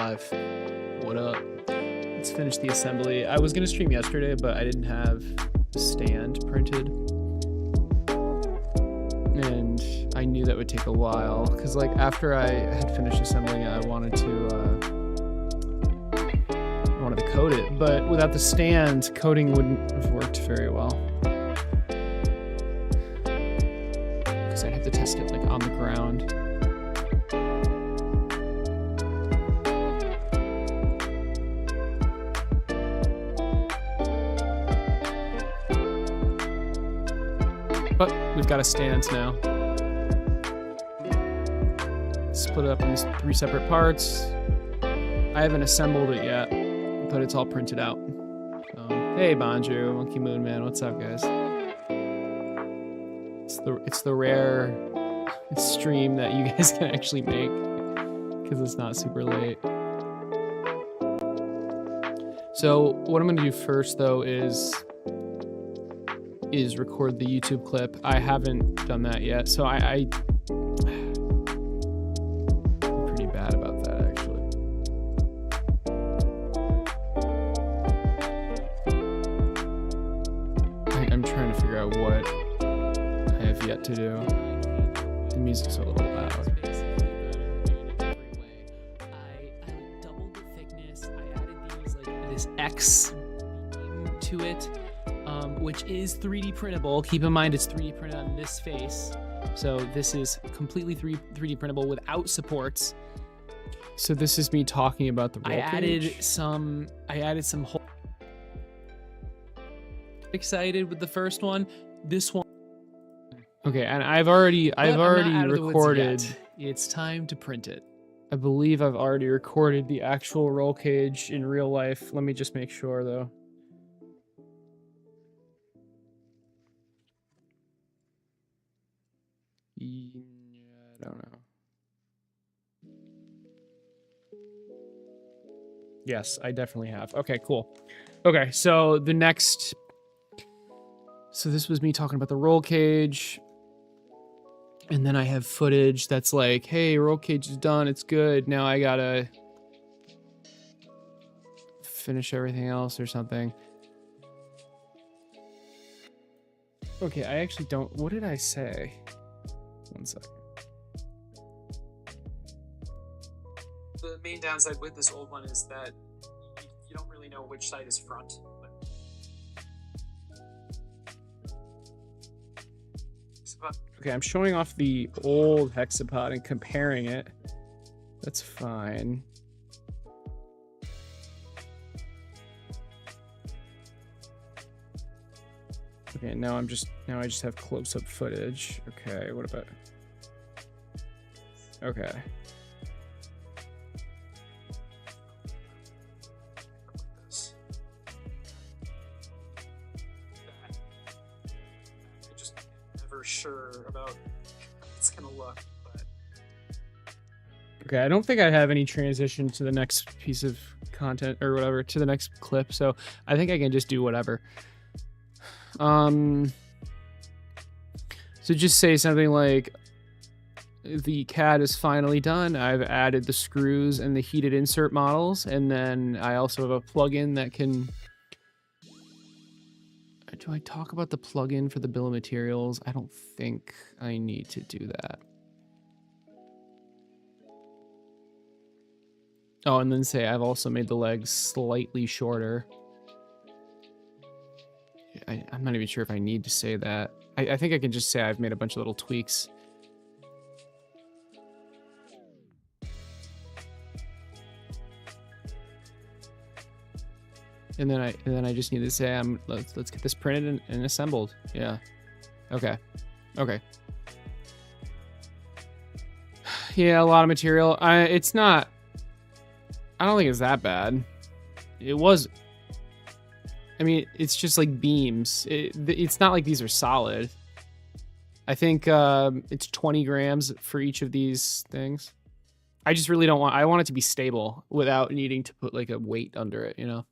live. What up? Let's finish the assembly. I was gonna stream yesterday, but I didn't have the stand printed. And I knew that would take a while, because like after I had finished assembling it, I wanted to code it, but without the stand, coding wouldn't have worked very well. Because I'd have to test it like on the ground. But we've got a stand now. Split it up into 3 separate parts. I haven't assembled it yet, but it's all printed out. So, hey, Bonju, Monkey Moon Man, what's up, guys? It's the rare stream that you guys can actually make because it's not super late. So what I'm gonna do first, though, is record the YouTube clip. I haven't done that yet, so I'm pretty bad about that, actually. I'm trying to figure out what I have yet to do. The music's a little loud. I doubled the thickness. I added these this X to it. Which is 3D printable. Keep in mind it's 3D printed on this face. So this is completely 3D printable without supports. So this is me talking about the roll cage. I added some whole excited with the first one. This one. Okay, and I've already recorded. It's time to print it. I believe I've already recorded the actual roll cage in real life. Let me just make sure though. Yeah, I don't know. Yes, I definitely have. Okay, cool. Okay, so this was me talking about the roll cage. And then I have footage that's like, hey, roll cage is done, it's good. Now I gotta finish everything else or something. Okay, I actually don't, what did I say? 1 second. The main downside with this old one is that you don't really know which side is front. Okay, I'm showing off the old Hexapod and comparing it. That's fine. Okay, now I just have close-up footage. Okay, what about? Okay. I'm just never sure about how it's gonna look, but okay, I don't think I have any transition to the next piece of content or whatever, to the next clip, so I think I can just do whatever. So just say something like, the CAD is finally done. I've added the screws and the heated insert models, and then I also have a plugin that can... Do I talk about the plugin for the bill of materials? I don't think I need to do that. Oh, and then say I've also made the legs slightly shorter. I'm not even sure if I need to say that. I think I can just say I've made a bunch of little tweaks. And then I just need to say let's get this printed and assembled. Yeah. Okay. Okay. Yeah, a lot of material. It's not. I don't think it's that bad. It was. I mean, it's just like beams. It's not like these are solid. I think it's 20 grams for each of these things. I just really don't want... I want it to be stable without needing to put like a weight under it, you know?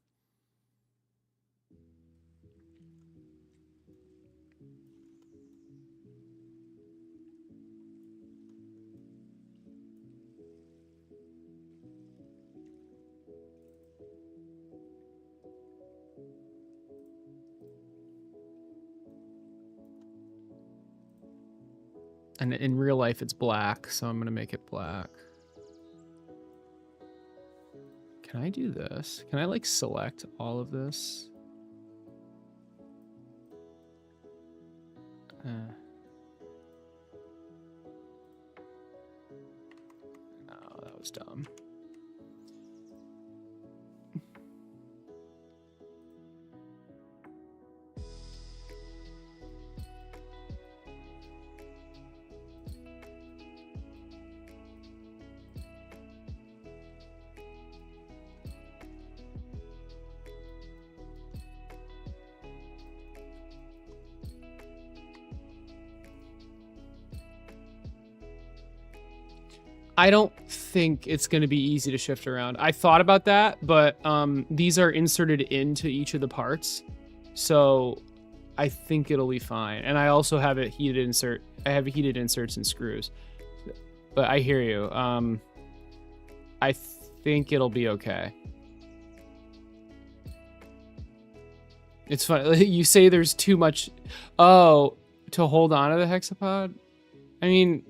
And in real life, it's black, so I'm going to make it black. Can I do this? Can I, like, select all of this? No, that was dumb. I don't think it's going to be easy to shift around. I thought about that, but these are inserted into each of the parts, so I think it'll be fine. And I also have it heated insert. I have heated inserts and screws, but I hear you. I think it'll be okay. It's fun. You say there's too much. Oh, to hold on to the hexapod? I mean,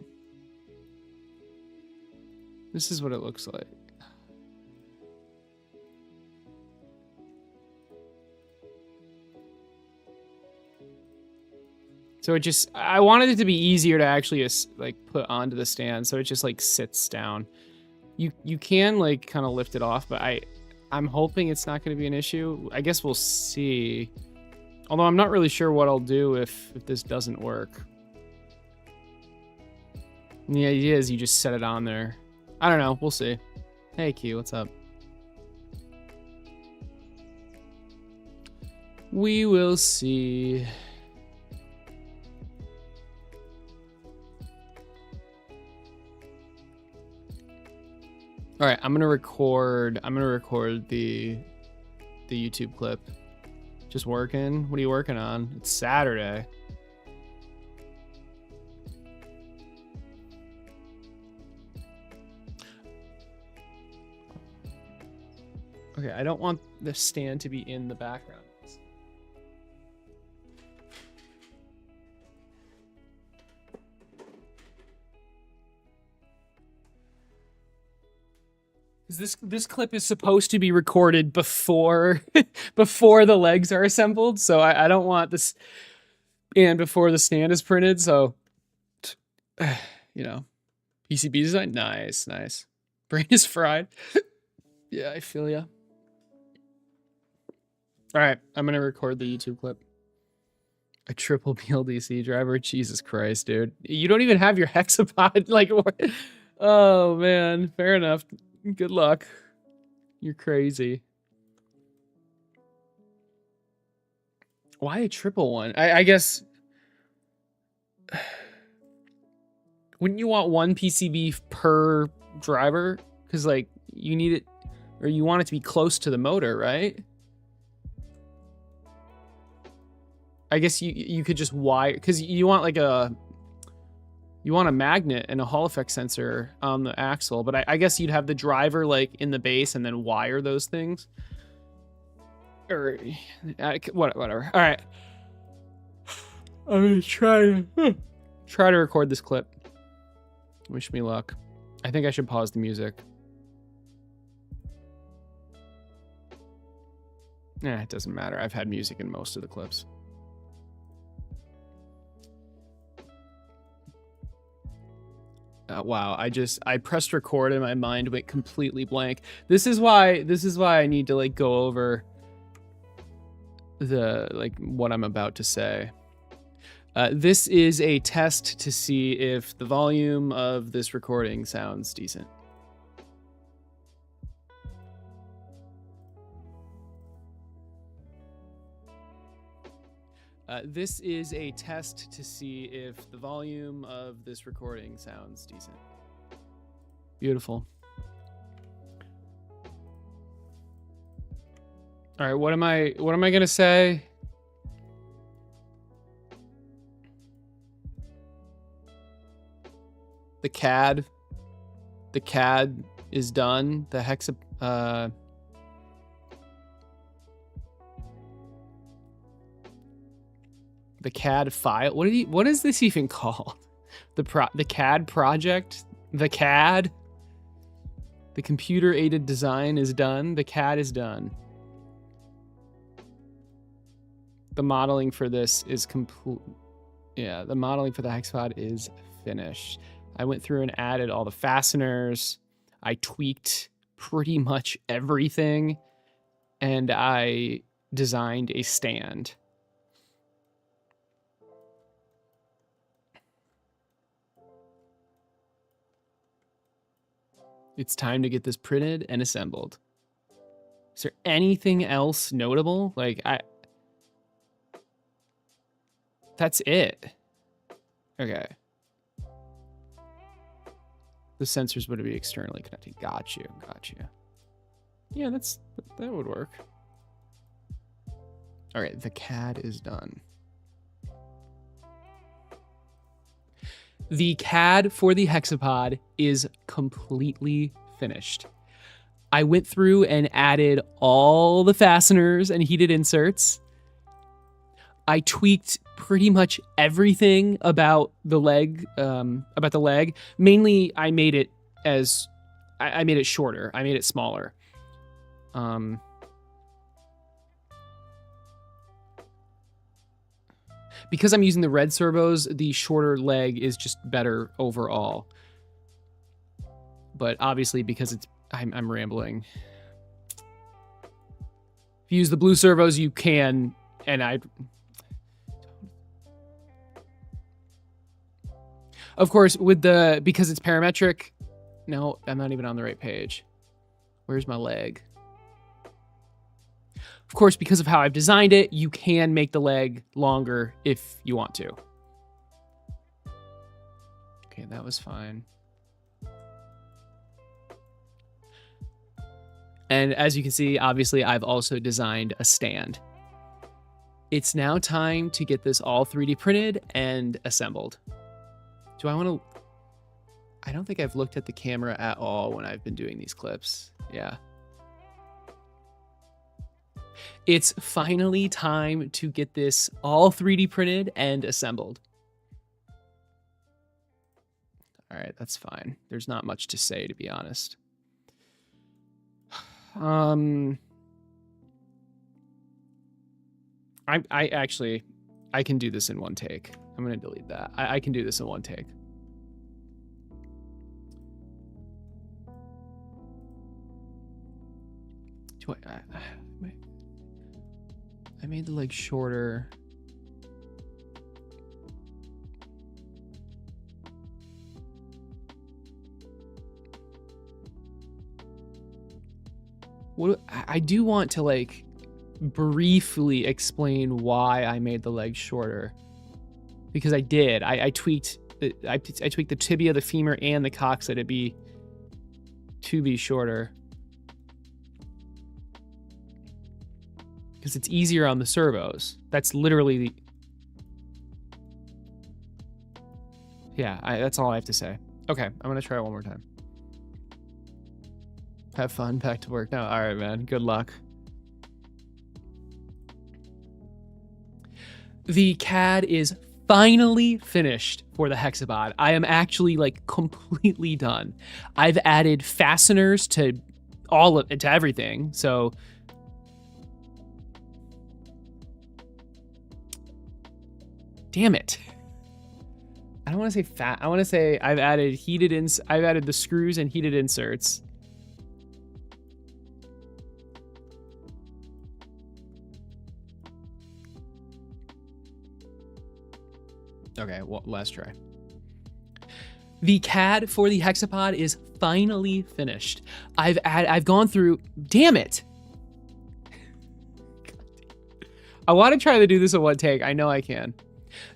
this is what it looks like. So it just, I wanted it to be easier to actually like put onto the stand, so it just like sits down. You can like kind of lift it off, but I'm hoping it's not going to be an issue. I guess we'll see. Although I'm not really sure what I'll do if this doesn't work. And the idea is you just set it on there. I don't know. We'll see. Hey, Q, what's up? We will see. All right, I'm gonna record the YouTube clip. Just working. What are you working on? It's Saturday. Okay, I don't want the stand to be in the background. This clip is supposed to be recorded before before the legs are assembled, so I don't want this, and before the stand is printed, so you know, PCB design, nice. Brain is fried. Yeah, I feel ya. All right, I'm gonna record the YouTube clip. A triple BLDC driver, Jesus Christ, dude! You don't even have your hexapod, like. Oh man, fair enough. Good luck. You're crazy. Why a triple one? I guess. Wouldn't you want one PCB per driver? Because, like, you need it, or you want it to be close to the motor, right? I guess you could just wire, because you want like a. You want a magnet and a Hall effect sensor on the axle, but I guess you'd have the driver like in the base and then wire those things. Or whatever. All right. I'm gonna try to record this clip. Wish me luck. I think I should pause the music. It doesn't matter. I've had music in most of the clips. Wow, I pressed record and my mind went completely blank. This is why I need to like go over the what I'm about to say. This is a test to see if the volume of this recording sounds decent. This is a test to see if the volume of this recording sounds decent. Beautiful. All right, what am I gonna say? The CAD is done. The the CAD file. What is this even called? The CAD project, the CAD, the computer aided design is done. The CAD is done. The modeling for this is complete. Yeah, the modeling for the Hexapod is finished. I went through and added all the fasteners. I tweaked pretty much everything, and I designed a stand. It's time to get this printed and assembled. Is there anything else notable? Like, that's it. Okay. The sensors would be externally connected. Got you. Yeah, that would work. All right, the CAD is done. The CAD for the Hexapod is completely finished. I went through and added all the fasteners and heated inserts. I tweaked pretty much everything about the leg. Mainly, I made it shorter. I made it smaller. Because I'm using the red servos, the shorter leg is just better overall. But obviously, because I'm rambling. If you use the blue servos, you can, and of course, because it's parametric. No, I'm not even on the right page. Where's my leg? Of course, because of how I've designed it, you can make the leg longer if you want to. Okay, that was fine. And as you can see, obviously, I've also designed a stand. It's now time to get this all 3D printed and assembled. Do I want to... I don't think I've looked at the camera at all when I've been doing these clips. Yeah. It's finally time to get this all 3D printed and assembled. All right, that's fine. There's not much to say, to be honest. I can do this in one take. I'm going to delete that. I can do this in one take. I made the leg shorter. I do want to like briefly explain why I made the leg shorter, because I did. I tweaked the tibia, the femur, and the coccyx to be shorter. Because it's easier on the servos. That's literally the... Yeah, that's all I have to say. Okay, I'm going to try it one more time. Have fun, back to work now. All right, man, good luck. The CAD is finally finished for the Hexapod. I am actually like completely done. I've added fasteners to everything, so... Damn it. I don't want to say fat. I want to say I've added the screws and heated inserts. Okay, well, last try. The CAD for the Hexapod is finally finished. I've gone through, damn it. I want to try to do this in one take. I know I can.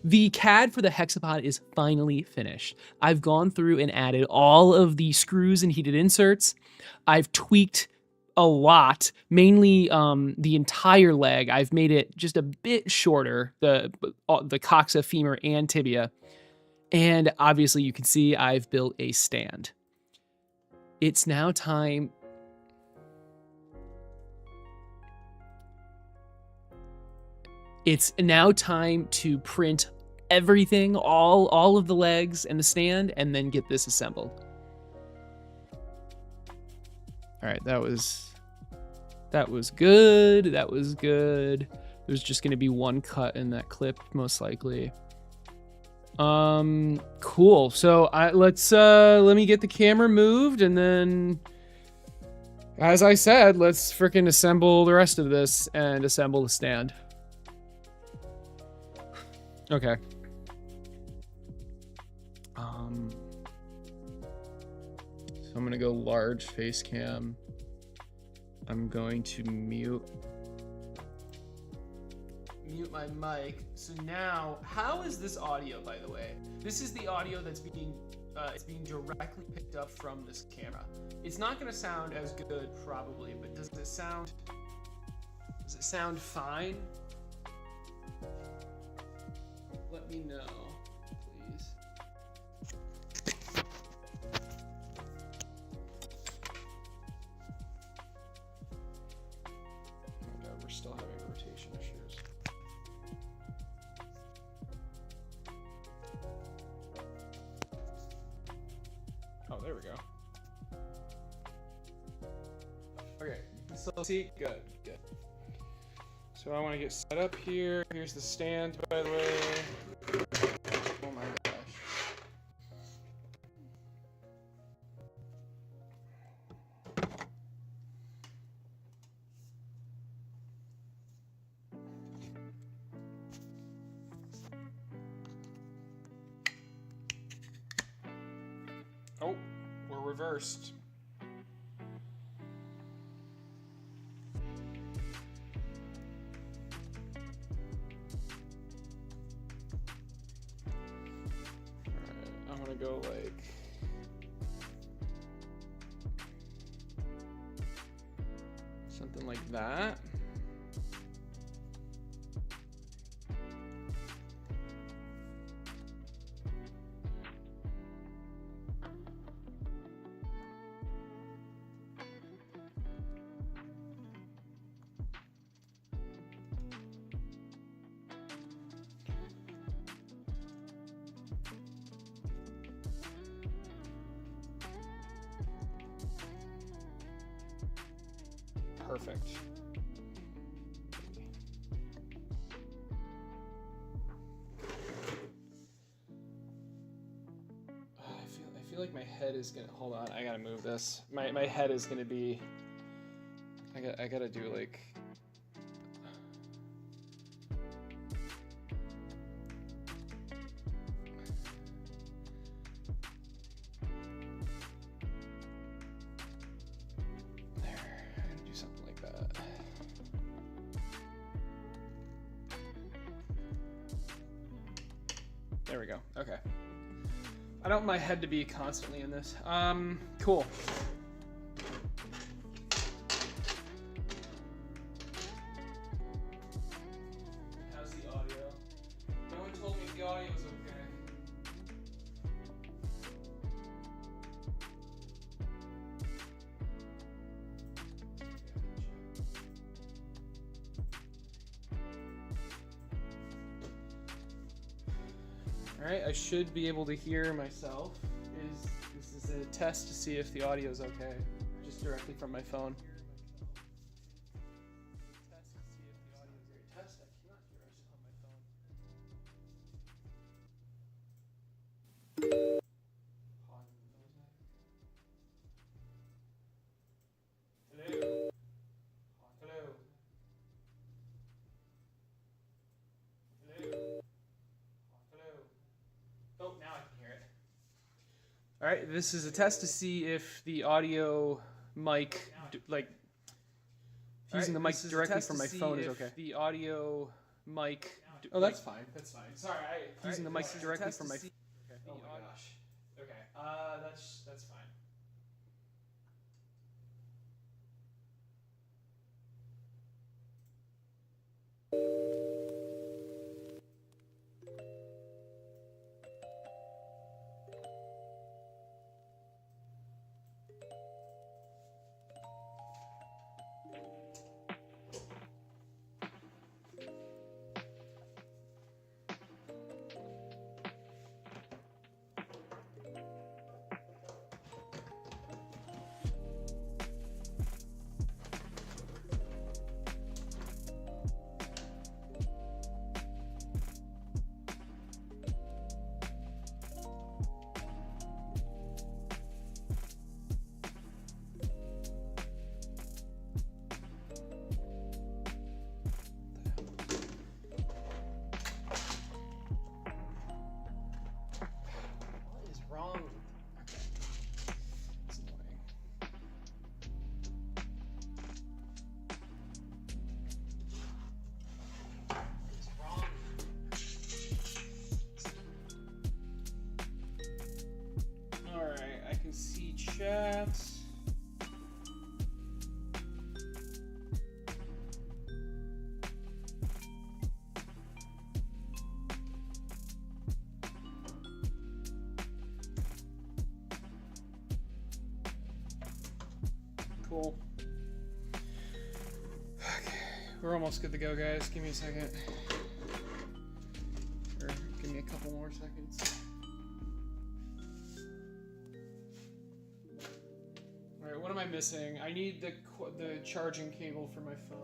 The CAD for the Hexapod is finally finished. I've gone through and added all of the screws and heated inserts. I've tweaked a lot, mainly the entire leg. I've made it just a bit shorter, the coccyx, femur, and tibia. And obviously you can see I've built a stand. It's now time... It's now time to print everything, all of the legs and the stand, and then get this assembled. All right, that was good. That was good. There's just gonna be one cut in that clip, most likely. Cool. So let me get the camera moved, and then, as I said, let's freaking assemble the rest of this and assemble the stand. Okay. So I'm gonna go large face cam. I'm going to mute my mic. So now, how is this audio, by the way? This is the audio that's being it's being directly picked up from this camera. It's not going to sound as good probably, but does it sound fine? Let me know, please. Oh no, we're still having rotation issues. Oh, there we go. Okay, so see, good. So I want to get set up here. Here's the stand, by the way. Oh my gosh. Oh, we're reversed. I'm gonna go like something like that. Perfect. I feel like my head is gonna, hold on, I gotta move this. My head is gonna be, I gotta do like, there we go. Okay. I don't want my head to be constantly in this. Cool. How's the audio? No one told me the audio was okay. Alright, I should be able to hear myself. This is a test to see if the audio is okay, just directly from my phone. Test to see if the audio is okay. Test, I cannot hear myself on my phone. Hello? Hello? Hello? Oh, now I can hear it. All right, this is a test to see if the audio mic, like, using the mic directly from my phone is okay. The audio mic. Oh, that's fine. That's fine. Sorry, using the mic directly from my phone. Oh my gosh. Okay. That's fine. Cool. Okay, we're almost good to go, guys. Give me a second. Or give me a couple more seconds. All right, what am I missing? I need the charging cable for my phone.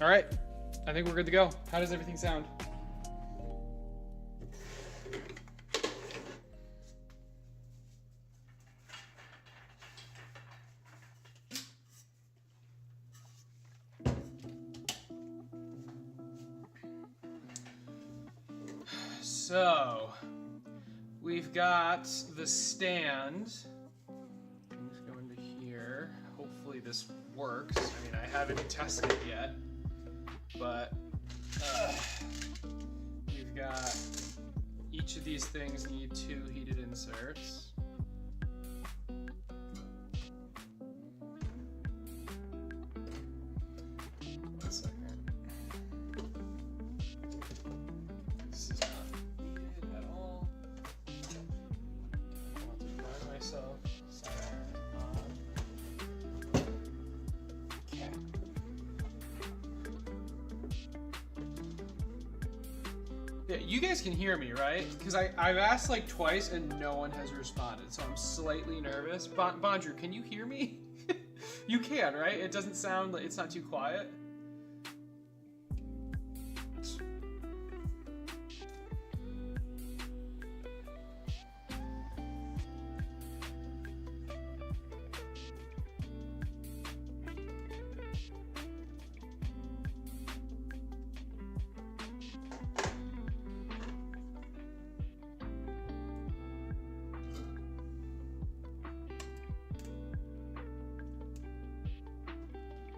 All right, I think we're good to go. How does everything sound? So, we've got the stand. I'm just go into here. Hopefully this works. I mean, I haven't tested it yet. But we've got each of these things need 2 heated inserts. One second. This is not needed at all. I want to find myself. Okay. Yeah, you guys can hear me, right? Because I've asked like twice and no one has responded, so I'm slightly nervous. Bondrew, can you hear me? You can, right? It doesn't sound like it's not too quiet.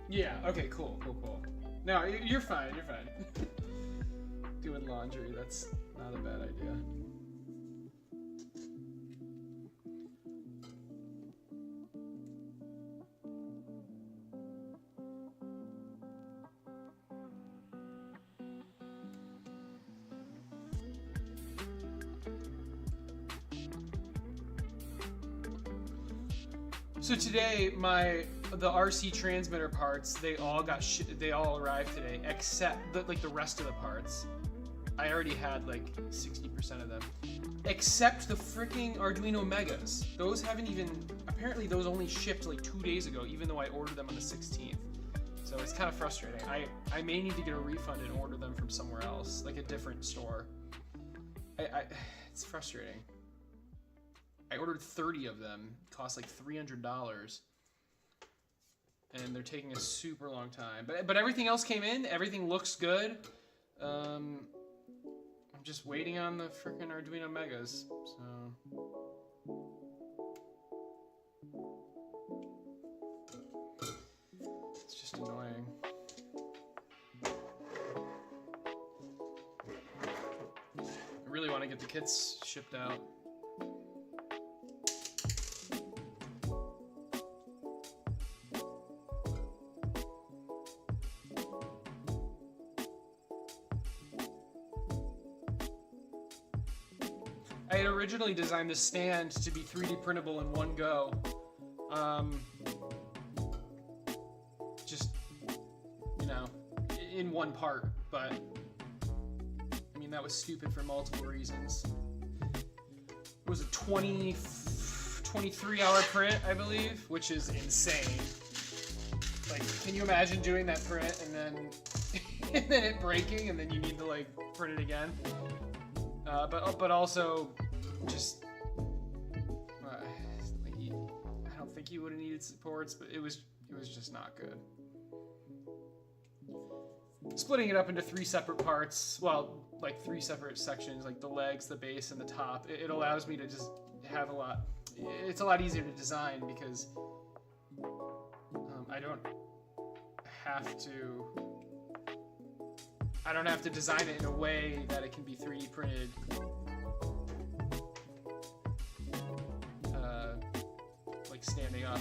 Yeah, okay, cool. No, you're fine, Doing laundry, that's not a bad idea. So today, the RC transmitter parts, they all arrived today, except the rest of the parts. I already had like 60% of them, except the freaking Arduino Megas. Those haven't even, apparently those only shipped like 2 days ago, even though I ordered them on the 16th. So it's kind of frustrating. I may need to get a refund and order them from somewhere else, like a different store. It's frustrating. I ordered 30 of them, cost like $300, and they're taking a super long time. But everything else came in, everything looks good. I'm just waiting on the freaking Arduino Megas, so. It's just annoying. I really want to get the kits shipped out. I had originally designed this stand to be 3D printable in one go. Just, you know, in one part, but I mean, that was stupid for multiple reasons. It was a 23-hour print, I believe, which is insane. Like, can you imagine doing that print and then it breaking and then you need to like print it again? But also, just I don't think he would have needed supports, but it was just not good. Splitting it up into 3 separate parts, well, like 3 separate sections, like the legs, the base, and the top. It allows me to just have a lot. It's a lot easier to design because I don't have to design it in a way that it can be 3D printed. Like standing up.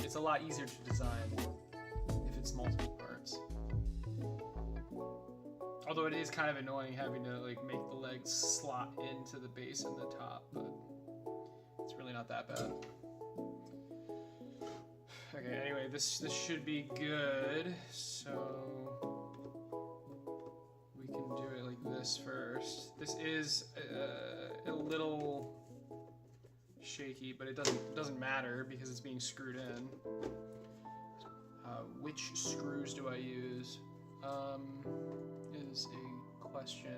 It's a lot easier to design if it's multiple parts. Although it is kind of annoying having to like make the legs slot into the base and the top, but it's really not that bad. Okay, anyway, this should be good. So we can do it like this first. This is a little shaky, but it doesn't matter because it's being screwed in. Which screws do I use? Is a question.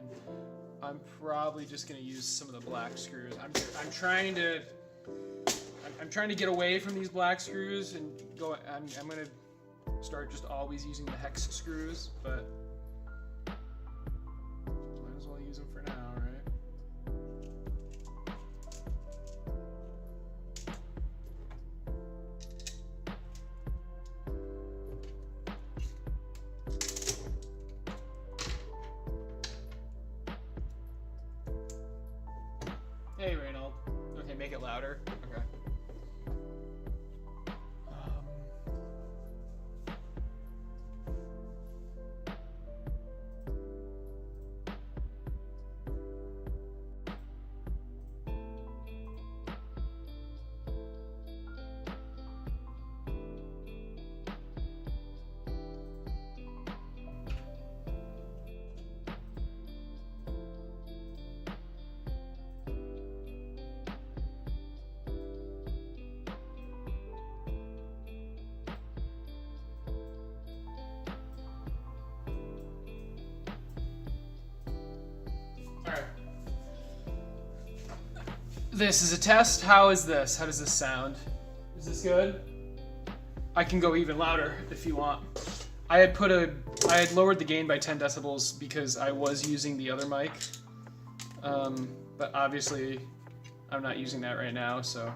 I'm probably just gonna use some of the black screws. I'm trying to get away from these black screws and go. I'm gonna start just always using the hex screws, but might as well use them for now, right? Hey, Reynold. Okay, make it louder. Okay. This is a test. How is this? How does this sound? Is this good? I can go even louder if you want. I had lowered the gain by 10 decibels because I was using the other mic. But obviously I'm not using that right now, so.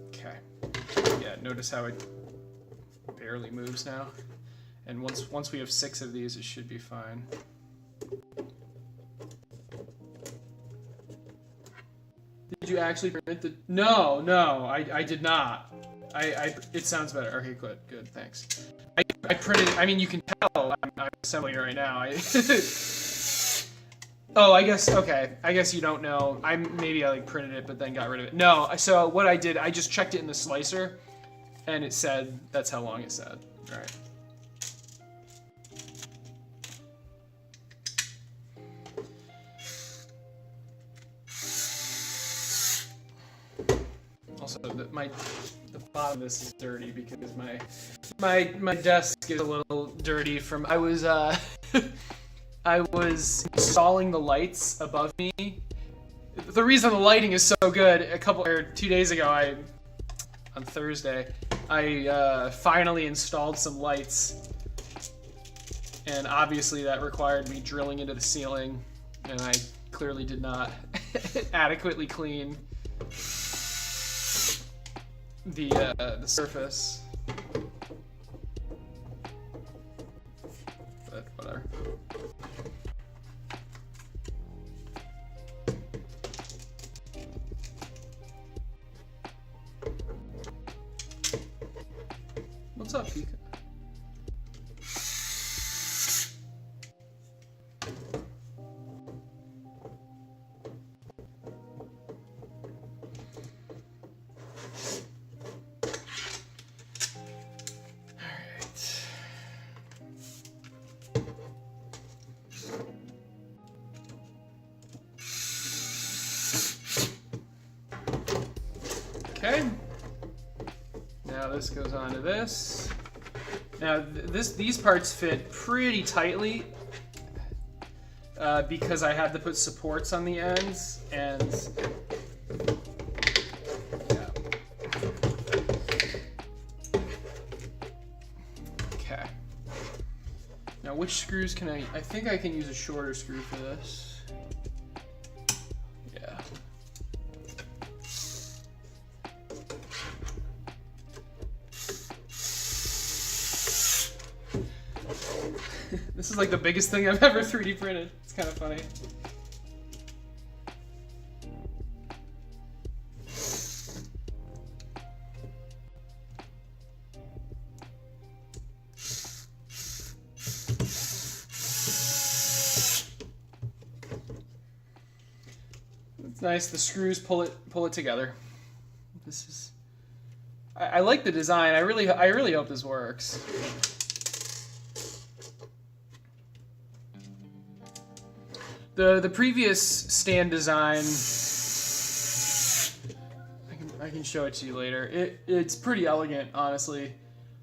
Okay. Yeah, notice how it barely moves now. And once we have 6 of these, it should be fine. Did you actually print the? No, I did not. It sounds better. Okay, good, thanks. I printed. I mean, you can tell I'm assembling it right now. Oh, I guess okay. I guess you don't know. Maybe I like printed it, but then got rid of it. No. So what I did, I just checked it in the slicer, and it said that's how long it said. All right. Also, the bottom of this is dirty because my desk is a little dirty from I was installing the lights above me. The reason the lighting is so good, 2 days ago, on Thursday, I finally installed some lights, and obviously that required me drilling into the ceiling, and I clearly did not adequately clean the surface, but whatever. What's up, Pika? Okay. Now this goes on to this. Now these parts fit pretty tightly because I had to put supports on the ends, and yeah. Okay. which screws can I think I can use a shorter screw for this. Yeah. This is like the biggest thing I've ever 3D printed. It's kind of funny. It's nice. The screws pull it together. This is. I like the design. I really hope this works. The previous stand design, I can show it to you later. It's pretty elegant, honestly,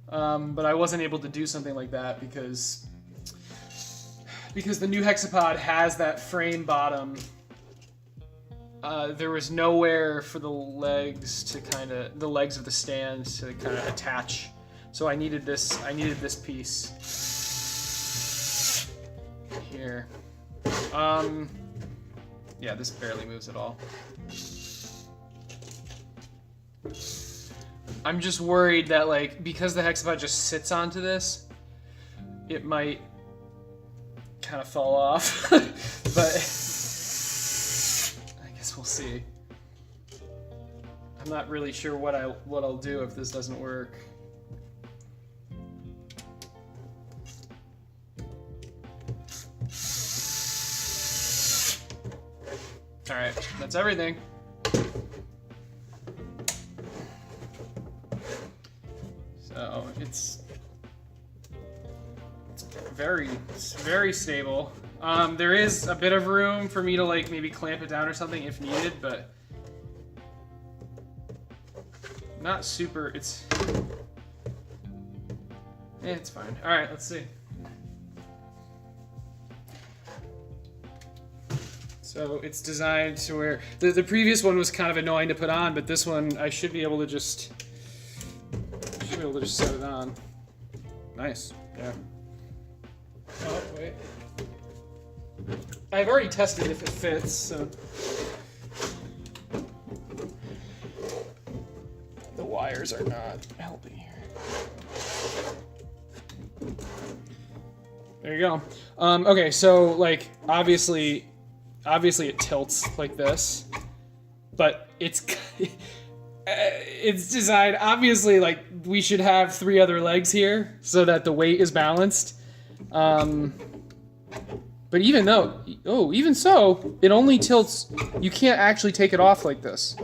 but I wasn't able to do something like that because the new Hexapod has that frame bottom. There was nowhere for the legs of the stand to kind of attach, so I needed this piece here. Yeah, this barely moves at all. I'm just worried that, like, because the Hexapod just sits onto this, it might kind of fall off. But I guess we'll see. I'm not really sure what I'll do if this doesn't work. All right, that's everything. So it's very stable. There is a bit of room for me to like maybe clamp it down or something if needed, but not super. It's fine. All right, let's see. So it's designed to where the previous one was kind of annoying to put on, but this one I should be able to just set it on. Nice. Yeah. Oh wait. I've already tested if it fits, so the wires are not helping here. There you go. Okay, so like obviously it tilts like this, but it's designed, obviously, like we should have 3 other legs here so that the weight is balanced. But even so, it only tilts. You can't actually take it off like this.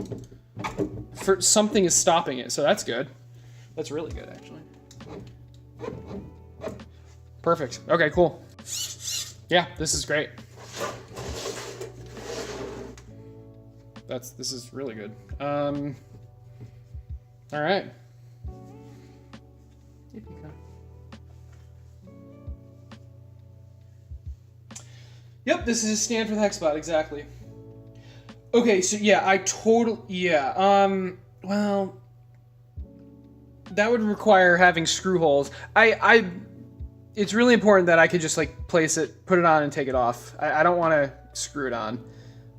Something is stopping it, so that's good. That's really good, actually. Perfect. Okay, cool. Yeah, this is great. This is really good. All right. Yep, this is a stand for the Hexapod, exactly. Okay, so yeah, well, that would require having screw holes. It's really important that I could just like place it, put it on, and take it off. I don't want to screw it on.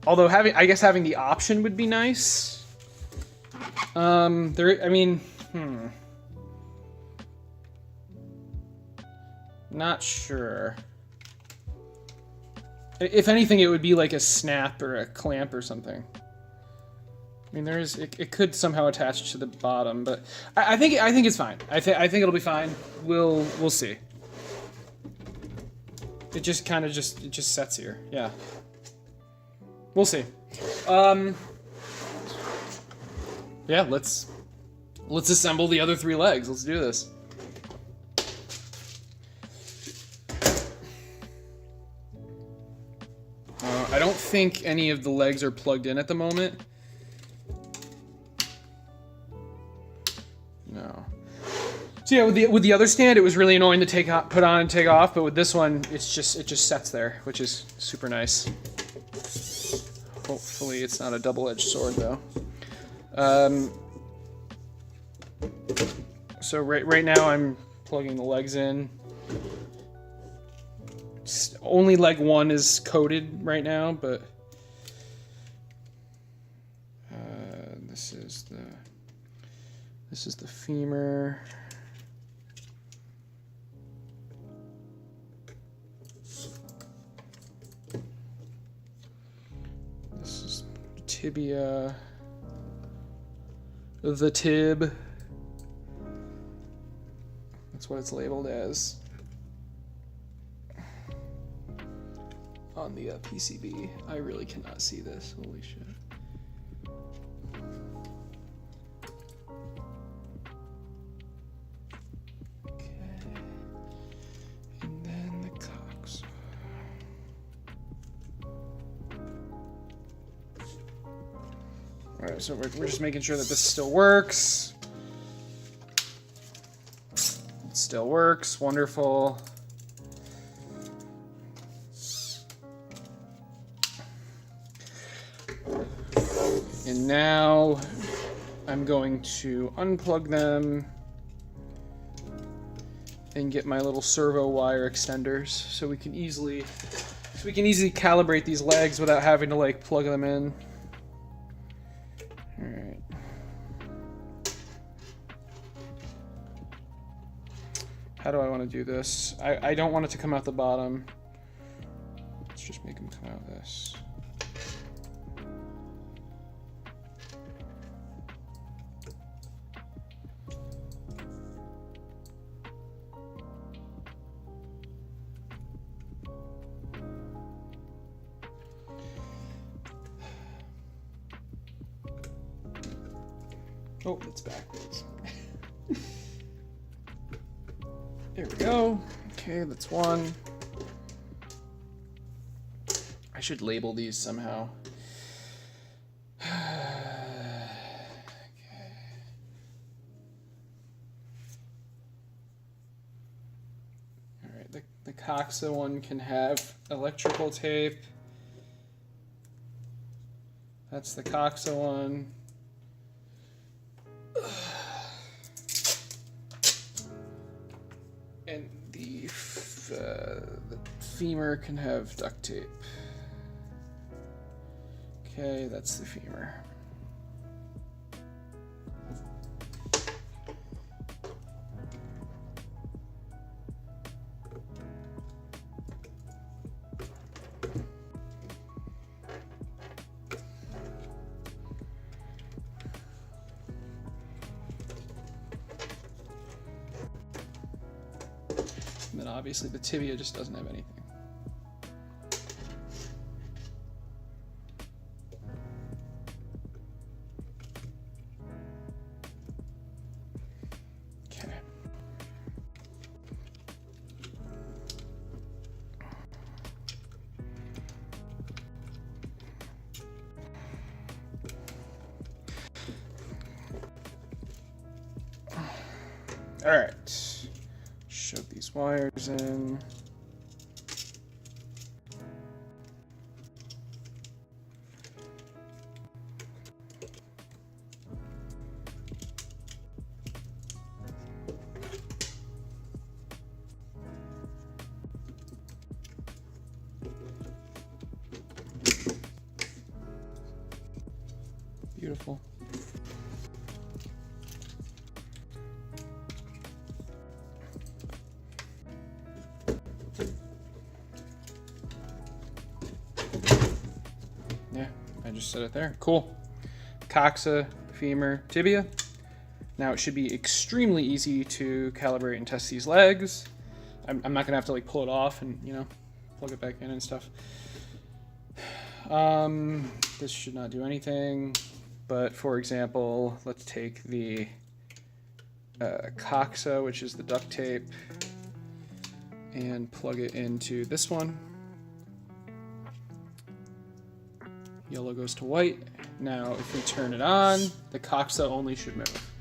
Although I guess having the option would be nice. Not sure. If anything, it would be like a snap or a clamp or something. I mean, it could somehow attach to the bottom, but I think it's fine. I think it'll be fine. We'll see. It just kind of just sets here. Yeah. We'll see. Yeah, let's assemble the other 3 legs. Let's do this. I don't think any of the legs are plugged in at the moment. No. So yeah, with the other stand, it was really annoying to put on and take off, but with this one, it just sets there, which is super nice. Hopefully, it's not a double-edged sword though. So right now, I'm plugging the legs in. only leg 1 is coded right now, but this is the femur. This is tibia. The tib. That's what it's labeled as on the PCB. I really cannot see this. Holy shit. Okay. And then the cox. All right, so we're just making sure that this still works. Still works, wonderful. And now I'm going to unplug them and get my little servo wire extenders so we can easily calibrate these legs without having to like plug them in. All right. How do I want to do this? I don't want it to come out the bottom. Let's just make them come out this. Oh, it's backwards. There we go. Okay, that's one. I should label these somehow. Okay. All right, the coxa one can have electrical tape. That's the coxa one. And the femur can have duct tape. Okay, that's the femur. And then obviously the tibia just doesn't have anything. Okay. All right. Shove these wires in. Beautiful. Yeah, I just set it there. Cool. Coxa, femur, tibia. Now it should be extremely easy to calibrate and test these legs. I'm not gonna have to like pull it off and, you know, plug it back in and stuff. This should not do anything, but for example, let's take the coxa, which is the duct tape, and plug it into this one. Yellow goes to white. Now, if we turn it on, the coxa only should move.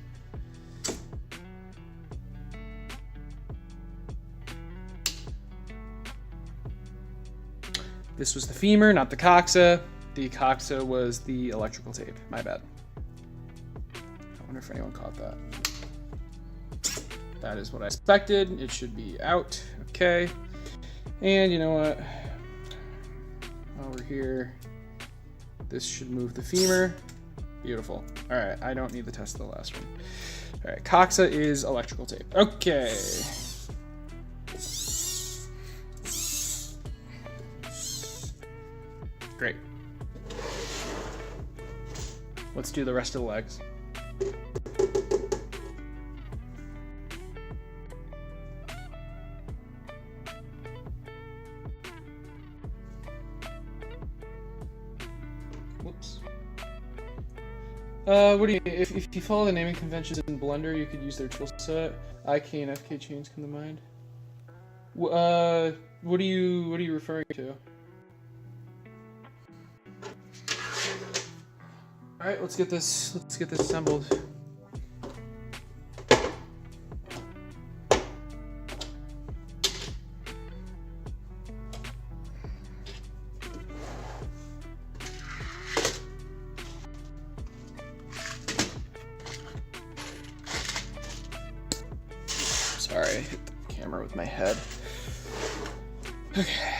This was the femur, not the coxa. The coxa was the electrical tape. My bad. I wonder if anyone caught that. That is what I expected. It should be out. Okay. And you know what? While we're here, this should move the femur. Beautiful. All right, I don't need the test of the last one. All right, coxa is electrical tape. Okay. Great. Let's do the rest of the legs. Whoops. What do you? If you follow the naming conventions in Blender, you could use their tool set. IK and FK chains come to mind. What are you referring to? All right, let's get this assembled. Sorry, I hit the camera with my head. Okay.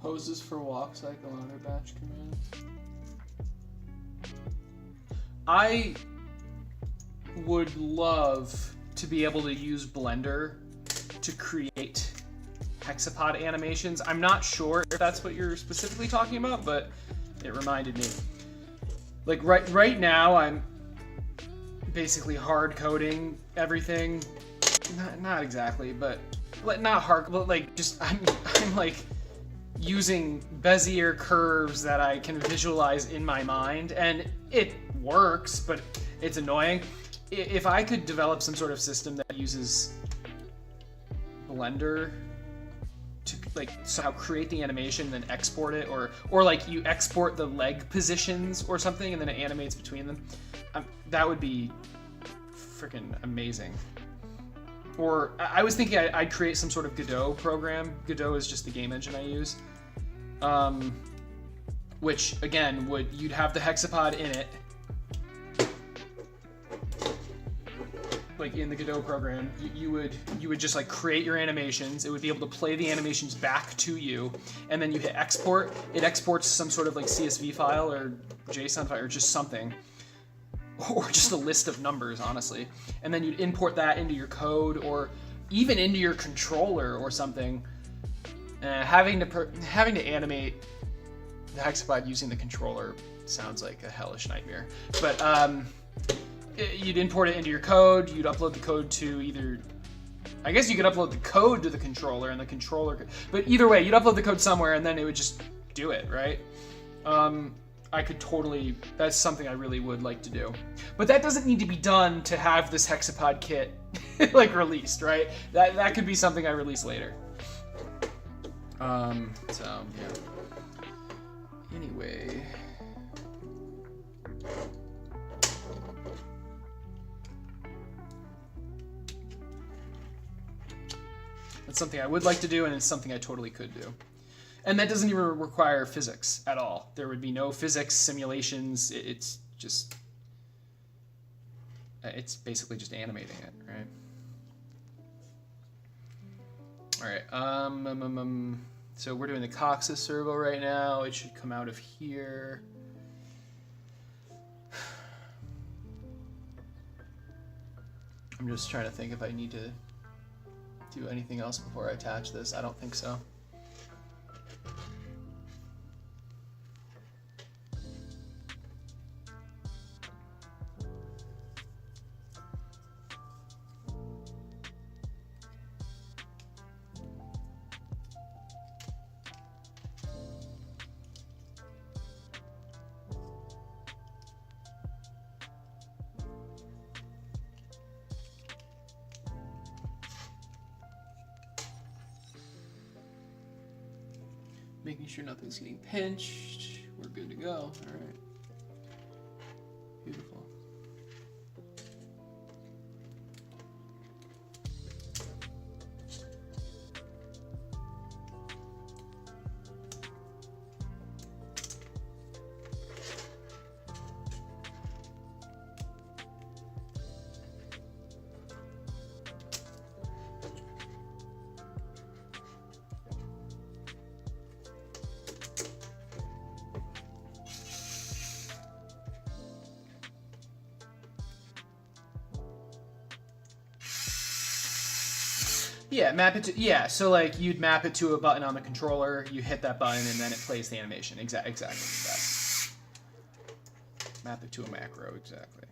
Poses for walk cycle and other batch commands. I would love to be able to use Blender to create Hexapod animations. I'm not sure if that's what you're specifically talking about, but it reminded me. Like right now, I'm basically hard coding everything. Not exactly, but not hard. But like just I'm like using Bezier curves that I can visualize in my mind, and it works, but it's annoying. If I could develop some sort of system that uses Blender to like somehow create the animation, then export it, or like you export the leg positions or something, and then it animates between them, that would be freaking amazing. Or I was thinking I'd create some sort of Godot program. Godot is just the game engine I use. Which again you'd have the Hexapod in it. Like in the Godot program, you would just like create your animations. It would be able to play the animations back to you, and then you hit export. It exports some sort of like CSV file or JSON file or just something, or just a list of numbers, honestly. And then you'd import that into your code or even into your controller or something. Having to animate the Hexapod using the controller sounds like a hellish nightmare. But you'd import it into your code. You'd upload the code to either, I guess you could upload the code to the controller, and the controller could, but either way, you'd upload the code somewhere, and then it would just do it, right? I could totally, that's something I really would like to do. But that doesn't need to be done to have this Hexapod kit like released, right? That could be something I release later. So yeah. Anyway. It's something I would like to do, and it's something I totally could do. And that doesn't even require physics at all. There would be no physics, simulations. It's just, it's basically just animating it, right? All right, so we're doing the coxa servo right now. It should come out of here. I'm just trying to think if I need to do anything else before I attach this. I don't think so. Making sure nothing's getting pinched. We're good to go. All right. Beautiful. Yeah, map it to, yeah, so like you'd map it to a button on the controller, you hit that button, and then it plays the animation. Exactly, yes. Map it to a macro, exactly.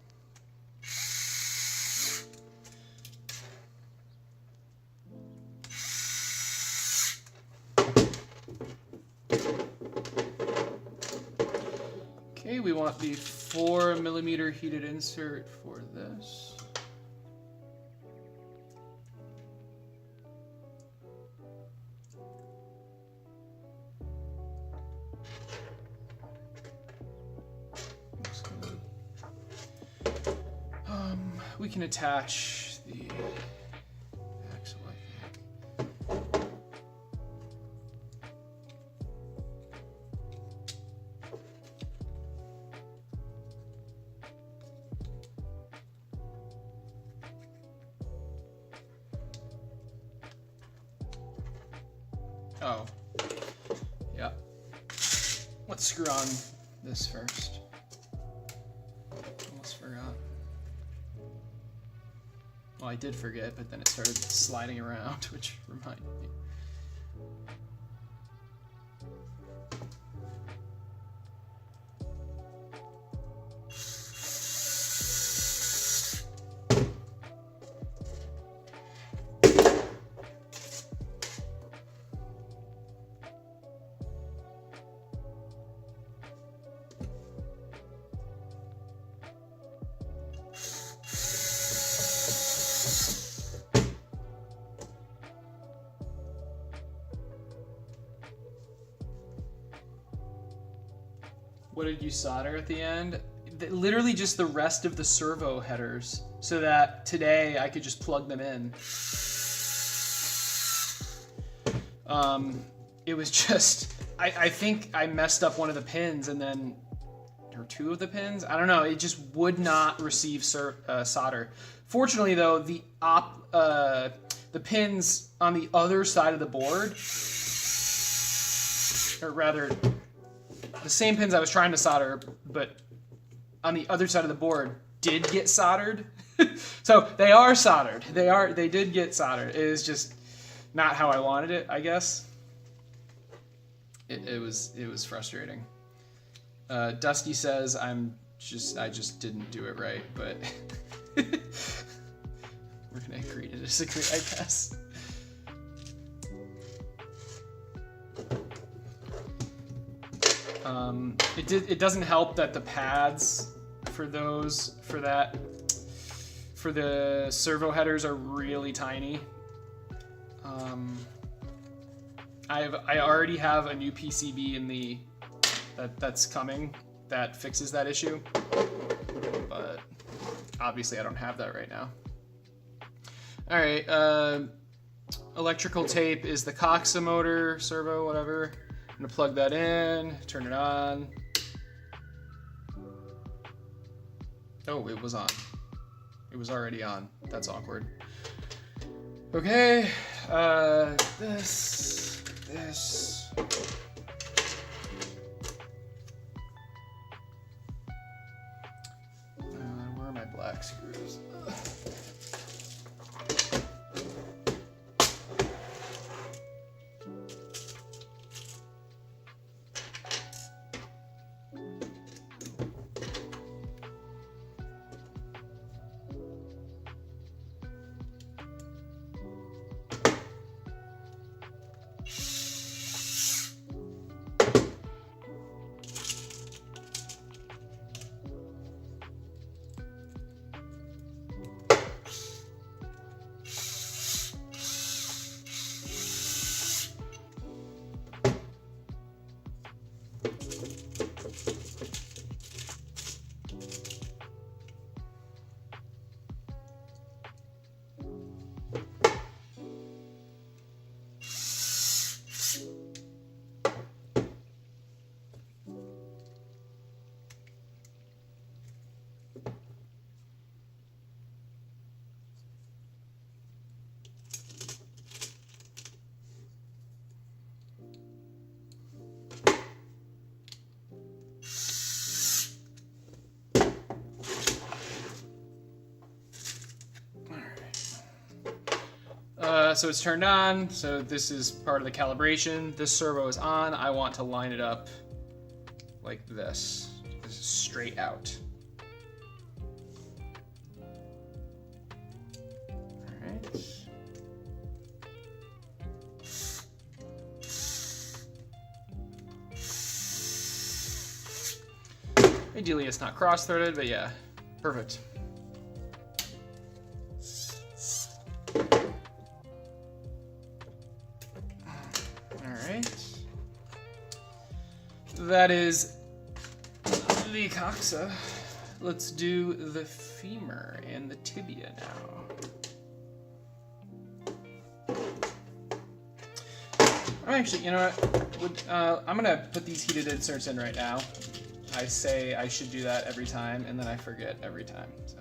Okay, we want the 4mm heated insert for this. We can attach the axle, I think. Oh, yeah. Let's screw on this first. Almost forgot. Well, I did forget, but then it started sliding around, which reminded me. What did you solder at the end? Literally just the rest of the servo headers, so that today I could just plug them in. It was just, I think I messed up one of the pins, and then, or two of the pins? I don't know, it just would not receive solder. Fortunately though, the pins on the other side of the board, or rather, the same pins I was trying to solder, but on the other side of the board did get soldered. So they are soldered. They did get soldered. It is just not how I wanted it, I guess. It was frustrating. Dusty says I just didn't do it right, but we're gonna agree to disagree, I guess. It doesn't help that the pads for the servo headers are really tiny. I already have a new PCB in that's coming that fixes that issue, but obviously I don't have that right now. All right, electrical tape is the Coxa motor servo, whatever. I'm gonna plug that in, turn it on. Oh, it was on. It was already on. That's awkward. Okay, this. Where are my black screws? So it's turned on. So this is part of the calibration. This servo is on. I want to line it up like this. This is straight out. All right. Ideally, it's not cross-threaded, but yeah, perfect. That is the coxa. Let's do the femur and the tibia now. Actually, you know what? I'm gonna put these heated inserts in right now. I say I should do that every time, and then I forget every time. So.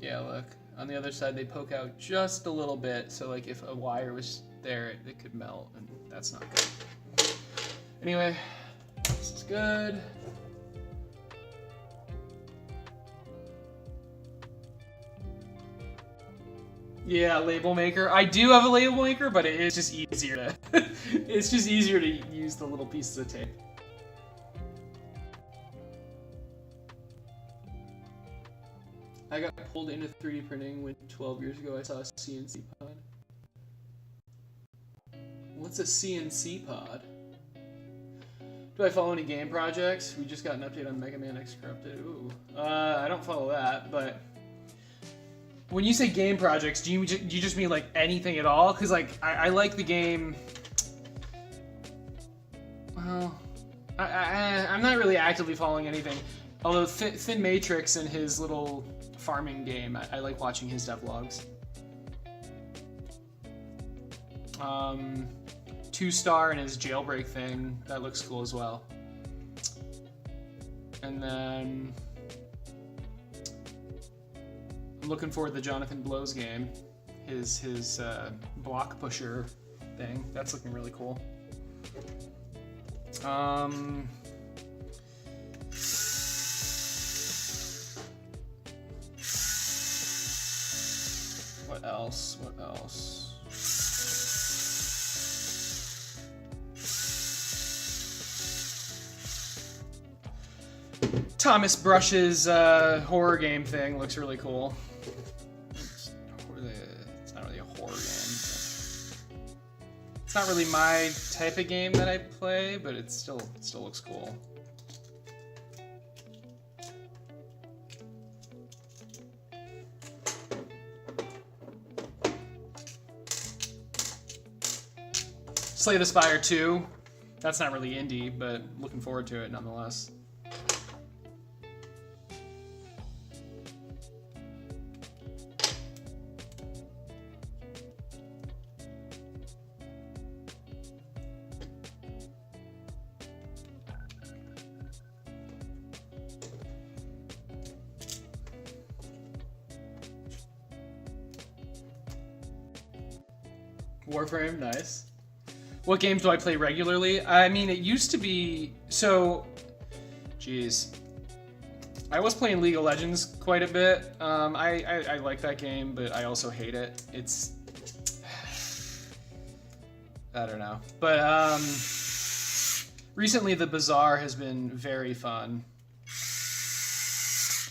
Yeah, look, on the other side they poke out just a little bit, so like if a wire was there, it could melt, and that's not good. Anyway, this is good. Yeah, label maker. I do have a label maker, but it is just easier to it's just easier to use the little pieces of tape. I got pulled into 3D printing when 12 years ago I saw a CNC pod. What's a CNC pod? Do I follow any game projects? We just got an update on Mega Man X Corrupted. Ooh. I don't follow that, but when you say game projects, do you just mean like anything at all? Because like I like the game. Well, I'm not really actively following anything. Although Thin Matrix and his little farming game, I like watching his devlogs. 2-Star and his jailbreak thing, that looks cool as well. And then I'm looking forward to the Jonathan Blows game, his block pusher thing. That's looking really cool. What else? What else? Thomas Brush's horror game thing looks really cool. It's not really a horror game. It's not really my type of game that I play, but it still looks cool. Slay the Spire 2. That's not really indie, but looking forward to it nonetheless. Warframe, nice. What games do I play regularly? I mean, it used to be... So, geez. I was playing League of Legends quite a bit. I like that game, but I also hate it. It's... I don't know. But, recently the Bazaar has been very fun.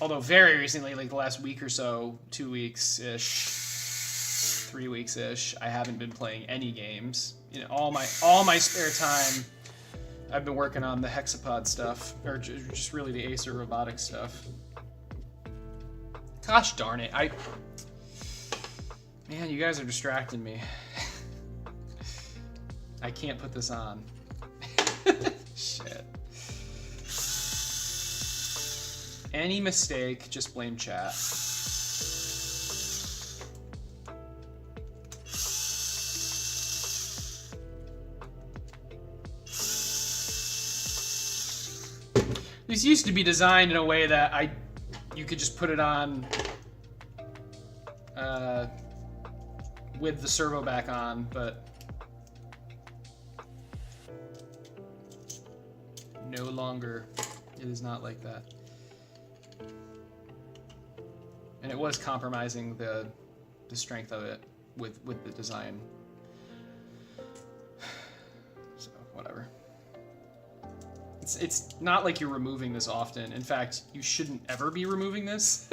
Although very recently, like the last week or so, 2 weeks-ish, 3 weeks-ish, I haven't been playing any games. You know, all my spare time, I've been working on the Hexapod stuff, or just really the Acer robotics stuff. Gosh darn it! Man, you guys are distracting me. I can't put this on. Shit. any mistake, just blame chat. These used to be designed in a way that you could just put it on with the servo back on, but no longer. It is not like that. And it was compromising the strength of it with the design. So whatever. It's not like you're removing this often. In fact, you shouldn't ever be removing this.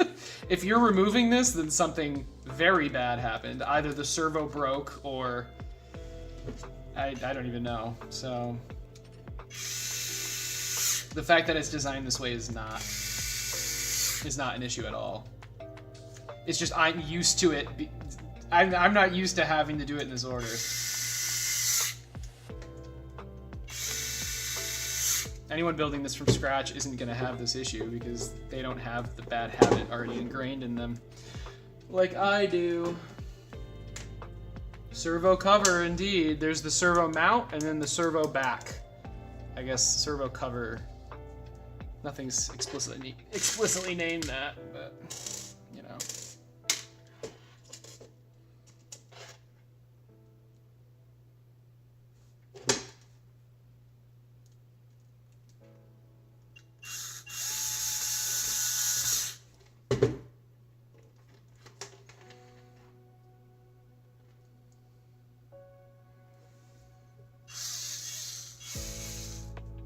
If you're removing this, then something very bad happened. Either the servo broke or I don't even know. So the fact that it's designed this way is not an issue at all. It's just I'm used to it. I'm not used to having to do it in this order. Anyone building this from scratch isn't going to have this issue because they don't have the bad habit already ingrained in them. Like I do. Servo cover, indeed. There's the servo mount and then the servo back. I guess servo cover. Nothing's explicitly named that, but you know.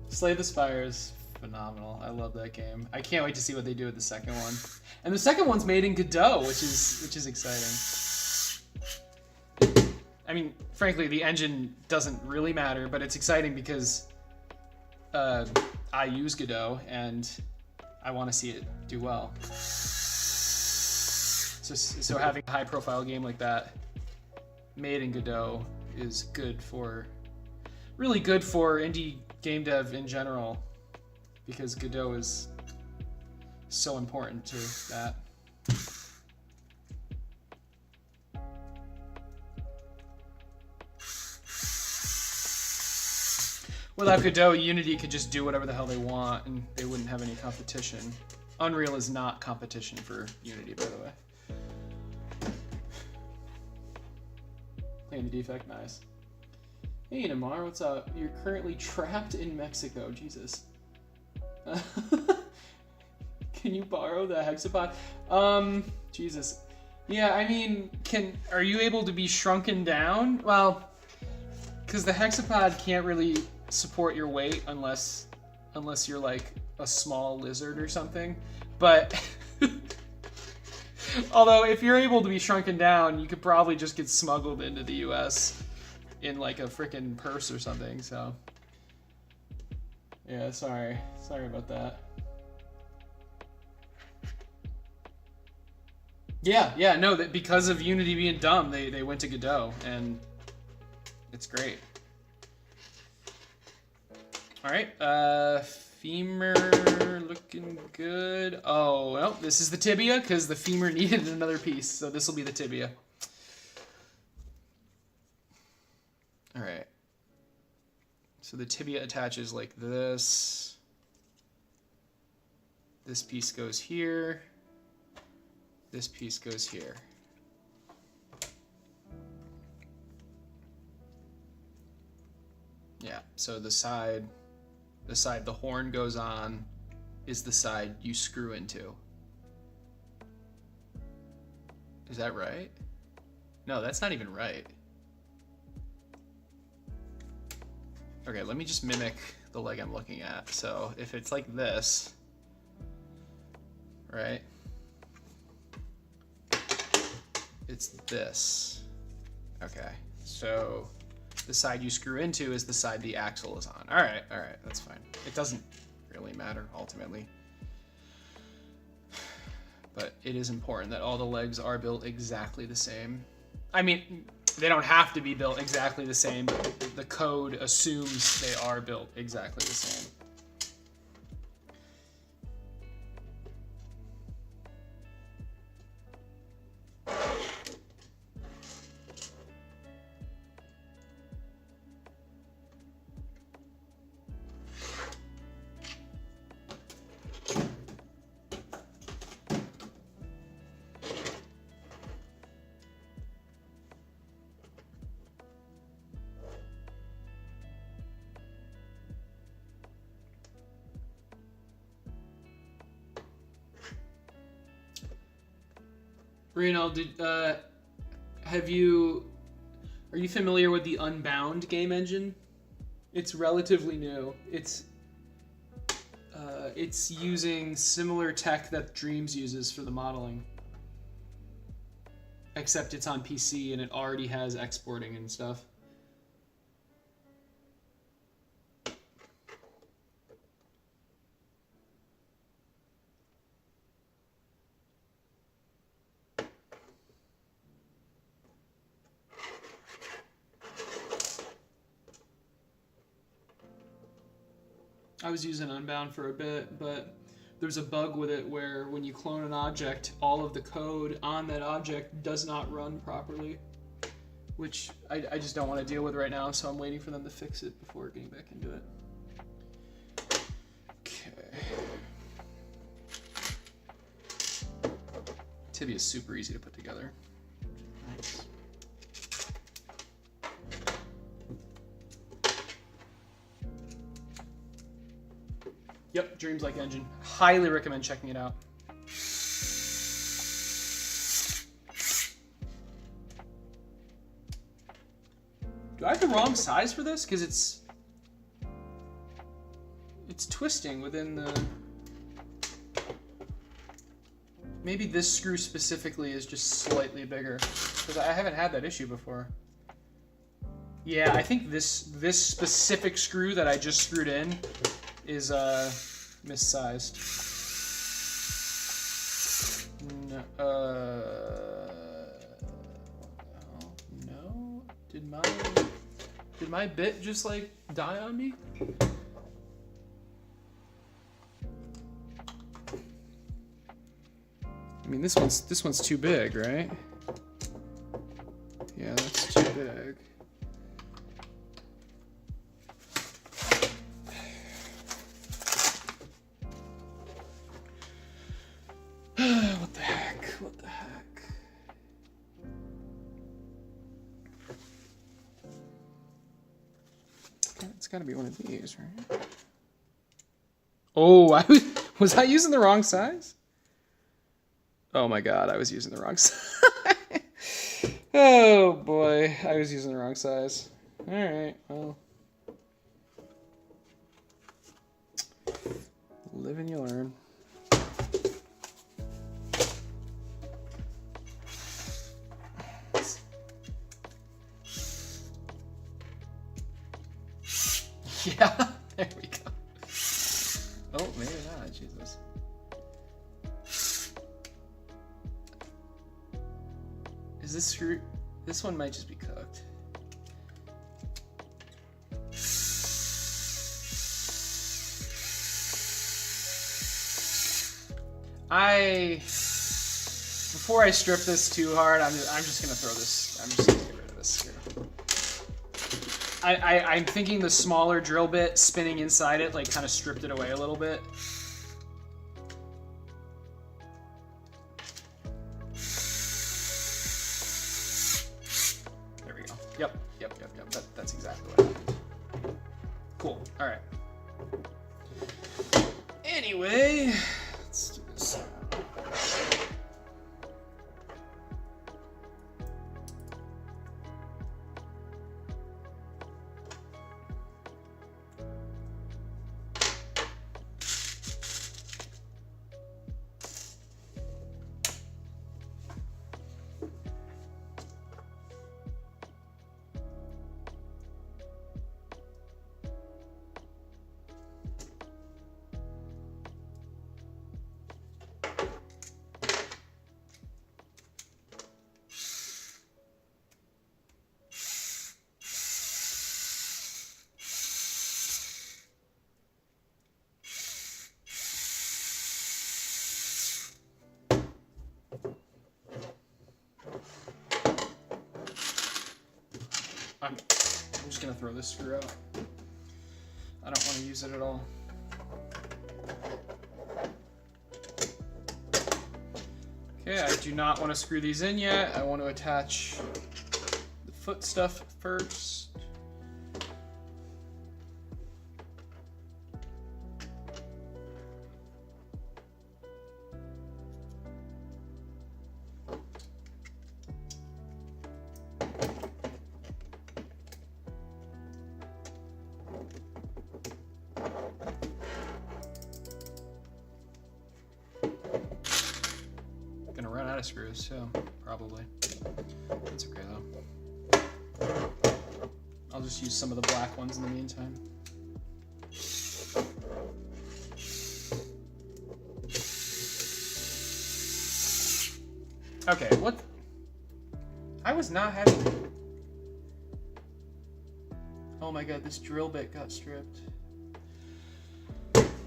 Slay the Spire is phenomenal. I love that game. I can't wait to see what they do with the second one. And the second one's made in Godot, which is exciting. I mean, frankly, the engine doesn't really matter, but it's exciting because I use Godot and I want to see it do well. So having a high-profile game like that made in Godot is good for, really good for indie game dev in general, because Godot is so important to that. Without Godot, Unity could just do whatever the hell they want and they wouldn't have any competition. Unreal is not competition for Unity, by the way. Playing the defect, nice. Hey, Namar, what's up? You're currently trapped in Mexico. Jesus. Can you borrow the Hexapod? Jesus. Yeah, I mean, are you able to be shrunken down? Well, because the Hexapod can't really support your weight unless you're like a small lizard or something. But although if you're able to be shrunken down, you could probably just get smuggled into the US in like a freaking purse or something, so. Yeah, sorry about that. Yeah, no, that because of Unity being dumb, they went to Godot, and it's great. All right, femur looking good. Oh, well, this is the tibia, because the femur needed another piece, so this will be the tibia. All right. So the tibia attaches like this. This piece goes here. This piece goes here. Yeah, so the side the horn goes on is the side you screw into. Is that right? No, that's not even right. Okay, let me just mimic the leg I'm looking at. So if it's like this, right? It's this. Okay, so the side you screw into is the side the axle is on. All right, that's fine. It doesn't really matter ultimately. But it is important that all the legs are built exactly the same. I mean, they don't have to be built exactly the same, but the code assumes they are built exactly the same. Reno, are you familiar with the Unbound game engine? It's relatively new. It's using similar tech that Dreams uses for the modeling. Except it's on PC and it already has exporting and stuff. I was using Unbound for a bit, but there's a bug with it where when you clone an object, all of the code on that object does not run properly, which I just don't want to deal with right now, so I'm waiting for them to fix it before getting back into it. Okay. Tibia is super easy to put together. Nice. Yep, Dreams-like engine. Highly recommend checking it out. Do I have the wrong size for this? Because it's twisting within the... Maybe this screw specifically is just slightly bigger. Because I haven't had that issue before. Yeah, I think this specific screw that I just screwed in is missized. No, no. Did my bit just like die on me? I mean, this one's too big, right? Yeah, that's too big. What the heck? What the heck? It's got to be one of these, right? Oh, was I using the wrong size? Oh my god, I was using the wrong size. Oh boy, I was using the wrong size. All right, well. Live and you learn. Yeah, there we go. Oh, maybe not, Jesus. Is this screw? This one might just be cooked. Before I strip this too hard, I'm just gonna throw this. I'm just gonna get rid of this screw. I'm thinking the smaller drill bit spinning inside it, like, kind of stripped it away a little bit. There we go. Yep. That's exactly what happened. Cool. All right. Anyway, let's do this. I'm just gonna throw this screw out. I don't want to use it at all. Okay, I do not want to screw these in yet. I want to attach the foot stuff first. of screws, so probably. That's okay though. I'll just use some of the black ones in the meantime. Okay, what? I was not having... Oh my god, this drill bit got stripped.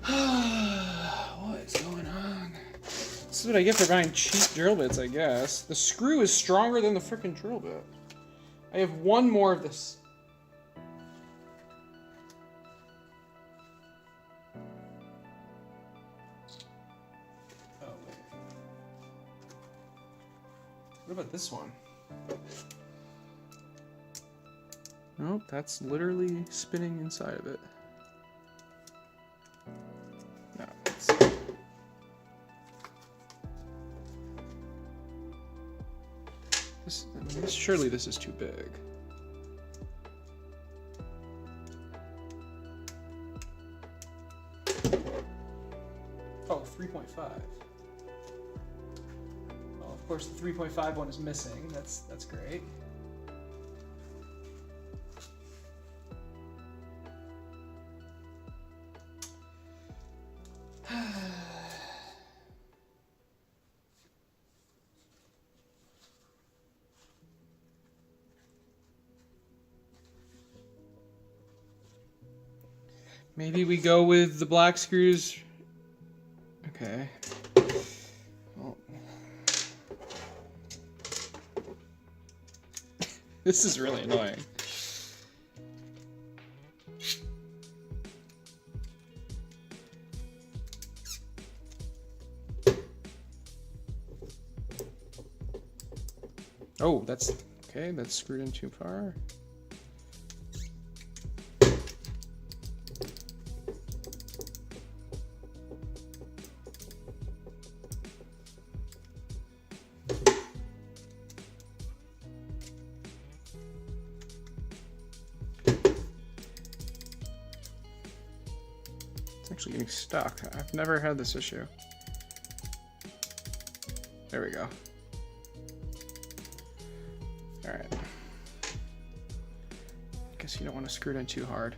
What is going on? This is what I get for buying cheap drill bits, I guess. The screw is stronger than the frickin' drill bit. I have one more of this. Oh, wait. What about this one? Nope, that's literally spinning inside of it. No, surely this is too big. Oh, 3.5. Well, of course, the 3.5 one is missing. That's great. Maybe we go with the black screws. Okay. Well. This is really annoying. Oh, that's okay. That's screwed in too far. Actually getting stuck. I've never had this issue. There we go. All right. Guess you don't want to screw it in too hard.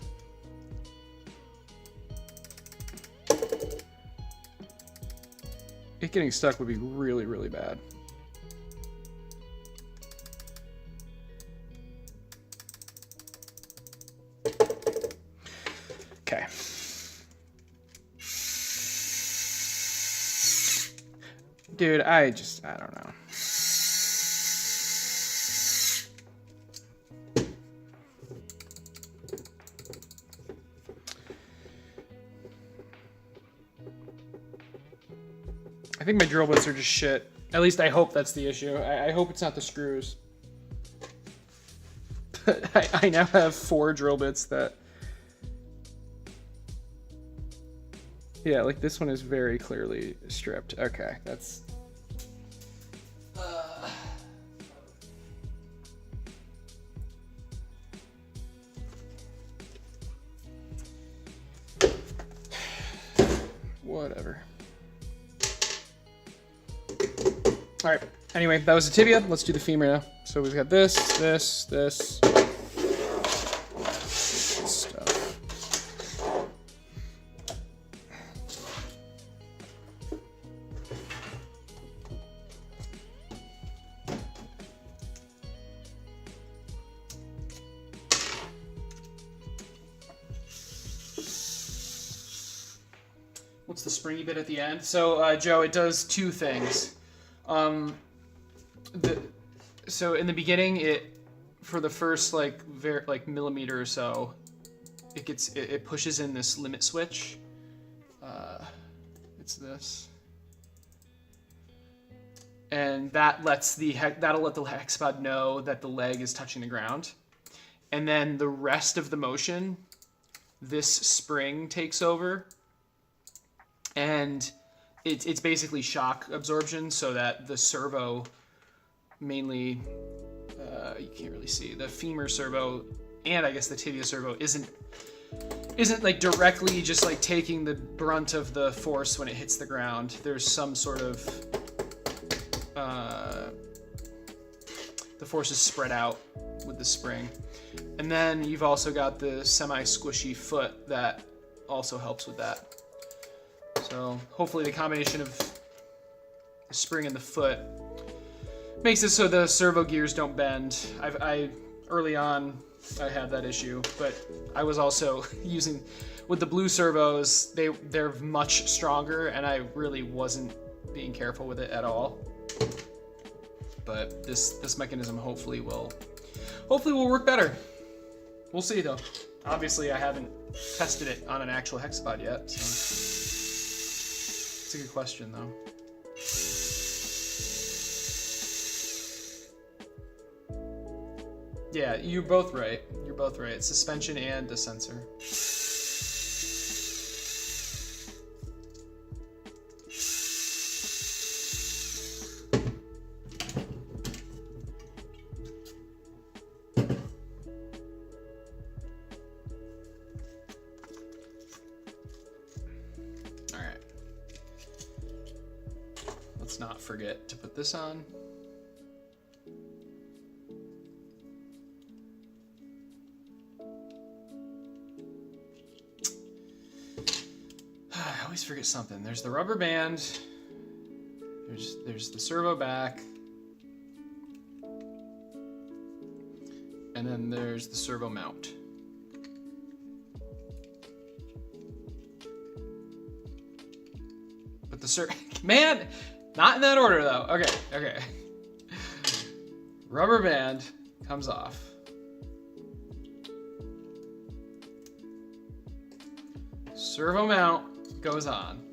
It getting stuck would be really, really bad. Okay. Dude, I don't know. I think my drill bits are just shit. At least I hope that's the issue. I hope it's not the screws. I now have 4 drill bits that... Yeah, like this one is very clearly stripped. Okay, that's... Whatever. All right. Anyway, that was the tibia. Let's do the femur now. So we've got this stuff. What's the springy bit at the end? So, Joe, it does 2 things. So in the beginning, for the first like millimeter or so, it pushes in this limit switch. It's this, and that'll let the hexapod know that the leg is touching the ground, and then the rest of the motion, this spring takes over, and it's basically shock absorption, so that the servo, mainly, you can't really see, the femur servo and I guess the tibia servo isn't like directly just like taking the brunt of the force when it hits the ground. There's some sort of force is spread out with the spring. And then you've also got the semi-squishy foot that also helps with that. So hopefully the combination of the spring and the foot makes it so the servo gears don't bend. Early on, I had that issue, but I was also using, with the blue servos, they're much stronger, and I really wasn't being careful with it at all. But this mechanism hopefully will work better. We'll see though. Obviously, I haven't tested it on an actual Hexapod yet, so it's a good question though. Yeah, you're both right. You're both right. Suspension and the sensor. All right. Let's not forget to put this on. I always forget something. There's the rubber band. There's the servo back. And then there's the servo mount. But the man, not in that order though. Okay. Rubber band comes off. Servo mount goes on.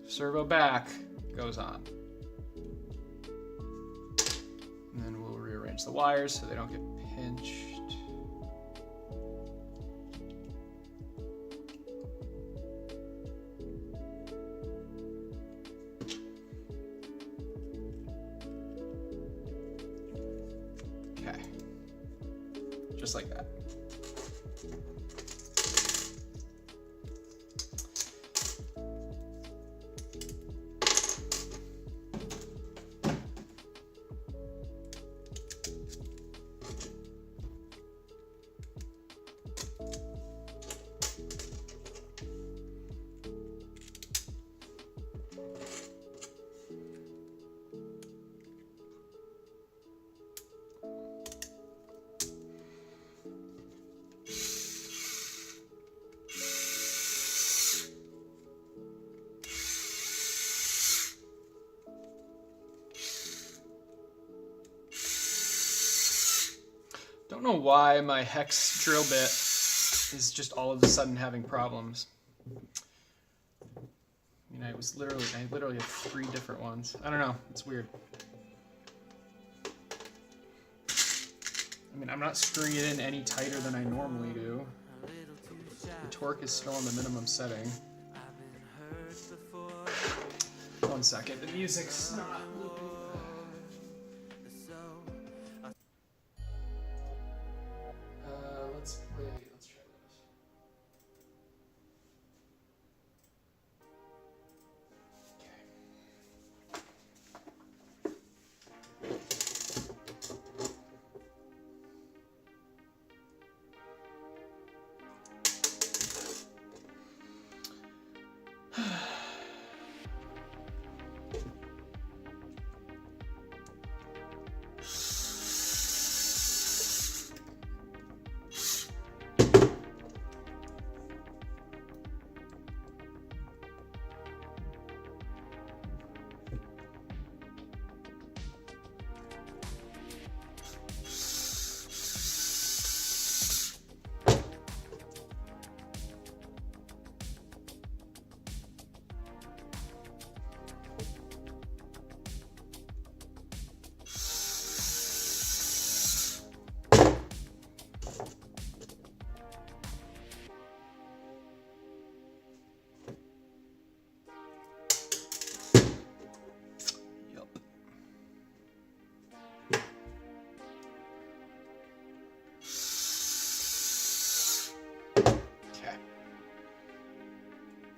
Servo back goes on. And then we'll rearrange the wires so they don't get pinched. Okay. Just like that. Don't know why my hex drill bit is just all of a sudden having problems. I mean, I literally have 3 different ones. I don't know, it's weird. I mean, I'm not screwing it in any tighter than I normally do. The torque is still on the minimum setting. 1 second, the music's not looping. Let's try this.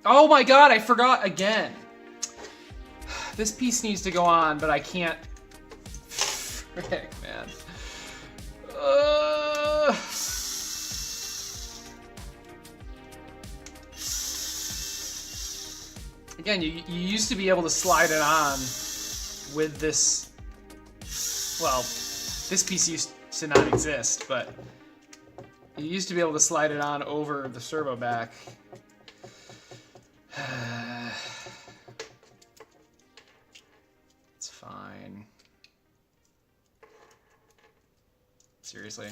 Oh my god, I forgot again. This piece needs to go on, but I can't. Frick, man. Again, you used to be able to slide it on with this. Well, this piece used to not exist, but you used to be able to slide it on over the servo back. It's fine. Seriously.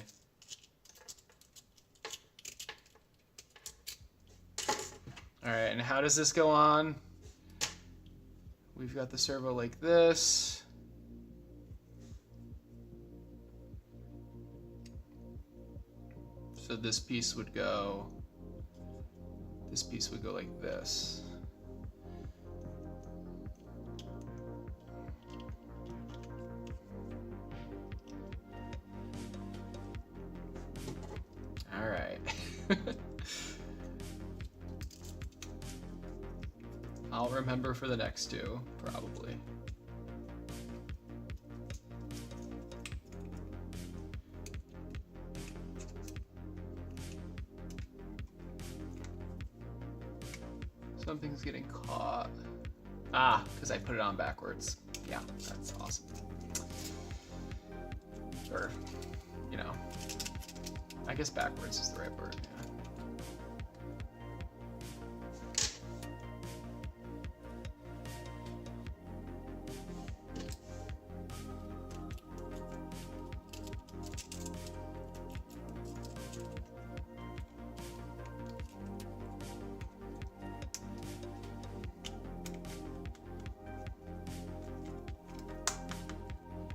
All right, and how does this go on? We've got the servo like this. So this piece would go like this. All right. I'll remember for the next two, probably. Something's getting caught. Ah, because I put it on backwards. Yeah, that's awesome. Or, you know, I guess backwards is the right word. Yeah.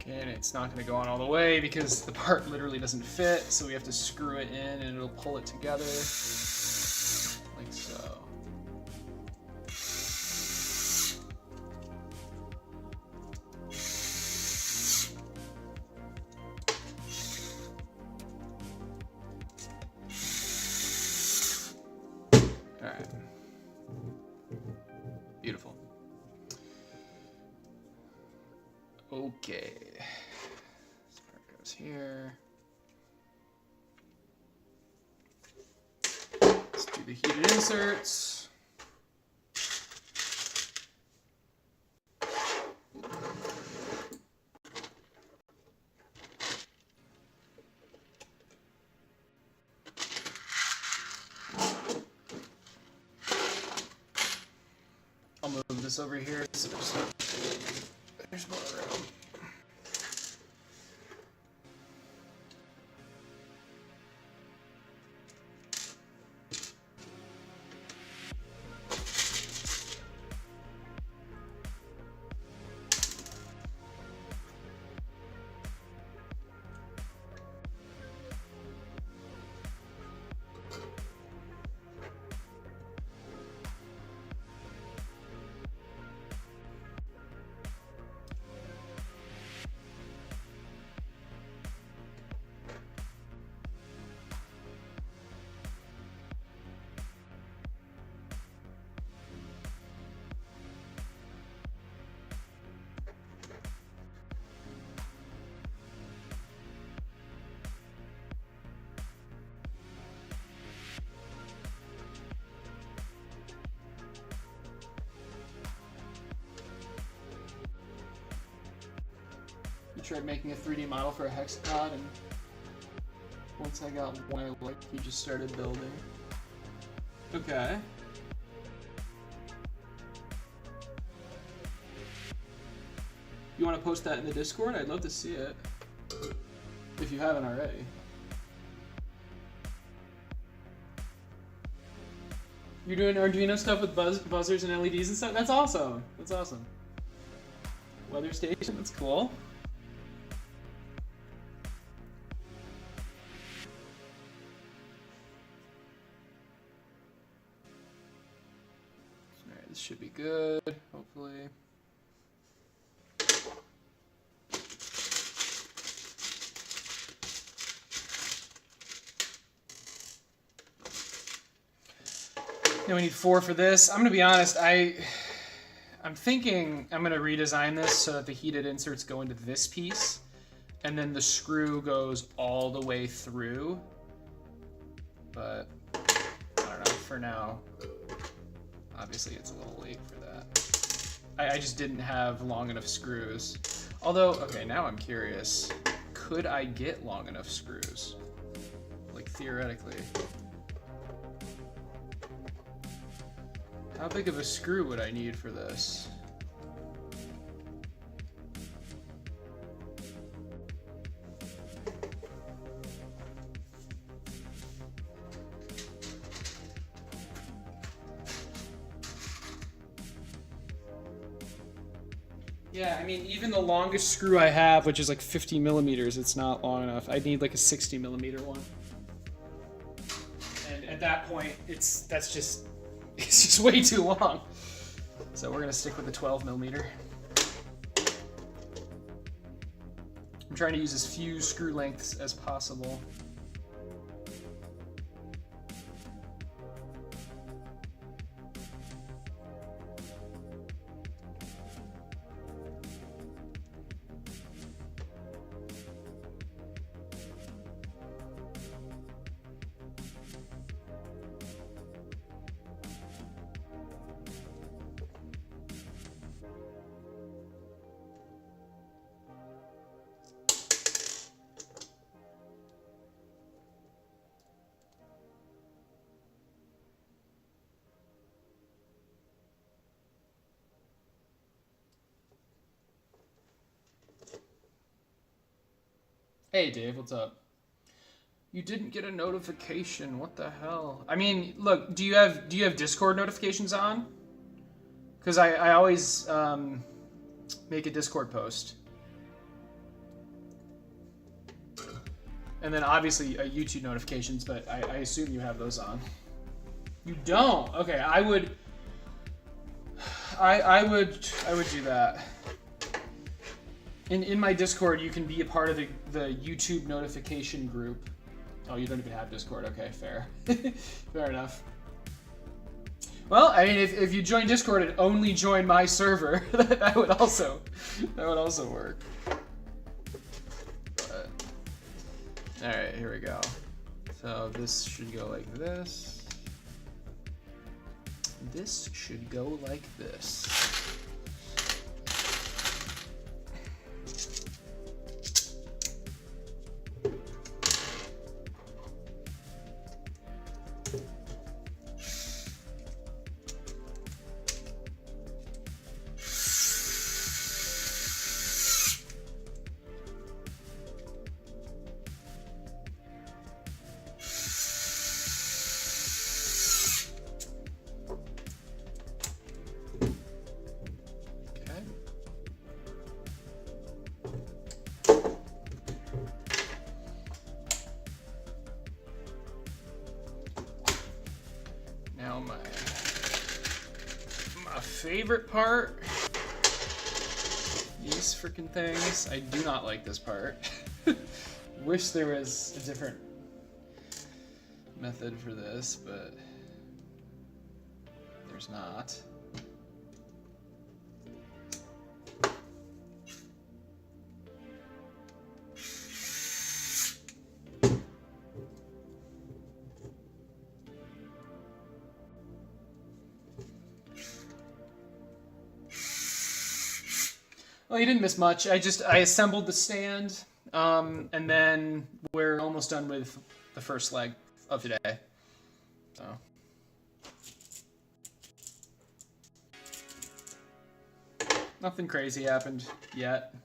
And it's not going to go on all the way because the part literally doesn't fit, so we have to screw it in and it'll pull it together like so. All right. Beautiful. Okay. This part goes here. Let's do the heated inserts. I'll move this over here so there's more room. I tried making a 3D model for a Hexapod, and once I got one I liked, he just started building. Okay. You want to post that in the Discord? I'd love to see it, if you haven't already. You're doing Arduino stuff with buzzers and LEDs and stuff? That's awesome. That's awesome. Weather station, that's cool. Alright, this should be good, hopefully. Now we need 4 for this. I'm gonna be honest, I'm I'm thinking I'm going to redesign this so that the heated inserts go into this piece, and then the screw goes all the way through. But I don't know, for now, obviously it's a little late for that. I just didn't have long enough screws. Although, okay, now I'm curious. Could I get long enough screws? Like, theoretically. How big of a screw would I need for this? Yeah, I mean, even the longest screw I have, which is like 50 millimeters, it's not long enough. I need like a 60 millimeter one. And at that point, it's just way too long. So we're gonna stick with the 12 millimeter. I'm trying to use as few screw lengths as possible. Hey Dave, what's up? You didn't get a notification. What the hell? I mean, look, do you have Discord notifications on? Because I always make a Discord post. And then obviously YouTube notifications, but I assume you have those on. You don't? Okay, I would do that. In my Discord, you can be a part of the YouTube notification group. Oh, you don't even have Discord. Okay, fair. Fair enough. Well, I mean, if you join Discord and only join my server, that would also work. But, all right, here we go. So this should go like this. This should go like this. Favorite part, these freaking things. I do not like this part. Wish there was a different method for this, but there's not. Well, you didn't miss much. I assembled the stand, and then we're almost done with the first leg of today. So. Nothing crazy happened yet.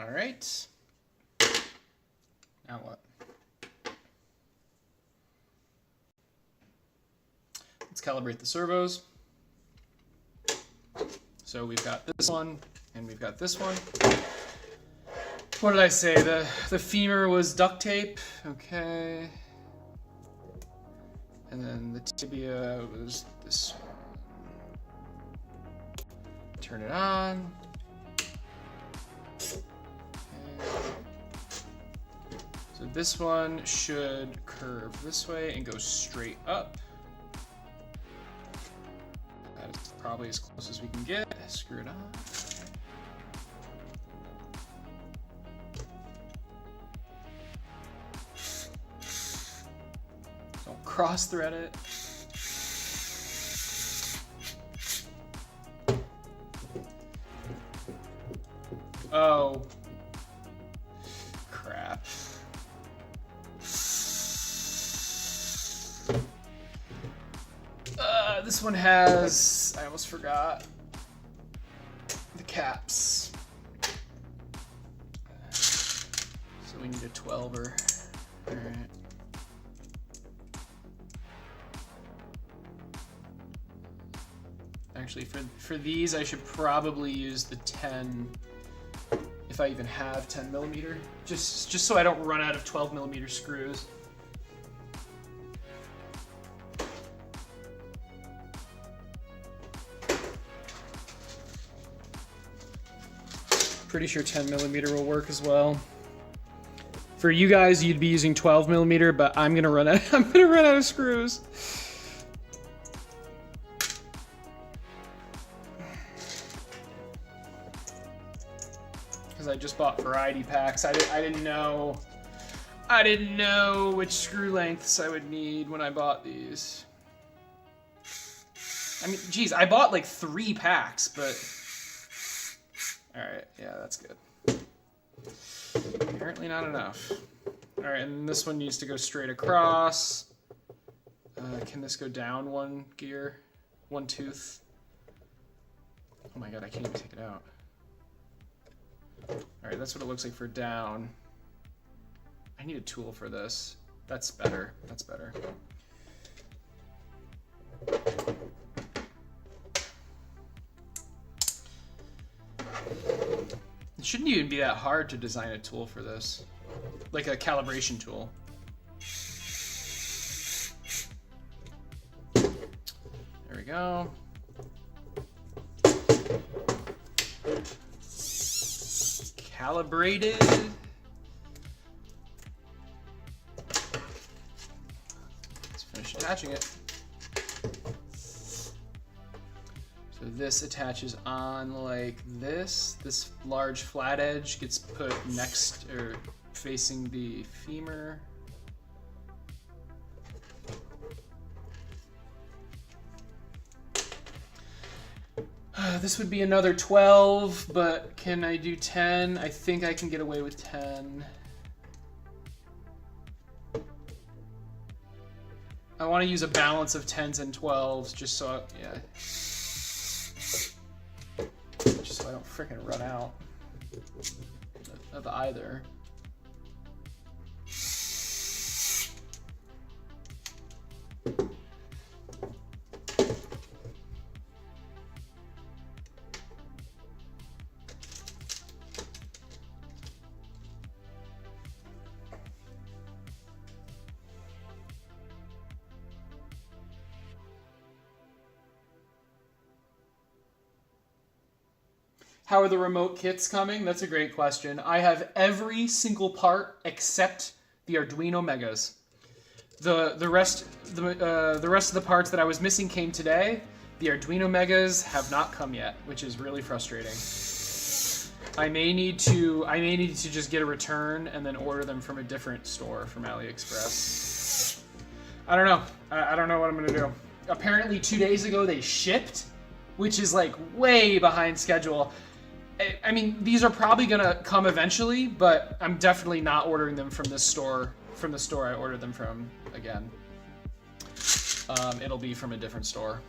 All right. Now what? Let's calibrate the servos. So we've got this one, and we've got this one. What did I say? The femur was duct tape. Okay. And then the tibia was this one. Turn it on. Okay. So this one should curve this way and go straight up. That is probably as close as we can get. Screw it on. Don't cross-thread it. Oh. Crap. This one has, I almost forgot, the caps. So we need a 12er. All right. Actually, for these, I should probably use the 10, if I even have 10 millimeter, just so I don't run out of 12 millimeter screws. Pretty sure 10 millimeter will work as well. For you guys, you'd be using 12 millimeter, but I'm gonna run out. I'm gonna run out of screws. Because I just bought variety packs. I didn't know which screw lengths I would need when I bought these. I mean, geez, I bought like 3 packs, but. Alright, yeah, that's good. Apparently not enough. Alright, and this one needs to go straight across. Can this go down one gear? One tooth? Oh my god, I can't even take it out. Alright, that's what it looks like for down. I need a tool for this. That's better. That's better. It shouldn't even be that hard to design a tool for this. Like a calibration tool. There we go. Calibrated. Let's finish attaching it. So this attaches on like this. This large flat edge gets put next or facing the femur. This would be another 12, but can I do 10? I think I can get away with 10. I want to use a balance of 10s and 12s just so, yeah. Just so I don't frickin' run out of either. How are the remote kits coming? That's a great question. I have every single part except the Arduino Megas. The rest of the parts that I was missing came today. The Arduino Megas have not come yet, which is really frustrating. I may need to just get a return and then order them from a different store from AliExpress. I don't know. I don't know what I'm gonna do. Apparently 2 days ago they shipped, which is like way behind schedule. I mean, these are probably gonna come eventually, but I'm definitely not ordering them from this store, from the store I ordered them from again. It'll be from a different store.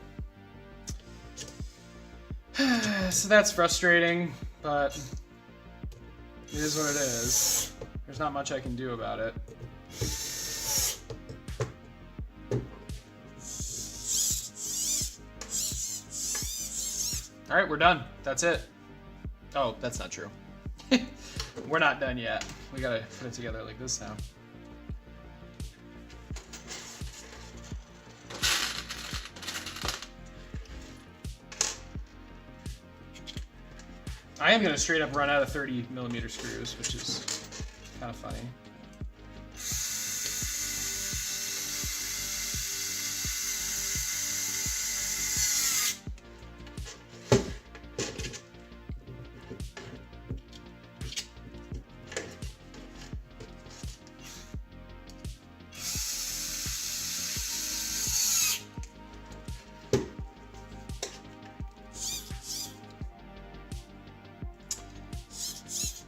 So that's frustrating, but It is what it is. There's not much I can do about it. All right, we're done. That's it. Oh, that's not true. We're not done yet. We gotta put it together like this now. I am gonna straight up run out of 30mm screws, which is kind of funny.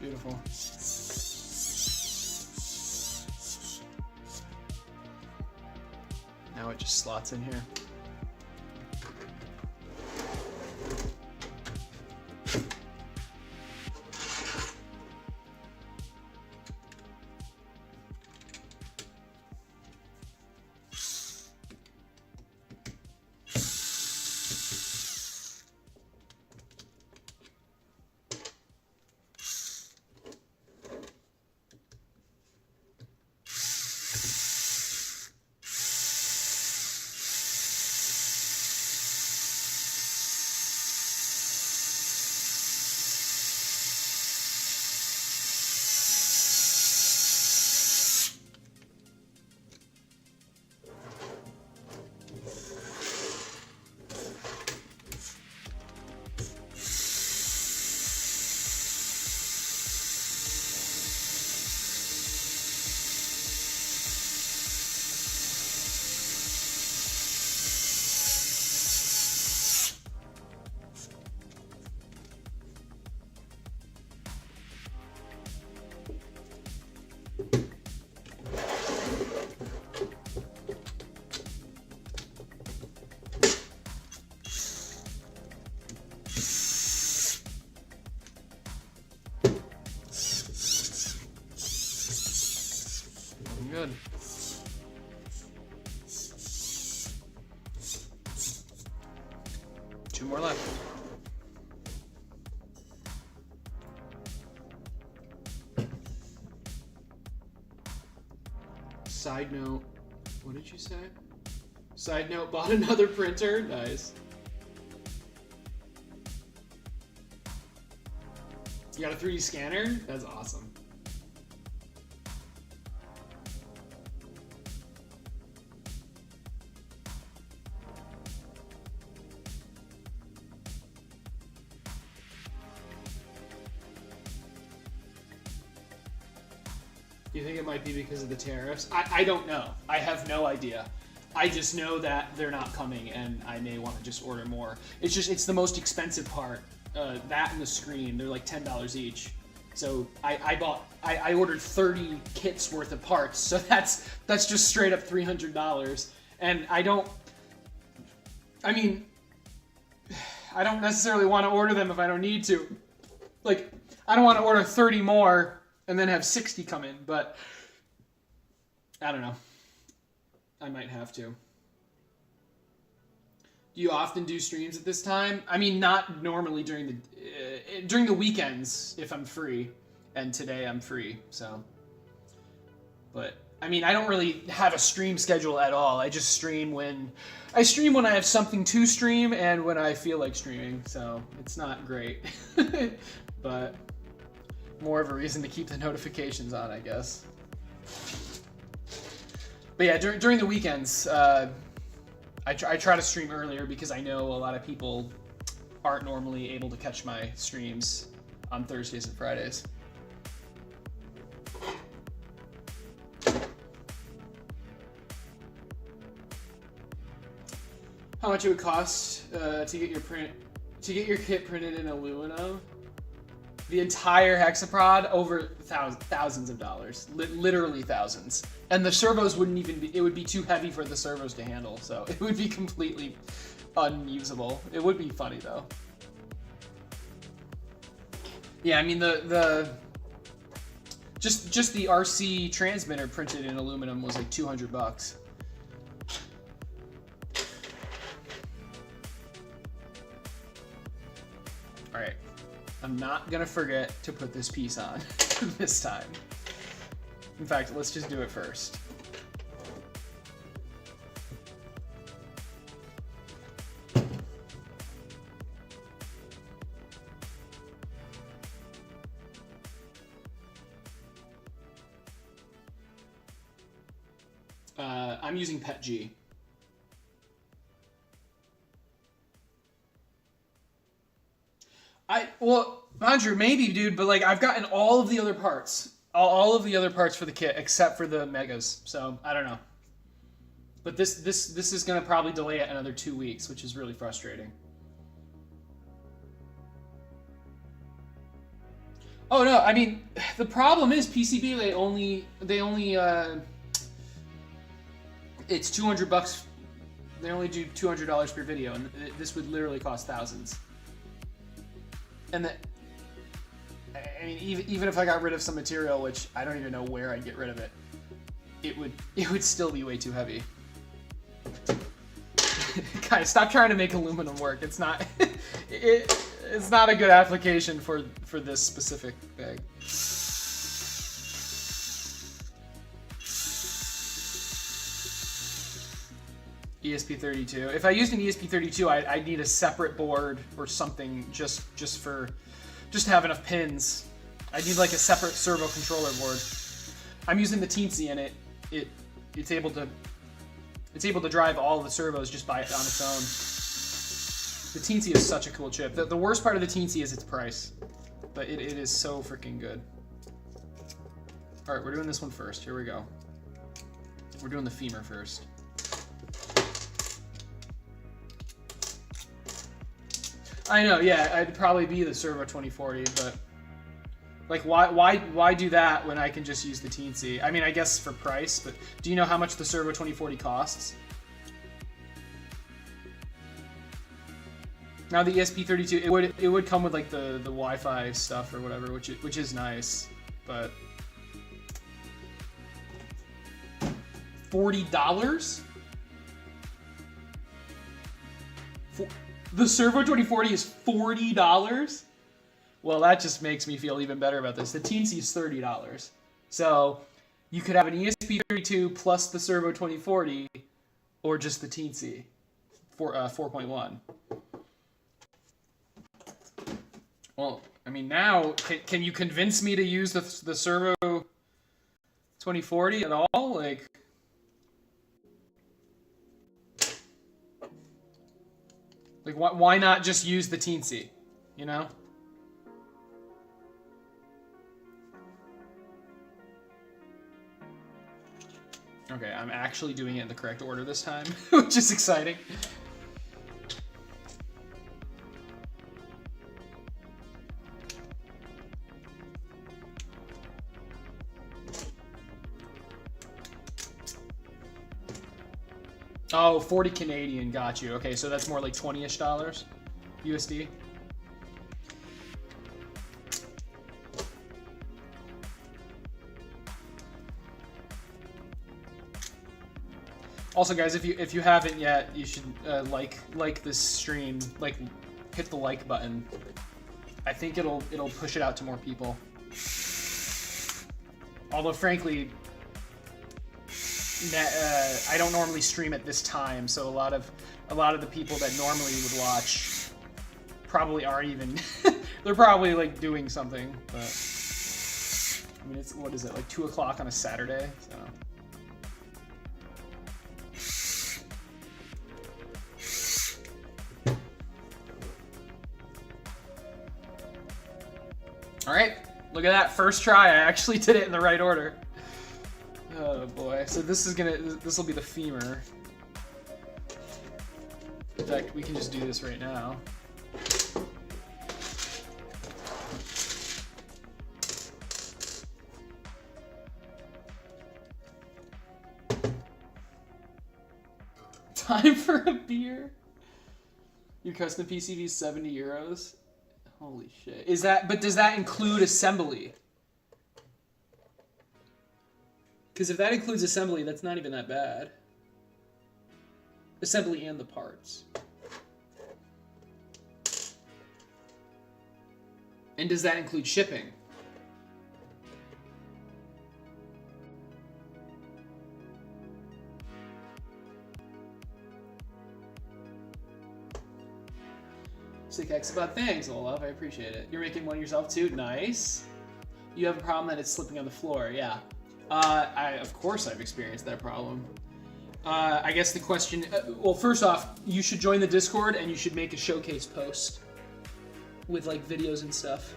Beautiful. Now it just slots in here. Good. Two more left. Side note, what did you say? Side note, bought another printer. Nice. You got a 3D scanner? That's awesome. Do you think it might be because of the tariffs? I don't know. I have no idea. I just know that they're not coming and I may want to just order more. It's the most expensive part. That and the screen, they're like $10 each. So I ordered 30 kits worth of parts. So that's just straight up $300. And I don't necessarily want to order them if I don't need to. Like, I don't want to order 30 more and then have 60 come in, but I don't know. I might have to. Do you often do streams at this time? I mean, not normally during the weekends if I'm free, and today I'm free, so. But I mean, I don't really have a stream schedule at all. I just stream when I have something to stream and when I feel like streaming, so it's not great. But more of a reason to keep the notifications on, I guess. But yeah, during the weekends, I try to stream earlier because I know a lot of people aren't normally able to catch my streams on Thursdays and Fridays. How much it would cost to get your kit printed in aluminum? The entire Hexapod, over thousands of dollars, literally thousands. And the servos wouldn't even be, it would be too heavy for the servos to handle, so it would be completely unusable. It would be funny though. Yeah, I mean the Just the RC transmitter printed in aluminum was like $200. All right, I'm not gonna forget to put this piece on this time. In fact, let's just do it first. I'm using PETG. Well, Andrew, maybe, dude, but like I've gotten all of the other parts. All of the other parts for the kit except for the megas. So, I don't know. But this is going to probably delay it another 2 weeks, which is really frustrating. Oh no, I mean, the problem is PCB they only it's $200. They only do $200 per video, and this would literally cost thousands. And that, I mean, even if I got rid of some material, which I don't even know where I'd get rid of it, it would still be way too heavy. Guys, stop trying to make aluminum work. It's not it's not a good application for this specific bag. ESP32. If I used an ESP32, I'd need a separate board or something just to have enough pins. I'd need like a separate servo controller board. I'm using the Teensy, and it's able to drive all the servos just by on its own. The Teensy is such a cool chip. The worst part of the Teensy is its price, but it is so freaking good. All right, we're doing this one first. Here we go. We're doing the femur first. I know, yeah, I'd probably be the Servo 2040, but like, why do that when I can just use the Teensy? I mean, I guess for price, but do you know how much the Servo 2040 costs? Now the ESP32, it would come with like the Wi-Fi stuff or whatever, which is nice, but $40? The Servo 2040 is $40? Well, that just makes me feel even better about this. The Teensy is $30. So you could have an ESP32 plus the Servo 2040, or just the Teensy for 4.1. Well, I mean, now, can you convince me to use the Servo 2040 at all? Like, why not just use the Teensy, you know? Okay, I'm actually doing it in the correct order this time, which is exciting. Oh, 40 Canadian, got you. Okay, so that's more like 20-ish dollars USD. Also, guys, if you haven't yet, you should like this stream. Like, hit the like button. I think it'll push it out to more people. Although, frankly, I don't normally stream at this time, so a lot of the people that normally would watch probably aren't even. They're probably like doing something, but I mean, it's, what is it, like 2 o'clock on a Saturday? So. All right, look at that, first try. I actually did it in the right order. Oh boy, so this will be the femur. In fact, we can just do this right now. Time for a beer? Your custom PCB is 70 euros? Holy shit. But does that include assembly? Because if that includes assembly, that's not even that bad. Assembly and the parts. And does that include shipping? Sick Hexapod, thanks, Olaf. I appreciate it. You're making one yourself too? Nice. You have a problem that it's slipping on the floor, yeah. Of course I've experienced that problem. I guess the question, well, first off, you should join the Discord and you should make a showcase post with like videos and stuff.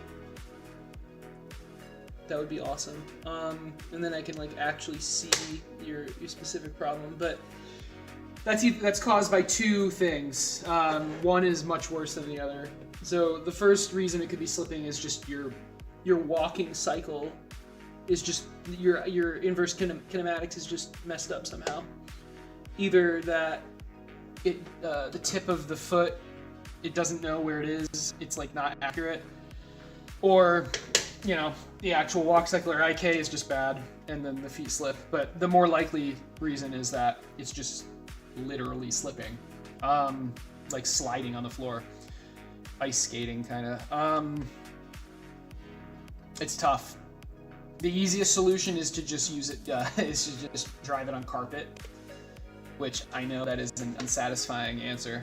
That would be awesome. And then I can like actually see your specific problem. But that's caused by two things. One is much worse than the other. So the first reason it could be slipping is just your walking cycle is just your inverse kinematics is just messed up somehow. Either that the tip of the foot, it doesn't know where it is, it's like not accurate, or you know, the actual walk cycle or IK is just bad and then the feet slip. But the more likely reason is that it's just literally slipping, like sliding on the floor, ice skating kind of. It's tough. The easiest solution is to just use it, is to just drive it on carpet, which I know that is an unsatisfying answer.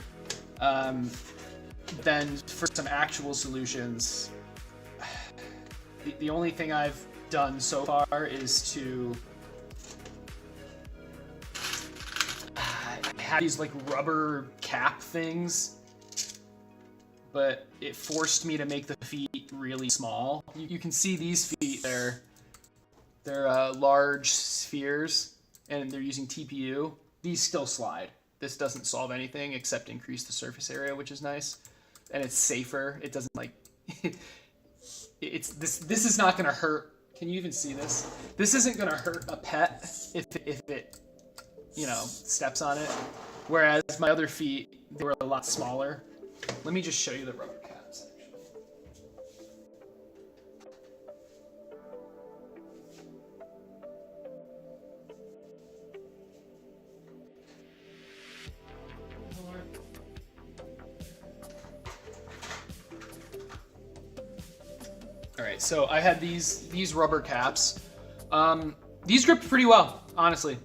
Then for some actual solutions, the only thing I've done so far is to have these like rubber cap things, but it forced me to make the feet really small. You can see these feet, they're large spheres and they're using TPU. These still slide. This doesn't solve anything except increase the surface area, which is nice. And it's safer. It doesn't like, this is not gonna hurt. Can you even see this? This isn't gonna hurt a pet if it, you know, steps on it. Whereas my other feet, they were a lot smaller. Let me just show you the rubber caps. All right, so I had these rubber caps. These gripped pretty well, honestly,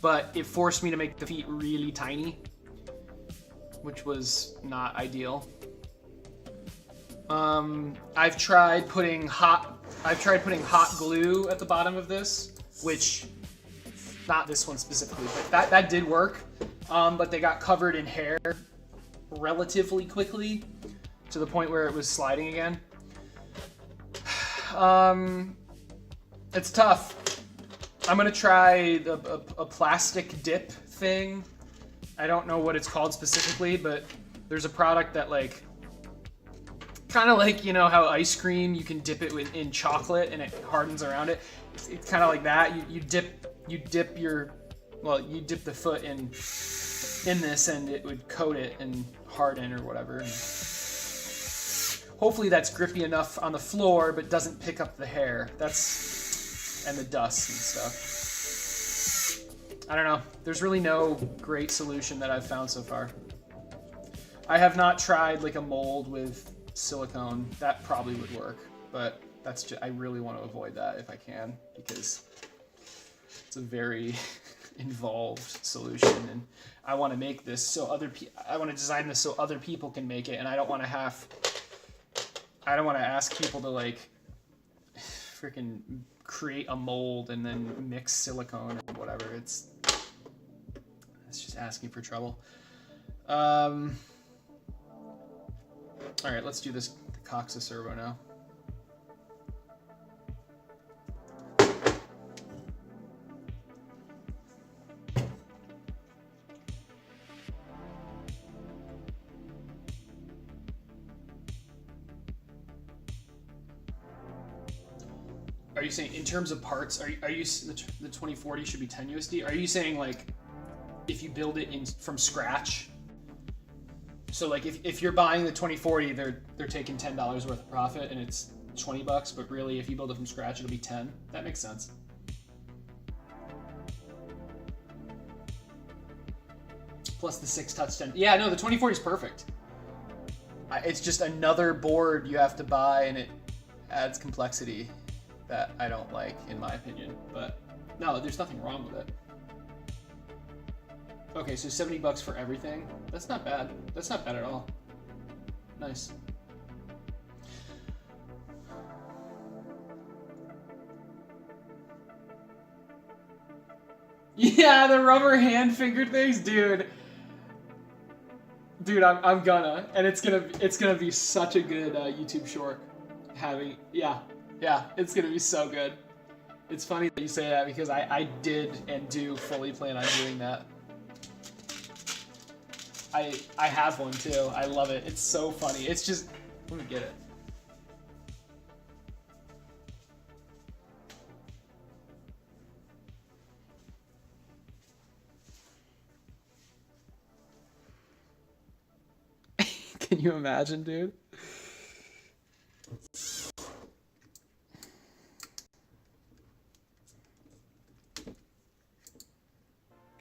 but it forced me to make the feet really tiny, which was not ideal. I've tried putting hot glue at the bottom of this, which, not this one specifically, but that did work. But they got covered in hair relatively quickly to the point where it was sliding again. It's tough. I'm gonna try a plastic dip thing. I don't know what it's called specifically, but there's a product that like, kind of like, you know how ice cream, you can dip it in chocolate and it hardens around it. It's kind of like that. You dip the foot in this and it would coat it and harden or whatever. And hopefully that's grippy enough on the floor, but doesn't pick up the hair. And the dust and stuff. I don't know. There's really no great solution that I've found so far. I have not tried like a mold with silicone. That probably would work, but that's just, I really want to avoid that if I can, because it's a very involved solution, and I want to make this so I want to design this so other people can make it, and I don't want to ask people to like freaking create a mold and then mix silicone and whatever. It's just asking for trouble. All right, let's do this Coxa servo now. Are you saying in terms of parts, are you the 2040 should be 10 USD? Are you saying like if you build it from scratch? So like if you're buying the 2040, they're taking $10 worth of profit and it's $20, but really if you build it from scratch, it'll be 10. That makes sense. plus the 6 touch 10. Yeah, no, the 2040 is perfect. It's just another board you have to buy, and it adds complexity that I don't like, in my opinion. But no, there's nothing wrong with it. Okay, so $70 for everything. That's not bad. That's not bad at all. Nice. Yeah, the rubber hand finger things, dude. Dude, I'm gonna, and it's gonna be such a good YouTube short. Yeah, it's gonna be so good. It's funny that you say that because I did and do fully plan on doing that. I have one too. I love it. It's so funny. It's just, let me get it. Can you imagine, dude?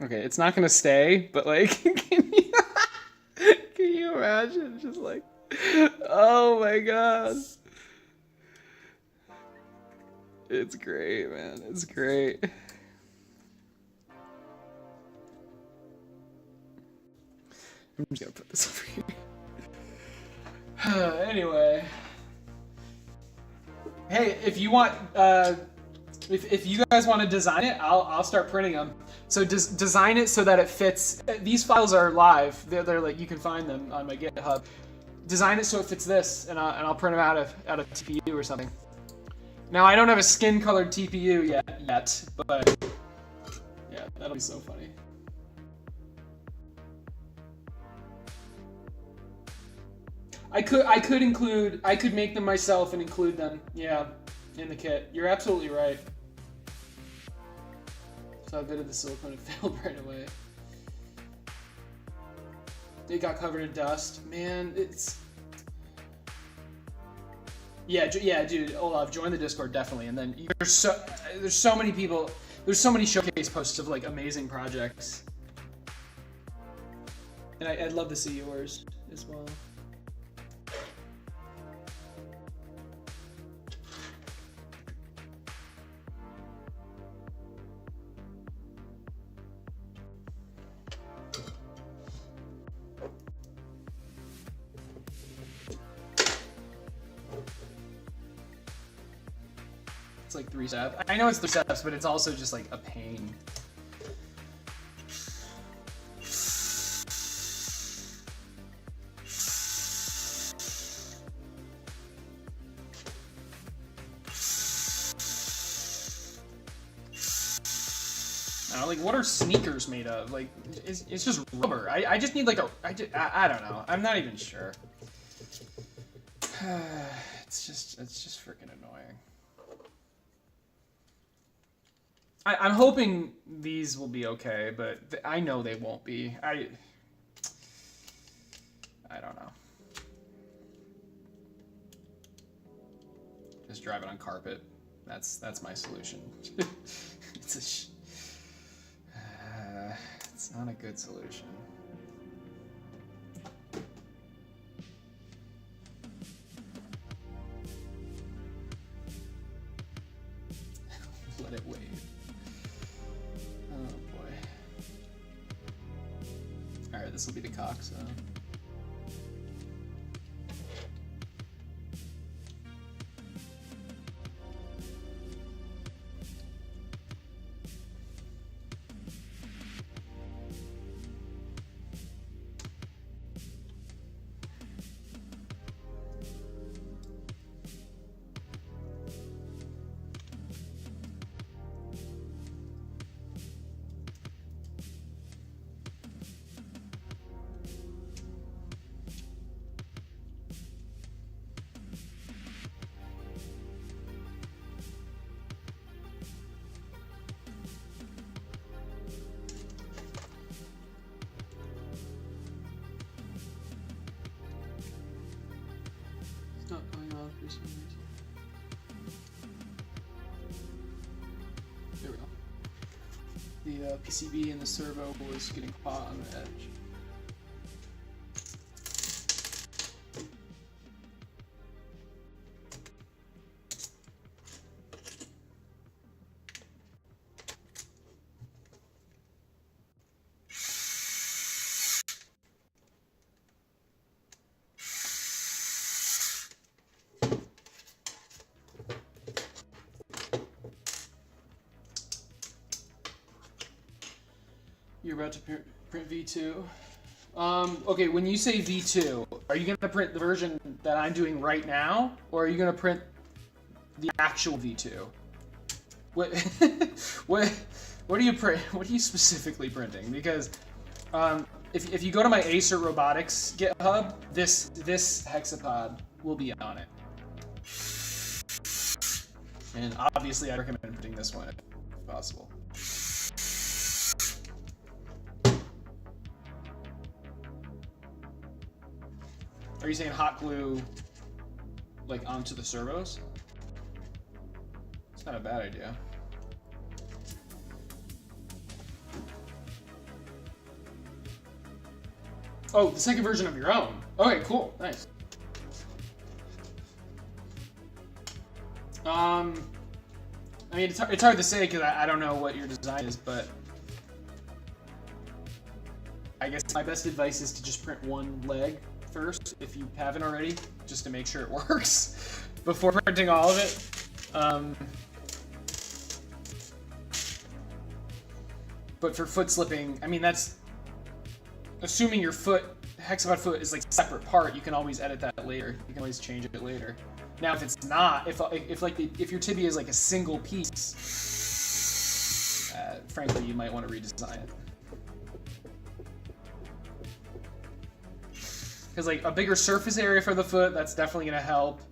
Okay, it's not gonna stay, but like, can you imagine? Just like, oh my god. It's great, man. It's great. I'm just gonna put this over here. Anyway, hey, if you want, if you guys want to design it, I'll start printing them. So design it so that it fits. These files are live. They're like, you can find them on my GitHub. Design it so it fits this, and I'll print them out of TPU or something. Now I don't have a skin-colored TPU yet, but yeah, that'll be so funny. I could make them myself and include them, yeah, in the kit. You're absolutely right. So I bit of the silicone, it failed right away. It got covered in dust. Man, it's... Yeah, dude, Olaf, join the Discord, definitely. And then there's so many people, there's so many showcase posts of like amazing projects. And I'd love to see yours as well. It's like 3 steps. I know it's 3 steps, but it's also just like a pain. I don't know, like, what are sneakers made of? Like, it's just rubber. I just need like a, I don't know. I'm not even sure. It's just freaking annoying. I'm hoping these will be okay, but I know they won't be. I don't know. Just drive it on carpet. That's my solution. It's not a good solution. Let it wait. Oh boy. Alright, this will be the cock, so. Not going off for some reason. There we go. The PCB and the servo was getting caught on the edge. You're about to print V2. Okay, when you say V2, are you gonna print the version that I'm doing right now, or are you gonna print the actual V2? What what are you What are you specifically printing? Because if you go to my Acer Robotics GitHub, this Hexapod will be on it. And obviously, I recommend printing this one if possible. Are you saying hot glue, like, onto the servos? It's not a bad idea. Oh, the second version of your own. Okay, cool, nice. I mean, it's hard to say because I don't know what your design is, but I guess my best advice is to just print one leg first, if you haven't already, just to make sure it works before printing all of it. But for foot slipping, I mean, that's assuming your Hexapod foot is like a separate part. You can always edit that later. You can always change it later. Now, if it's not, if your tibia is like a single piece, frankly, you might want to redesign it. Because like a bigger surface area for the foot, that's definitely gonna help.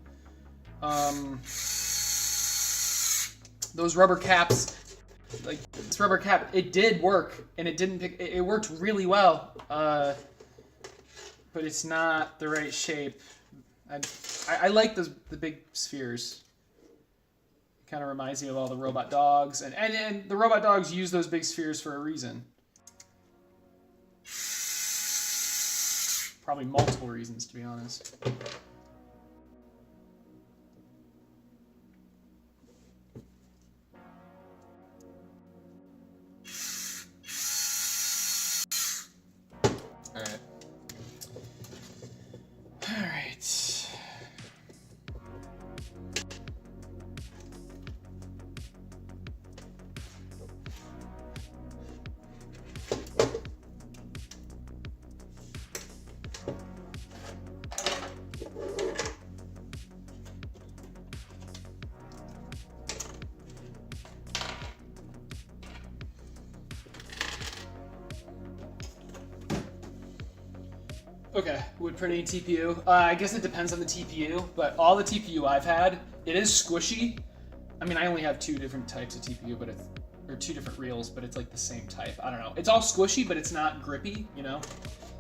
Those rubber caps, like this rubber cap, it did work, and it didn't pick. It worked really well, but it's not the right shape. I like the big spheres. It kind of reminds me of all the robot dogs, and the robot dogs use those big spheres for a reason. Probably multiple reasons, to be honest. All right. All right. Okay, wood printing TPU. I guess it depends on the TPU, but all the TPU I've had, it is squishy. I mean, I only have 2 different types of TPU, but or 2 different reels, but it's like the same type. I don't know. It's all squishy, but it's not grippy, you know?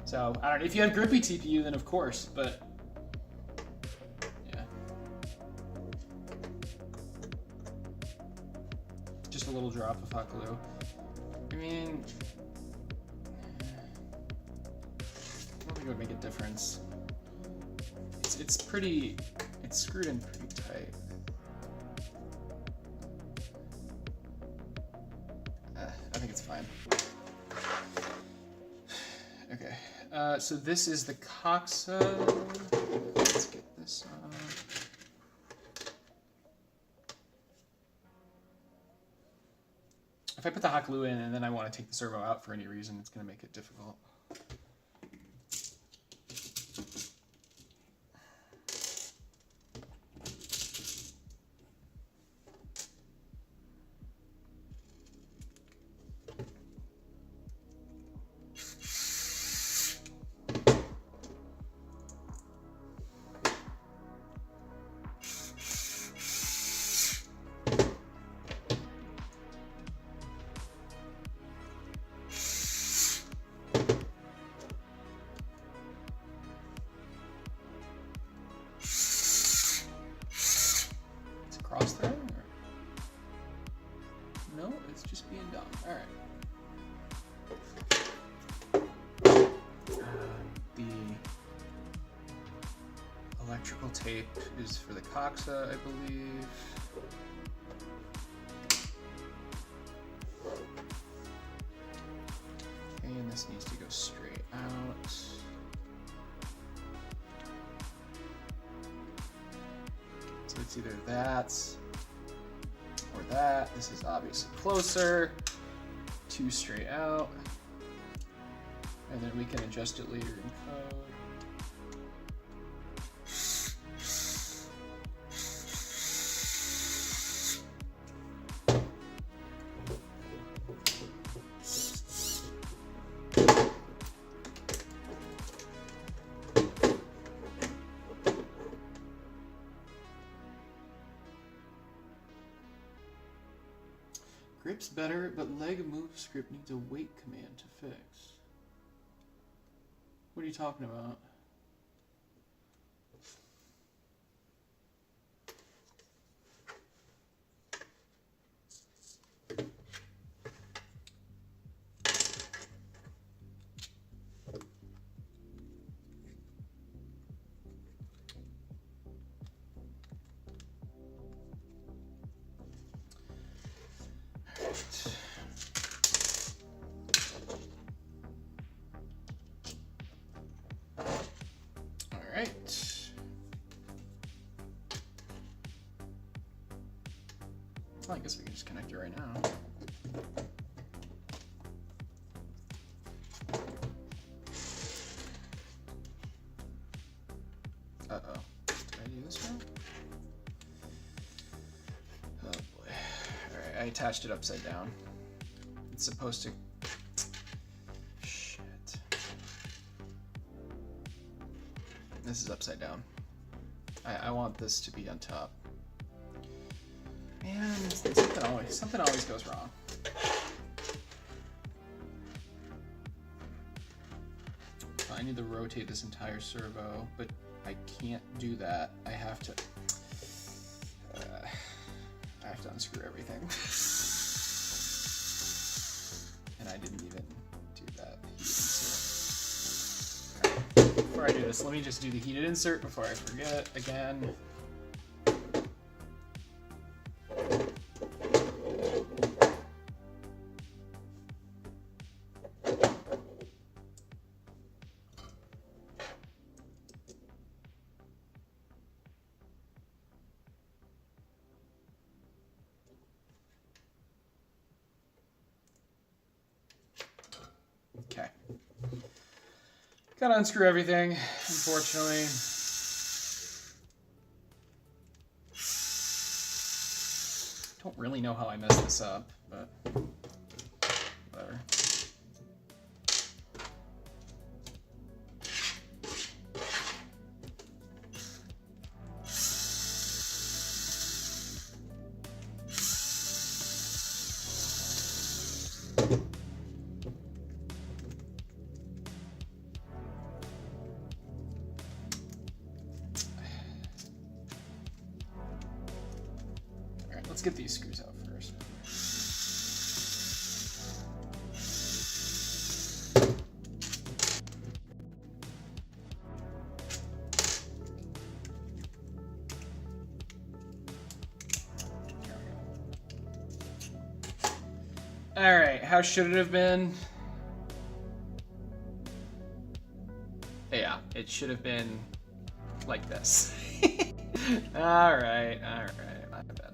So, I don't know. If you have grippy TPU, then of course, but yeah. Just a little drop of hot glue. I mean, it would make a difference. It's screwed in pretty tight. I think it's fine. Okay, so this is the coxa. Let's get this on. If I put the hot glue in and then I want to take the servo out for any reason, it's going to make it difficult. No, it's just being done. All right. The electrical tape is for the coxa, I believe. And this needs to go straight out. So it's either that or that. This is obviously closer. 2 straight out. and then we can adjust it later in code. Grip's better, but leg move script needs a wait command to fix. What are you talking about? Well, I guess we can just connect it right now. Uh-oh. Did I do this wrong? Oh boy. Alright, I attached it upside down. It's supposed to... Shit. This is upside down. I want this to be on top. Man, something always goes wrong. I need to rotate this entire servo, but I can't do that. I have to unscrew everything. And I didn't even do that heated insert. Right. Before I do this, let me just do the heated insert before I forget again. Okay. Gotta unscrew everything, unfortunately. Don't really know how I messed this up, but whatever. Let's get these screws out first. All right, how should it have been? Yeah, it should have been like this. All right, my bad.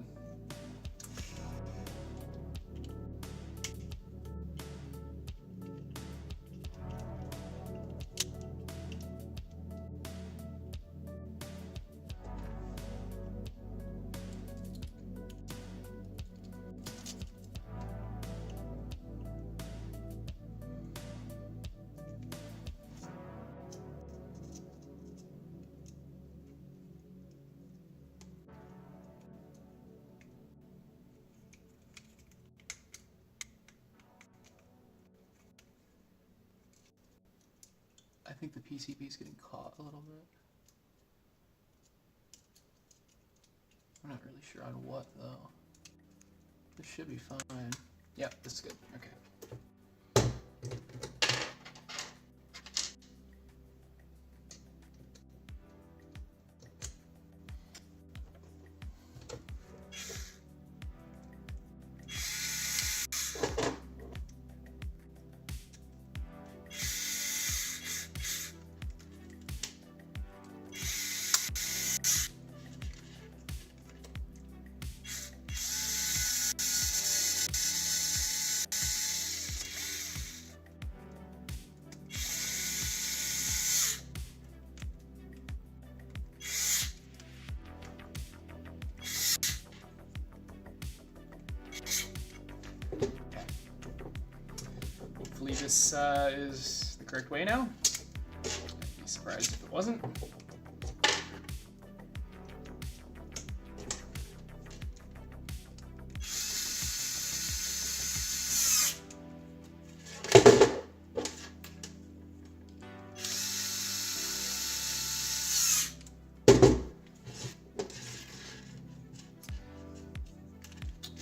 I think the PCB is getting caught a little bit. I'm not really sure on what though. This should be fine. Yep, this is good. Okay. Hopefully this is the correct way now. I'd be surprised if it wasn't.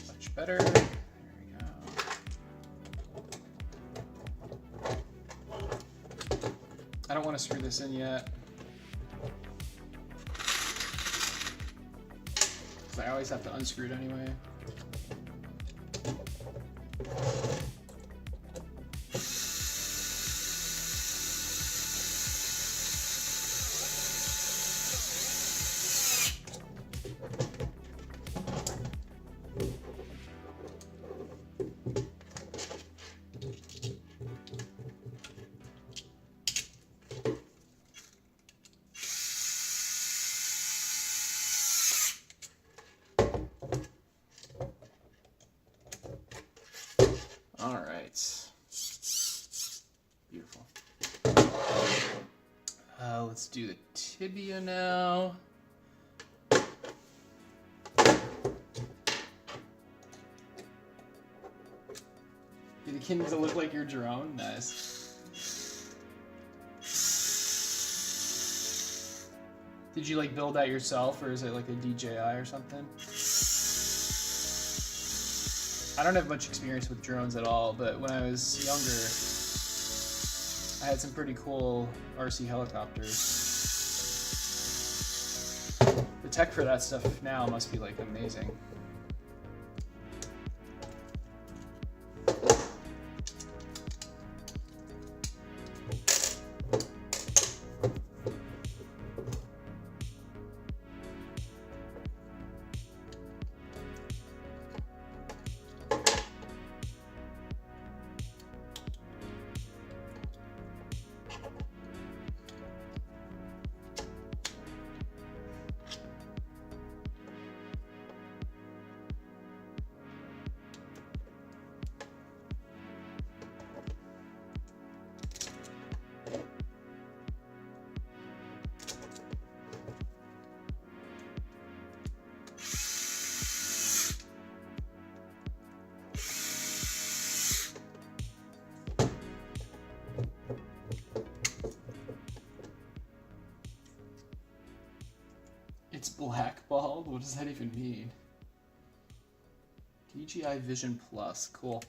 Much better. I don't want to screw this in yet. Because I always have to unscrew it anyway. All right. Beautiful. Let's do the tibia now. Do the kidneys look like your drone? Nice. Did you like build that yourself, or is it like a DJI or something? I don't have much experience with drones at all, but when I was younger, I had some pretty cool RC helicopters. The tech for that stuff now must be like amazing. It's blackballed? What does that even mean? DJI Vision Plus. Cool.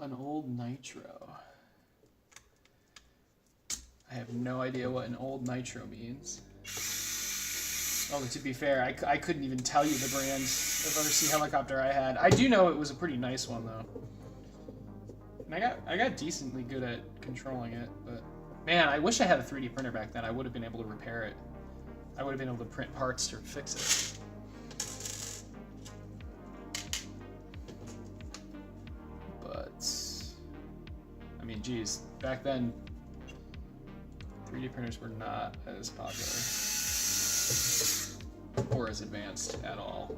An old nitro. I have no idea what an old nitro means. Oh, to be fair, I couldn't even tell you the brand of RC helicopter I had. I do know it was a pretty nice one, though. And I got decently good at controlling it, but... Man, I wish I had a 3D printer back then. I would have been able to repair it. I would have been able to print parts to fix it. But, I mean, geez, back then, 3D printers were not as popular or as advanced at all.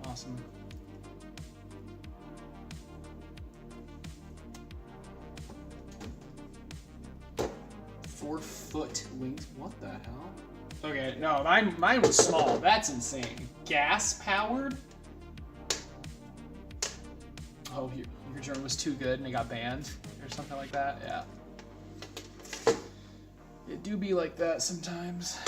Awesome. Foot wings. What the hell? Okay, no, mine was small. That's insane. Gas powered? Oh, your drone was too good and it got banned or something like that. Yeah. It do be like that sometimes.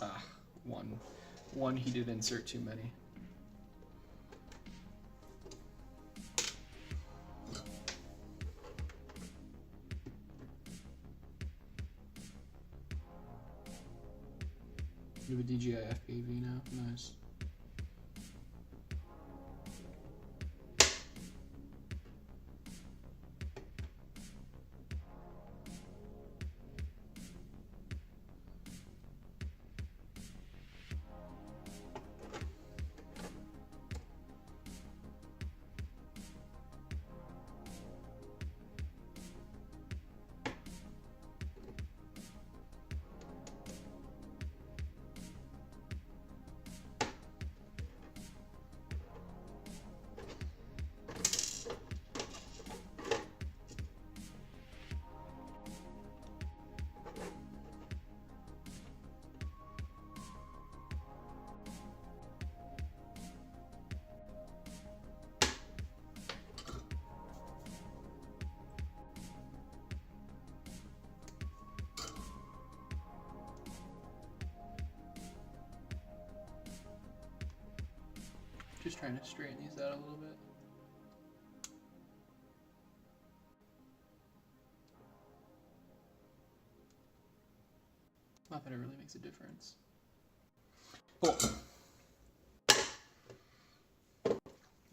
Ah, one heated insert too many. You have a DJI FPV now? Nice. Just trying to straighten these out a little bit. Not that it really makes a difference. Cool.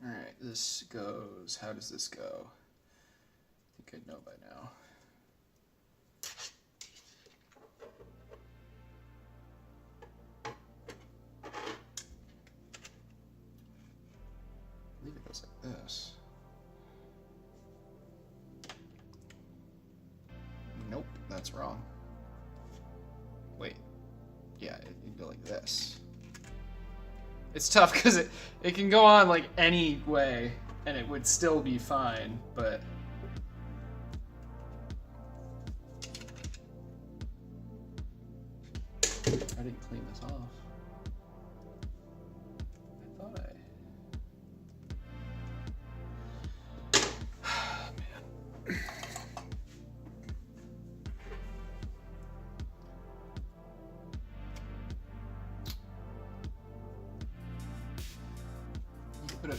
Alright, this goes, how does this go? I think I know by now. I believe it goes like this. Nope, that's wrong. Wait, yeah, it'd go like this. It's tough because it can go on like any way and it would still be fine, but I didn't clean this off. I thought I... Man.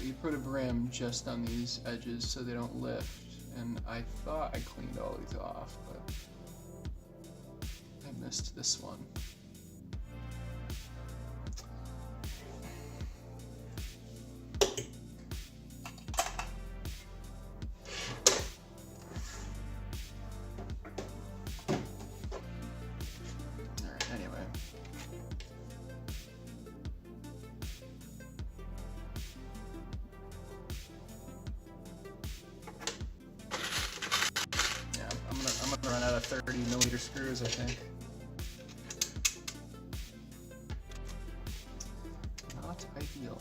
You put a brim just on these edges so they don't lift, and I thought I cleaned all these off, but I missed this one. Run out of 30mm screws, I think. Not ideal.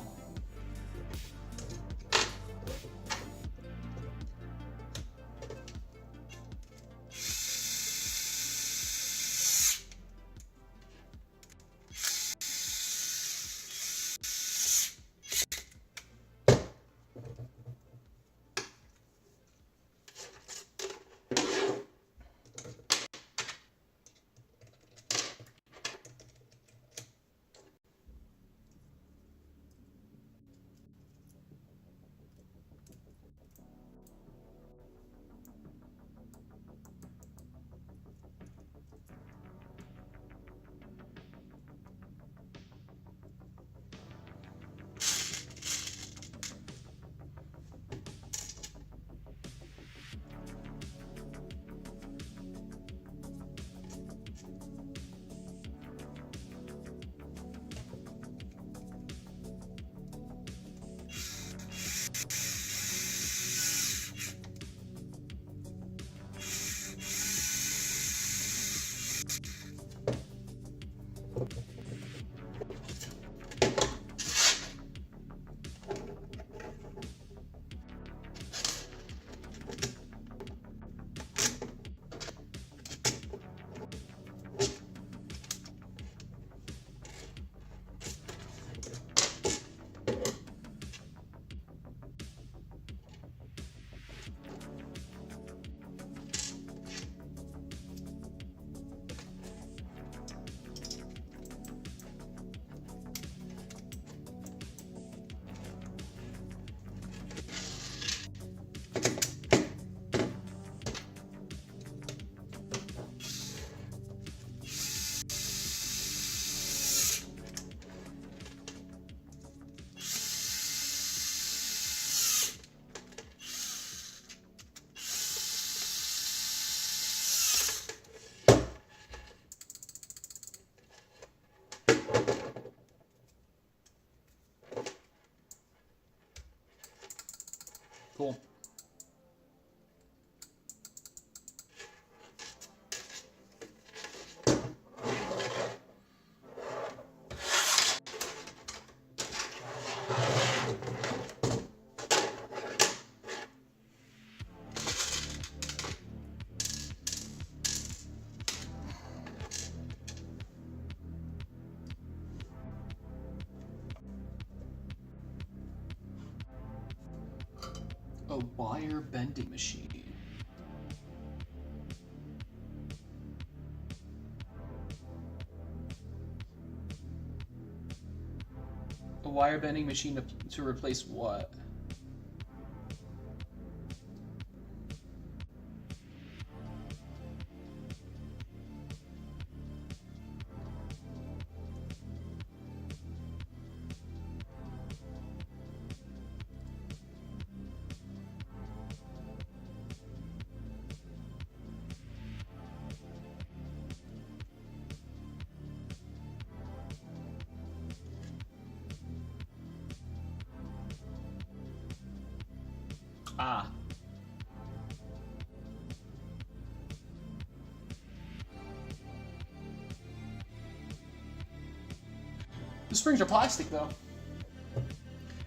Cool. A wire bending machine. A wire bending machine to replace what? Ah. The springs are plastic though.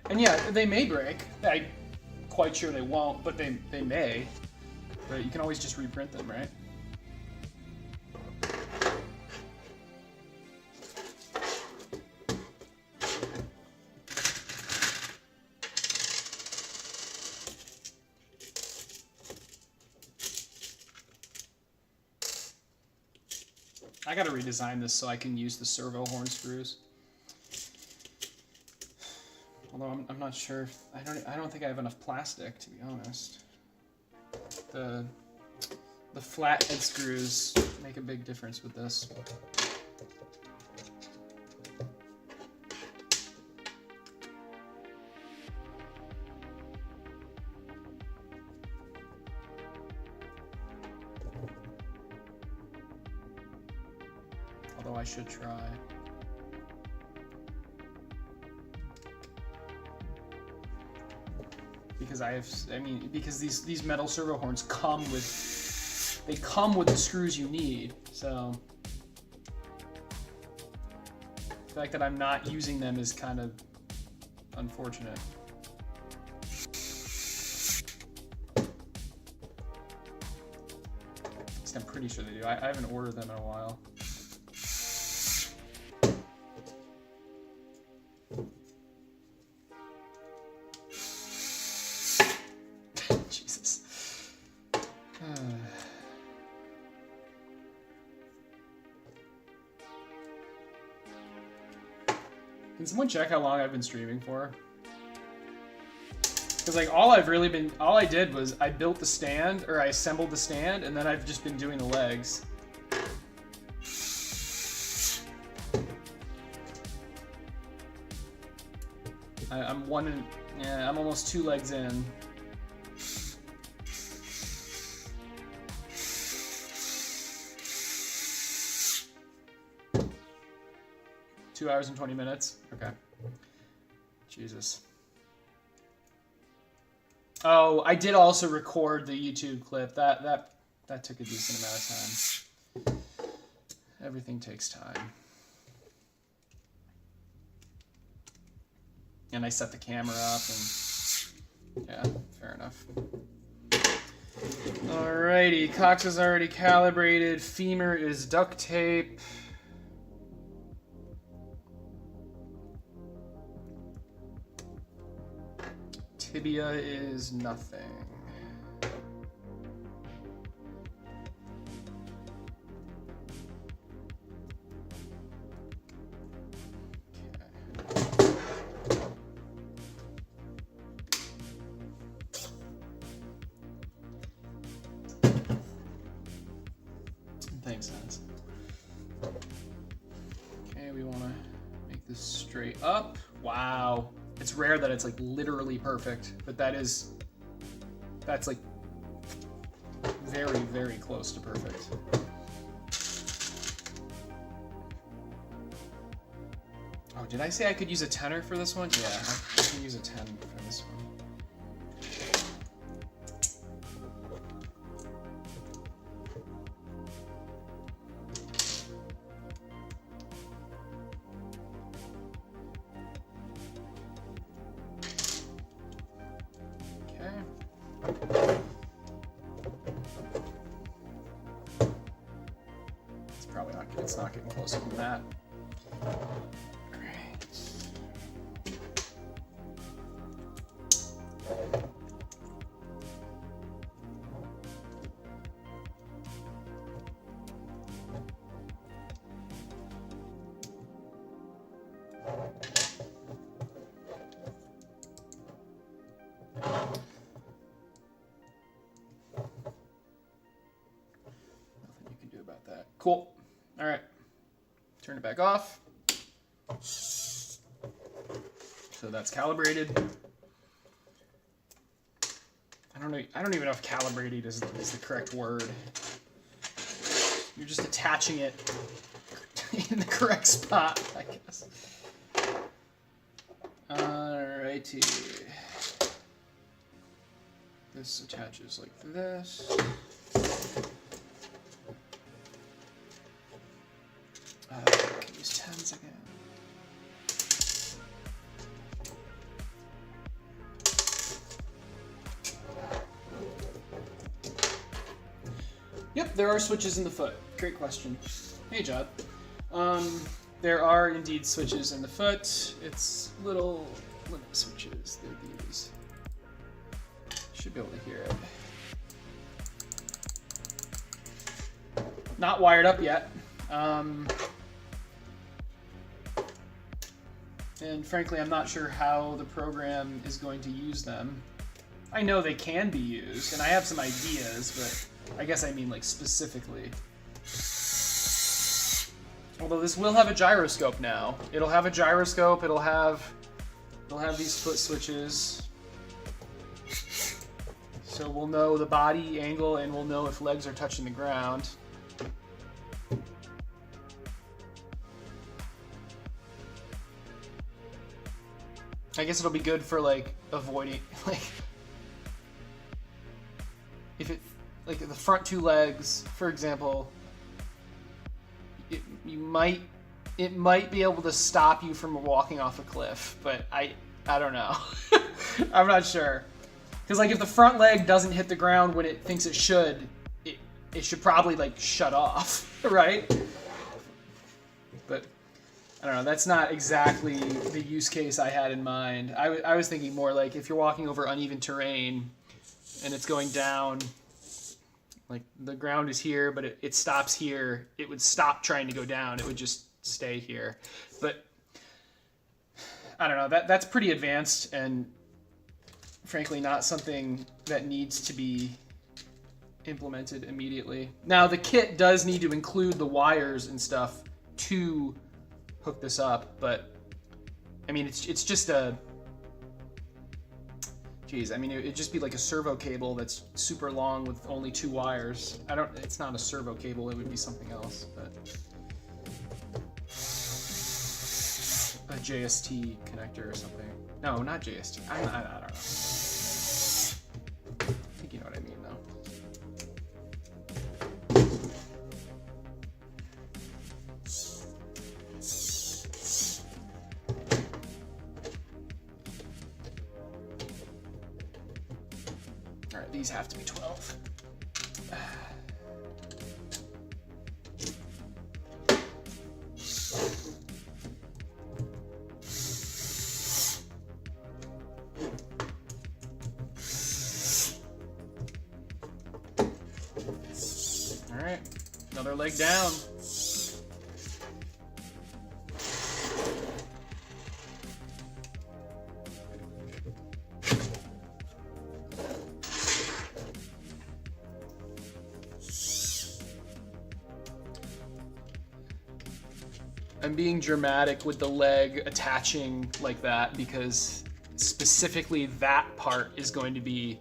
And yeah, they may break. I'm quite sure they won't, but they may. But you can always just reprint them, right? I gotta redesign this so I can use the servo horn screws. Although I'm not sure. I don't think I have enough plastic, to be honest. The flathead screws make a big difference with this. Although I should try. Because because these metal servo horns come with the screws you need. So the fact that I'm not using them is kind of unfortunate. At least I'm pretty sure they do. I haven't ordered them in a while. Can someone check how long I've been streaming for? Because like all I did was I built the stand, or I assembled the stand, and then I've just been doing the legs. I'm almost 2 legs in. Two 2 hours and 20 minutes? Okay. Jesus. Oh, I did also record the YouTube clip. That took a decent amount of time. Everything takes time. And I set the camera up and yeah, fair enough. Alrighty, Cox is already calibrated. Femur is duct tape. Tibia is nothing. Thanks, Hans. Okay, we want to make this straight up. Wow. It's rare that it's like literally perfect, but that's like very, very close to perfect. Oh, did I say I could use a tenner for this one? Yeah, I can use a 10 for this one. It's not getting closer than that. All right. Nothing you can do about that. Cool. All right. Turn it back off. So that's calibrated. I don't even know if calibrated is the correct word. You're just attaching it in the correct spot, I guess. Alrighty. This attaches like this. I can use 10s again. Yep, there are switches in the foot. Great question. Hey, Jod. There are indeed switches in the foot. It's little limit switches. They're these. Should be able to hear it. Not wired up yet. And frankly, I'm not sure how the program is going to use them. I know they can be used, and I have some ideas, but I guess I mean like specifically. Although this will have a gyroscope now. It'll have a gyroscope, it'll have these foot switches. So we'll know the body angle and we'll know if legs are touching the ground. I guess it'll be good for like avoiding like if it like the front two legs, for example, it might be able to stop you from walking off a cliff, but I don't know. I'm not sure. Because like if the front leg doesn't hit the ground when it thinks it should should probably like shut off, right? But I don't know, that's not exactly the use case I had in mind. I was thinking more like if you're walking over uneven terrain and it's going down, like the ground is here, but it stops here, it would stop trying to go down. It would just stay here. But I don't know, that's pretty advanced and frankly not something that needs to be implemented immediately. Now the kit does need to include the wires and stuff to hook this up, but I mean it's just a geez, I mean it'd just be like a servo cable that's super long with only 2 wires. It's not a servo cable, it would be something else, but a JST connector or something. No, not JST. I don't know. I think you know what I mean though. All right, these have to be 12. All right, another leg down. I'm being dramatic with the leg attaching like that because specifically that part is going to be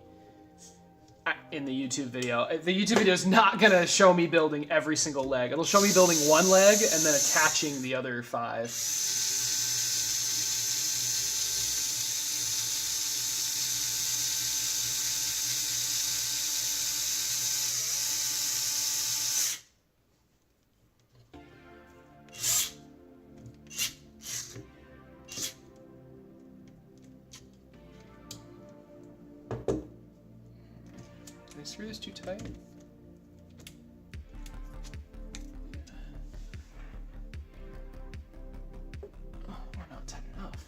in the YouTube video. The YouTube video is not going to show me building every single leg. It'll show me building one leg and then attaching the other 5. screws too tight? Oh, we're not tight enough.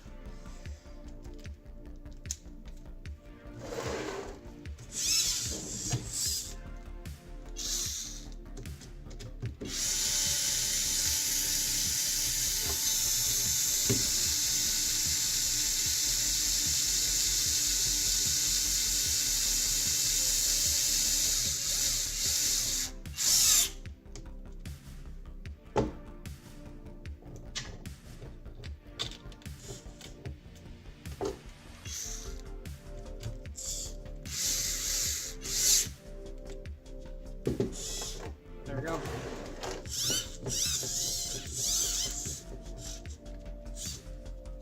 There we go.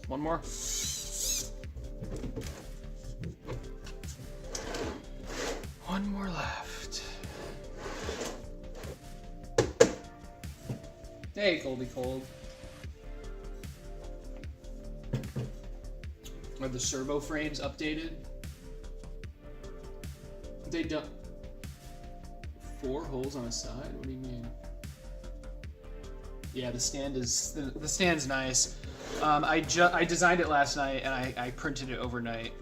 One more. One more left. Hey, Coldy Cold. Are the servo frames updated? They don't. 4 holes on a side? What do you mean? Yeah, the stand is the stand's nice. I designed it last night and I printed it overnight.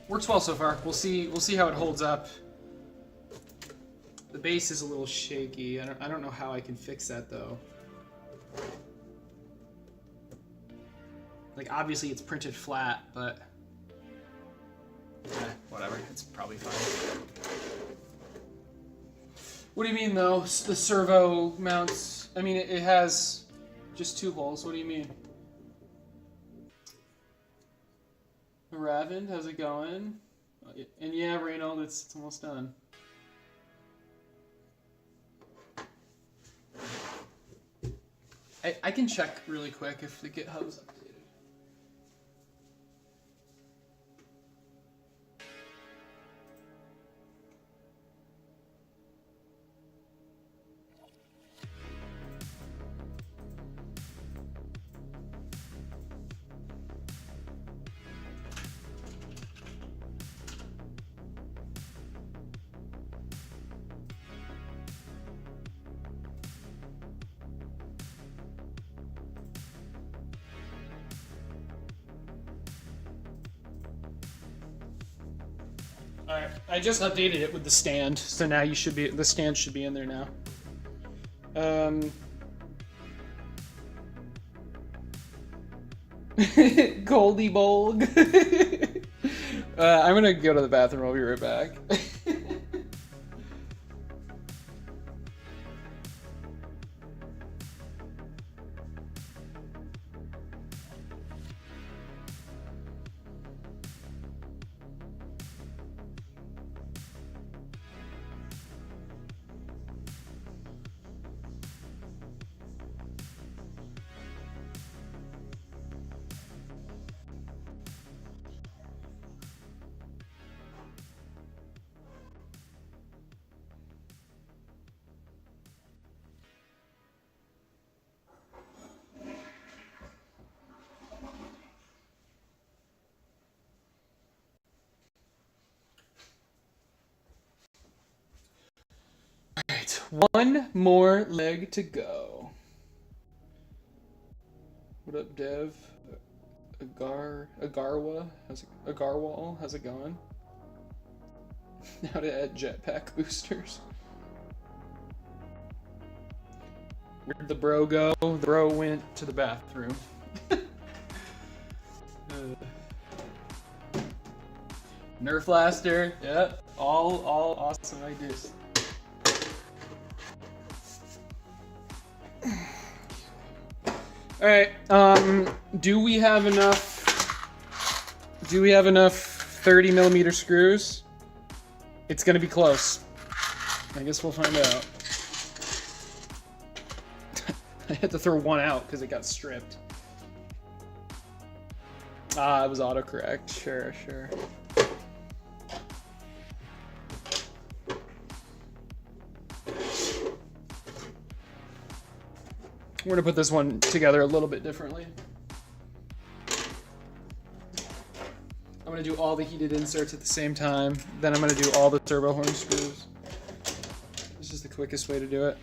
Works well so far. We'll see how it holds up. The base is a little shaky. I don't know how I can fix that though. Like obviously it's printed flat, but whatever. It's probably fine. What do you mean though? The servo mounts. I mean it has just 2 holes. What do you mean? Raven, how's it going? And yeah, Reynold, it's almost done. I can check really quick if the GitHub's updated. Alright, I just updated it with the stand, so now the stand should be in there now. Goldie Bolg. I'm gonna go to the bathroom, I'll be right back. Alright, one more leg to go. What up, Dev? Agarwal, how's it going? How to add jetpack boosters. Where'd the bro go? The bro went to the bathroom. Nerf Blaster, yep, all awesome ideas. All right, do we have enough 30mm screws? It's gonna be close. I guess we'll find out. I had to throw one out because it got stripped. Ah, it was autocorrect. Sure. We're gonna put this one together a little bit differently. I'm I'm gonna do all the heated inserts at the same time. Then I'm gonna do all the servo horn screws. This is the quickest way to do it.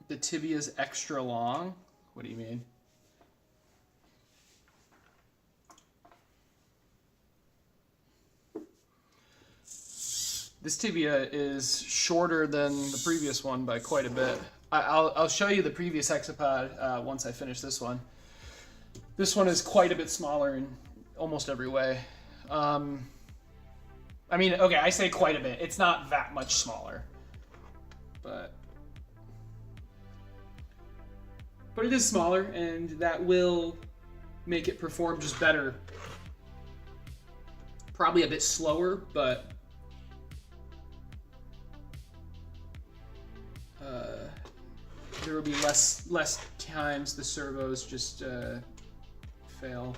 The tibia's extra long? What do you mean? This tibia is shorter than the previous one by quite a bit. I'll show you the previous hexapod once I finish this one. This one is quite a bit smaller in almost every way. I mean, okay, I say quite a bit. It's not that much smaller, but it is smaller, and that will make it perform just better. Probably a bit slower, but there will be less times the servos just fail.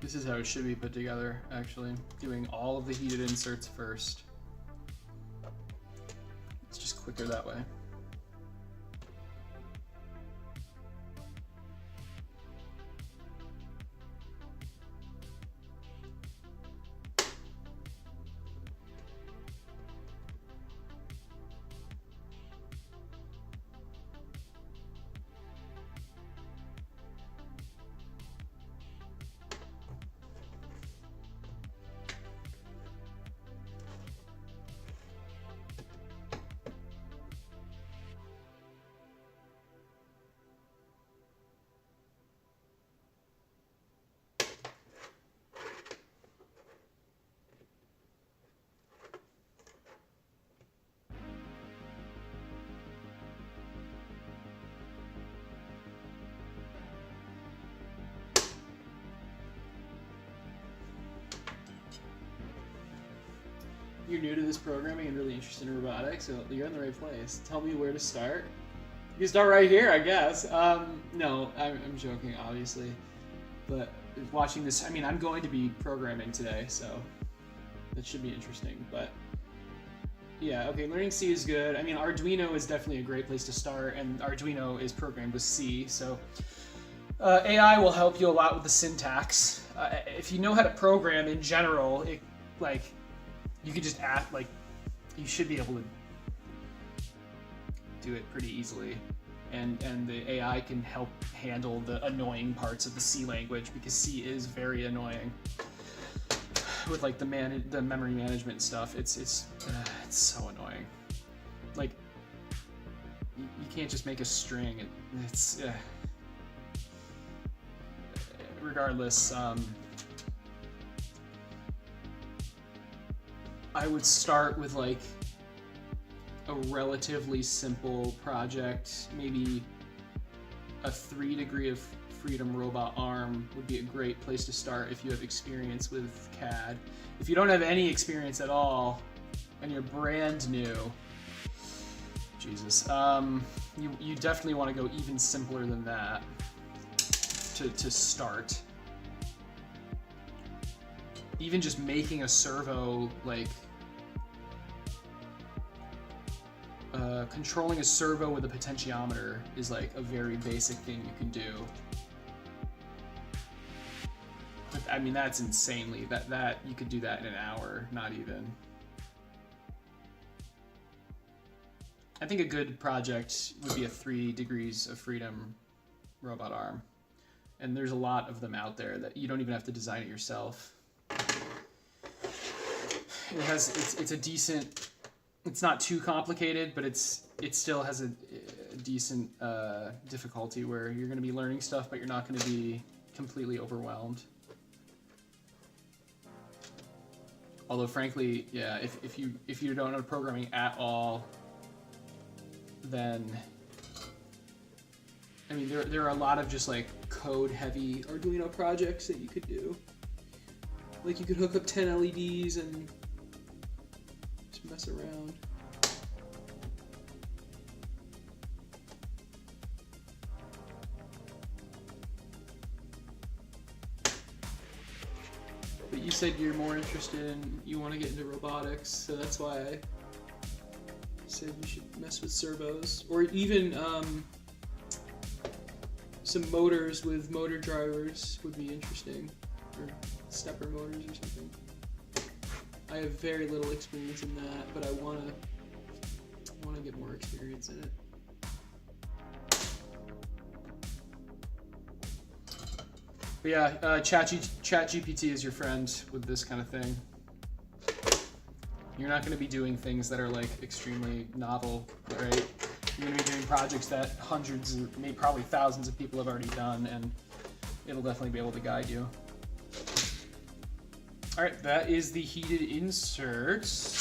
This is how it should be put together, actually. Doing all of the heated inserts first. It's just quicker that way. You're new to this programming and really interested in robotics, so you're in the right place. Tell me where to start. You can start right here, I guess. No, I'm joking, obviously. But watching this, I mean, I'm going to be programming today, so that should be interesting. But yeah, okay, learning C is good. I mean, Arduino is definitely a great place to start, and Arduino is programmed with C, so AI will help you a lot with the syntax. If you know how to program in general, you could just add, you should be able to do it pretty easily. And the AI can help handle the annoying parts of the C language, because C is very annoying. With the memory management stuff, it's so annoying. Like, you can't just make a string. It's regardless. I would start with a relatively simple project. Maybe a 3 degree of freedom robot arm would be a great place to start if you have experience with CAD. If you don't have any experience at all and you're brand new, Jesus, you definitely want to go even simpler than that to start. Even just making a servo, controlling a servo with a potentiometer is a very basic thing you can do. But, I mean, that's insanely, that you could do that in an hour, not even. I think a good project would be a 3 degrees of freedom robot arm. And there's a lot of them out there that you don't even have to design it yourself. It has, it's a decent, it's not too complicated, but it still has a decent difficulty where you're going to be learning stuff, but you're not going to be completely overwhelmed. Although, frankly, yeah, if you don't know programming at all, then I mean there are a lot of just like code-heavy Arduino projects that you could do. Like you could hook up 10 LEDs and just mess around. But you said you're more interested in, you want to get into robotics, so that's why I said you should mess with servos. Or even some motors with motor drivers would be interesting. Or stepper motors or something. I have very little experience in that, but I want to get more experience in it. But yeah, ChatGPT is your friend with this kind of thing. You're not going to be doing things that are like extremely novel, right? You're going to be doing projects that hundreds, maybe probably thousands of people have already done, and it'll definitely be able to guide you. All right, that is the heated inserts.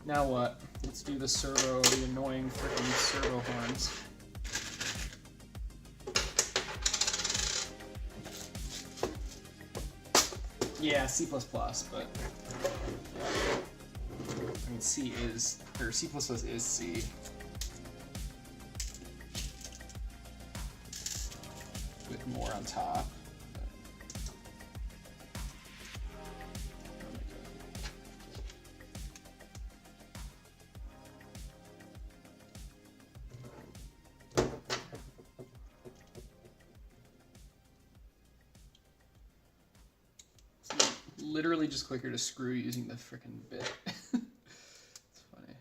Now what? Let's do the servo, the annoying freaking servo horns. Yeah, C++, but yeah. I mean, C is, or C++ is C. With more on top. Literally just quicker to screw using the frickin' bit. It's funny.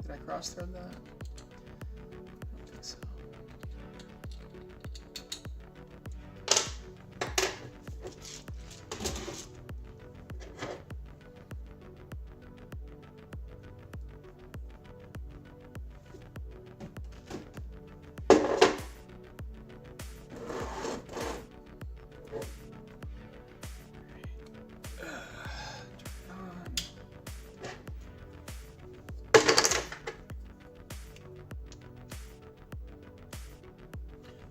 Did I cross-thread that?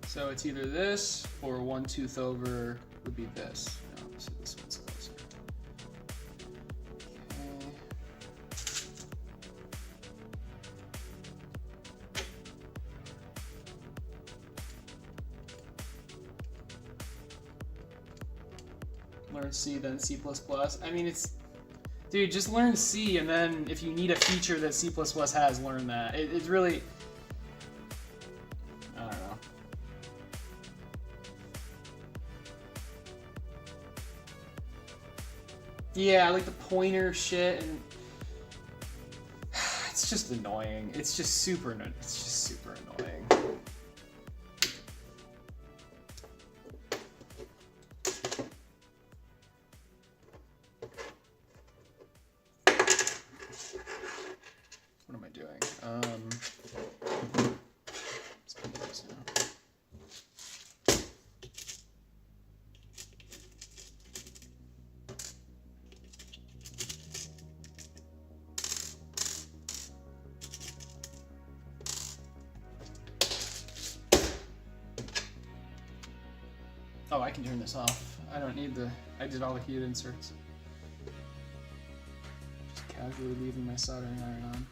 So it's either this or 1 tooth over would be this. No, so this one's closer. Okay. Learn C, then C++. I mean, it's, dude, just learn C, and then if you need a feature that C++ has, learn that. It's really, I don't know. Yeah, like the pointer shit, and it's just annoying. It's just super annoying. What am I doing? Let's do this now. Oh, I can turn this off. I don't need the, I did all the heat inserts. Just casually leaving my soldering iron on.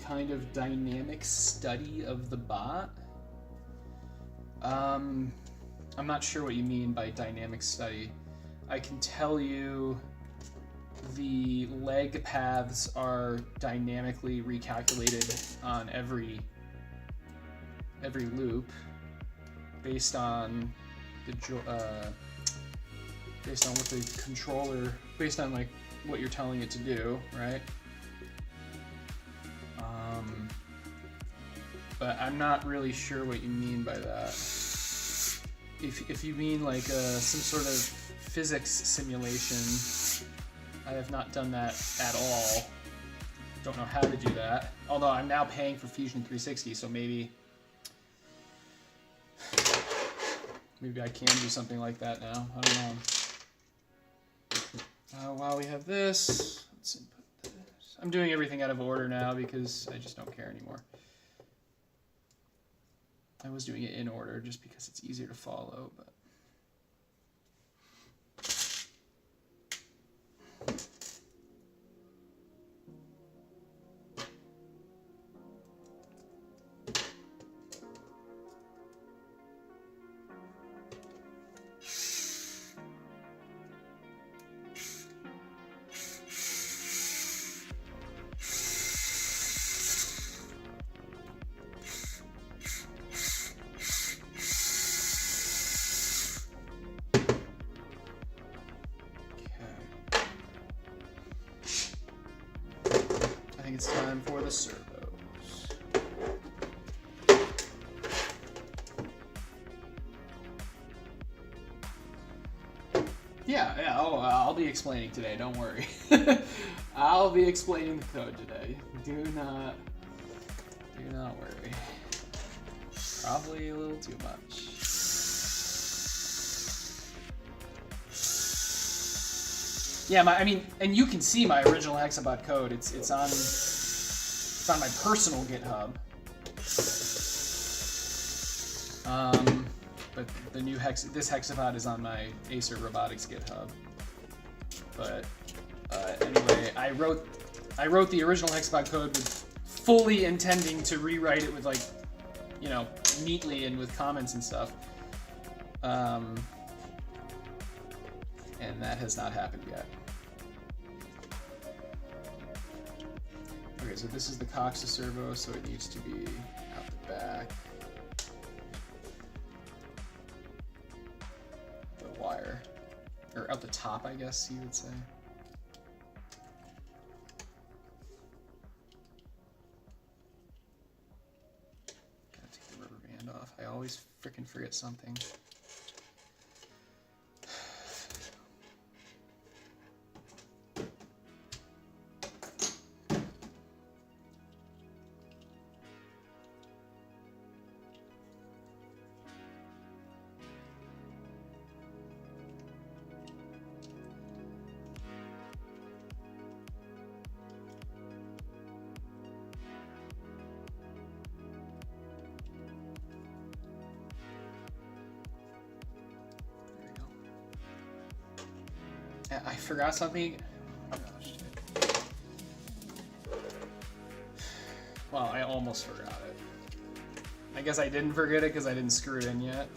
kind of dynamic study of the bot. I'm not sure what you mean by dynamic study. I can tell you the leg paths are dynamically recalculated on every loop based on the based on what the controller, based on like what you're telling it to do, right? But I'm not really sure what you mean by that. If you mean like some sort of physics simulation, I have not done that at all. Don't know how to do that. Although I'm now paying for Fusion 360, so maybe I can do something like that now. I don't know. While we have this, let's input this. I'm doing everything out of order now because I just don't care anymore. I was doing it in order just because it's easier to follow, but it's time for the servos. Yeah, I'll be explaining today, don't worry. I'll be explaining the code today. Do not worry. Probably a little too much. Yeah, and you can see my original Hexapod code. It's on my personal GitHub. But the new this Hexapod is on my Acer Robotics GitHub. But anyway, I wrote the original Hexapod code with fully intending to rewrite it with like, you know, neatly and with comments and stuff. And that has not happened yet. Okay, so this is the Coxa servo, so it needs to be out the back. The wire. Or out the top, I guess you would say. Gotta take the rubber band off. I always frickin' forget something. I forgot something. Oh, shit. Well, I almost forgot it. I guess I didn't forget it because I didn't screw it in yet.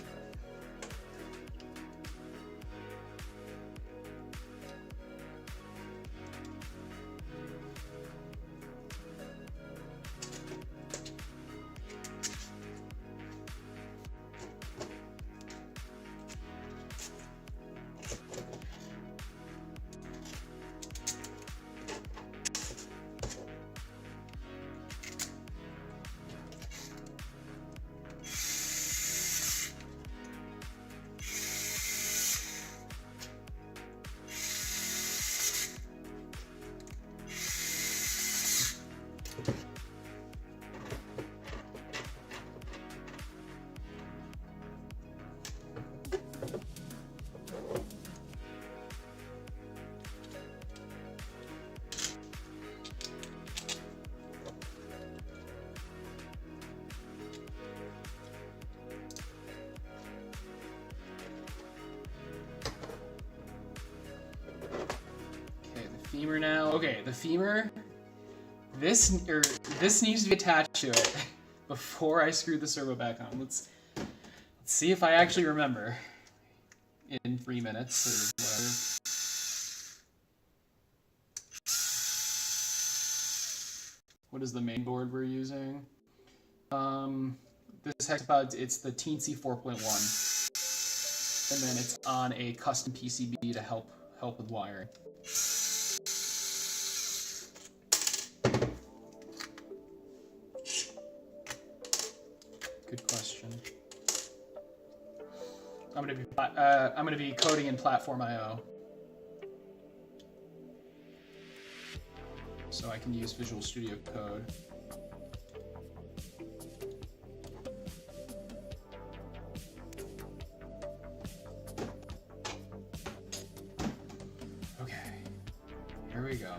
Femur now. Okay, the femur this needs to be attached to it before I screw the servo back on. Let's see if I actually remember in 3 minutes or whatever. What is the main board we're using? This Hexapod, it's the Teensy 4.1, and then it's on a custom PCB to help with wiring. Good question. I'm gonna be coding in Platform IO, so I can use Visual Studio Code. Okay, here we go.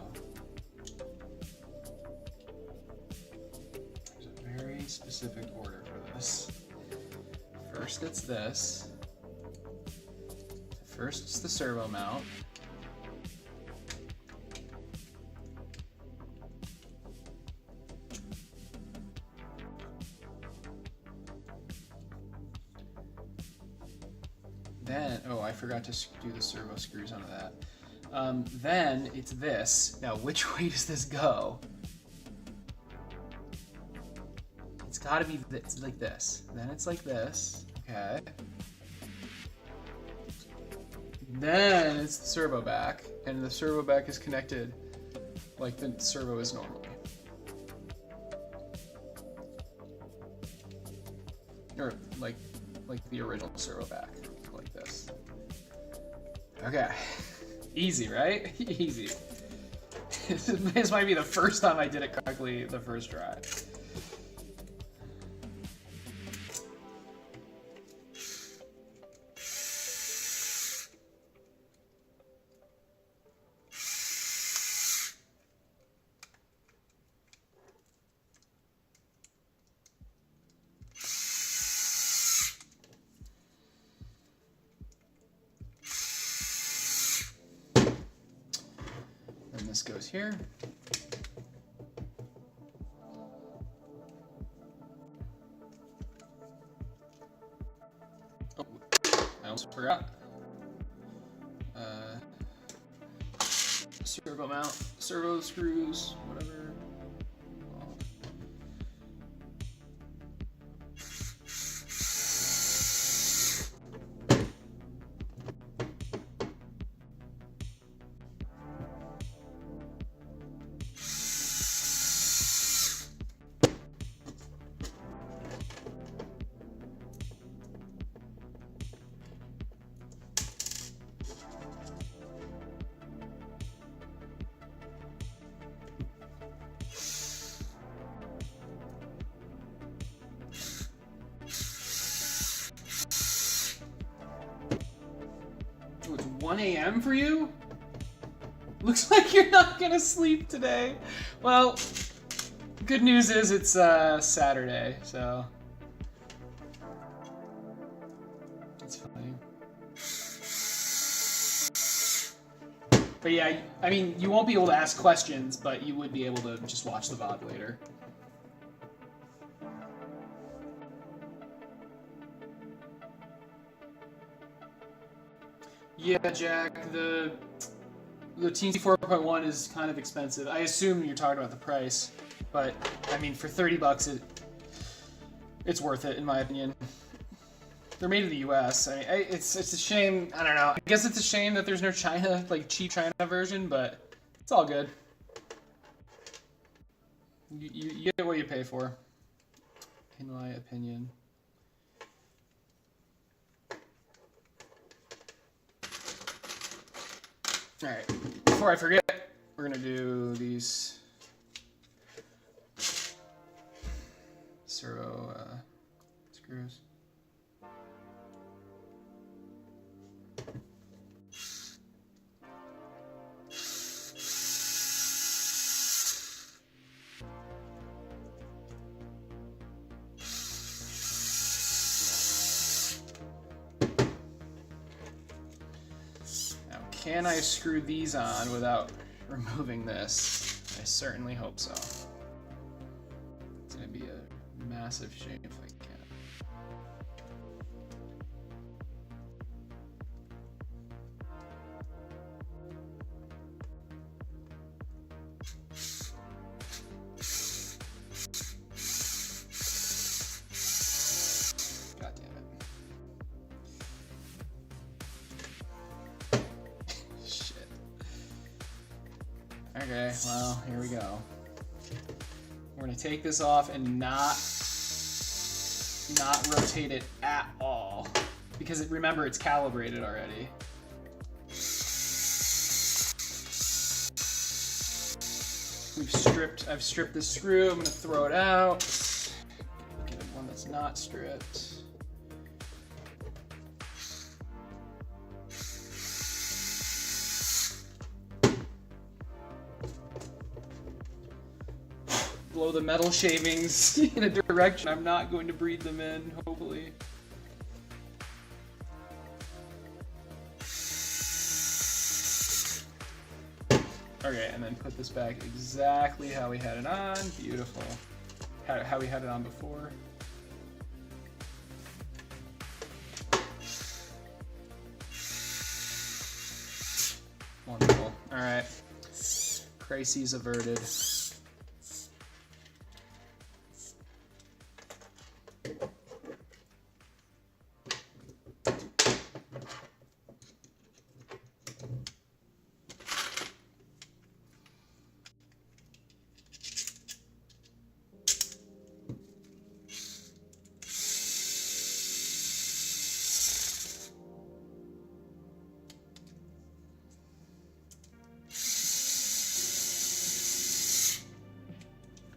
There's a very specific order for this. First, it's this. First, it's the servo mount. Then, oh, I forgot to do the servo screws onto that. Then it's this. Now, which way does this go? It's gotta be like this. Then it's like this. Okay. Then it's the servo back, and the servo back is connected like the servo is normally. Or like the original servo back, like this. Okay. Easy, right? Easy. This might be the first time I did it correctly the first try. This goes here. Oh, I almost forgot. Servo mount, servo screws, whatever. Oh, it's 1 a.m. for you? Looks like you're not gonna sleep today. Well, good news is it's Saturday, so it's fine. But yeah, I mean, you won't be able to ask questions, but you would be able to just watch the VOD later. Yeah, Jack, the Teensy 4.1 is kind of expensive. I assume you're talking about the price, but I mean, for 30 bucks, it's worth it in my opinion. They're made in the U.S. I mean, it's a shame. I don't know. I guess it's a shame that there's no China, like cheap China version, but it's all good. You get what you pay for, in my opinion. All right, before I forget, we're gonna do these servo screws. Can I screw these on without removing this? I certainly hope so. massive shame if I can. God damn it. Shit. Okay, well, here we go. We're gonna take this off and not rotate it at all, because remember, it's calibrated already. I've stripped this screw. I'm gonna throw it out. Get one that's not stripped. Blow the metal shavings in a direction I'm not going to breathe them in, hopefully. Okay, and then put this back exactly how we had it on. Beautiful. How we had it on before. Wonderful. All right. Crises averted.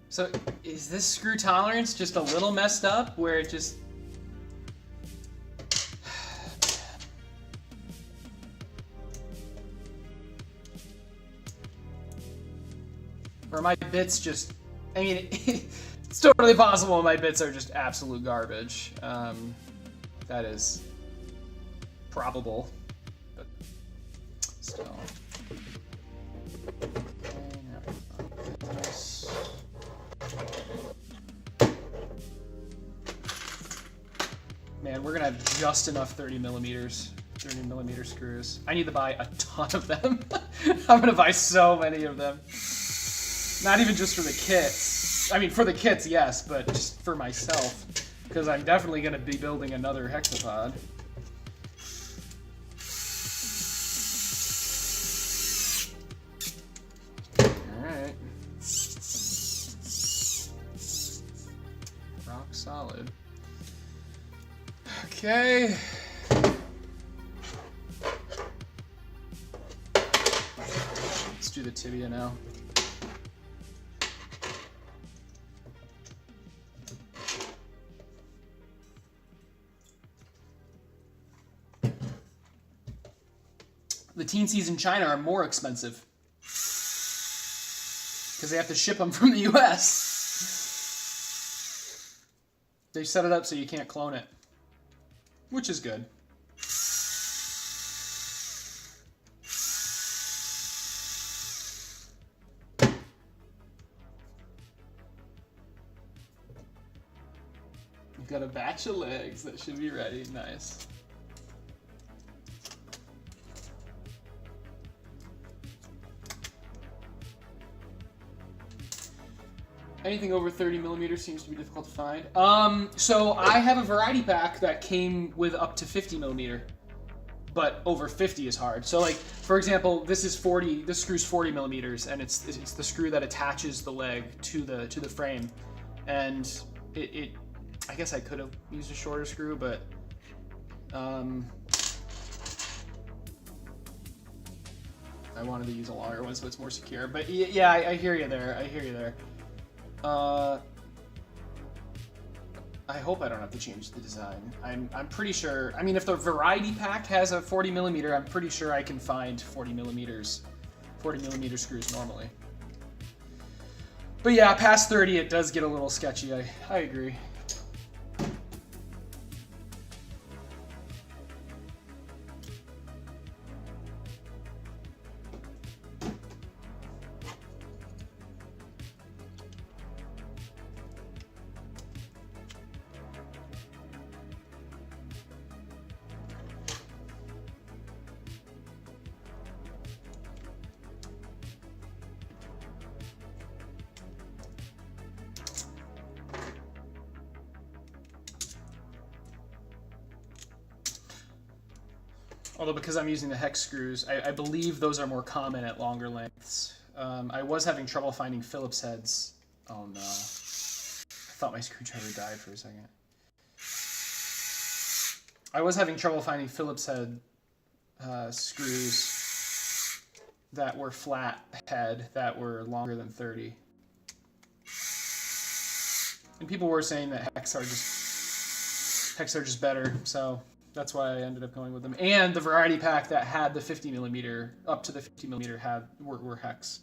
So, is this screw tolerance just a little messed up, where it just... Or my bits just... I mean, it's totally possible my bits are just absolute garbage. That is probable, but still. Man, we're gonna have just enough 30 millimeter screws. I need to buy a ton of them. I'm gonna buy so many of them. Not even just for the kits. I mean, for the kits, yes, but just for myself. Because I'm definitely gonna be building another Hexapod. Alright. Rock solid. Okay. Let's do the tibia now. The teensies in China are more expensive because they have to ship them from the US. They set it up so you can't clone it, which is good. You've got a batch of legs that should be ready. Nice. Anything over 30 millimeters seems to be difficult to find. So I have a variety pack that came with up to 50 millimeter, but over 50 is hard. So like, for example, this is 40. This screw's 40 millimeters, and it's the screw that attaches the leg to the frame. And I guess I could have used a shorter screw, but I wanted to use a longer one so it's more secure. But yeah, I hear you there. I hear you there. I hope I don't have to change the design. I'm pretty sure. I mean, if the variety pack has a 40 millimeter, I'm pretty sure I can find 40 millimeter screws normally. But yeah, past 30, it does get a little sketchy. I agree. Although because I'm using the hex screws, I believe those are more common at longer lengths. I was having trouble finding Phillips heads. Oh no. I thought my screwdriver died for a second. I was having trouble finding Phillips head screws that were flat head that were longer than 30. And people were saying that hex are just better, so that's why I ended up going with them. And the variety pack that had the 50 millimeter, up to the 50 millimeter, were hex.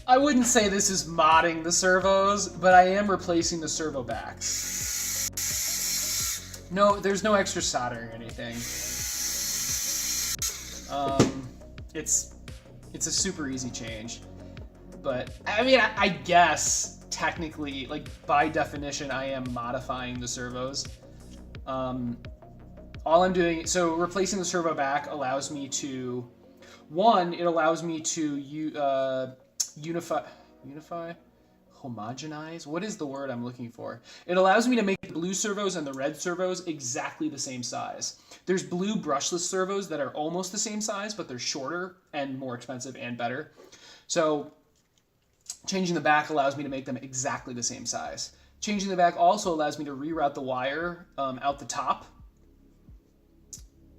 I wouldn't say this is modding the servos, but I am replacing the servo backs. No, there's no extra soldering or anything. It's a super easy change. But, I mean, I guess, technically, like, by definition, I am modifying the servos. All I'm doing, so replacing the servo back allows me to, one, it allows me to homogenize? What is the word I'm looking for? It allows me to make the blue servos and the red servos exactly the same size. There's blue brushless servos that are almost the same size, but they're shorter and more expensive and better. So changing the back allows me to make them exactly the same size. Changing the back also allows me to reroute the wire out the top.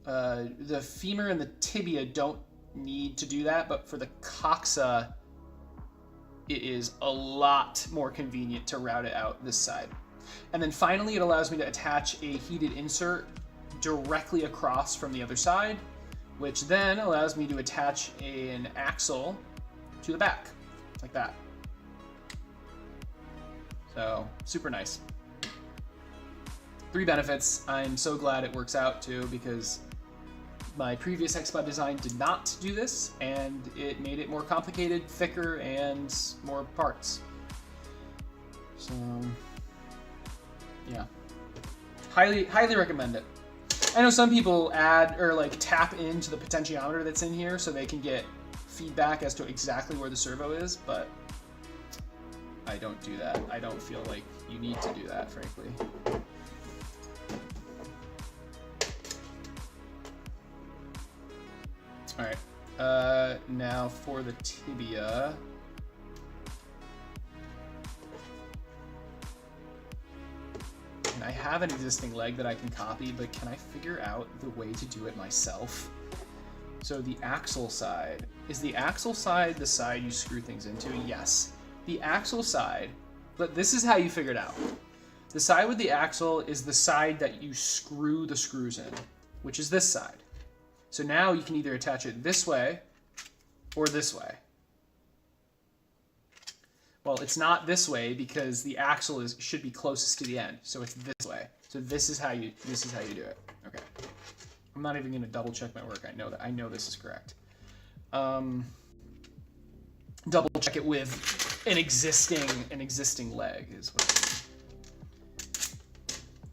The femur and the tibia don't need to do that, but for the coxa, it is a lot more convenient to route it out this side. And then finally, it allows me to attach a heated insert directly across from the other side, which then allows me to attach an axle to the back, like that. So, super nice. 3 benefits. I'm so glad it works out too, because my previous Hexapod design did not do this, and it made it more complicated, thicker, and more parts. So, yeah. Highly recommend it. I know some people add, or like tap into the potentiometer that's in here so they can get feedback as to exactly where the servo is, but I don't do that. I don't feel like you need to do that, frankly. All right, now for the tibia. And I have an existing leg that I can copy, but can I figure out the way to do it myself? So the axle side. Is the axle side the side you screw things into? Yes. The axle side, but this is how you figure it out. The side with the axle is the side that you screw the screws in, which is this side. So now you can either attach it this way or this way. Well, it's not this way because the axle should be closest to the end, so it's this way. So this is how you do it. Okay. I'm not even going to double check my work. I know this is correct. Double check it with an existing leg is what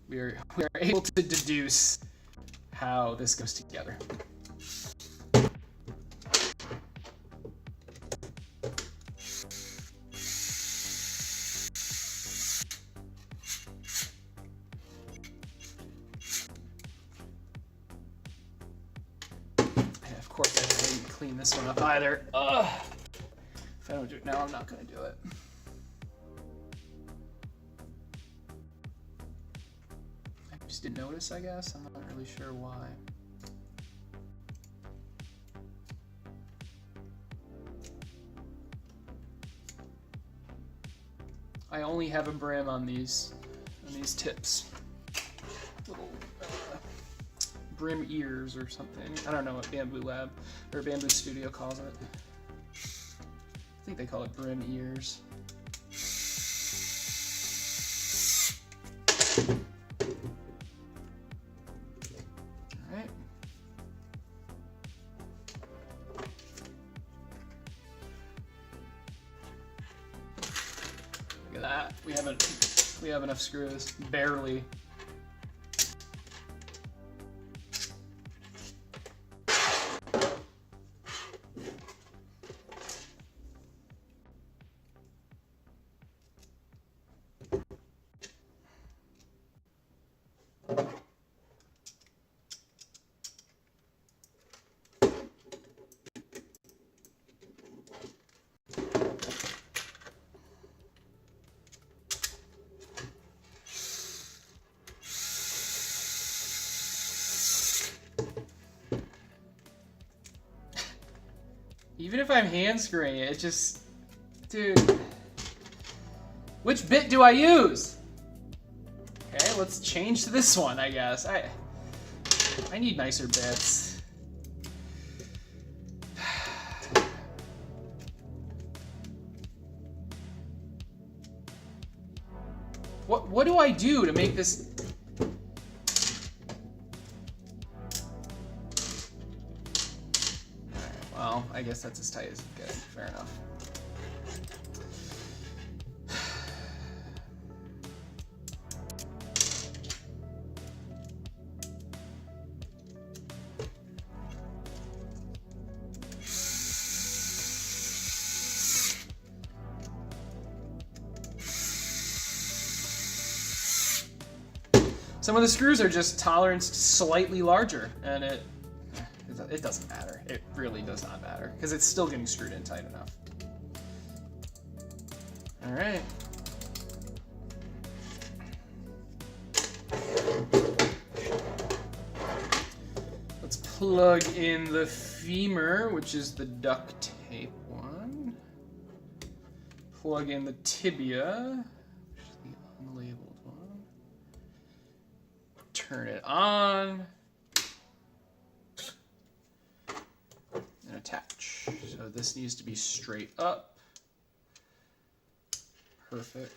we are able to deduce how this goes together. And of course, I didn't clean this one up either. Ugh. If I don't do it now, I'm not going to do it. I just didn't notice, I guess. I'm not really sure why. I only have a brim on these tips. brim ears or something. I don't know what Bamboo Lab or Bamboo Studio calls it. I think they call it brim ears. All right. Look at that. We have enough screws. Barely. Even if I'm hand screwing it, it just, dude. Which bit do I use? Okay, let's change to this one, I guess. I need nicer bits. What do I do to make this? Well, I guess that's as tight as it gets. Fair enough. Some of the screws are just toleranced slightly larger, and it doesn't matter. It really does not matter, because it's still getting screwed in tight enough. All right. Let's plug in the femur, which is the duct tape one. Plug in the tibia, which is the unlabeled one. Turn it on. And attach. So this needs to be straight up. Perfect.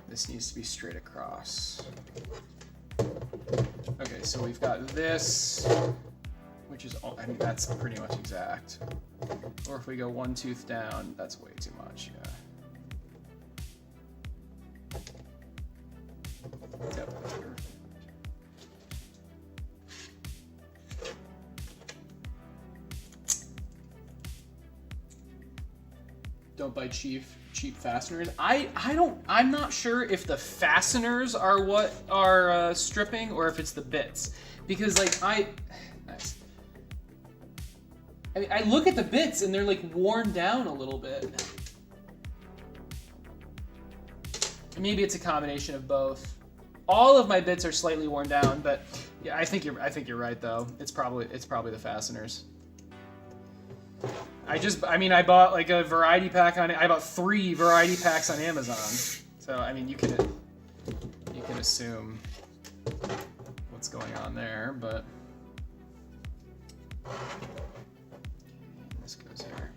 This needs to be straight across. Okay, so we've got this, which is, I mean, that's pretty much exact. Or if we go one tooth down, that's way too much, yeah. Yep, that's perfect. Don't buy cheap fasteners. I'm not sure if the fasteners are what are stripping or if it's the bits, because like nice. I mean, I look at the bits and they're like worn down a little bit. Maybe it's a combination of both. All of my bits are slightly worn down, but yeah, I think you're right though. It's probably the fasteners. I bought like a variety pack I bought 3 variety packs on Amazon. So I mean, you can assume what's going on there, but this goes here.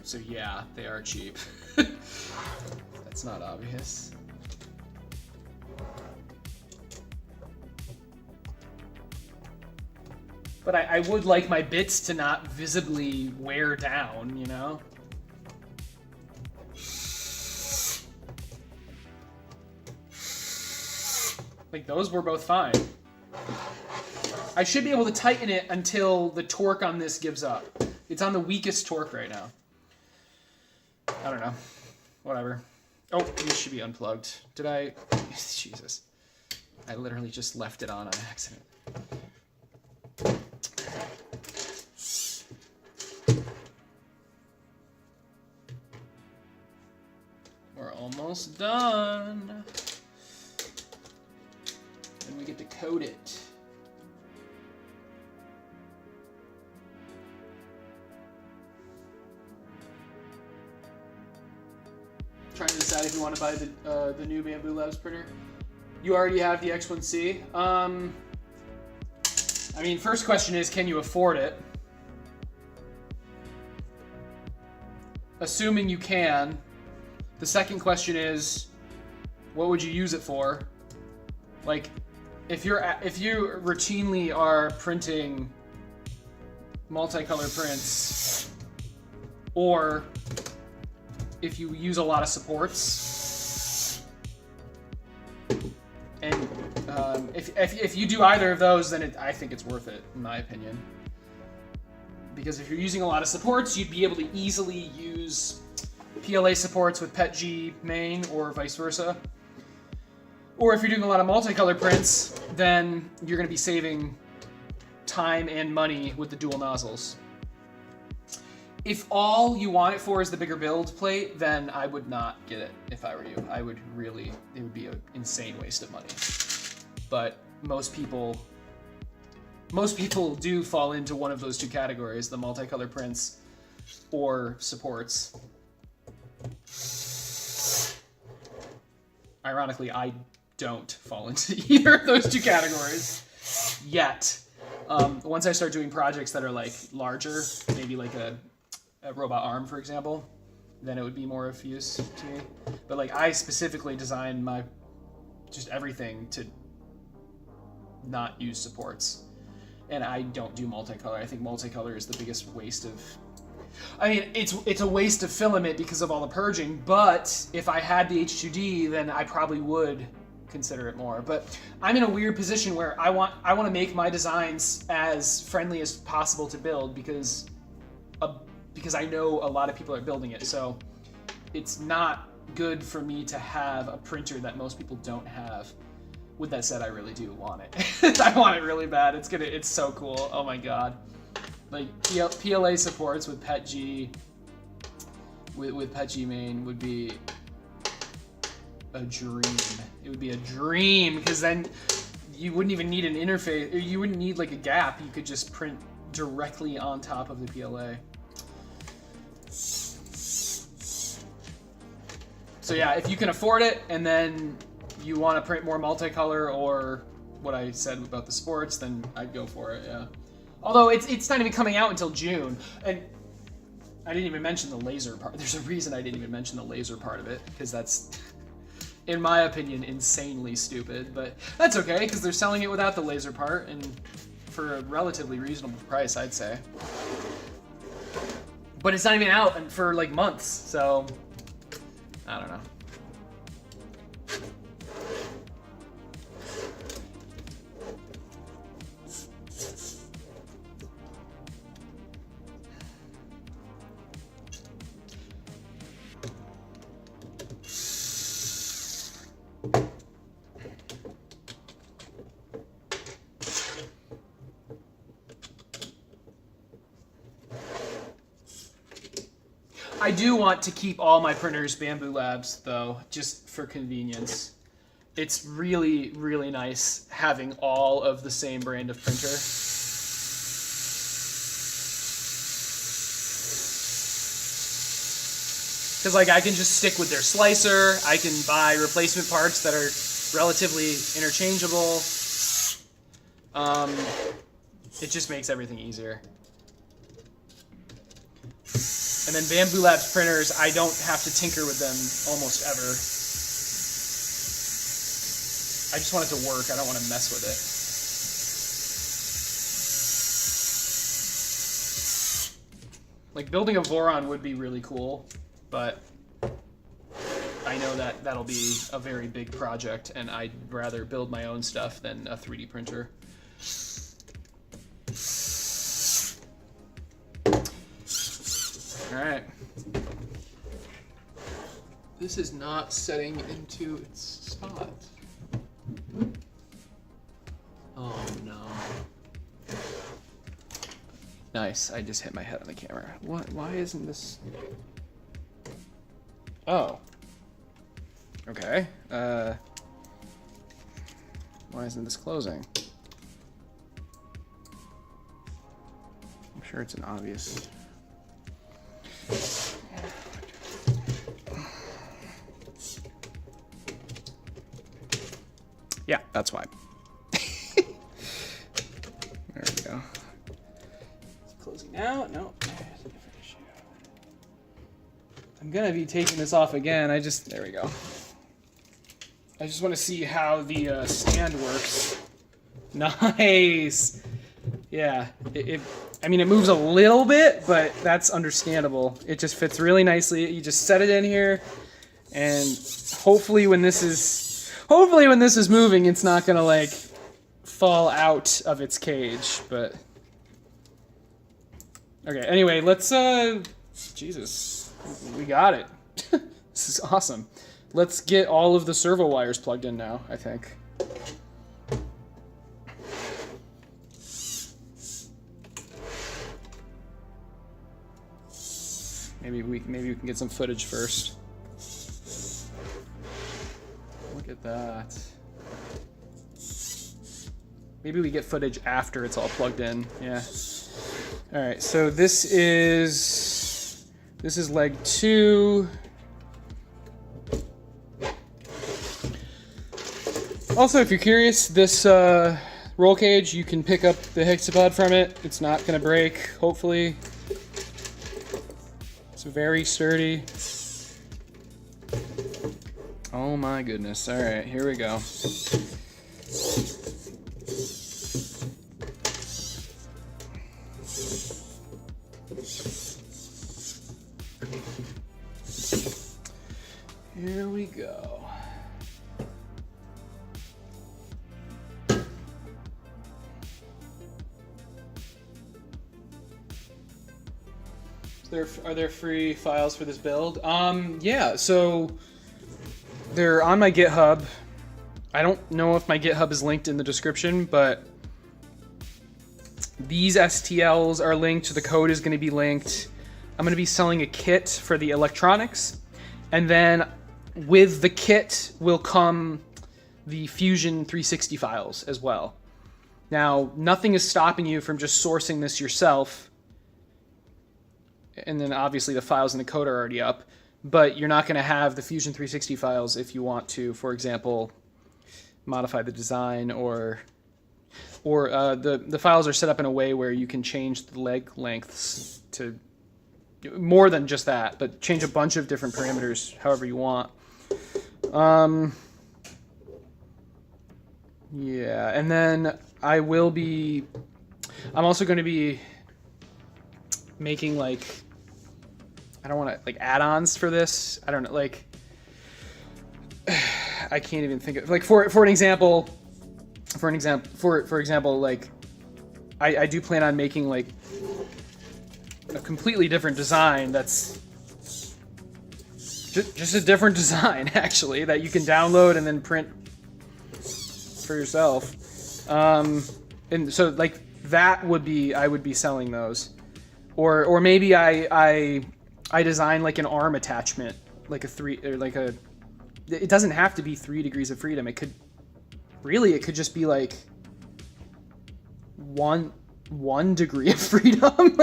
So yeah, they are cheap. That's not obvious. But I would like my bits to not visibly wear down, you know? Like, those were both fine. I should be able to tighten it until the torque on this gives up. It's on the weakest torque right now. I don't know. Whatever. Oh, this should be unplugged. Did I? Jesus. I literally just left it on accident. We're almost done. you get to code it. Trying to decide if you want to buy the new Bamboo Labs printer. You already have the X1C. I mean, first question is, can you afford it? Assuming you can. The second question is, what would you use it for? Like, if you routinely are printing multicolor prints, or if you use a lot of supports, and if you do either of those, then I think it's worth it, in my opinion. Because if you're using a lot of supports, you'd be able to easily use PLA supports with PETG main, or vice versa. Or if you're doing a lot of multicolor prints, then you're going to be saving time and money with the dual nozzles. If all you want it for is the bigger build plate, then I would not get it if I were you. It would be an insane waste of money. But most people do fall into one of those two categories, the multicolor prints or supports. Ironically, I don't fall into either of those two categories yet. Once I start doing projects that are like larger, maybe like a robot arm, for example, then it would be more of use to me. But like, I specifically designed my just everything to not use supports. And I don't do multicolor. I think multicolor is the biggest waste of... I mean, it's a waste of filament because of all the purging, but if I had the H2D, then I probably would consider it more. But I'm in a weird position where I want to make my designs as friendly as possible to build because I know a lot of people are building it. So it's not good for me to have a printer that most people don't have. With that said, I really do want it. I want it really bad. It's so cool. Oh my god. Like PLA supports with PETG with PETG main would be a dream. It would be a dream because then you wouldn't even need an interface. You wouldn't need like a gap. You could just print directly on top of the PLA. So yeah, if you can afford it and then you want to print more multicolor or what I said about the sports, then I'd go for it, yeah. Although it's not even coming out until June, and I didn't even mention the laser part. There's a reason I didn't even mention the laser part of it, because that's, in my opinion, insanely stupid, but that's okay, because they're selling it without the laser part, and for a relatively reasonable price, I'd say. But it's not even out for like months, so I don't know. I do want to keep all my printers Bamboo Labs, though, just for convenience. It's really, really nice having all of the same brand of printer. Because, like, I can just stick with their slicer. I can buy replacement parts that are relatively interchangeable. It just makes everything easier. And then Bamboo Labs printers, I don't have to tinker with them almost ever. I just want it to work. I don't want to mess with it. Like, building a Voron would be really cool, but I know that that'll be a very big project, and I'd rather build my own stuff than a 3D printer. All right. This is not setting into its spot. Oh no. Nice, I just hit my head on the camera. What? Why isn't this? Oh. Okay. Why Why isn't this closing? I'm sure it's an obvious. Yeah, that's why. There we go. It's closing now. No, there's a different issue. I'm gonna be taking this off again. There we go. I just want to see how the stand works. Nice. Yeah. I mean, it moves a little bit, but that's understandable. It just fits really nicely. You just set it in here, and hopefully when this is moving, it's not gonna like fall out of its cage. But okay. Anyway, let's. Jesus, we got it. This is awesome. Let's get all of the servo wires plugged in now, I think. Maybe we can get some footage first. Look at that. Maybe we get footage after it's all plugged in. Yeah. All right, so this is leg 2. Also, if you're curious, this roll cage, you can pick up the Hexapod from it. It's not going to break, hopefully. It's very sturdy. Oh my goodness. All right, here we go. Here we go. Are there free files for this build? Yeah, so they're on my GitHub. I don't know if my GitHub is linked in the description, but these STLs are linked. The code is going to be linked. I'm going to be selling a kit for the electronics, and then with the kit will come the Fusion 360 files as well. Now, nothing is stopping you from just sourcing this yourself. And then obviously the files in the code are already up, but you're not going to have the Fusion 360 files if you want to, for example, modify the design or the files are set up in a way where you can change the leg lengths to more than just that, but change a bunch of different parameters however you want. Yeah, and then I'm also going to be making like, I don't want to like add-ons for this. I don't know, like I can't even think of like for example, like I do plan on making like a completely different design that's just a different design actually that you can download and then print for yourself. And so like that would be, I would be selling those. Or maybe I design like an arm attachment, like it doesn't have to be 3 degrees of freedom. It could just be like one degree of freedom.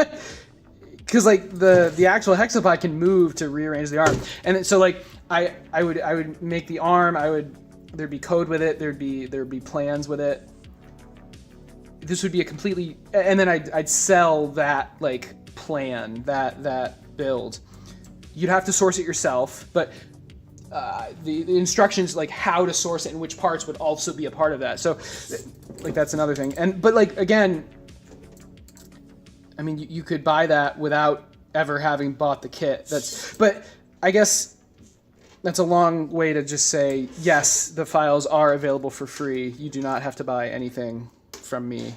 Because like the actual Hexapod can move to rearrange the arm. And so like I would make the arm, there'd be code with it, there'd be plans with it. This would be a completely, and then I'd sell that like plan, that build. You'd have to source it yourself, but the instructions like how to source it and which parts would also be a part of that. So like that's another thing. But like again, I mean you could buy that without ever having bought the kit. But I guess that's a long way to just say yes, the files are available for free. You do not have to buy anything from me.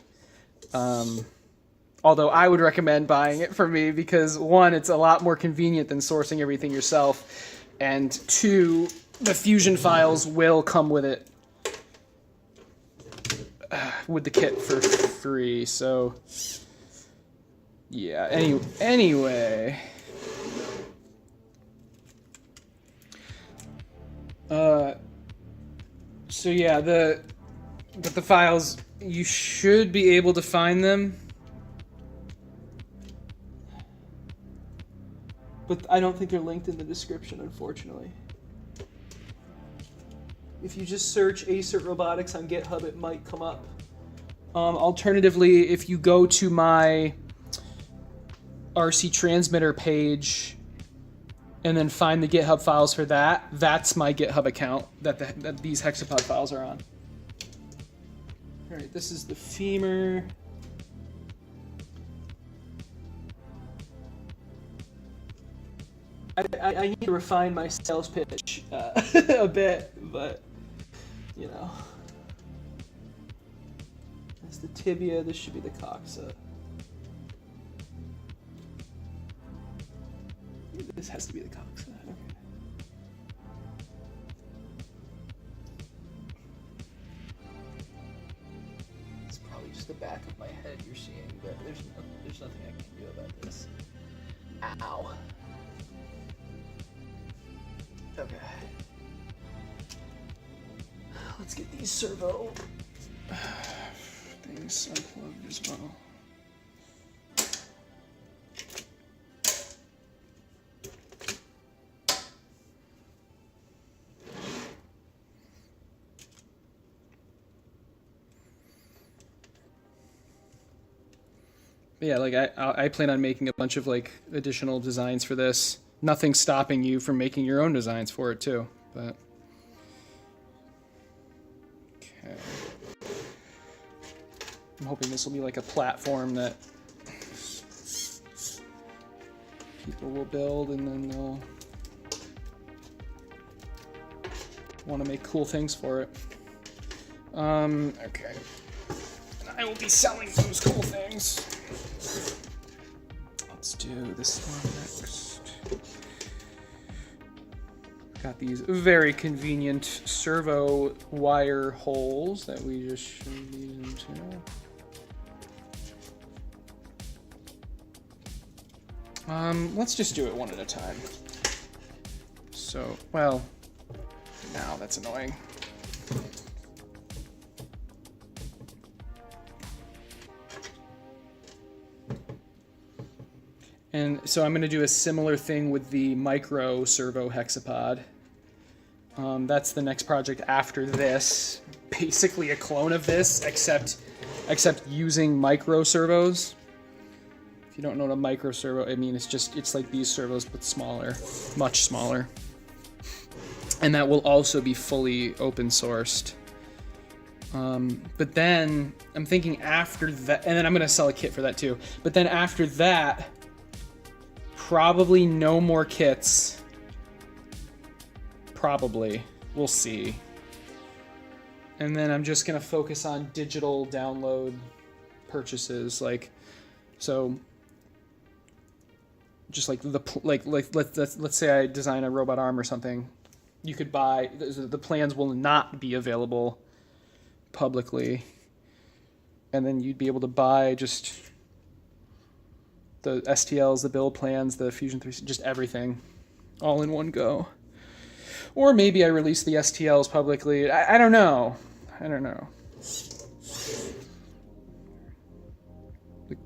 Although I would recommend buying it from me because 1, it's a lot more convenient than sourcing everything yourself, and 2, the Fusion files will come with it, with the kit for free. So yeah. Anyway. So yeah, But the files, you should be able to find them. But I don't think they're linked in the description, unfortunately. If you just search Acer Robotics on GitHub, it might come up. Alternatively, if you go to my RC transmitter page and then find the GitHub files for that, that's my GitHub account that these Hexapod files are on. All right, this is the femur. I need to refine my sales pitch a bit, but you know. That's the tibia, this should be the coxa. This has to be the coxa. Okay. It's probably just the back of my head you're seeing, but there's nothing I can do about this. Ow. Okay. Let's get these servo things unplugged as well. Yeah, like I plan on making a bunch of like additional designs for this. Nothing's stopping you from making your own designs for it too, but okay. I'm hoping this will be like a platform that people will build and then they'll want to make cool things for it. Okay. And I will be selling those cool things. Let's do this one next. Got these very convenient servo wire holes that we just showed these into. Let's just do it one at a time. So, well, now that's annoying. And so I'm going to do a similar thing with the micro servo hexapod. That's the next project after this. Basically a clone of this, except using micro servos. If you don't know what a micro servo, I mean, it's like these servos but smaller, much smaller. And that will also be fully open sourced. But then I'm thinking after that, and then I'm going to sell a kit for that too. But then after that, probably no more kits. Probably. We'll see. And then I'm just going to focus on digital download purchases. Like, so just like let's say I design a robot arm or something. You could buy, the plans will not be available publicly. And then you'd be able to buy just the STLs, the build plans, the Fusion 3, just everything all in one go. Or maybe I release the STLs publicly. I don't know. I don't know.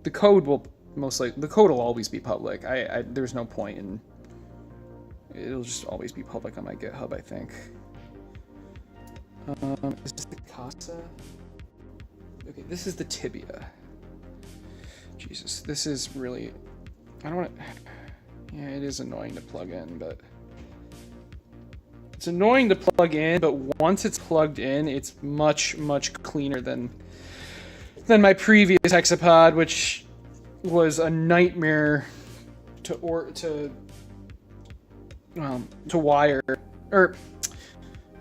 The code will the code will always be public. There's no point in, it'll just always be public on my GitHub, I think. Is this the Casa? Okay, this is the tibia. Jesus, this is really, I don't want to, yeah, it is annoying to plug in, but it's annoying to plug in, but once it's plugged in, it's much, much cleaner than my previous Hexapod, which was a nightmare to wire, or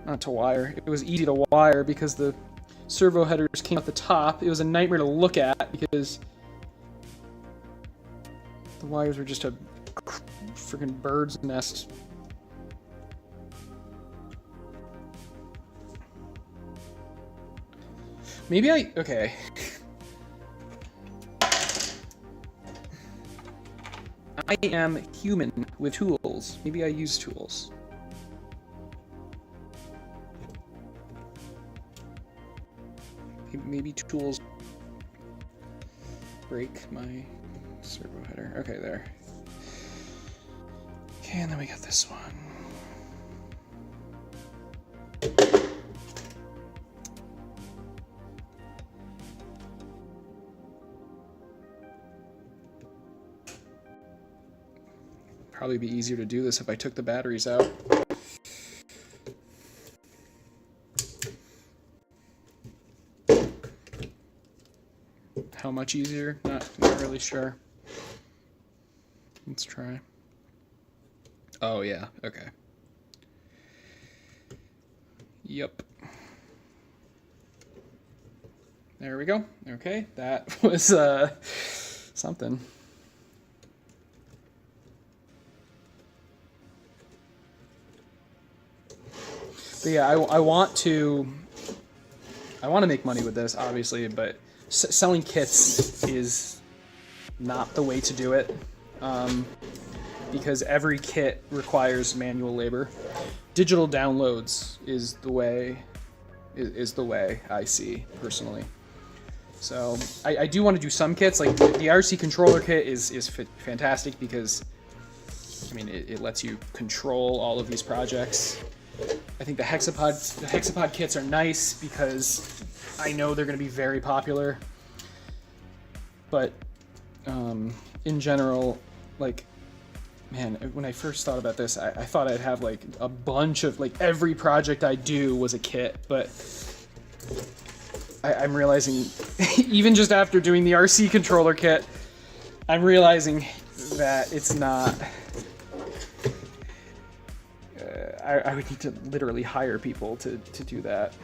not to wire. It was easy to wire because the servo headers came at the top. It was a nightmare to look at because the wires were just a freaking bird's nest. Maybe okay. I am human with tools. Maybe I use tools. maybe tools break my servo header. Okay, there. Okay, and then we got this one. Probably be easier to do this if I took the batteries out. How much easier? Not really sure. Let's try. Oh yeah, okay. Yep. There we go. Okay, that was something. But yeah, I want to make money with this, obviously, but selling kits is not the way to do it, because every kit requires manual labor. Digital downloads is the way I see personally. So I do want to do some kits, like the RC controller kit is fantastic because, I mean, it lets you control all of these projects. I think the Hexapod kits are nice because I know they're going to be very popular. But in general, like, man, when I first thought about this, I thought I'd have like a bunch of, like, every project I do was a kit, but I'm realizing, even just after doing the RC controller kit, I'm realizing that it's not. I would need to literally hire people to do that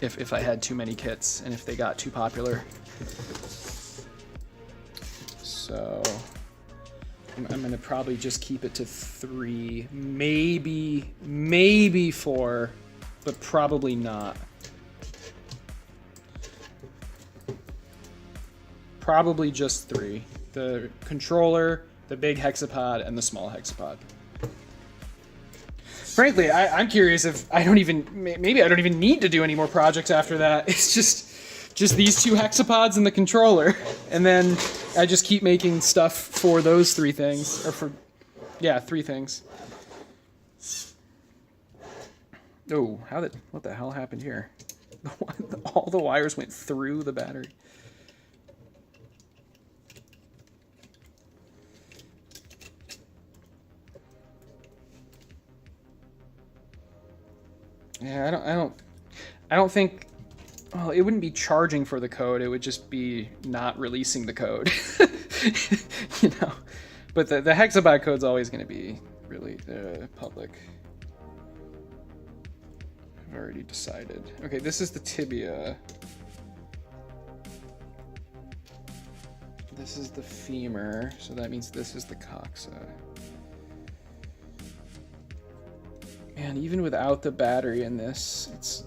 if I had too many kits and if they got too popular. So I'm gonna probably just keep it to 3, maybe 4, but probably not. Probably just 3. The controller, the big Hexapod, and the small Hexapod. Frankly, I'm curious if maybe I don't even need to do any more projects after that. It's just these 2 Hexapods and the controller, and then I just keep making stuff for those 3 things, or for, yeah, 3 things. Oh, what the hell happened here? All the wires went through the battery. Yeah, I don't think. Well, it wouldn't be charging for the code. It would just be not releasing the code. You know, but the Hexapod code's always going to be really public. I've already decided. Okay, this is the tibia. This is the femur, so that means this is the coxa. Man, even without the battery in this, it's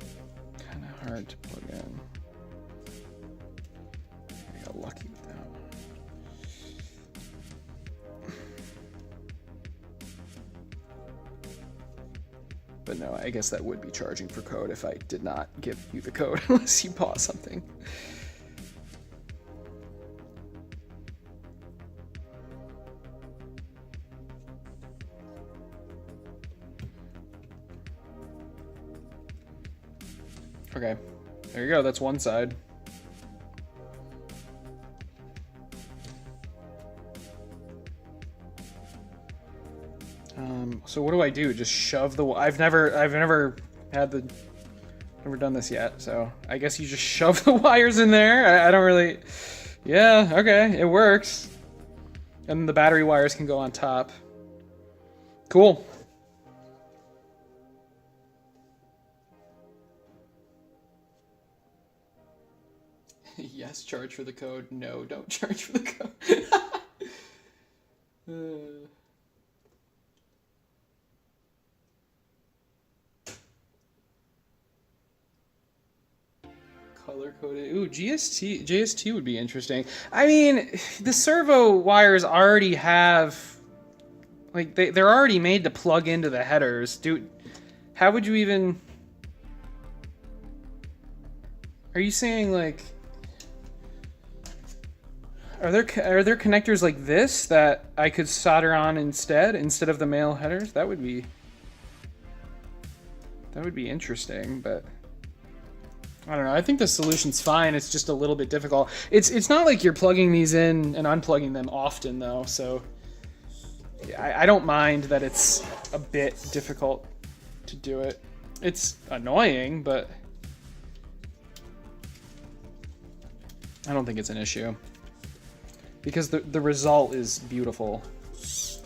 kind of hard to plug in. I got lucky with that one. But no, I guess that would be charging for code if I did not give you the code unless you bought something. Okay, there you go, that's one side. So what do I do? Just shove the, I've never done this yet, so I guess you just shove the wires in there. I don't really, yeah, okay, it works. And the battery wires can go on top. Cool. Yes, charge for the code. No, don't charge for the code. Color coded. Ooh, JST would be interesting. I mean, the servo wires already have, like, they're already made to plug into the headers. Dude, how would you even? Are you saying like, are there connectors like this that I could solder on instead of the male headers? That would be interesting, but I don't know. I think the solution's fine. It's just a little bit difficult. It's not like you're plugging these in and unplugging them often though, so I don't mind that it's a bit difficult to do it. It's annoying, but I don't think it's an issue. Because the result is beautiful. It's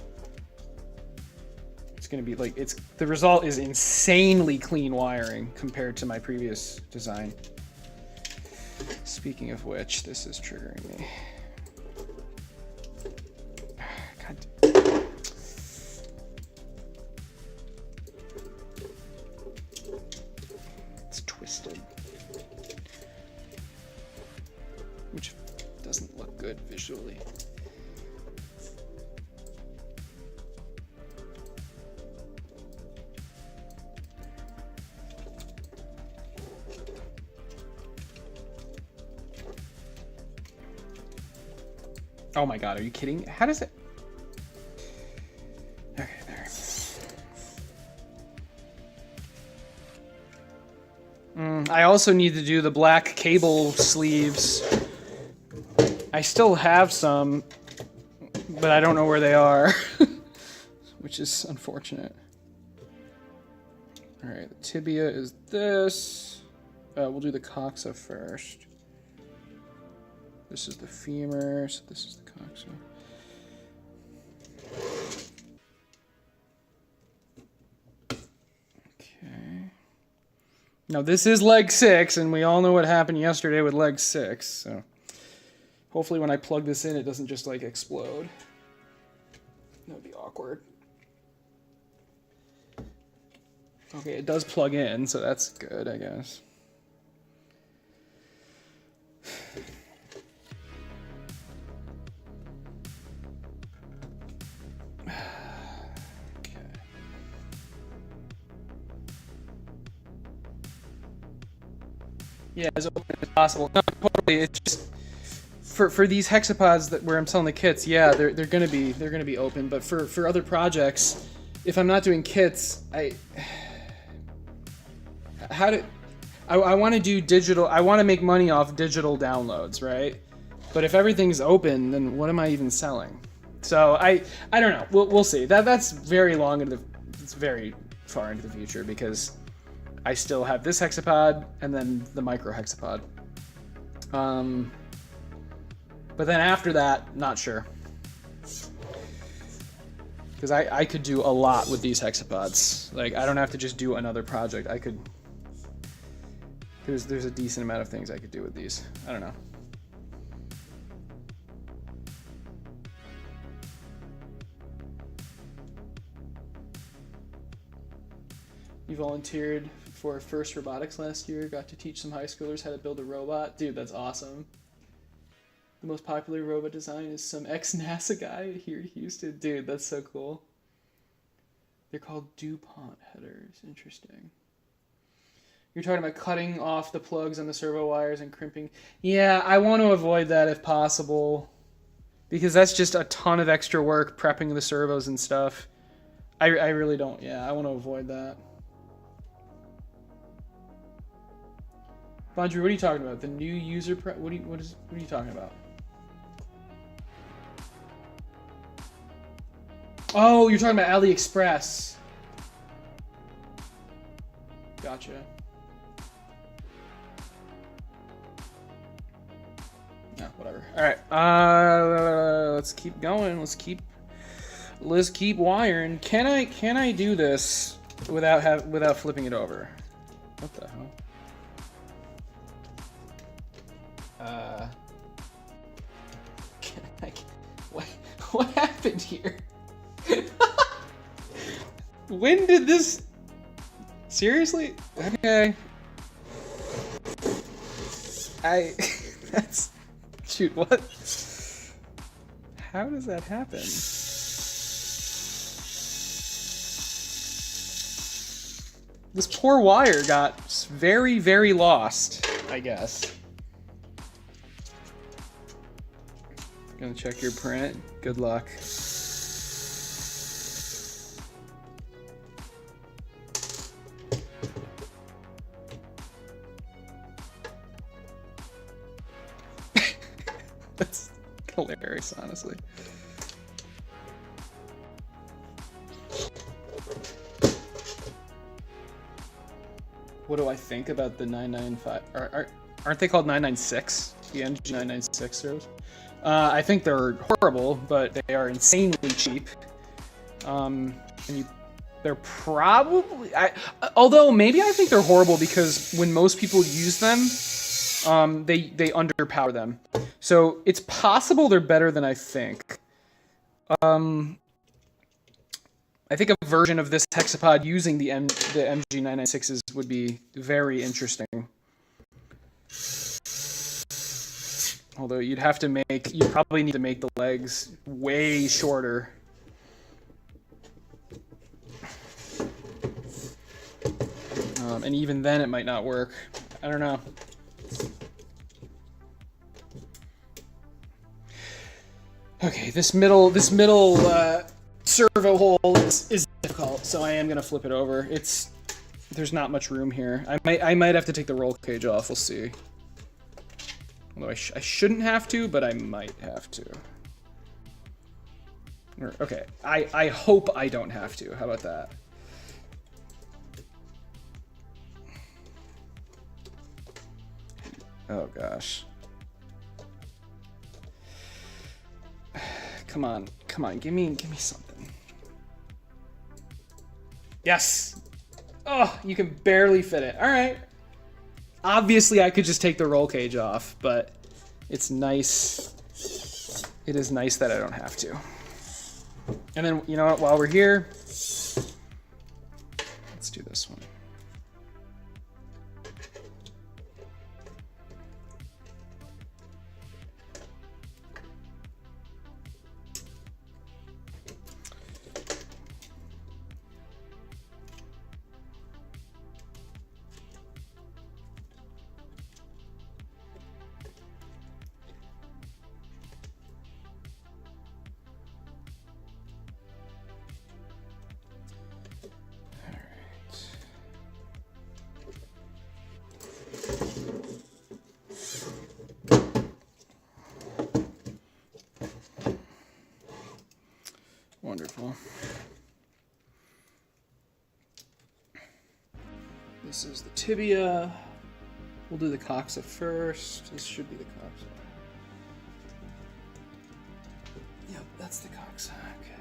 gonna be like, the result is insanely clean wiring compared to my previous design. Speaking of which, this is triggering me. God. It's twisted. Which doesn't look good visually. Oh my god, are you kidding? How does it... Okay, there. I also need to do the black cable sleeves. I still have some, but I don't know where they are, which is unfortunate. All right, the tibia is this. We'll do the coxa first. This is the femur, so this is the coxa. Okay. Now this is leg 6, and we all know what happened yesterday with leg 6, so hopefully when I plug this in, it doesn't just like explode. That would be awkward. Okay, it does plug in, so that's good, I guess. Yeah, as open as possible. No, totally. It's just for these hexapods that where I'm selling the kits. Yeah, they're gonna be open. But for other projects, if I'm not doing kits, I want to do digital. I want to make money off digital downloads, right? But if everything's open, then what am I even selling? So I don't know. We'll see. That's very long into it's very far into the future because I still have this hexapod and then the micro hexapod. But then after that, not sure. Because I could do a lot with these hexapods. Like, I don't have to just do another project. I could... There's a decent amount of things I could do with these. I don't know. You volunteered for FIRST Robotics last year. Got to teach some high schoolers how to build a robot. Dude, that's awesome. The most popular robot design is some ex-NASA guy here in Houston. Dude, that's so cool. They're called DuPont headers. Interesting. You're talking about cutting off the plugs on the servo wires and crimping. Yeah, I want to avoid that if possible. Because that's just a ton of extra work prepping the servos and stuff. I really don't. Yeah, I want to avoid that. Bondry, what are you talking about? The new user prep? What are you talking about? Oh, you're talking about AliExpress. Gotcha. No, whatever. All right. Let's keep going. Let's keep wiring. Can I do this without flipping it over? What the hell? What happened here? When did this... Seriously? Okay. That's... Shoot, what? How does that happen? This poor wire got very, very lost, I guess. Gonna check your print. Good luck. That's hilarious, honestly. What do I think about the 995? Aren't they called 996? The MG996 servos? I think they're horrible, but they are insanely cheap. They're probably... although, maybe I think they're horrible because when most people use them, they underpower them. So it's possible they're better than I think. I think a version of this Hexapod using the MG996s would be very interesting. Although you'd probably need to make the legs way shorter. And even then it might not work. I don't know. Okay, this middle servo hole is difficult, so I am gonna flip it over. There's not much room here. I might have to take the roll cage off. We'll see. Although I shouldn't have to, but I might have to. Okay, I hope I don't have to. How about that? Oh gosh. Come on, give me something. Yes! Oh, you can barely fit it. All right. Obviously, I could just take the roll cage off, but it's nice. It is nice that I don't have to. And then, you know what, while we're here, let's do this one. Wonderful. This is the tibia. We'll do the coxa first. This should be the coxa. Yep, that's the coxa. Okay.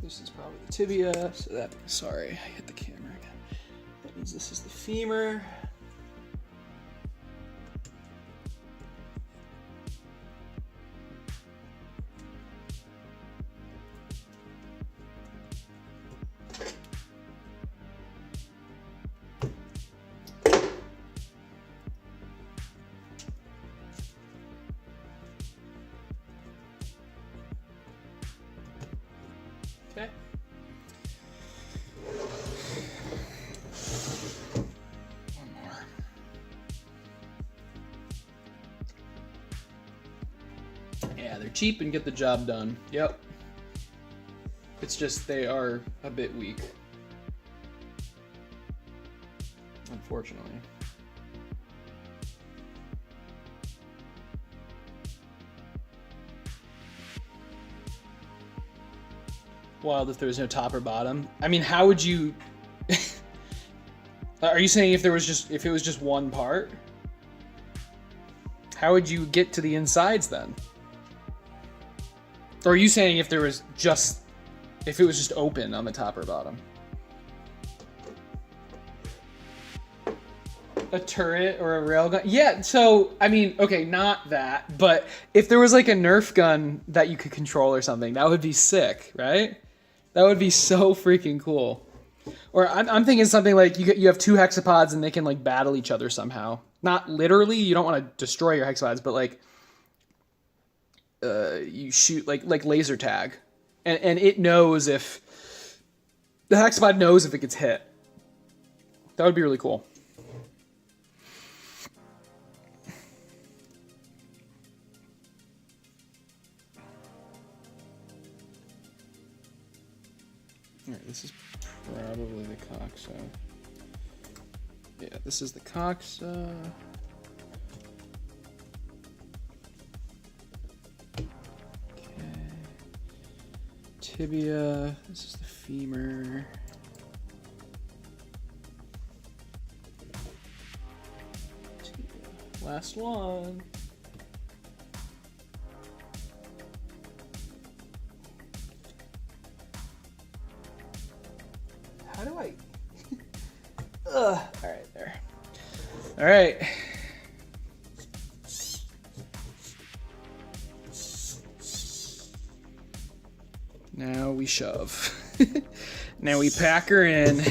This is probably the tibia, so that, sorry, I hit the camera again. That means this is the femur. Okay. One more. Yeah, they're cheap and get the job done. Yep. It's just they are a bit weak. Unfortunately. Wild if there was no top or bottom. I mean, how would you... Are you saying if it was just one part? How would you get to the insides then? Or are you saying if it was just open on the top or bottom? A turret or a railgun? Yeah, so, I mean, okay, not that, but if there was like a Nerf gun that you could control or something, that would be sick, right? That would be so freaking cool. Or I'm thinking something like you have two hexapods and they can like battle each other somehow. Not literally, you don't want to destroy your hexapods, but like you shoot like laser tag. And it knows if the hexapod knows if it gets hit. That would be really cool. Alright, this is probably the coxa. Yeah, this is the coxa. Okay. Tibia. This is the femur. Tibia. Last one. How do I? All right, there. All right. Now we shove. Now we pack her in.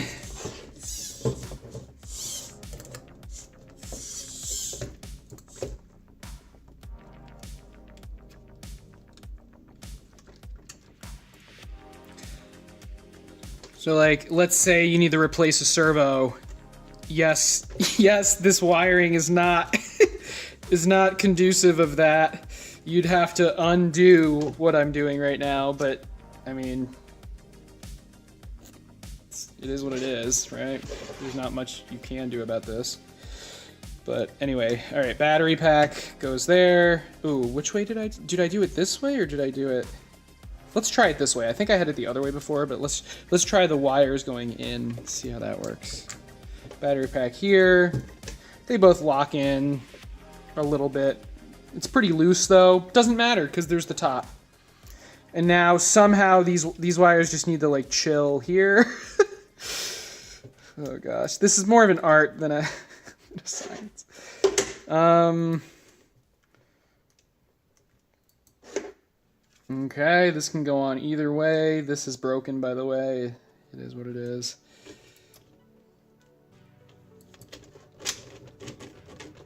So like, let's say you need to replace a servo. Yes, this wiring is not is not conducive of that. You'd have to undo what I'm doing right now, but I mean, it is what it is, right? There's not much you can do about this. But anyway, all right, battery pack goes there. Ooh, which way did I do it this way or did I do it? Let's try it this way. I think I had it the other way before, but let's try the wires going in, see how that works. Battery pack here. They both lock in a little bit. It's pretty loose though. Doesn't matter because there's the top. And now somehow these wires just need to like chill here. Oh gosh, this is more of an art than a science. Okay, this can go on either way. This is broken, by the way. It is what it is.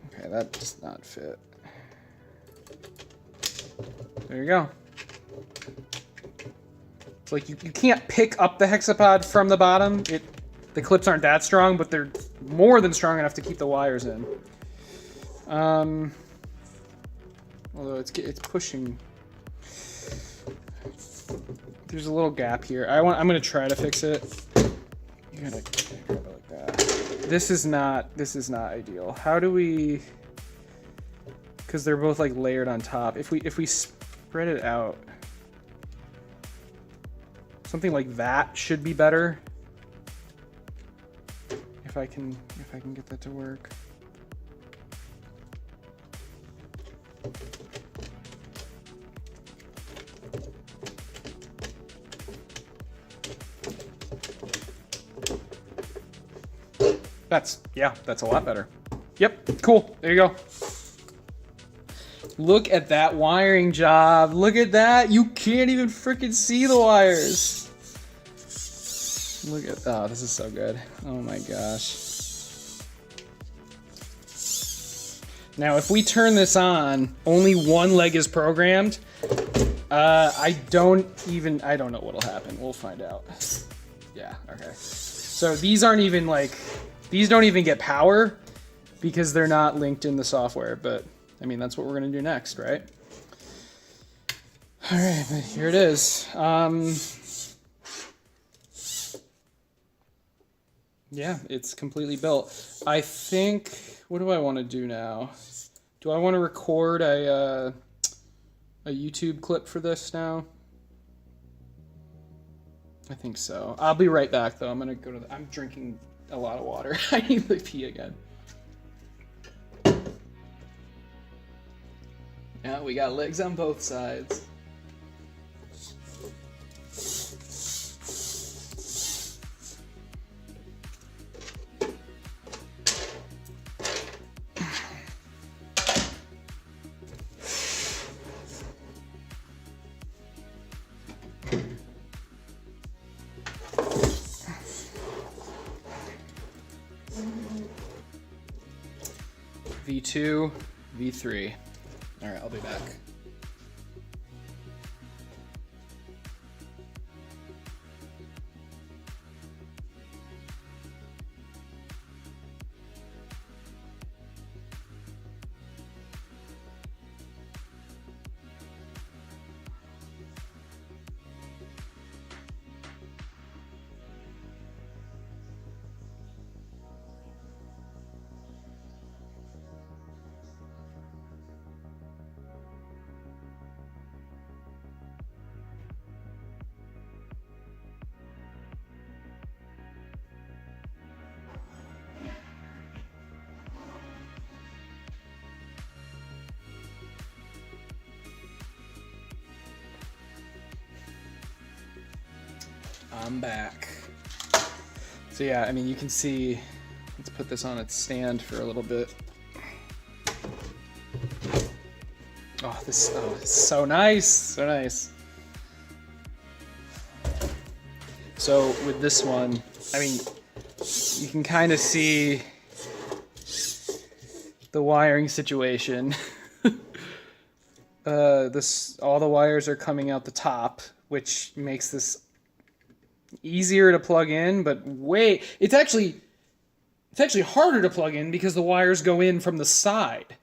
Okay, that does not fit. There you go. It's like you can't pick up the hexapod from the bottom. The clips aren't that strong, but they're more than strong enough to keep the wires in. Although it's pushing. There's a little gap here. I'm gonna try to fix it. You gotta grab it like that. This is not ideal. How do we? Because they're both like layered on top. If we spread it out, something like that should be better. If I can get that to work. That's a lot better. Yep, cool. There you go. Look at that wiring job. Look at that. You can't even freaking see the wires. Look at, oh, this is so good. Oh my gosh. Now, if we turn this on, only one leg is programmed. I don't know what'll happen. We'll find out. Yeah, okay. So these aren't even like, these don't even get power because they're not linked in the software, but I mean, that's what we're gonna do next, right? All right, but here it is. Yeah, it's completely built. I think, what do I want to do now? Do I want to record a YouTube clip for this now? I think so. I'll be right back though. I'm gonna go to I'm drinking a lot of water. I need to pee again. Yeah, we got legs on both sides. V2, V3. All right, I'll be back. I'm back. So yeah, I mean, you can see, let's put this on its stand for a little bit. Oh, this is so nice, so nice. So with this one, I mean, you can kind of see the wiring situation. All the wires are coming out the top, which makes this easier to plug in, but it's actually harder to plug in because the wires go in from the side.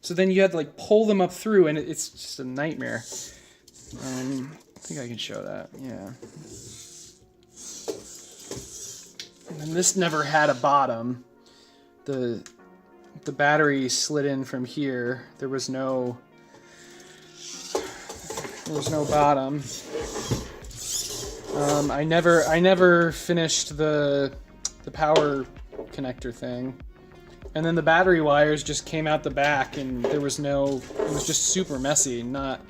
So then you have to like pull them up through, and it's just a nightmare. I think I can show that. Yeah. And then this never had a bottom. The battery slid in from here. There was no bottom. I never finished the power connector thing. And then the battery wires just came out the back, and it was just super messy. Not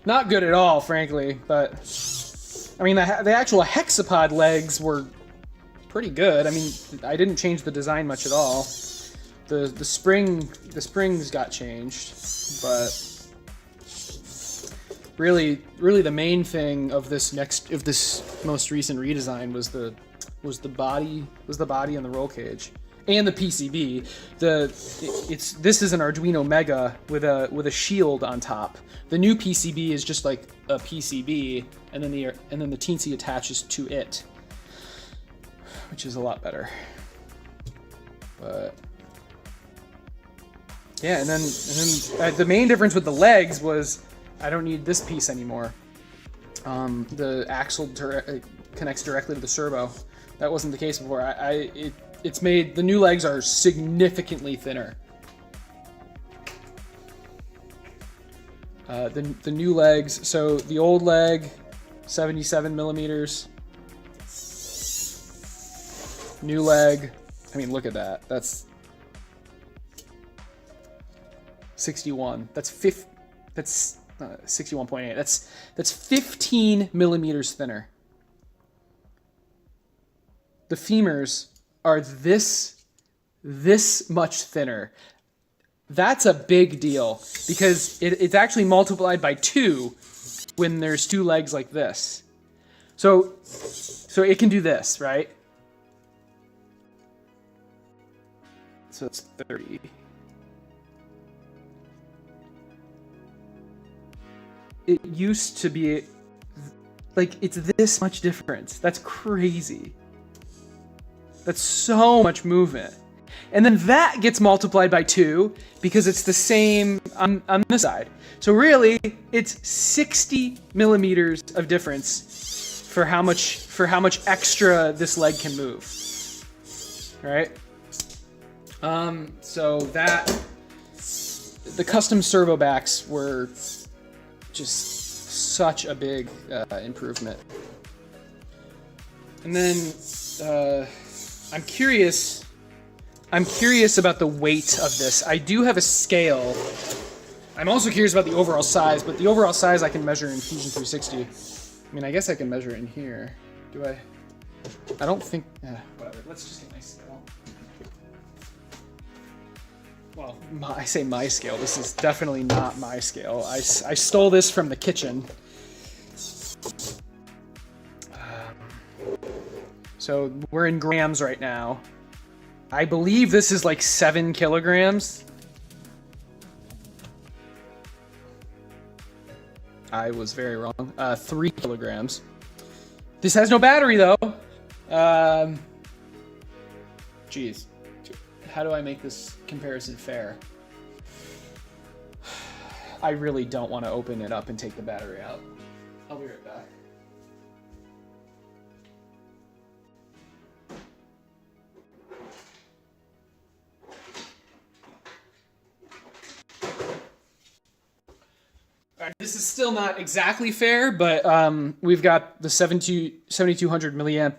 good at all, frankly. But I mean, the actual Hexapod legs were pretty good. I mean, I didn't change the design much at all. The springs got changed, but really the main thing of this most recent redesign was the body and the roll cage and the PCB. This is an Arduino Mega with a shield on top. The new PCB is just like a PCB, and then the teensy attaches to it, which is a lot better. But yeah, and then the main difference with the legs was I don't need this piece anymore. The axle connects directly to the servo. That wasn't the case before. It's made, the new legs are significantly thinner. The new legs, so the old leg, 77 millimeters. New leg, I mean, look at that. That's 61. That's 61.8. That's 15 millimeters thinner. The femurs are this much thinner. That's a big deal because it's actually multiplied by 2 when there's 2 legs like this. So it can do this, right? So it's 30. It used to be like, it's this much difference. That's crazy. That's so much movement. And then that gets multiplied by 2 because it's the same on this side. So really, it's 60 millimeters of difference for how much extra this leg can move. Right? So the custom servo backs were just such a big improvement. And then I'm curious about the weight of this. I do have a scale. I'm also curious about the overall size, but the overall size I can measure in Fusion 360. I mean, I guess I can measure it in here. Do I? I don't think. Whatever. Let's just get my scale. Well, I say my scale. This is definitely not my scale. I stole this from the kitchen. So we're in grams right now. I believe this is like 7 kilograms. I was very wrong. 3 kilograms. This has no battery though. Geez. How do I make this comparison fair? I really don't want to open it up and take the battery out. I'll be right back. All right, this is still not exactly fair, but we've got the 7200 milliamp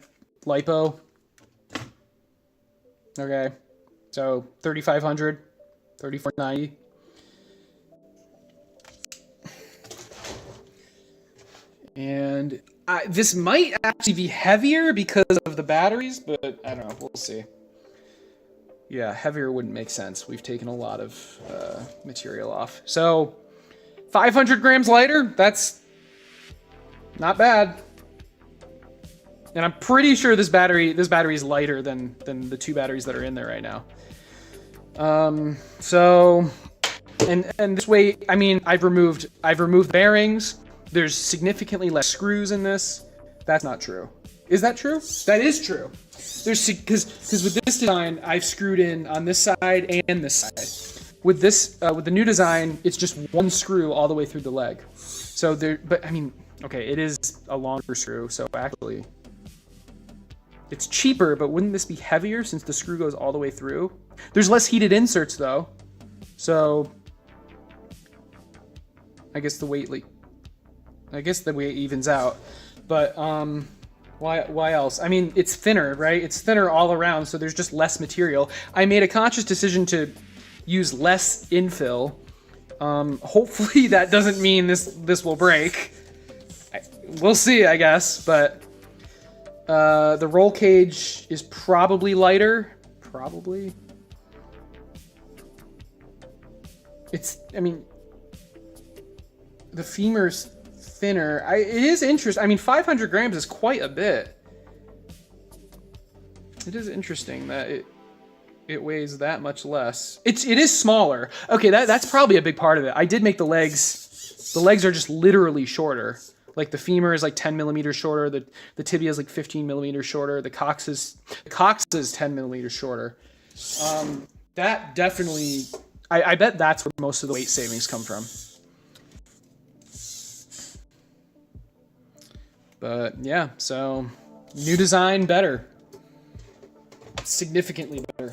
LiPo. Okay, so 3500, 3490. And this might actually be heavier because of the batteries, but I don't know. We'll see. Yeah, heavier wouldn't make sense. We've taken a lot of material off. So 500 grams lighter, that's not bad. And I'm pretty sure this battery is lighter than the 2 batteries that are in there right now. So, and this way, I mean, I've removed bearings. There's significantly less screws in this. That's not true. Is that true? That is true. There's because with this design, I've screwed in on this side and this side. With this, with the new design, it's just 1 screw all the way through the leg. So there, but I mean, okay, it is a longer screw, so actually, it's cheaper. But wouldn't this be heavier since the screw goes all the way through? There's less heated inserts though, so I guess the weight evens out. But why else? I mean, it's thinner, right? It's thinner all around, so there's just less material. I made a conscious decision to use less infill. Hopefully that doesn't mean this will break. We'll see, I guess. But the roll cage is probably lighter. Probably. I mean, the femur's thinner. It is interesting. I mean, 500 grams is quite a bit. It is interesting that it weighs that much less. It is smaller. Okay, that's probably a big part of it. I did make the legs. The legs are just literally shorter. Like the femur is like 10 millimeters shorter. The tibia is like 15 millimeters shorter. The cox is 10 millimeters shorter. That definitely. I bet that's where most of the weight savings come from. But yeah, so new design better. Significantly better.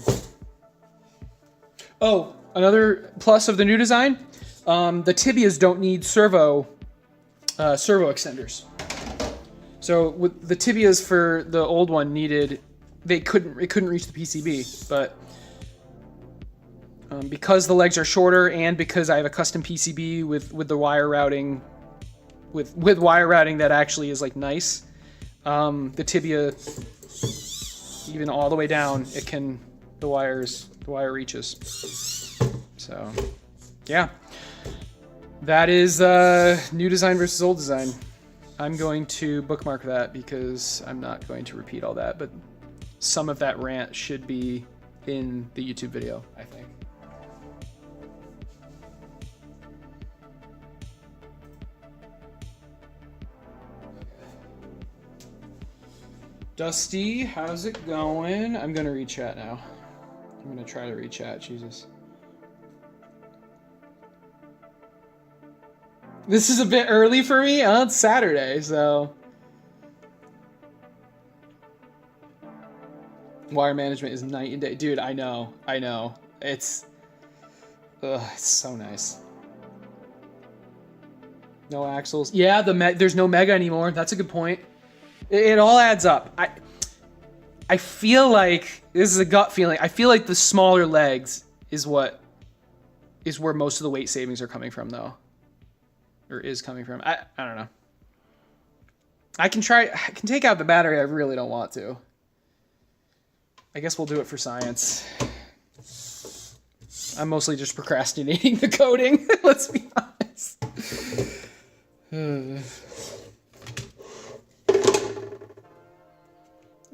Oh, another plus of the new design, the tibias don't need servo extenders. So with the tibias for the old one it couldn't reach the PCB, but because the legs are shorter and because I have a custom PCB with the wire routing, with wire routing that actually is like nice, the tibia, even all the way down, the wire reaches. So yeah, that is new design versus old design. I'm going to bookmark that because I'm not going to repeat all that, but some of that rant should be in the YouTube video, I think. Dusty, how's it going? I'm gonna read chat now. I'm gonna try to read chat, Jesus. This is a bit early for me. It's Saturday, so. Wire management is night and day. Dude, I know. It's so nice. No axles. Yeah, there's no Mega anymore. That's a good point. It all adds up. I feel like, this is a gut feeling, I feel like the smaller legs is where most of the weight savings are coming from, though. Or is coming from. I don't know. I can take out the battery. I really don't want to. I guess we'll do it for science. I'm mostly just procrastinating the coding. Let's be honest.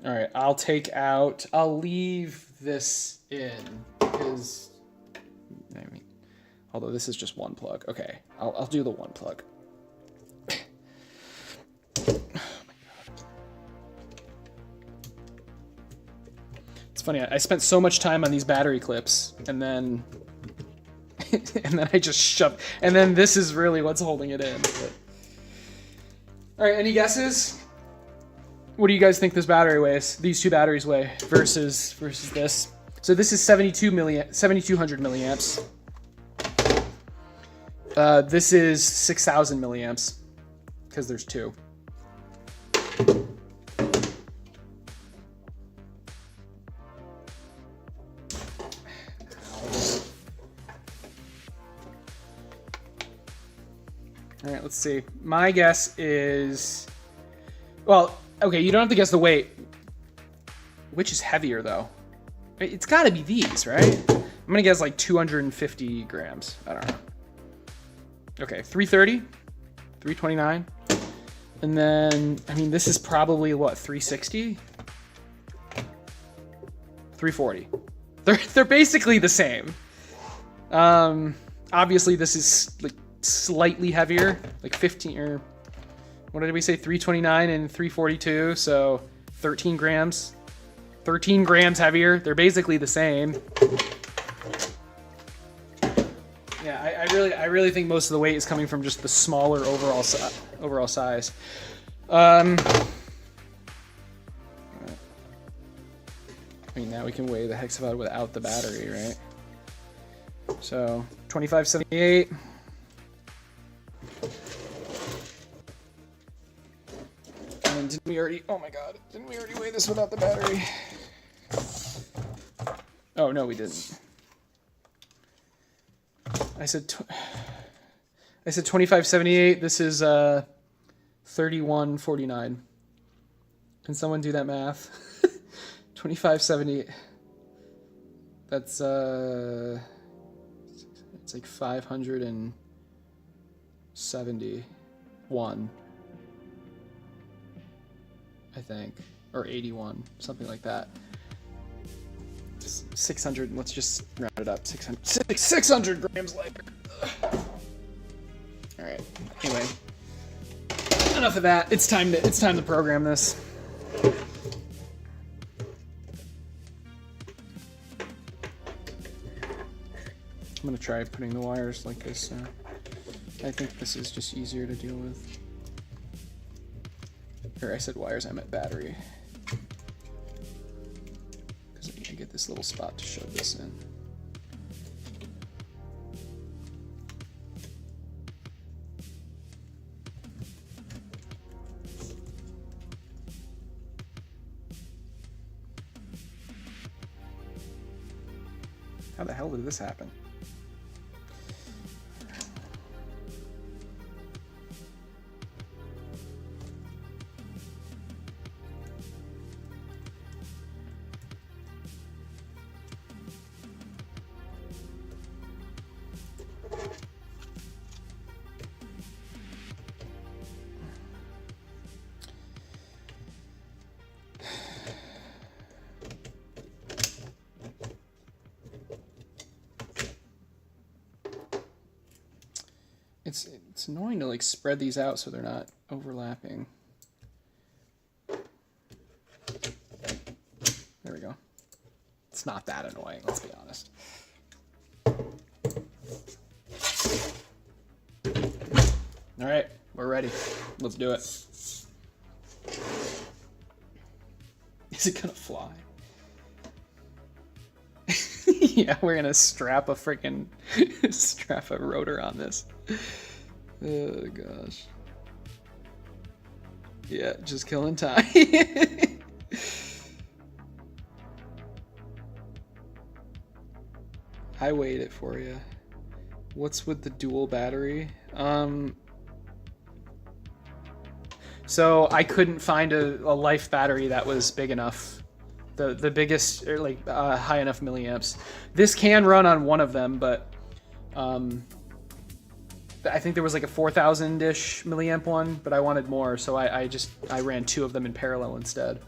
All right, I'll leave this in because, I mean, although this is just one plug. Okay, I'll do the one plug. It's funny, I spent so much time on these battery clips, and then I just shoved, and then this is really what's holding it in. But... All right, any guesses? What do you guys think this battery weighs? These two batteries weigh versus this. So this is 7,200 milliamps. This is 6,000 milliamps because there's two. All right, let's see. My guess is, well, okay, you don't have to guess the weight. Which is heavier, though? It's got to be these, right? I'm going to guess like 250 grams. I don't know. Okay, 330, 329. And then, I mean, this is probably, what, 360? 340. They're basically the same. Obviously, this is, like, slightly heavier, like 15, or what did we say, 329 and 342, so 13 grams. 13 grams heavier. They're basically the same. Yeah, I really think most of the weight is coming from just the smaller overall size. I mean, now we can weigh the Hexapod without the battery, right? So 2578. And didn't we already? Oh my God! Didn't we already weigh this without the battery? Oh no, we didn't. I said 2578. This is 3149. Can someone do that math? 2578. That's it's like 571. I think, or 81, something like that. 600. Let's just round it up. 600 grams lighter. All right. Anyway, enough of that. It's time to program this. I'm gonna try putting the wires like this. I think this is just easier to deal with. Or I said wires, I meant battery. Because I need to get this little spot to shove this in. How the hell did this happen? It's annoying to like spread these out so they're not overlapping. There we go. It's not that annoying, let's be honest. All right, we're ready. Let's do it. Is it gonna fly? Yeah, we're gonna strap a rotor on this. Oh gosh. Yeah, just killing time. I weighed it for you. What's with the dual battery? So I couldn't find a life battery that was big enough. The biggest, or like high enough milliamps. This can run on one of them, but I think there was like a 4,000-ish milliamp one, but I wanted more, so I ran two of them in parallel instead.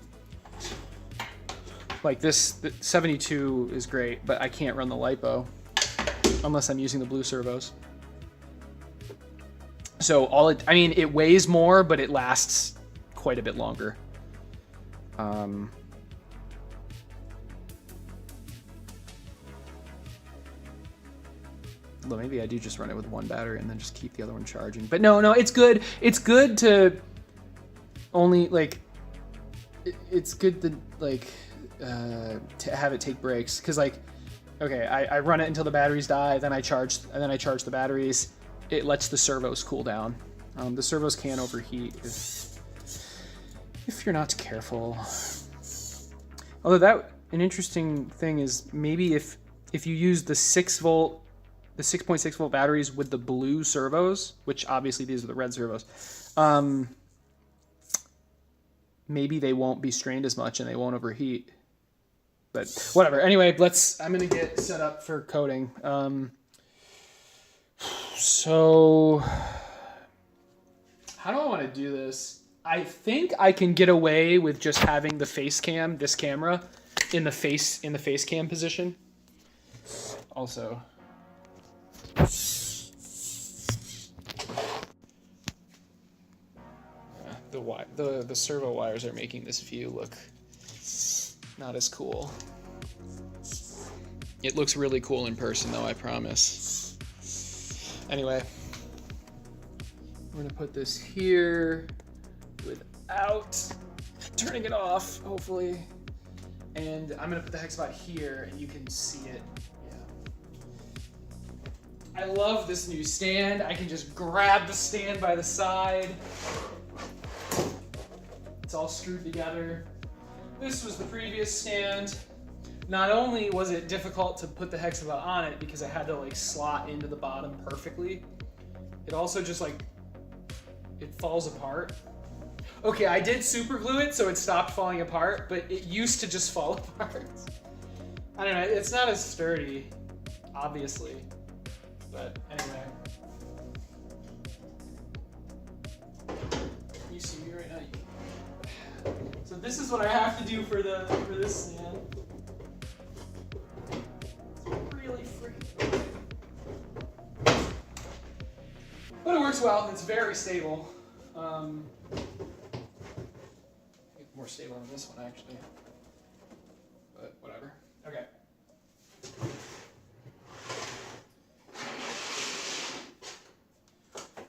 Like this, the 72 is great, but I can't run the LiPo unless I'm using the blue servos. So I mean, it weighs more, but it lasts quite a bit longer. Well, maybe I do just run it with one battery and then just keep the other one charging. But no, it's good. It's good to only like, it's good to like, to have it take breaks, because like, okay, I run it until the batteries die, then I charge the batteries. It lets the servos cool down. The servos can overheat if you're not careful. Although an interesting thing is maybe if you use the 6.6 volt batteries with the blue servos, which obviously these are the red servos, maybe they won't be strained as much and they won't overheat. But whatever. Anyway, I'm gonna get set up for coding. So how do I want to do this? I think I can get away with just having the face cam, this camera, in the face cam position. Also, the servo wires are making this view look not as cool. It looks really cool in person though, I promise. Anyway, we're gonna put this here without turning it off, hopefully. And I'm gonna put the Hexapod here and you can see it. Yeah. I love this new stand. I can just grab the stand by the side. It's all screwed together. This was the previous stand. Not only was it difficult to put the Hexapod on it because I had to like slot into the bottom perfectly, it also just like, it falls apart. Okay, I did super glue it so it stopped falling apart, but it used to just fall apart. I don't know, it's not as sturdy, obviously, but anyway. You see me right now. So this is what I have to do for this stand. It's really freaking. But it works well. It's very stable. More stable than this one actually. But whatever. Okay.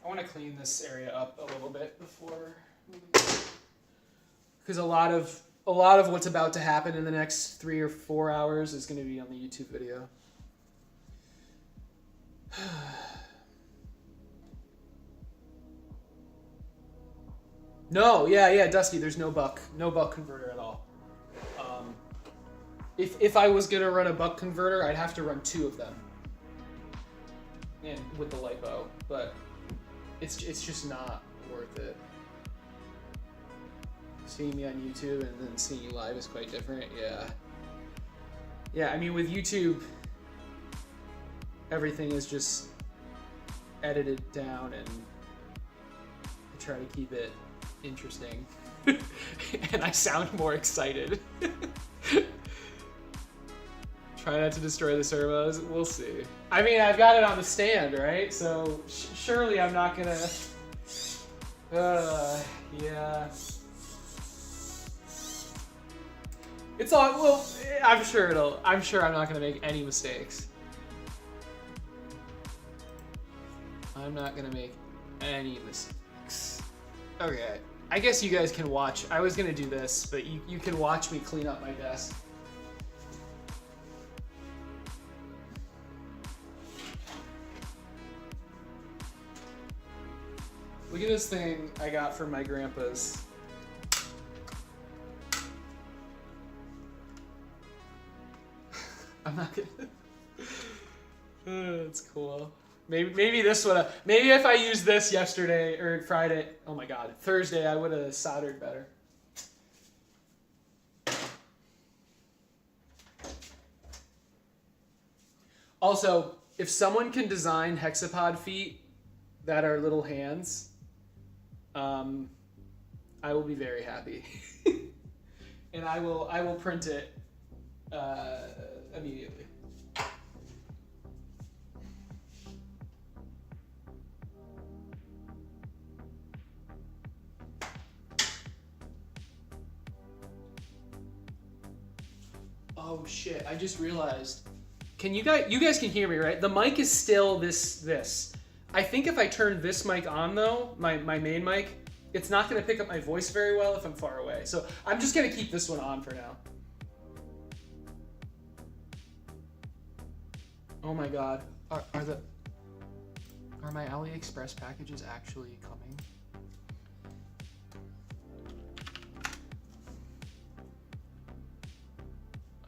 I want to clean this area up a little bit before. Because a lot of what's about to happen in the next 3 or 4 hours is going to be on the YouTube video. No, yeah, Dusty, there's no buck converter at all. If I was going to run a buck converter, I'd have to run 2 of them. And with the LiPo, but it's just not worth it. Seeing me on YouTube and then seeing you live is quite different. Yeah, I mean with YouTube, everything is just edited down and I try to keep it interesting. And I sound more excited. Try not to destroy the servos. We'll see. I mean, I've got it on the stand, right? So surely I'm not gonna. Yeah. It's all well. I'm sure I'm not gonna make any mistakes. I'm not gonna make any mistakes. Okay. I guess you guys can watch. I was gonna do this, but you can watch me clean up my desk. Look at this thing I got from my grandpa's. I'm not gonna. That's cool. Maybe this would have. Maybe if I used this yesterday or Friday. Oh my God, Thursday, I would have soldered better. Also, if someone can design Hexapod feet that are little hands, I will be very happy. And I will print it immediately. Oh shit, I just realized. Can you guys can hear me, right? The mic is still this. I think if I turn this mic on though, my main mic, it's not gonna pick up my voice very well if I'm far away. So I'm just gonna keep this one on for now. Oh my god. Are my AliExpress packages actually coming?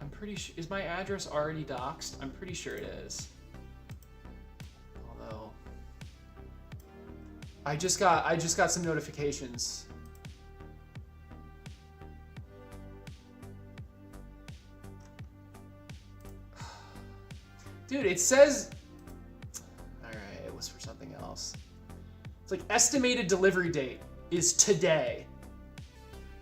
I'm pretty sure, is my address already doxed? I'm pretty sure it is. Although I just got some notifications. Dude, it says, all right, it was for something else. It's like estimated delivery date is today.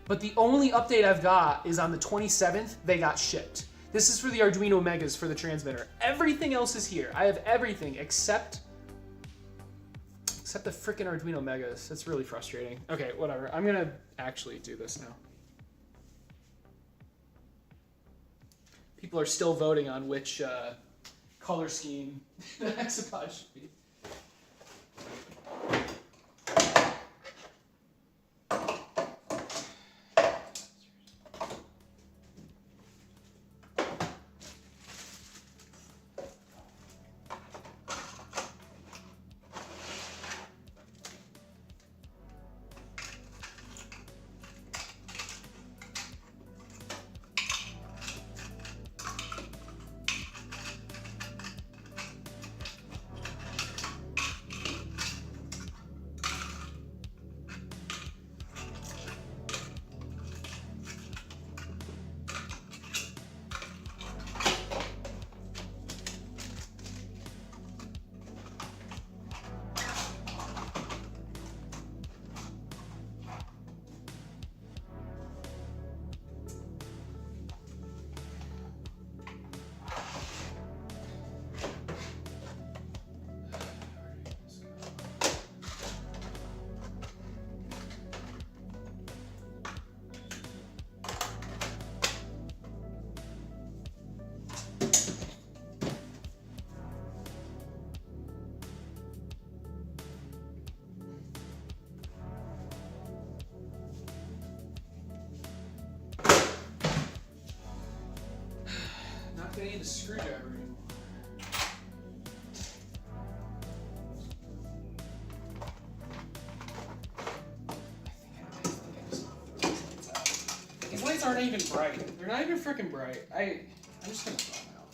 But the only update I've got is on the 27th, they got shipped. This is for the Arduino Megas for the transmitter. Everything else is here. I have everything except the frickin' Arduino Megas. That's really frustrating. Okay, whatever. I'm gonna actually do this now. People are still voting on which color scheme the Hexapod should be. I need a screwdriver anymore. I think I just throw these lights out. These lights aren't even bright. They're not even freaking bright. I'm just gonna throw them out.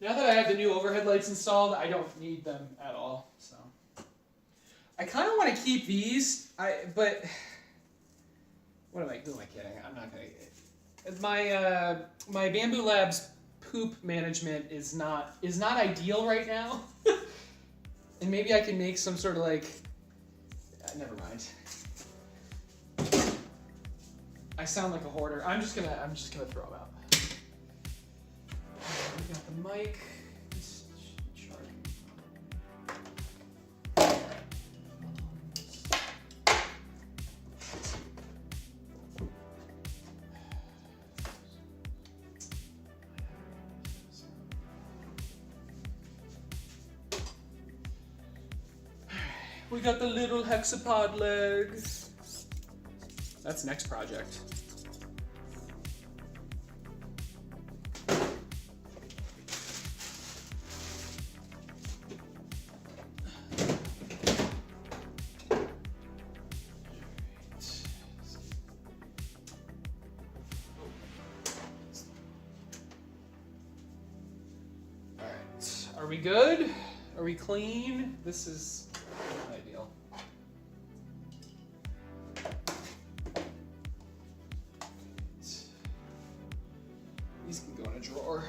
Now that I have the new overhead lights installed, I don't need them at all. So I kind of want to keep these. But what am I kidding? I'm not gonna get it. My Bamboo Labs poop management is not ideal right now. And maybe I can make some sort of like never mind. I sound like a hoarder. I'm just gonna throw them out. We got the mic. This should be charging. We got the little Hexapod legs. That's next project. All right. Are we good? Are we clean? This is ideal. These can go in a drawer.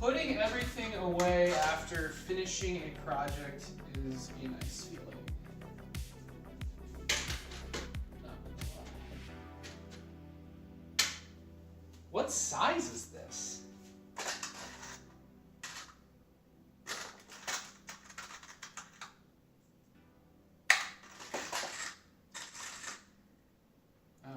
Putting everything away after finishing a project is a nice feeling. What size is this? Oh.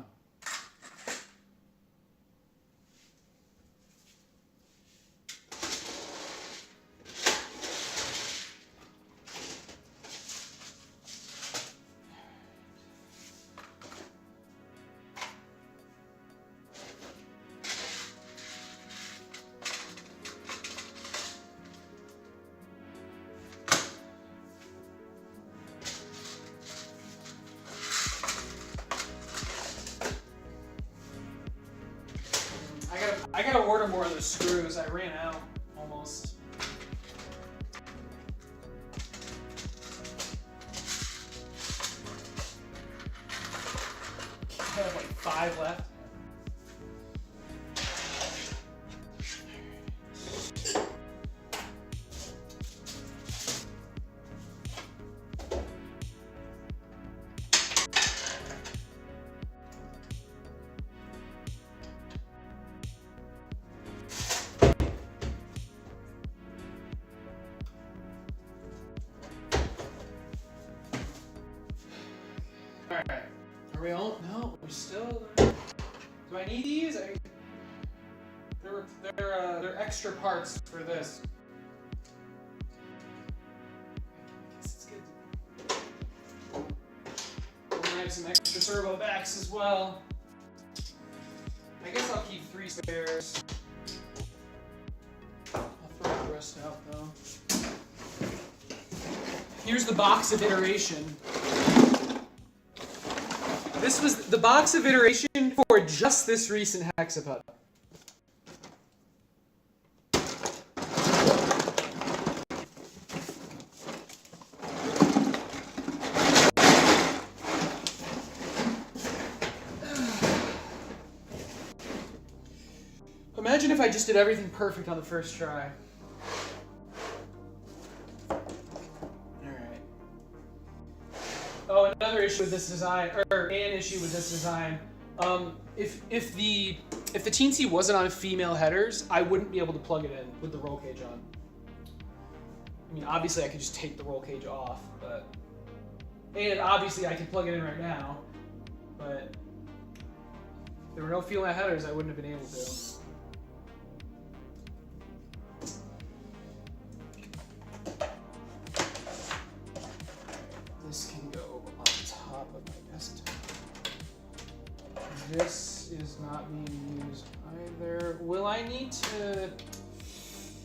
I gotta order more of those screws. I ran out almost. I have like 5 left. Alright. Are we all? No, we're still. Do I need these? They're extra parts for this. I guess it's good. We're gonna have some extra servo backs as well. I guess I'll keep 3 spares. I'll throw the rest out though. Here's the box of iteration. This was the box of iteration for just this recent Hexapod. Imagine if I just did everything perfect on the first try. Oh, another issue with this design, or an issue with this design. If the Teensy wasn't on female headers, I wouldn't be able to plug it in with the roll cage on. I mean, obviously I could just take the roll cage off, and obviously I could plug it in right now, but if there were no female headers, I wouldn't have been able to. This can go on top of my desktop. This is not being used either. Will I need to...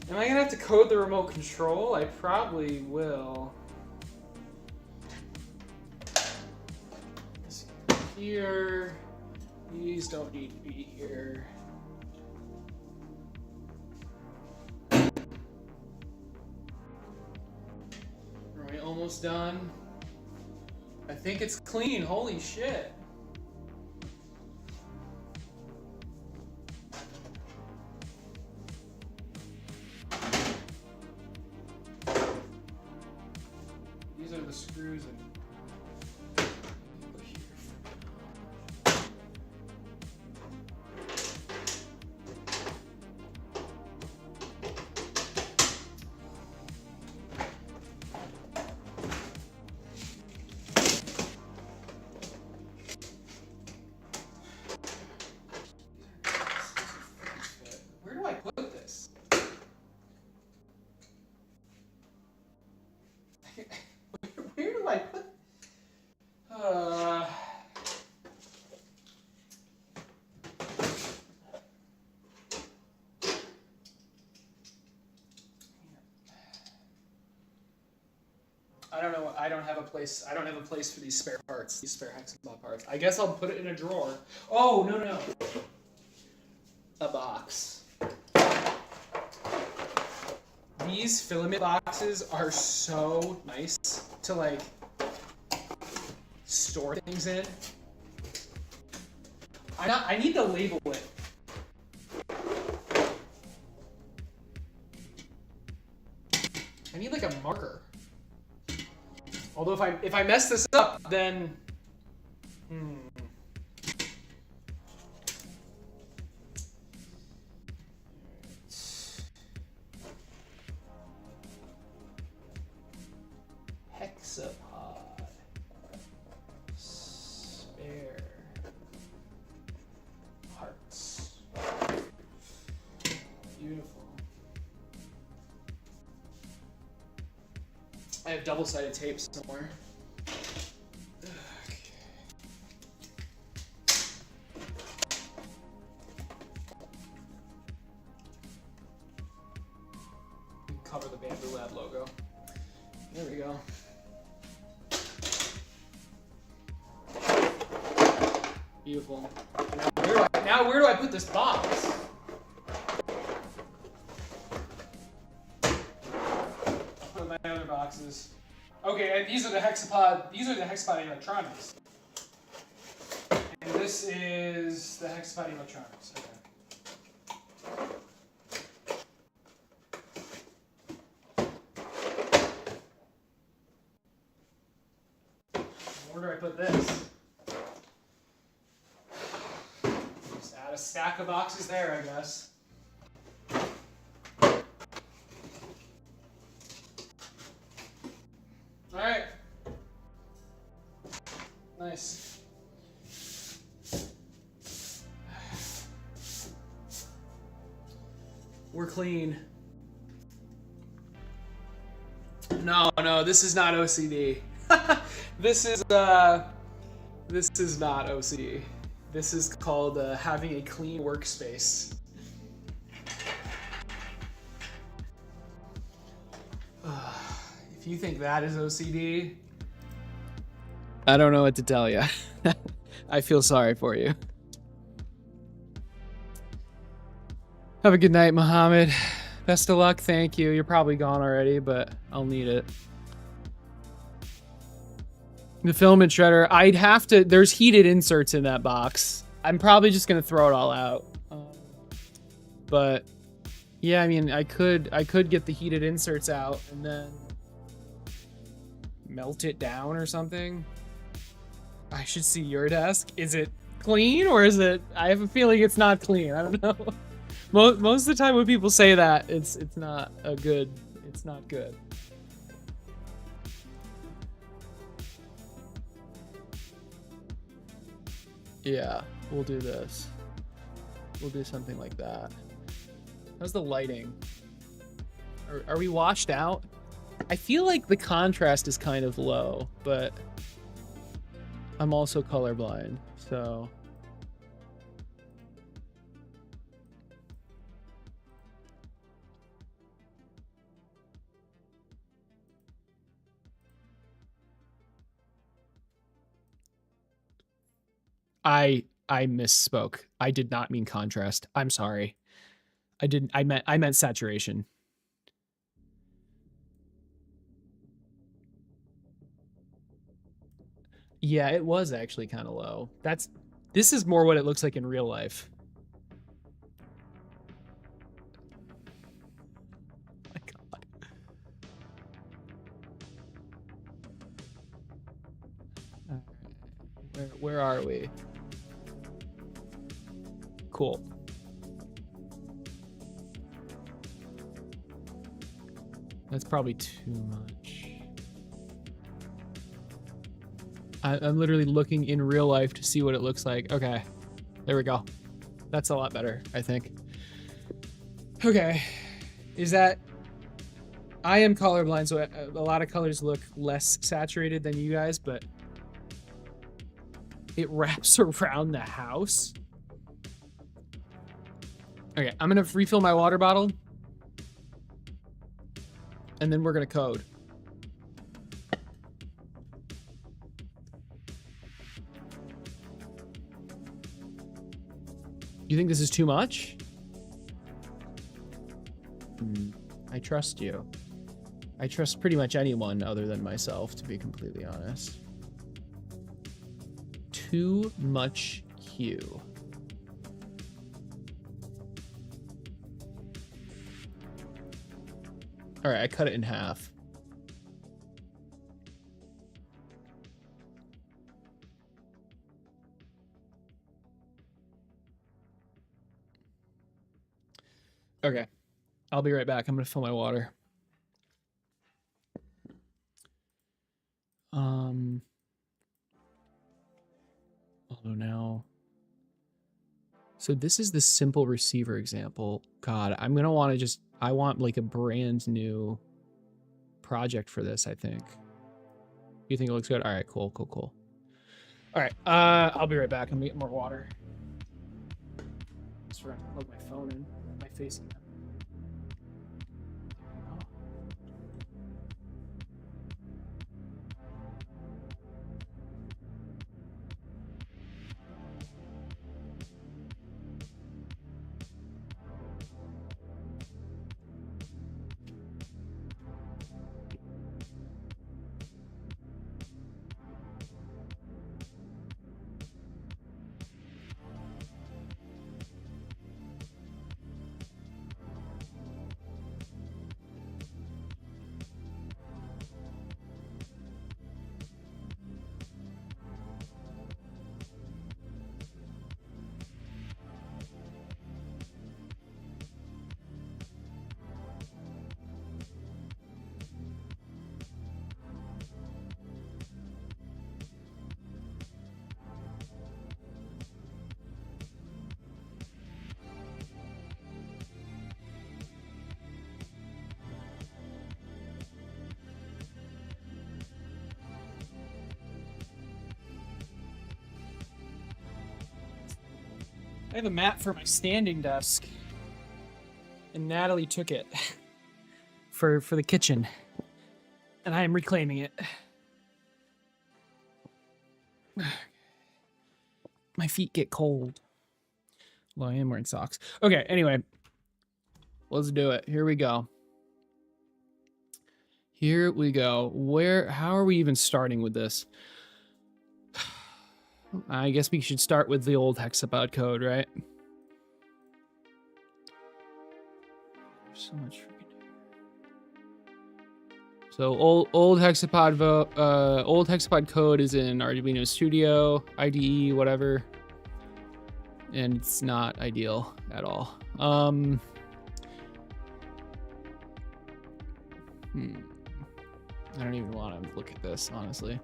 Am I gonna have to code the remote control? I probably will. This here. These don't need to be here. Are we almost done? I think it's clean. Holy shit. These are the screws and where do I put? I don't know. I don't have a place. I don't have a place for these spare parts. These spare Hexapod parts. I guess I'll put it in a drawer. Oh no. A box. These filament boxes are so nice to like store things in. I need to label it. I need like a marker. Although if I mess this up, then Hexapod. Spare parts. Beautiful. I have double-sided tape somewhere. Cover the Bamboo Lab logo. There we go. Beautiful. Now where do I put this box? I'll put my other boxes. Okay, and these are the Hexapod. These are the Hexapod electronics. And this is the Hexapod electronics. Okay. Where do I put this? Just add a stack of boxes there, I guess. All right. Nice. We're clean. No, this is not OCD. This is not OCD. This is called having a clean workspace. If you think that is OCD, I don't know what to tell you. I feel sorry for you. Have a good night, Mohammed. Best of luck. Thank you. You're probably gone already, but I'll need it. The filament shredder, I'd have to, there's heated inserts in that box. I'm probably just gonna throw it all out. But yeah, I mean, I could get the heated inserts out and then melt it down or something. I should see your desk. Is it clean or is it, I have a feeling it's not clean. I don't know. Most of the time when people say that, it's not good. Yeah, we'll do this. We'll do something like that. How's the lighting? Are we washed out? I feel like the contrast is kind of low, but I'm also colorblind, so. I misspoke. I did not mean contrast. I'm sorry. I meant saturation. Yeah, it was actually kind of low. This is more what it looks like in real life. My God. Where are we? Cool. That's probably too much. I'm literally looking in real life to see what it looks like. Okay, there we go. That's a lot better, I think. Okay, is that... I am colorblind, so a lot of colors look less saturated than you guys, but it wraps around the house. Okay, I'm gonna refill my water bottle. And then we're gonna code. You think this is too much? I trust you. I trust pretty much anyone other than myself, to be completely honest. Too much hue. All right, I cut it in half. Okay, I'll be right back. I'm gonna fill my water. Although now, so this is the simple receiver example. God, I'm gonna want to just, I want like a brand new project for this, I think. You think it looks good? All right, cool. All right, I'll be right back. I'm gonna get more water. Just forgot to plug my phone in, my face. I have a mat for my standing desk, and Natalie took it for the kitchen, and I am reclaiming it. My feet get cold. Well, I am wearing socks. Okay, anyway, let's do it. Here we go. How are we even starting with this? I guess we should start with the old Hexapod code, right? There's so much freaking. So old Hexapod code is in Arduino Studio, IDE, whatever, and it's not ideal at all. I don't even want to look at this, honestly.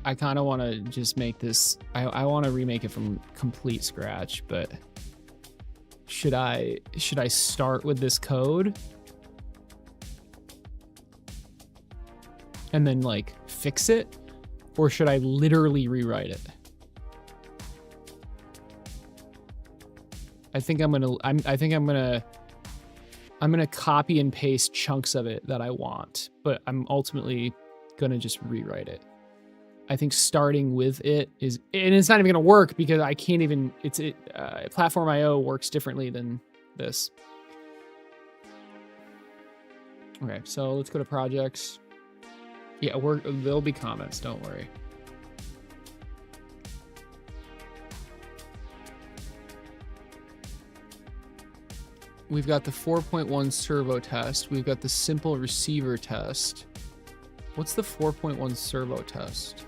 I kind of want to just make this, I want to remake it from complete scratch, but should I start with this code and then like fix it, or should I literally rewrite it? I think I'm gonna copy and paste chunks of it that I want, but I'm ultimately gonna just rewrite it. I think starting with it is, and it's not even gonna work because I can't even, Platform IO works differently than this. Okay, so let's go to projects. Yeah, there'll be comments, don't worry. We've got the 4.1 servo test. We've got the simple receiver test. What's the 4.1 servo test?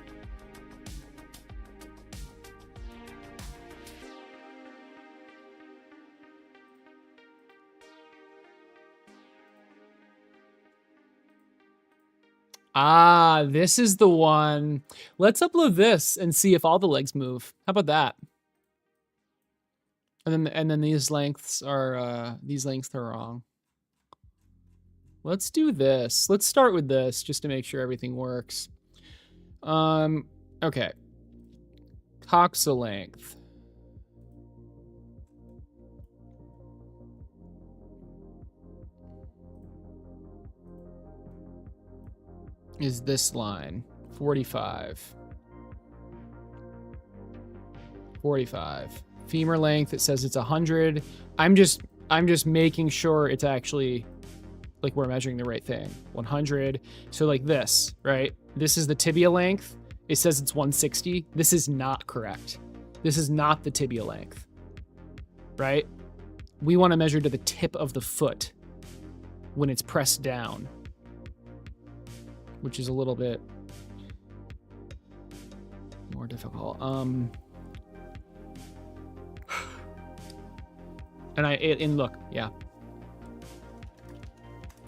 Ah, this is the one. Let's upload this and see if all the legs move. How about that? And then these lengths are wrong. Let's do this. Let's start with this just to make sure everything works. Okay. Coxa length. Is this line 45. Femur length, it says it's 100. I'm just making sure it's actually like we're measuring the right thing. 100. So like this, right? This is the tibia length. It says it's 160. This is not correct. This is not the tibia length, right? We want to measure to the tip of the foot. when it's pressed down, which is a little bit more difficult. And look, yeah,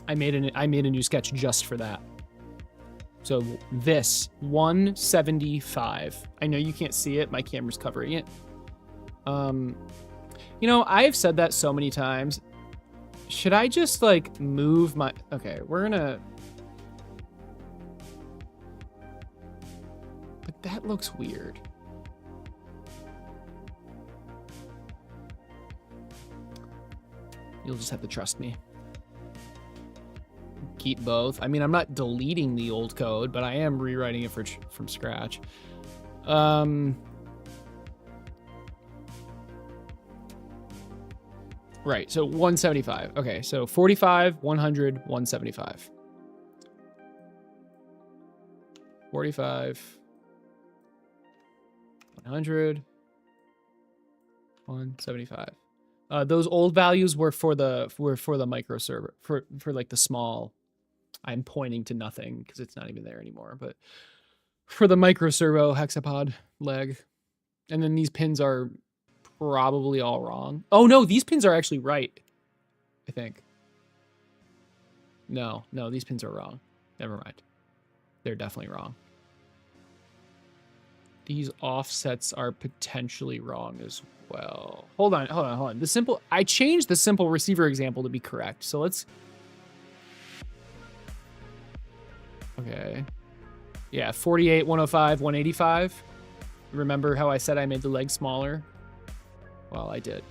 I made a new sketch just for that. So this 175. I know you can't see it. My camera's covering it. You know, I've said that so many times. Should I just like move my, okay, we're gonna, but that looks weird. You'll just have to trust me. Keep both. I mean, I'm not deleting the old code, but I am rewriting it from scratch. Right, so 175. Okay, so 45, 100, 175. 45, 100, 175. Those old values were for the micro server, for like the small. I'm pointing to nothing because it's not even there anymore, but for the micro servo hexapod leg. And then these pins are probably all wrong. Oh no, these pins are actually right, I think. No, these pins are wrong. Never mind. They're definitely wrong. These offsets are potentially wrong as well. Hold on. I changed the simple receiver example to be correct. So let's, okay. Yeah, 48, 105, 185. Remember how I said I made the leg smaller? Well, I did.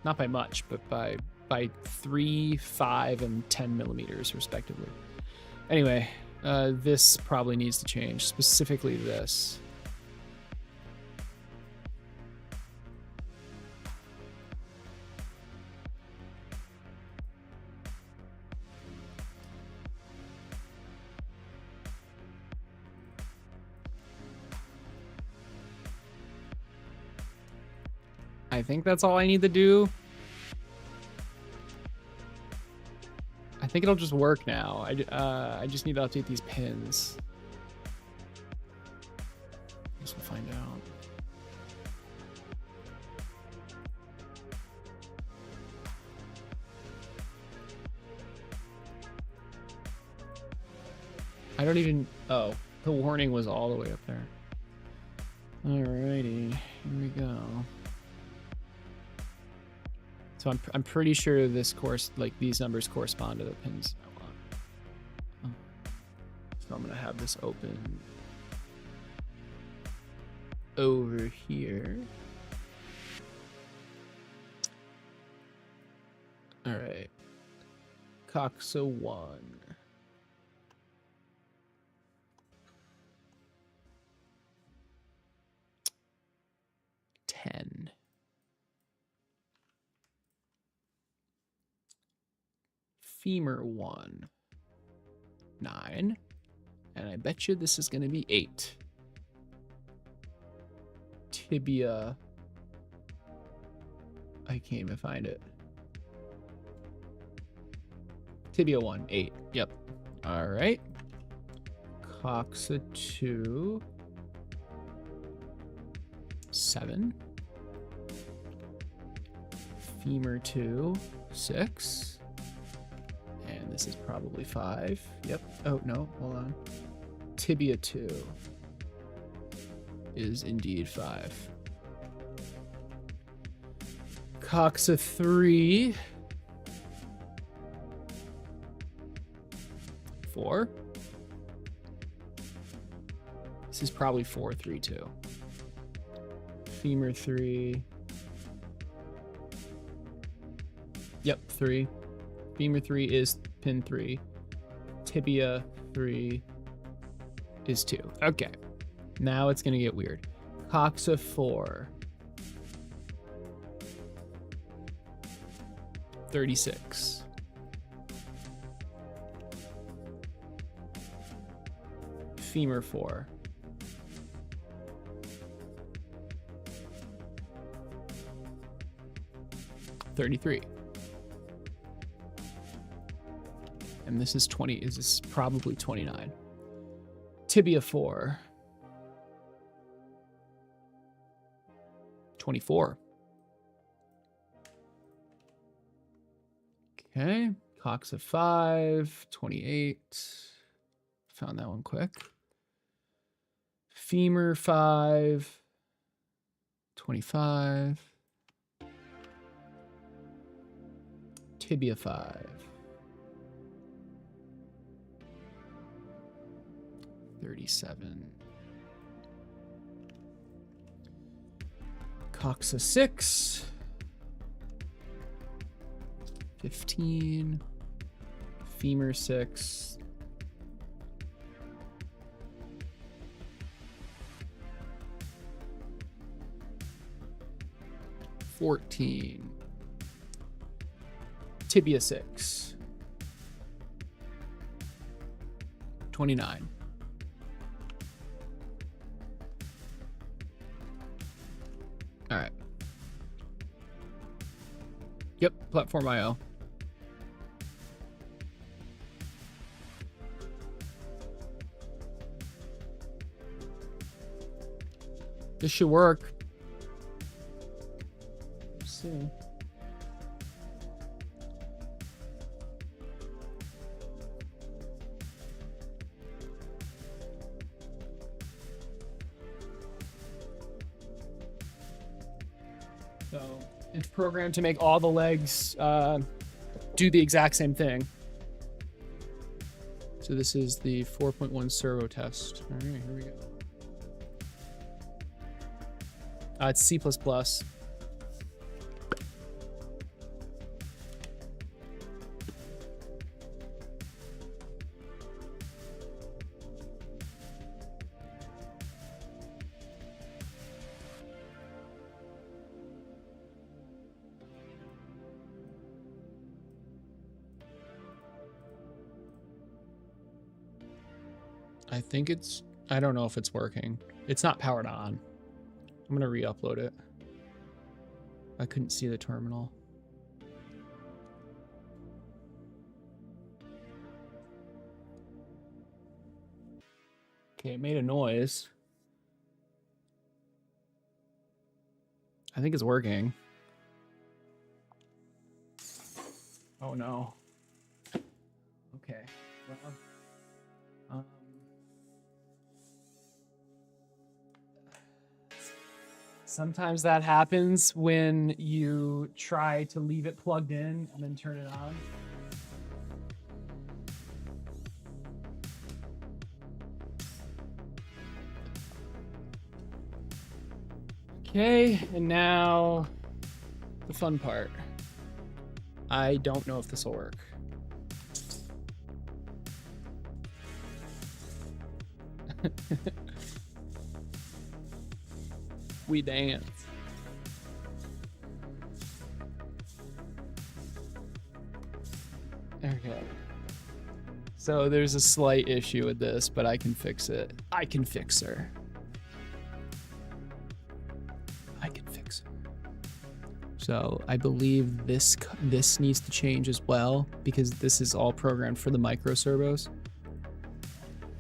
Not by much, but by 3, 5, and 10 millimeters, respectively. Anyway, this probably needs to change, specifically this. I think that's all I need to do. I think it'll just work now. I just need to update these pins. I guess we'll find out. I don't even, oh, the warning was all the way up there. Alrighty, here we go. So I'm pretty sure this course, like these numbers correspond to the pins I want. So I'm gonna have this open over here. All right, Coxa 1. Femur 1, 9, and I bet you this is going to be 8. Tibia, I can't even find it. Tibia 1, 8, yep. All right. Coxa 2, 7. Femur 2, 6. And this is probably 5. Yep. Oh, no. Hold on. Tibia 2 is indeed 5. Coxa 3. 4. This is probably 4, 3, 2. Femur 3. Yep, 3. Femur 3 is pin 3. Tibia 3 is 2. Okay. Now it's going to get weird. Coxa 4. 36. Femur 4. 33. And this is 20, is this probably 29. Tibia 4. 24. Okay, Coxa 5, 28. Found that one quick. Femur 5, 25. Tibia 5. 37. Coxa 6. 15. Femur 6. 14. Tibia 6. 29. All right. Yep, platform IO. This should work. Let's see. So it's programmed to make all the legs do the exact same thing. So this is the 4.1 servo test. All right, here we go. It's C++. I think it's, I don't know if it's working. It's not powered on. I'm gonna re-upload it. I couldn't see the terminal. Okay, it made a noise. I think it's working. Oh no. Okay. Well, sometimes that happens when you try to leave it plugged in and then turn it on. Okay, and now the fun part. I don't know if this will work. We dance. Okay. So there's a slight issue with this, but I can fix it. I can fix her. I can fix her. So I believe this needs to change as well because this is all programmed for the micro servos.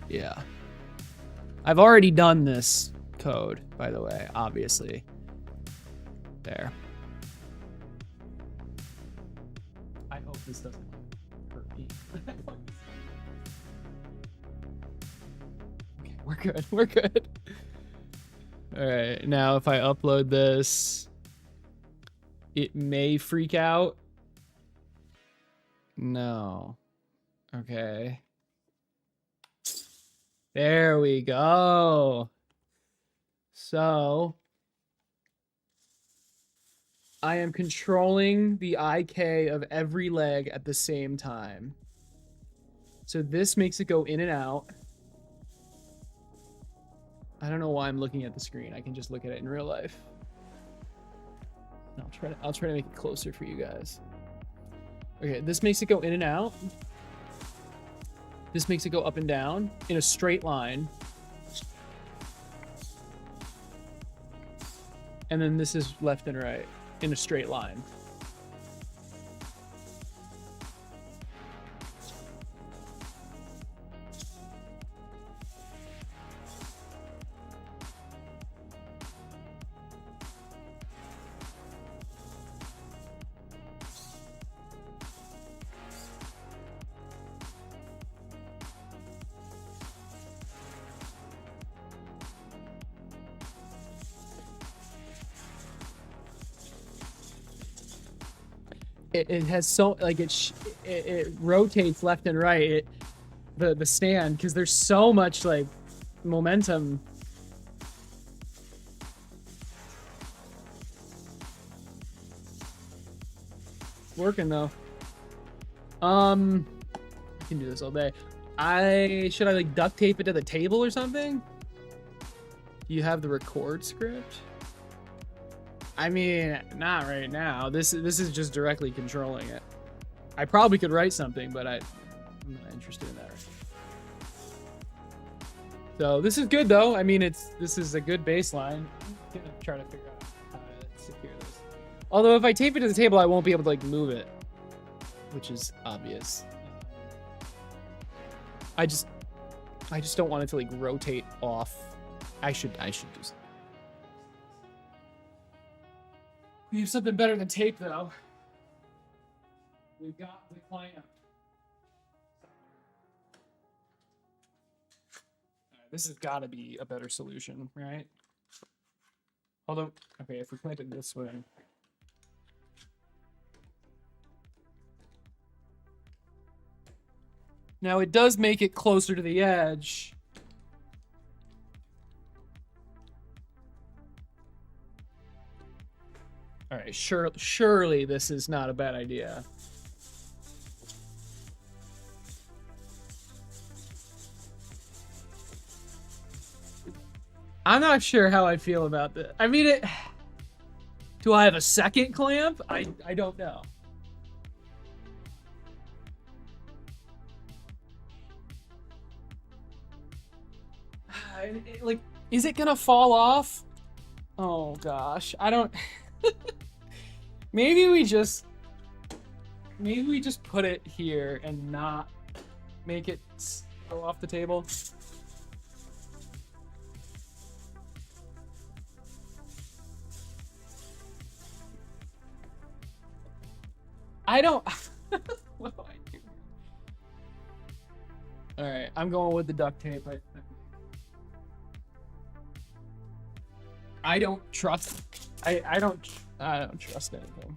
Yeah. I've already done this code, by the way, obviously. There. I hope this doesn't hurt me. Okay, we're good. We're good. All right, now if I upload this, it may freak out. No. Okay. There we go. So I am controlling the IK of every leg at the same time. So this makes it go in and out. I don't know why I'm looking at the screen. I can just look at it in real life. I'll try to make it closer for you guys. Okay, this makes it go in and out. This makes it go up and down in a straight line. And then this is left and right in a straight line. it has so like it rotates left and right. The stand, because there's so much like momentum. Working though. I can do this all day. Should I like duct tape it to the table or something? Do you have the record script? I mean, not right now. This is just directly controlling it. I probably could write something, but I'm not interested in that. So this is good though. I mean, this is a good baseline. I'm gonna try to figure out how to secure this. Although if I tape it to the table, I won't be able to like move it, which is obvious. I just don't want it to like rotate off. I should do something. We have something better than tape though. We've got the clamp. This has got to be a better solution, right? Although, okay, if we clamp it this way. Now it does make it closer to the edge. All right, surely this is not a bad idea. I'm not sure how I feel about this. I mean, do I have a second clamp? I don't know. Like, is it gonna fall off? Oh gosh, I don't. Maybe we just put it here and not make it go off the table. I don't. What do I do? All right, I'm going with the duct tape. I don't trust. I don't trust anything.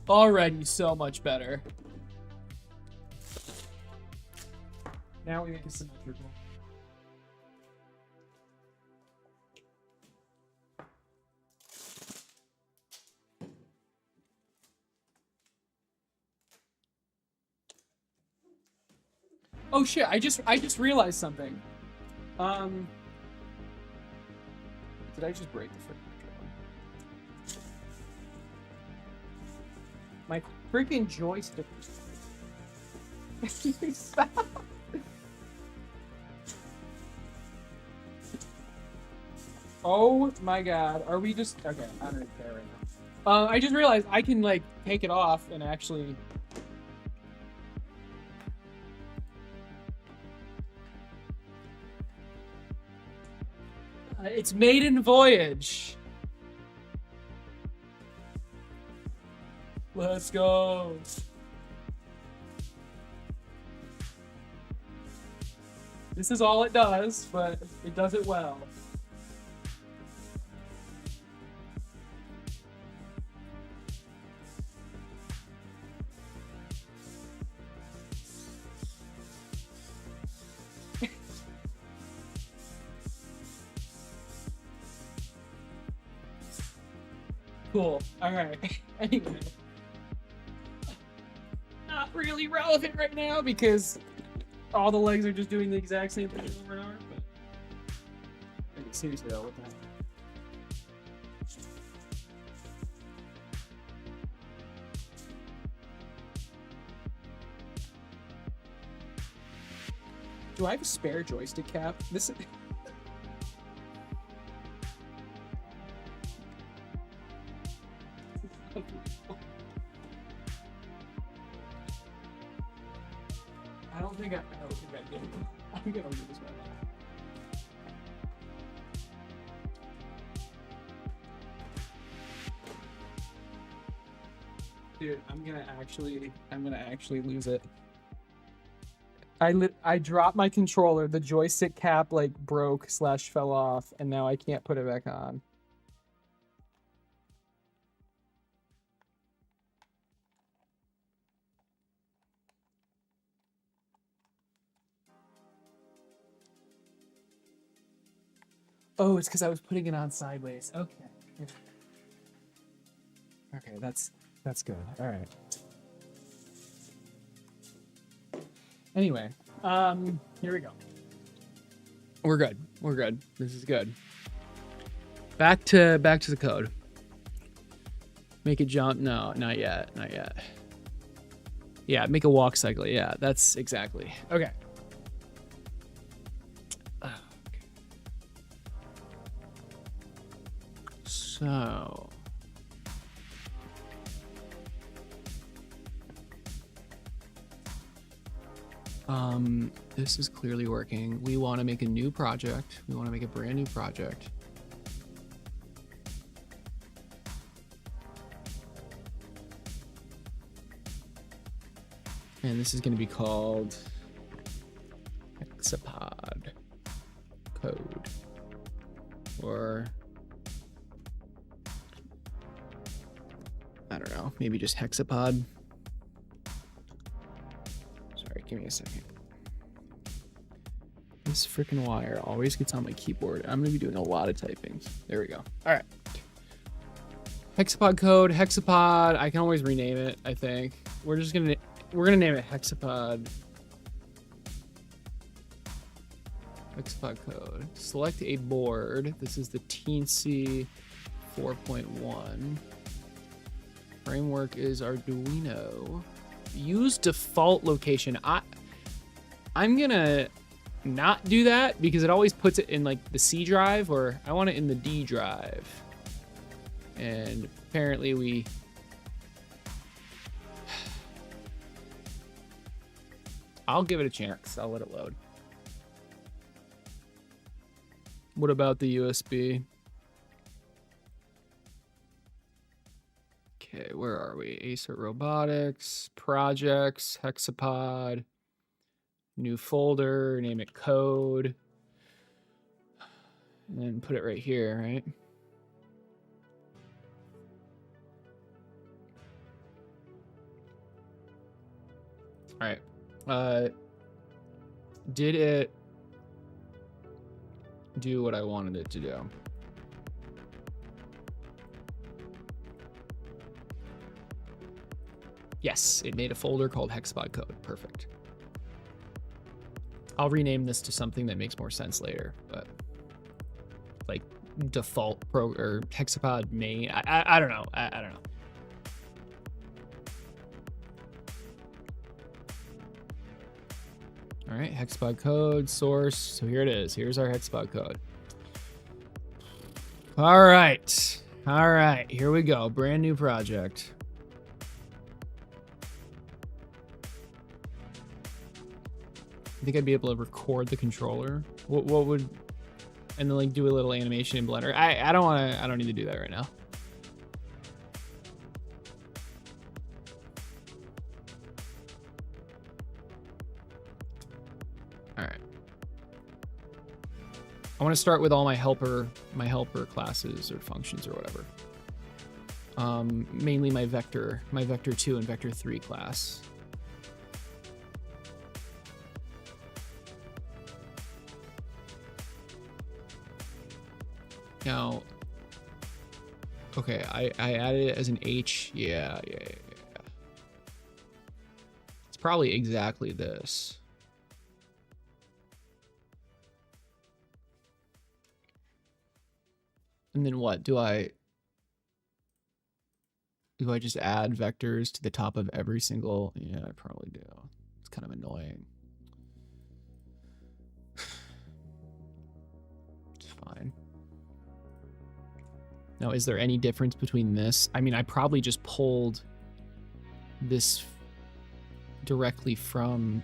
Already so much better. Now we make it symmetrical. Oh shit, I just realized something. Did I just break the freaking controller? My freaking joystick. Stop. Oh my god, are we just... Okay, I don't even care right now. I just realized I can, like, take it off and actually... It's maiden voyage. Let's go. This is all it does, but it does it well. Cool. All right. Anyway, not really relevant right now because all the legs are just doing the exact same thing over and over. But seriously though, what the heck? Do I have a spare joystick cap? This is... I don't think I did. I'm gonna leave this right now. Dude, I'm gonna actually lose it. I dropped my controller. The joystick cap like broke / fell off, and now I can't put it back on. Oh, it's because I was putting it on sideways. Okay. Okay, that's good. All right. Anyway, here we go. We're good. We're good. This is good. Back to the code. Make a jump. No, not yet. Not yet. Yeah, make a walk cycle. Yeah, that's exactly. Okay. So. This is clearly working. We want to make a new project. We want to make a brand new project. And this is going to be called Hexapod code. Or I don't know, maybe just Hexapod. Sorry, give me a second. This freaking wire always gets on my keyboard. I'm gonna be doing a lot of typing. There we go. All right. Hexapod code, Hexapod. I can always rename it, I think. We're gonna name it Hexapod. Hexapod code. Select a board. This is the Teensy 4.1. Framework is Arduino. Use default location. I'm gonna not do that because it always puts it in like the C drive, or I want it in the D drive. And apparently I'll give it a chance. I'll let it load. What about the USB? Okay, where are we? Acer Robotics, projects, Hexapod, new folder, name it code, and then put it right here, right? All right. Did it do what I wanted it to do? Yes, it made a folder called Hexapod code. Perfect. I'll rename this to something that makes more sense later, but like default or Hexapod main. I don't know. I don't know. All right, Hexapod code source. So here it is. Here's our Hexapod code. All right. All right, here we go. Brand new project. I think I'd be able to record the controller. What would, and then like do a little animation in Blender. I don't need to do that right now. All right. I want to start with all my helper classes or functions or whatever. Mainly my vector 2 and vector 3 class. Now, okay, I added it as an H. Yeah. It's probably exactly this. And then what? Do I just add vectors to the top of every single? Yeah, I probably do. It's kind of annoying. It's fine. Now, is there any difference between this? I mean, I probably just pulled this directly from...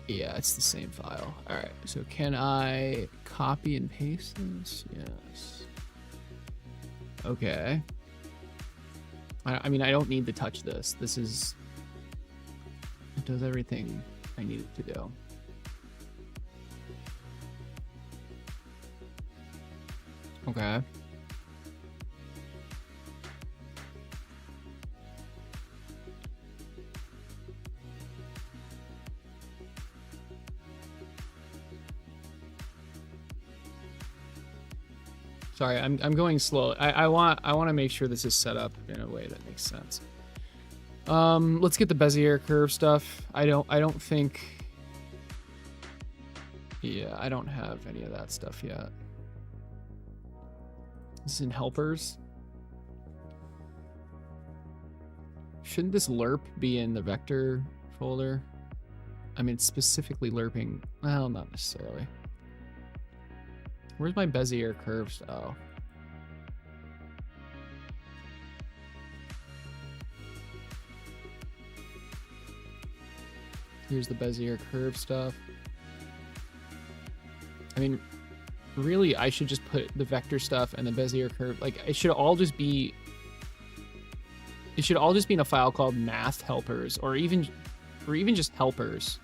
Yeah, it's the same file. All right, so can I copy and paste this? Yes. Okay. I mean, I don't need to touch this. This is... It does everything I need it to do. Okay. Sorry, I'm going slow. I want to make sure this is set up in a way that makes sense. Let's get the Bezier curve stuff. I don't think. Yeah, I don't have any of that stuff yet. This is in helpers. Shouldn't this lerp be in the vector folder? I mean, specifically lerping. Well, not necessarily. Where's my Bezier curves? Oh. Here's the Bezier curve stuff. I mean, really, I should just put the vector stuff and the Bezier curve. Like, it should all just be... It should all just be in a file called math helpers, or even just helpers.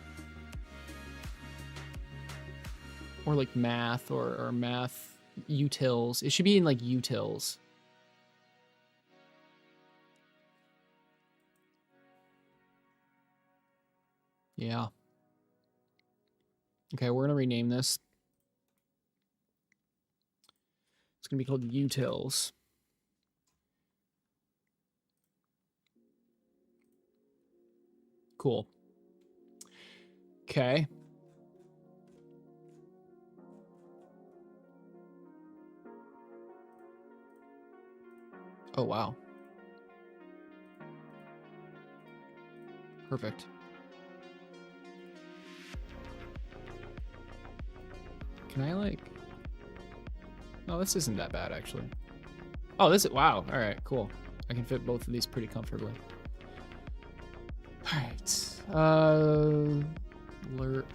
Or like math or math utils. It should be in like utils. Yeah. Okay, we're gonna rename this. It's gonna be called utils. Cool. Okay. Oh, wow. Perfect. Can I, like... No, this isn't that bad, actually. Oh, this is... Wow. All right, cool. I can fit both of these pretty comfortably. All right. Lerp.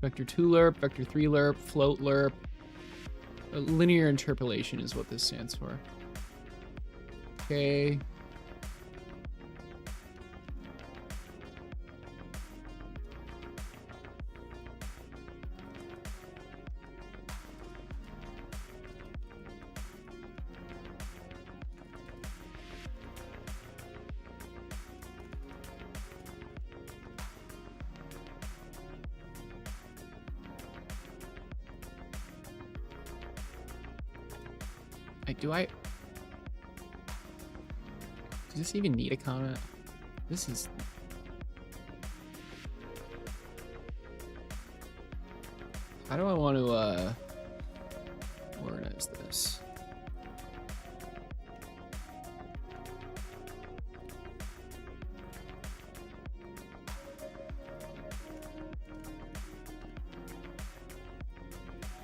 Vector 2 lerp, vector 3 lerp, float lerp. Linear interpolation is what this stands for. Okay. Does this even need a comment? This is... How do I want to, organize this?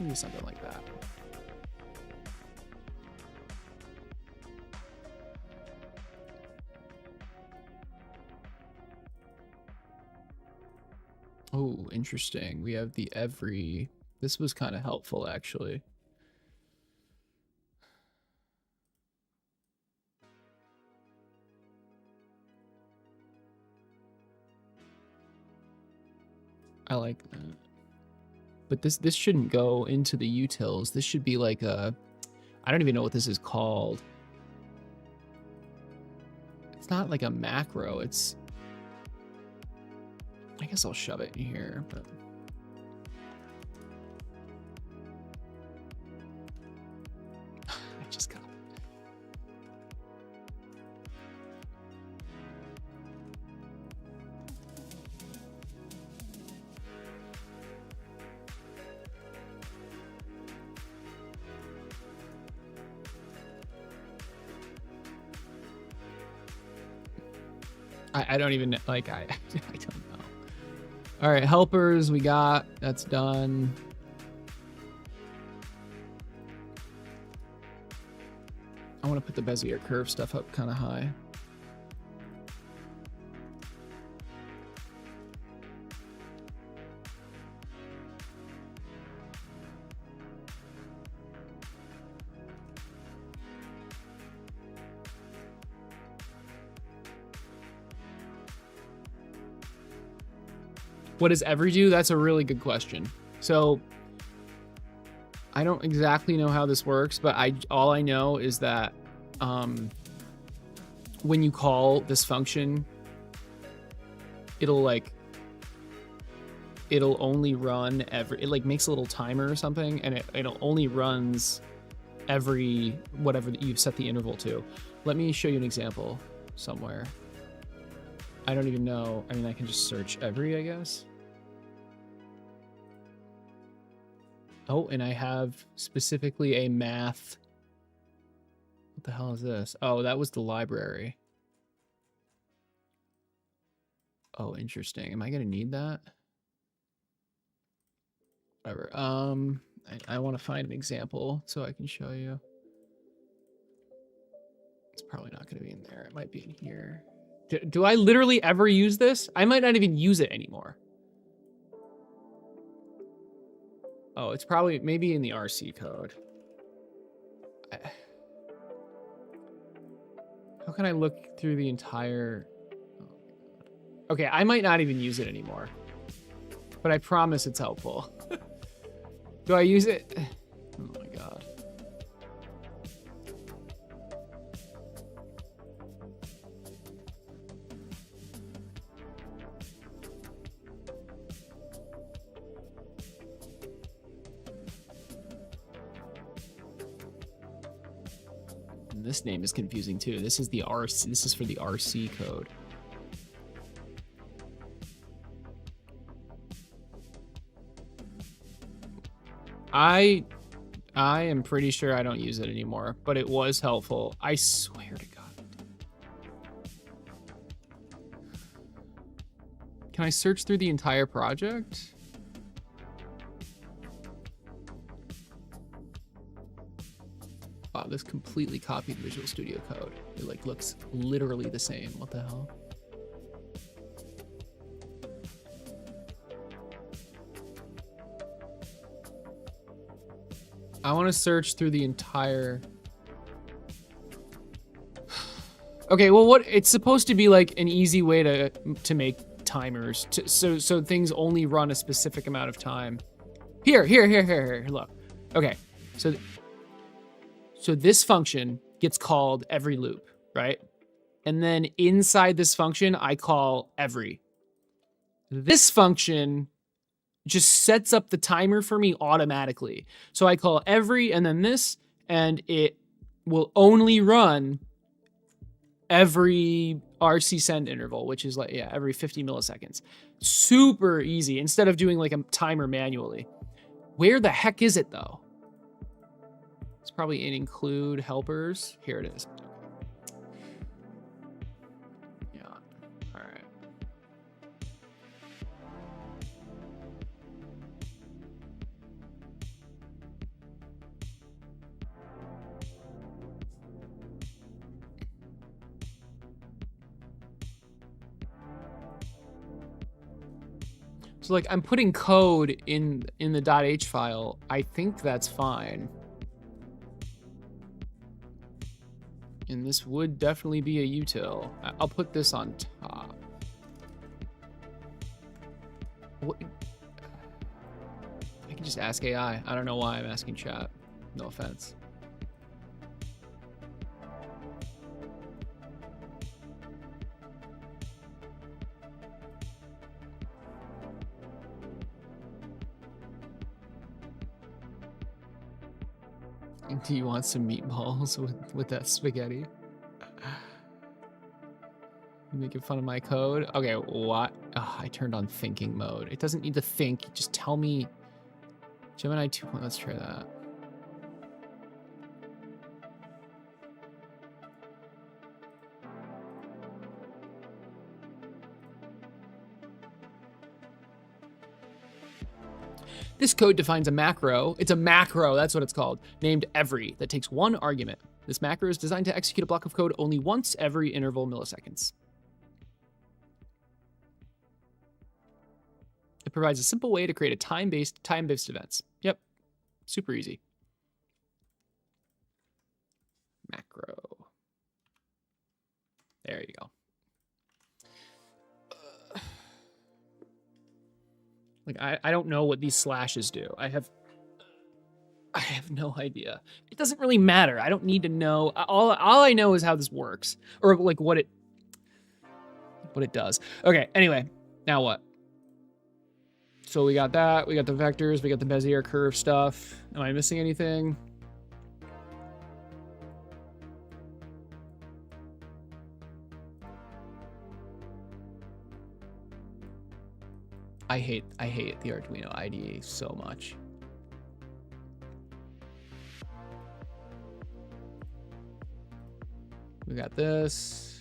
Maybe something like that. Oh, interesting. We have the every. This was kind of helpful, actually. I like that. But this shouldn't go into the utils. This should be like a... I don't even know what this is called. It's not like a macro. It's... I guess I'll shove it in here, but... I just got... I don't even, like, I don't know. All right, helpers we got. That's done. I want to put the Bezier curve stuff up kind of high. What does every do? That's a really good question. So I don't exactly know how this works, but all I know is that when you call this function, it'll only run it like makes a little timer or something, and it only runs every whatever that you've set the interval to. Let me show you an example somewhere. I don't even know. I mean, I can just search every, I guess. Oh, and I have specifically a math. What the hell is this? Oh, that was the library. Oh, interesting. Am I gonna need that? Whatever. I want to find an example so I can show you. It's probably not gonna be in there. It might be in here. Do I literally ever use this? I might not even use it anymore. Oh, it's probably maybe in the RC code. How can I look through the entire... Okay, I might not even use it anymore. But I promise it's helpful. Do I use it? Oh my god. And this name is confusing too. This is the RC. This is for the RC code. I am pretty sure I don't use it anymore, but it was helpful. I swear to God. Can I search through the entire project? Wow, this completely copied Visual Studio Code. It like looks literally the same. What the hell? I want to search through the entire... Okay, well, what it's supposed to be like an easy way to make timers, so things only run a specific amount of time. Here, look. Okay, so this function gets called every loop, right? And then inside this function, I call every. This function just sets up the timer for me automatically. So I call every and then this, and it will only run every RC send interval, which is like, yeah, every 50 milliseconds. Super easy instead of doing like a timer manually. Where the heck is it though? It's probably in include helpers. Here it is. Yeah, all right. So like I'm putting code in the .h file. I think that's fine. And this would definitely be a util. I'll put this on top. What? I can just ask AI. I don't know why I'm asking chat. No offense. Do you want some meatballs with that spaghetti? You making fun of my code? Okay, what? Oh, I turned on thinking mode. It doesn't need to think. Just tell me. Gemini 2. Let's try that. This code defines a macro. It's a macro, that's what it's called, named every, that takes one argument. This macro is designed to execute a block of code only once every interval milliseconds. It provides a simple way to create a time-based events. Yep, super easy. Macro. There you go. Like, I don't know what these slashes do. I have no idea. It doesn't really matter. I don't need to know. All I know is how this works, or like what it does. Okay, anyway, now what? So we got that, we got the vectors, we got the Bezier curve stuff. Am I missing anything? I hate the Arduino IDE so much. We got this.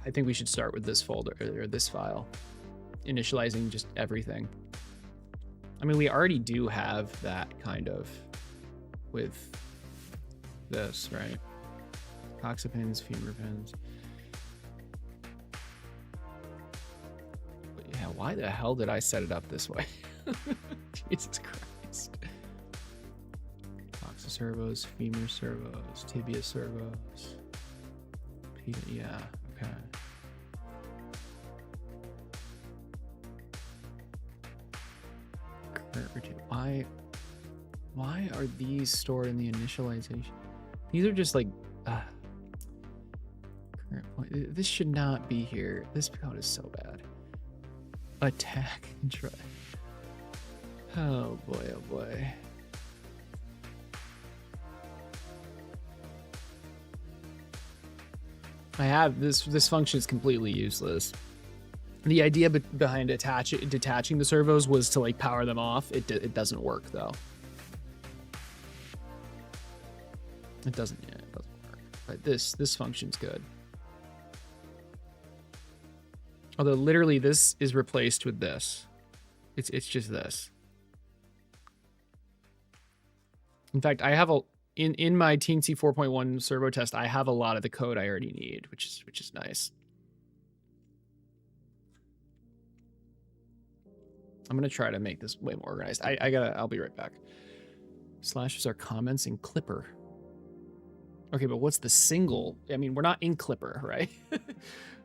I think we should start with this folder or this file, initializing just everything. I mean, we already do have that kind of with this, right? Coxa pins, femur pins. But yeah, why the hell did I set it up this way? Jesus Christ. Coxa servos, femur servos, tibia servos. Yeah, okay. Why are these stored in the initialization? These are just like current point. This should not be here. This code is so bad. Attack and try. Oh boy, oh boy. I have this function is completely useless. The idea behind detaching the servos was to like power them off. It doesn't work though. It doesn't work. But this function's good. Although literally this is replaced with this. It's just this. In fact, I have in my Teensy 4.1 servo test, I have a lot of the code I already need, which is nice. I'm gonna try to make this way more organized. I'll be right back. Slashes are comments in Clipper. Okay, but what's the single? I mean, we're not in Clipper, right?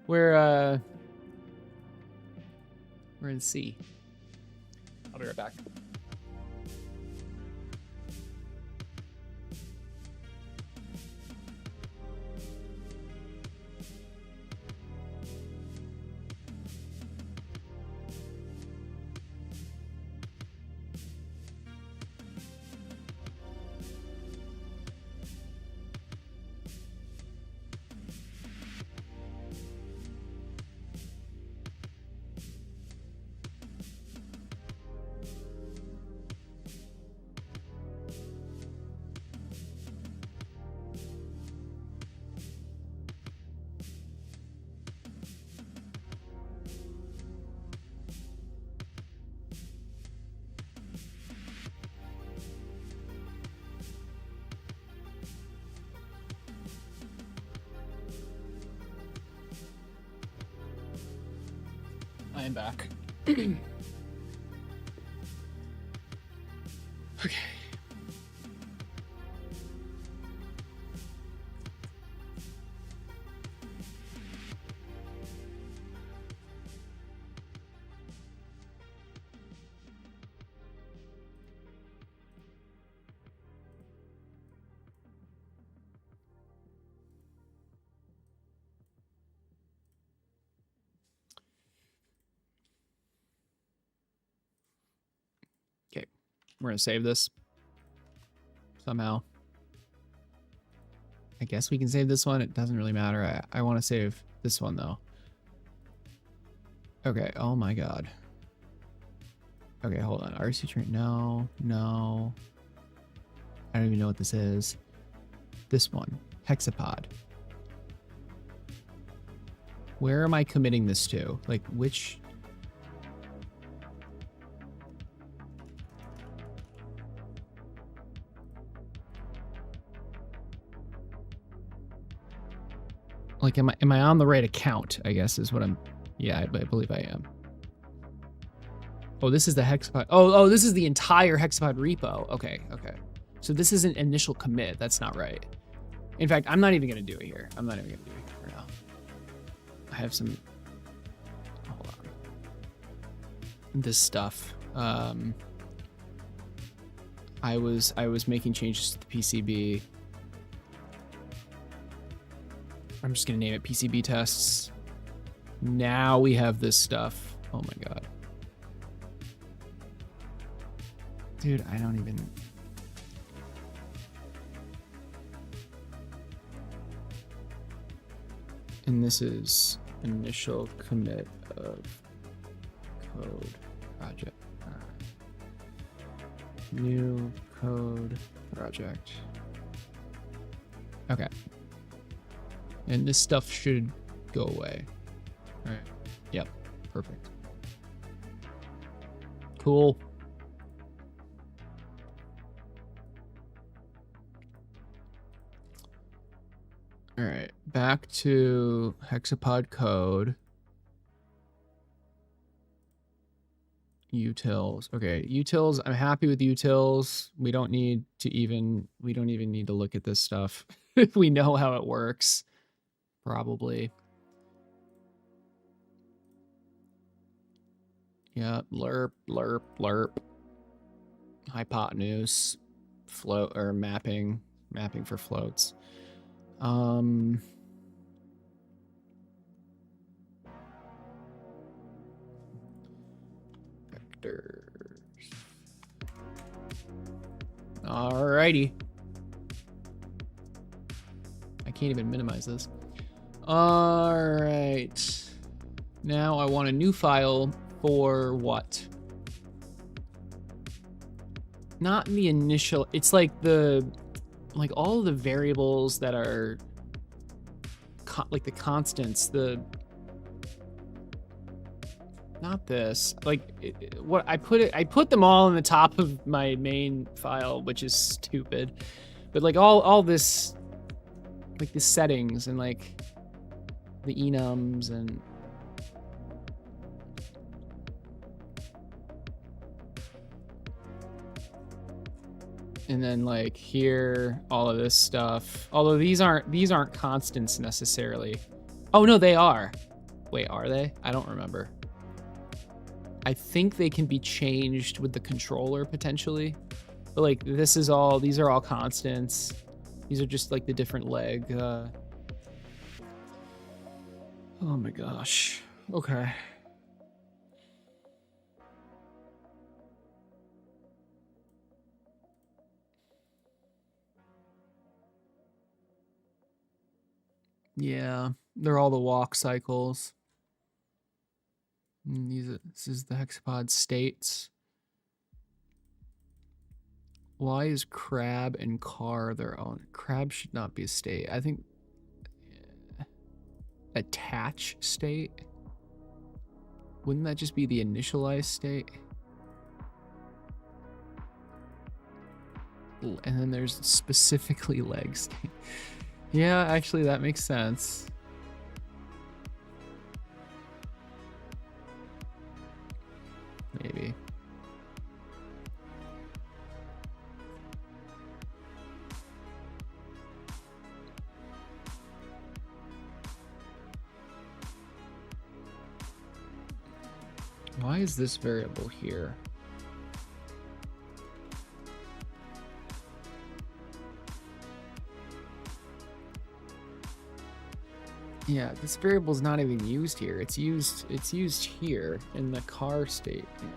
We're in C. I'll be right back. I am back. Okay. We're gonna save this somehow. I guess we can save this one. It doesn't really matter. I want to save this one though. Okay. Oh my god. Okay, hold on. RC train. No. I don't even know what this is. This one. Hexapod. Where am I committing this to? Like which? Like, am I on the right account, I guess is what I'm... Yeah, I believe I am. Oh, this is the Hexapod. Oh, this is the entire Hexapod repo. Okay. So this is an initial commit. That's not right. In fact, I'm not even going to do it here. I'm not even going to do it here for now. I have some... Hold on. this stuff. I was making changes to the PCB. I'm just gonna name it PCB tests. Now we have this stuff. Oh my god. Dude, I don't even... And this is initial commit of code project. New code project. Okay. And this stuff should go away. All right. Yep. Perfect. Cool. All right. Back to Hexapod code. Utils. Okay, utils. I'm happy with utils. We don't even need to look at this stuff. We know how it works. Probably. Yeah, lerp, lerp, lerp. Hypotenuse. Float or mapping for floats. Alrighty. I can't even minimize this. Alright. Now I want a new file for what? Not in the initial, it's like all of the variables that are like the constants, not this, what I put them all in the top of my main file, which is stupid, but like all this, like the settings and like the enums and then like here, all of this stuff, although these aren't constants necessarily. Oh no, they are. Wait, are they? I don't remember. I think they can be changed with the controller potentially, but like these are all constants. These are just like the different leg. Oh my gosh. Okay. Yeah, they're all the walk cycles. This is the Hexapod states. Why is crab and car their own? Crab should not be a state. I think attach state. Wouldn't that just be the initialized state? And then there's specifically leg state. Yeah, actually that makes sense. Maybe. Why is this variable here? Yeah, this variable is not even used here. It's used here in the car state. Yeah.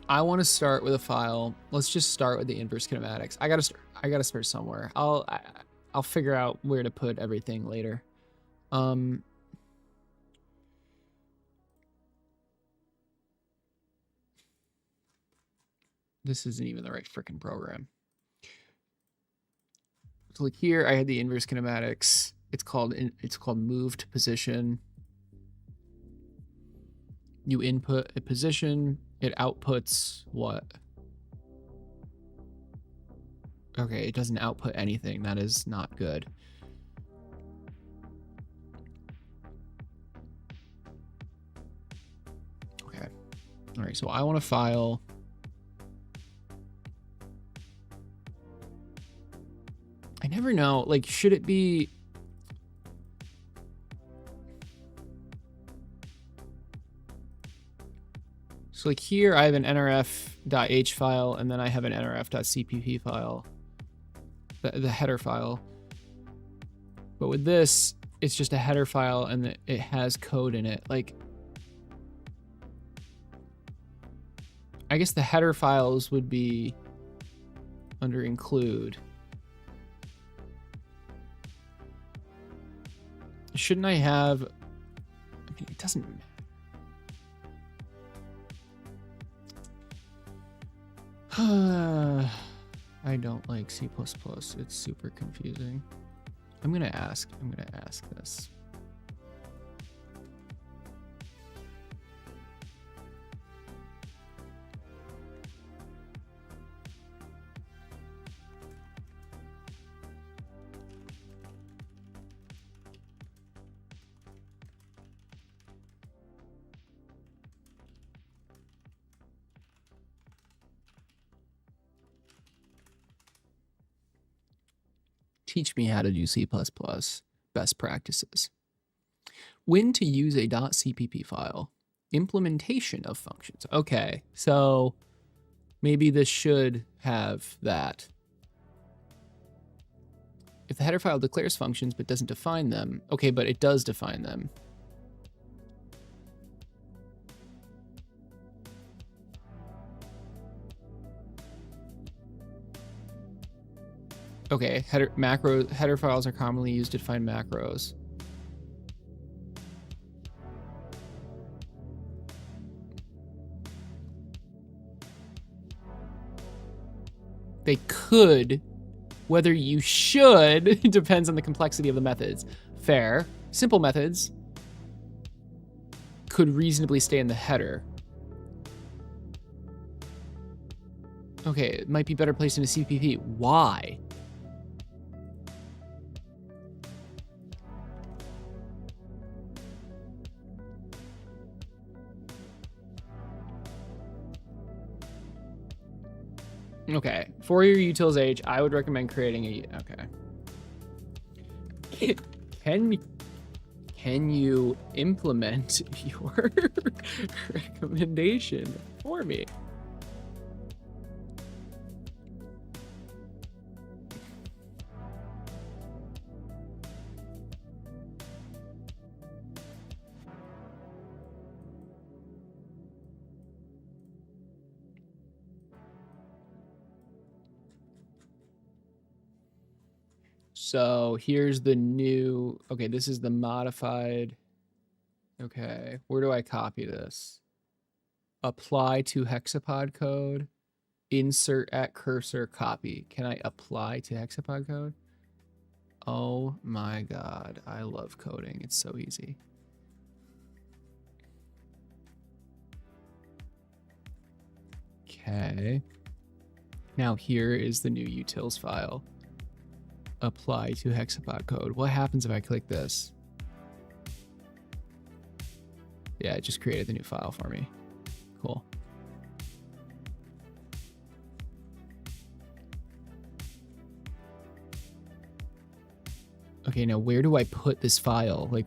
I want to start with a file. Let's just start with the inverse kinematics. I gotta start somewhere. I'll figure out where to put everything later. This isn't even the right freaking program. So like here, I had the inverse kinematics. It's called move to position. You input a position, it outputs what? Okay, it doesn't output anything. That is not good. Okay. All right, so I want to file. I never know, like, should it be... So like here I have an nrf.h file, and then I have an nrf.cpp file, the header file. But with this, it's just a header file and it has code in it. Like, I guess the header files would be under include. Shouldn't I have, I mean, it doesn't matter. I don't like C++. It's super confusing. I'm gonna ask this. Teach me how to do C++. Best practices. When to use a .cpp file. Implementation of functions. Okay, so maybe this should have that. If the header file declares functions but doesn't define them. Okay, but it does define them. Okay, header files are commonly used to define macros. They could, whether you should, depends on the complexity of the methods. Fair. Simple methods could reasonably stay in the header. Okay, it might be better placed in a CPP. Why? Okay, for your utils H, I would recommend creating a, okay. Can you implement your recommendation for me? So here's the new, okay, this is the modified. Okay, where do I copy this? Apply to Hexapod code, insert at cursor, copy. Can I apply to Hexapod code? Oh my God, I love coding. It's so easy. Okay. Now here is the new utils file. Apply to Hexapod code. What happens if I click this? Yeah, it just created the new file for me. Cool. Okay, now where do I put this file? Like,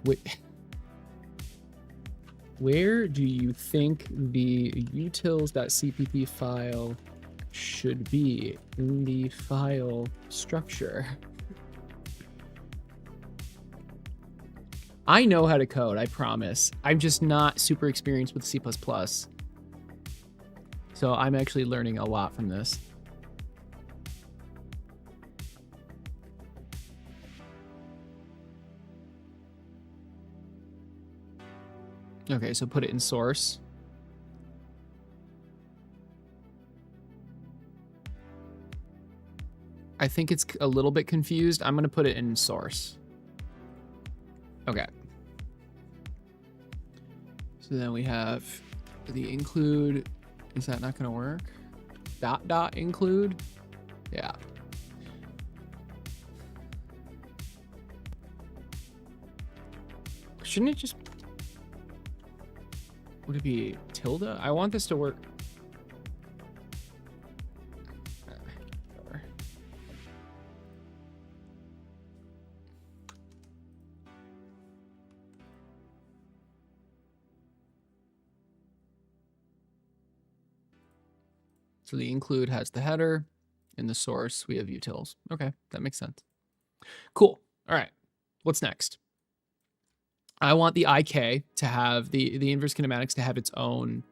where do you think the utils.cpp file should be in the file structure? I know how to code, I promise. I'm just not super experienced with C++. So I'm actually learning a lot from this. Okay, so put it in source. I think it's a little bit confused. I'm gonna put it in source. Okay. So then we have the include. Is that not going to work? Dot include? Yeah. Shouldn't it just... Would it be tilde? I want this to work. So the include has the header. In the source, we have utils. Okay, that makes sense. Cool. All right. What's next? I want the IK to have the inverse kinematics to have its own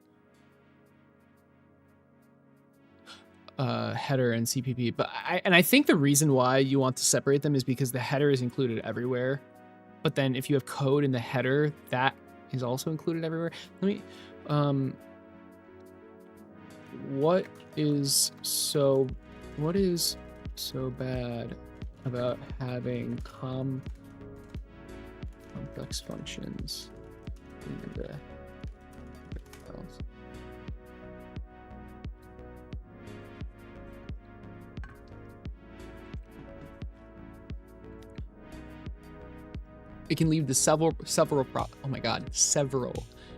header and CPP. But I think the reason why you want to separate them is because the header is included everywhere. But then if you have code in the header, that is also included everywhere. Let me what is so bad about having complex functions in the files? It can lead to several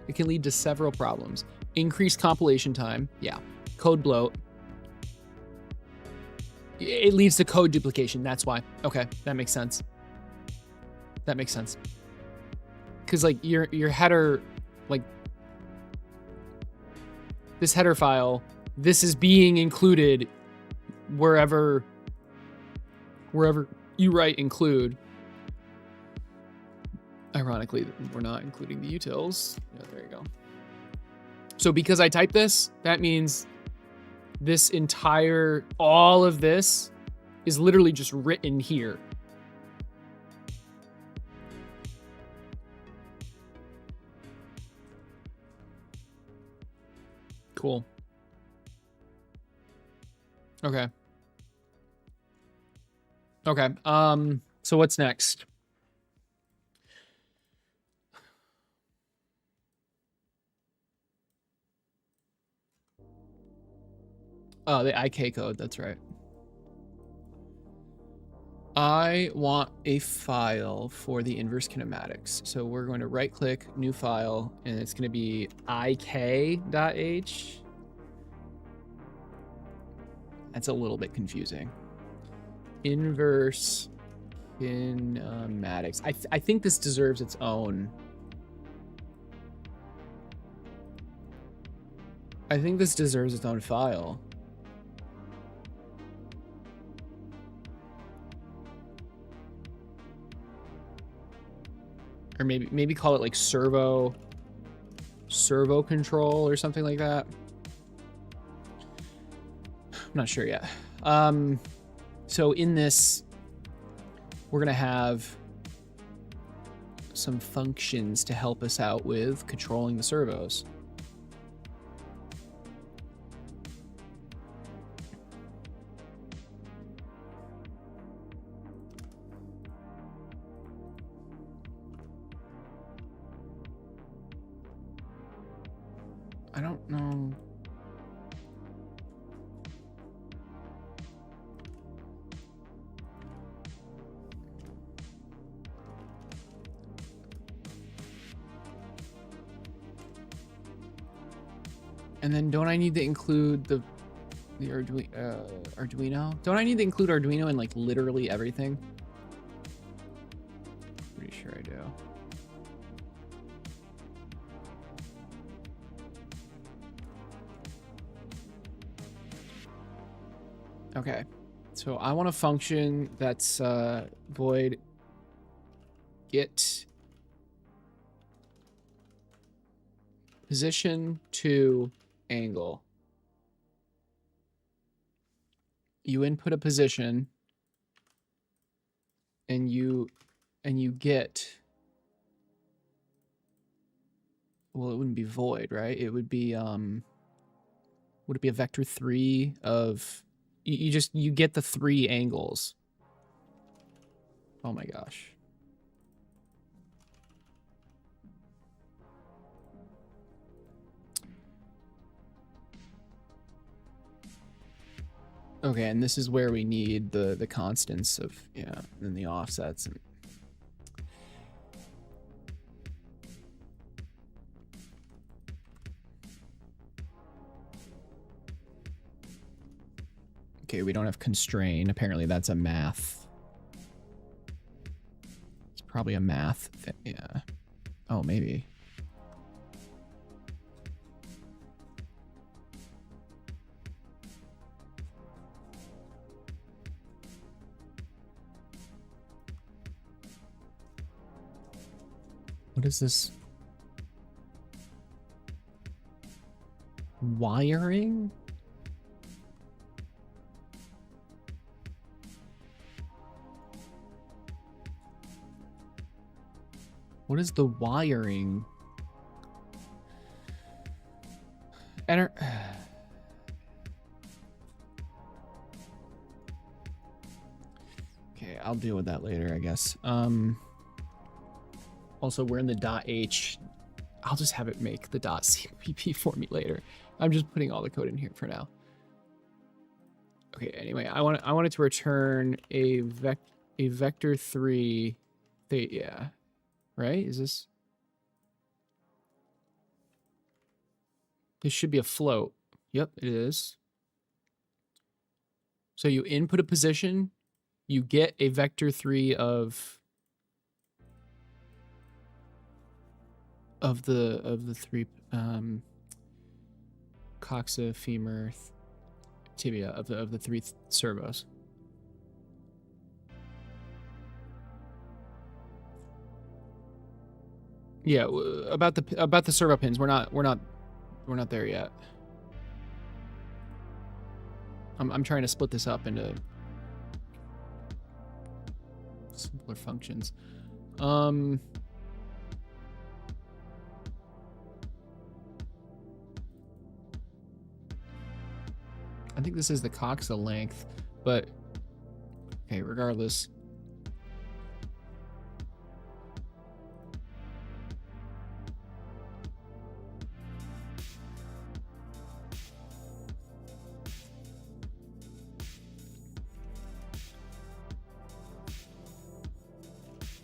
It can lead to several problems. Increased compilation time, yeah. Code bloat. It leads to code duplication, that's why. Okay, that makes sense. That makes sense. Because like your header, like this header file, this is being included wherever you write include. Ironically, we're not including the utils. Yeah, there you go. So because I typed this, that means this entire, all of this is literally just written here. Cool. Okay. Okay. So what's next? Oh, the IK code, that's right. I want a file for the inverse kinematics. So we're going to right click, new file, and it's going to be ik.h. That's a little bit confusing. Inverse kinematics. I think this deserves its own. I think this deserves its own file. Or maybe call it like servo control or something like that. I'm not sure yet. So in this, we're gonna have some functions to help us out with controlling the servos. I don't know. And then don't I need to include the Arduino? Don't I need to include Arduino in like literally everything? Pretty sure I do. Okay, so I want a function that's void get position to angle. You input a position and you get, well, it wouldn't be void, right? It would be would it be a vector 3 of you get the 3 angles. Oh my gosh. Okay, and this is where we need the constants of, yeah, and then the offsets. And okay, we don't have constrain. Apparently that's a math. It's probably a math thing, yeah. Oh, maybe. What is this? Wiring? What is the wiring? Enter. Okay, I'll deal with that later, I guess. Also, we're in the .h. I'll just have it make the .cpp for me later. I'm just putting all the code in here for now. Okay, anyway, I want it to return a vector 3. Yeah. Right? Is this? This should be a float. Yep, it is. So you input a position, you get a vector 3 of the 3 coxa, femur, tibia of the 3 servos. Yeah, about the servo pins, we're not there yet. I'm trying to split this up into simpler functions. I think this is the coxa length, but okay, regardless.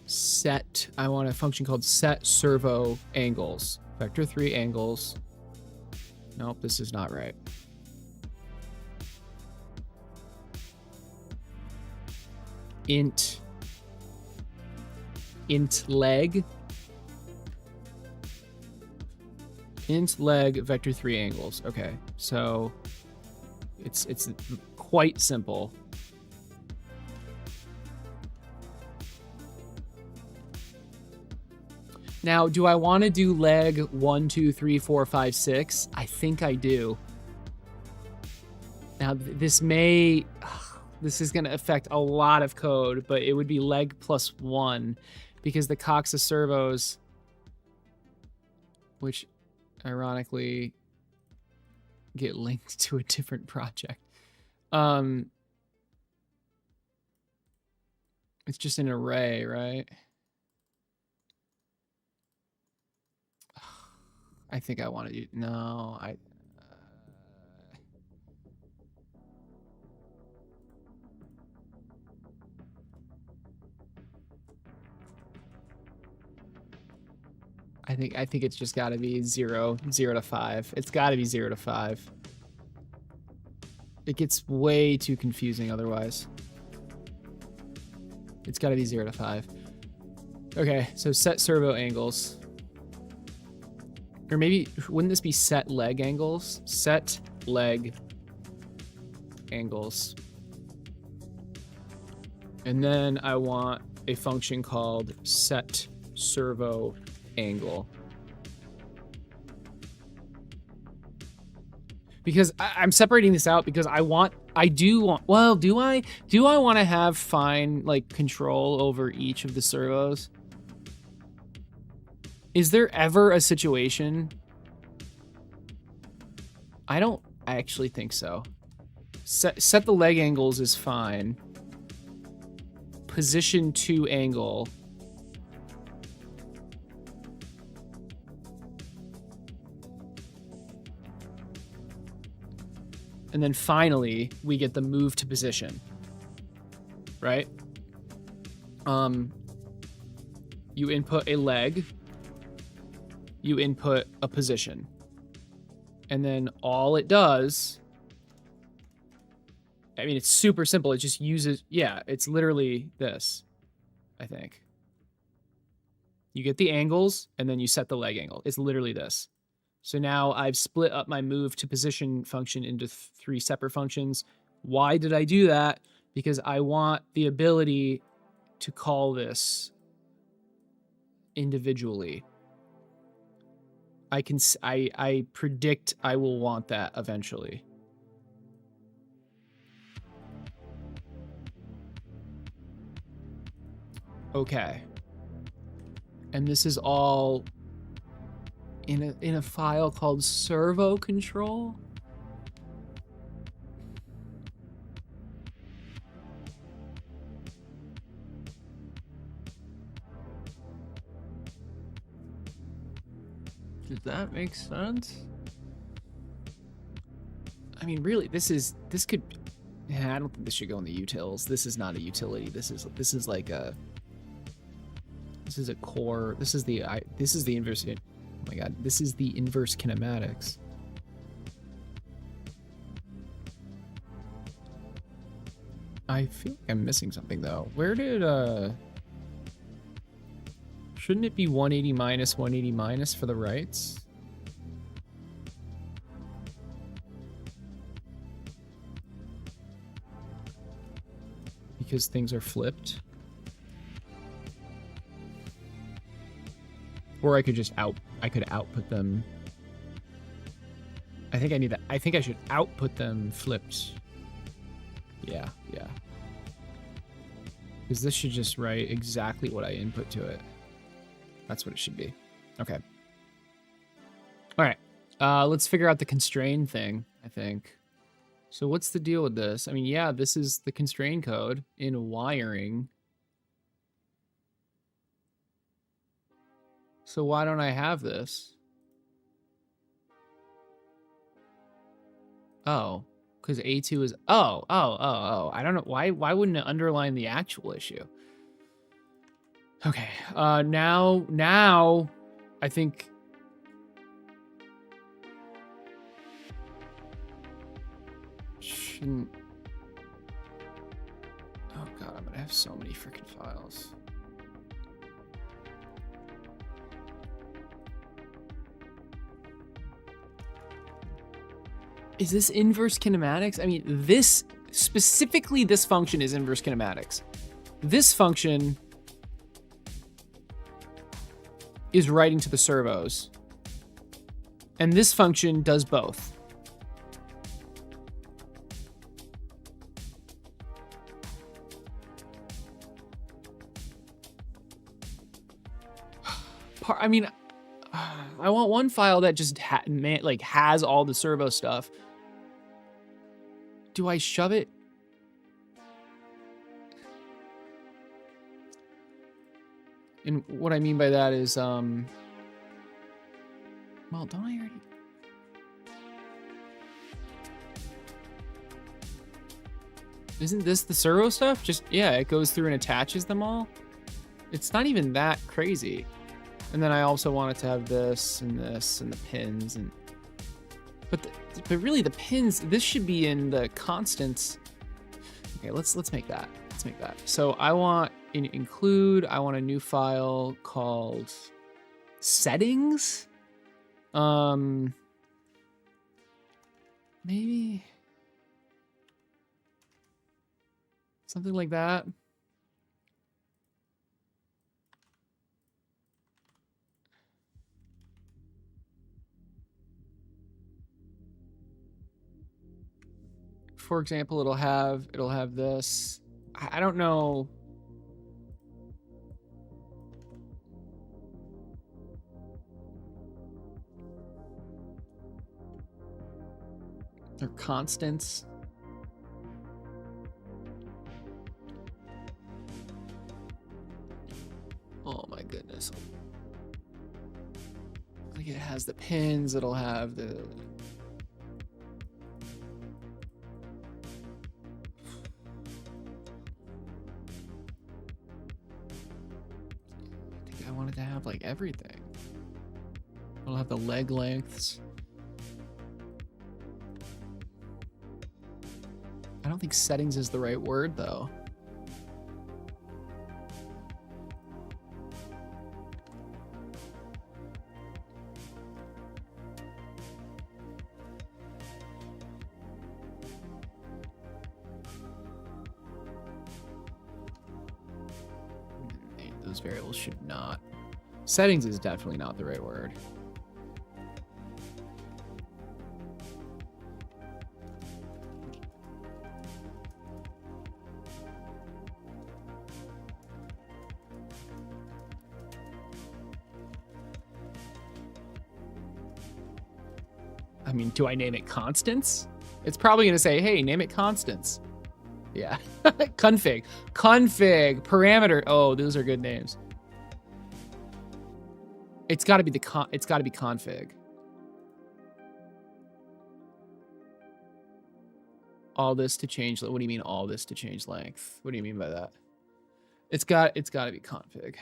Set, I want a function called set servo angles. Vector 3 angles. Nope, this is not right. Int leg vector 3 angles. Okay, so it's quite simple. Now, do I want to do leg 1, 2, 3, 4, 5, 6? I think I do. Now, this may... This is going to affect a lot of code, but it would be leg plus 1 because the coxa servos, which ironically get linked to a different project. It's just an array, right? I think I want to do... No, I think it's just got to be 0 to 5. It's got to be 0 to 5. It gets way too confusing otherwise. It's got to be 0 to 5. Okay, so set servo angles. Or maybe, wouldn't this be set leg angles? Set leg angles. And then I want a function called set servo angle. Because I'm separating this out because do I want to have fine like control over each of the servos? Is there ever a situation? I don't actually think so. Set the leg angles is fine. Position 2 angle. And then finally, we get the move to position, right? You input a leg, you input a position. And then all it does, I mean, it's super simple. It just uses, yeah, it's literally this, I think. You get the angles, and then you set the leg angle. It's literally this. So now I've split up my move to position function into 3 separate functions. Why did I do that? Because I want the ability to call this individually. I predict I will want that eventually. Okay. And this is all in a file called servo control. Does that make sense? I mean, really, this could. Yeah, I don't think this should go in the utils. This is not a utility. This is like a. This is a core. This is the inverse. Oh my god, this is the inverse kinematics. I feel like I'm missing something though. Where did shouldn't it be 180 minus 180 minus for the rights? Because things are flipped. Or I could just output them. I think I need that. I think I should output them flipped. Yeah. Because this should just write exactly what I input to it. That's what it should be. Okay. All right. Let's figure out the constrain thing, I think. So what's the deal with this? I mean, yeah, this is the constrain code in wiring. So why don't I have this? Oh, because A2 is... Oh. I don't know. Why wouldn't it underline the actual issue? Okay. Now, I think... Shouldn't... Oh god, I'm gonna have so many freaking files. Is this inverse kinematics? I mean, this, specifically this function is inverse kinematics. This function is writing to the servos. And this function does both. I mean, I want one file that just has all the servo stuff. Do I shove it? And what I mean by that is, well, don't I already? Isn't this the servo stuff? Just, yeah, it goes through and attaches them all. It's not even that crazy. And then I also want it to have this and the pins and, but really the pins, this should be in the constants. Okay, let's make that. Let's make that. So I want I want a new file called settings. Maybe something like that. For example, it'll have this. I don't know. They're constants. Oh my goodness. Like it has the pins, it'll have the I wanted to have like everything. I'll have the leg lengths. I don't think settings is the right word though. Those variables should not. Settings is definitely not the right word. I mean, do I name it constants? It's probably going to say, hey, name it constants. Yeah. Config. Config. Parameter. Oh, those are good names. It's got to be it's got to be config. All this to change. What do you mean all this to change length? What do you mean by that? It's got to be config.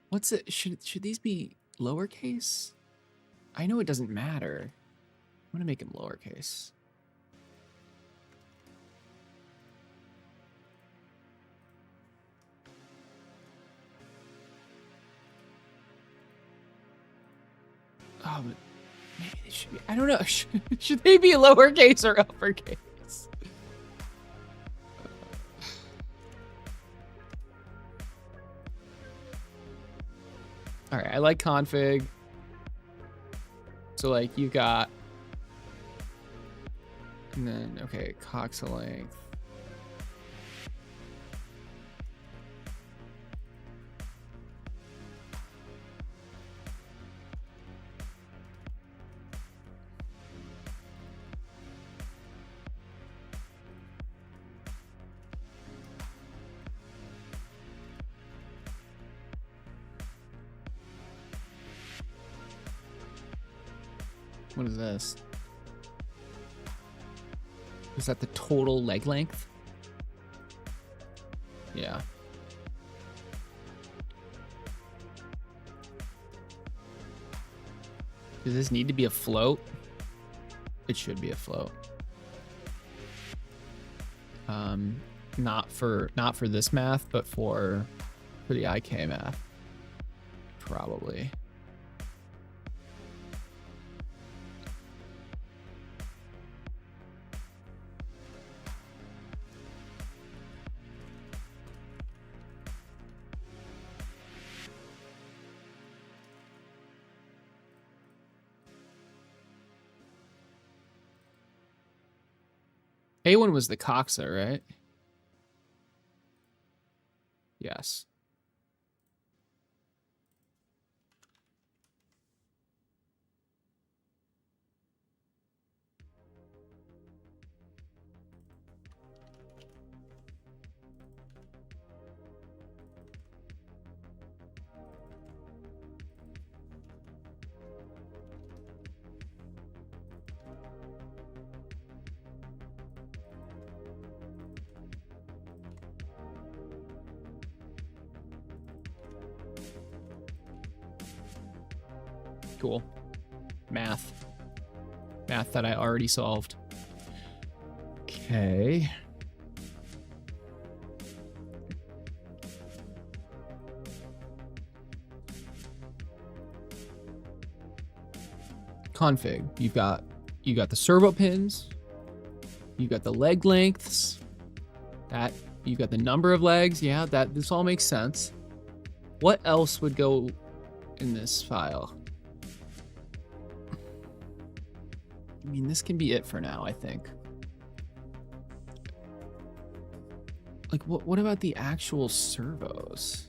What's it? Should these be lowercase? I know it doesn't matter. I'm gonna make them lowercase. Oh, but maybe they should be. I don't know. Should they be lowercase or uppercase? All right, I like config. So like you got, and then okay, coxa length. What is this? Is that the total leg length? Yeah. Does this need to be a float? It should be a float. Not for this math, but for the IK math. Probably. A1 was the coxa, right? Yes. Cool. Math. Math that I already solved. Okay. Config. You got the servo pins. You got the leg lengths. That you got the number of legs. Yeah, this all makes sense. What else would go in this file? I mean, this can be it for now, I think. Like, what about the actual servos?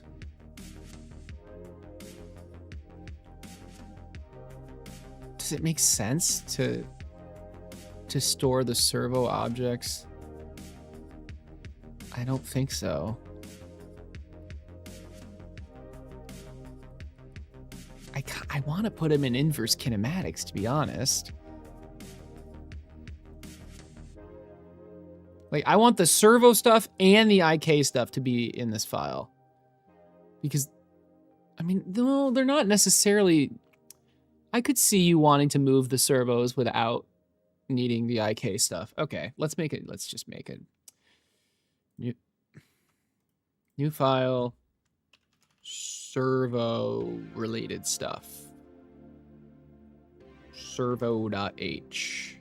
Does it make sense to store the servo objects? I don't think so. I want to put them in inverse kinematics, to be honest. Like, I want the servo stuff and the IK stuff to be in this file. Because, I mean, no, they're not necessarily... I could see you wanting to move the servos without needing the IK stuff. Okay, let's just make it. New file, servo-related stuff. Servo.h.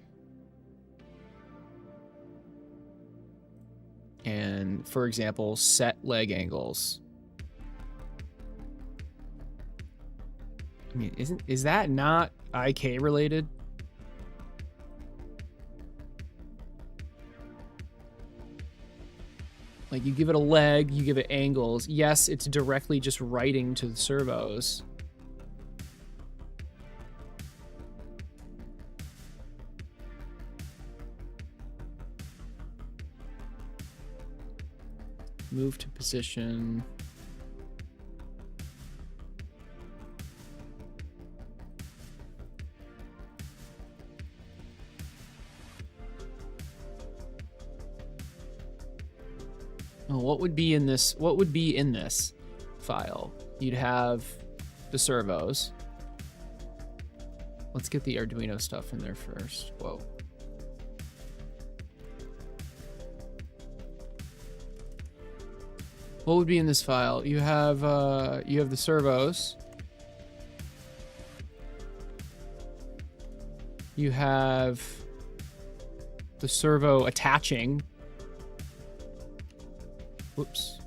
And, for example, set leg angles. I mean, is that not IK related? Like, you give it a leg, you give it angles. Yes, it's directly just writing to the servos. Move to position. Oh, what would be in this? What would be in this file? You'd have the servos. Let's get the Arduino stuff in there first. Whoa. What would be in this file? You have the servos. You have the servo attaching. Whoops.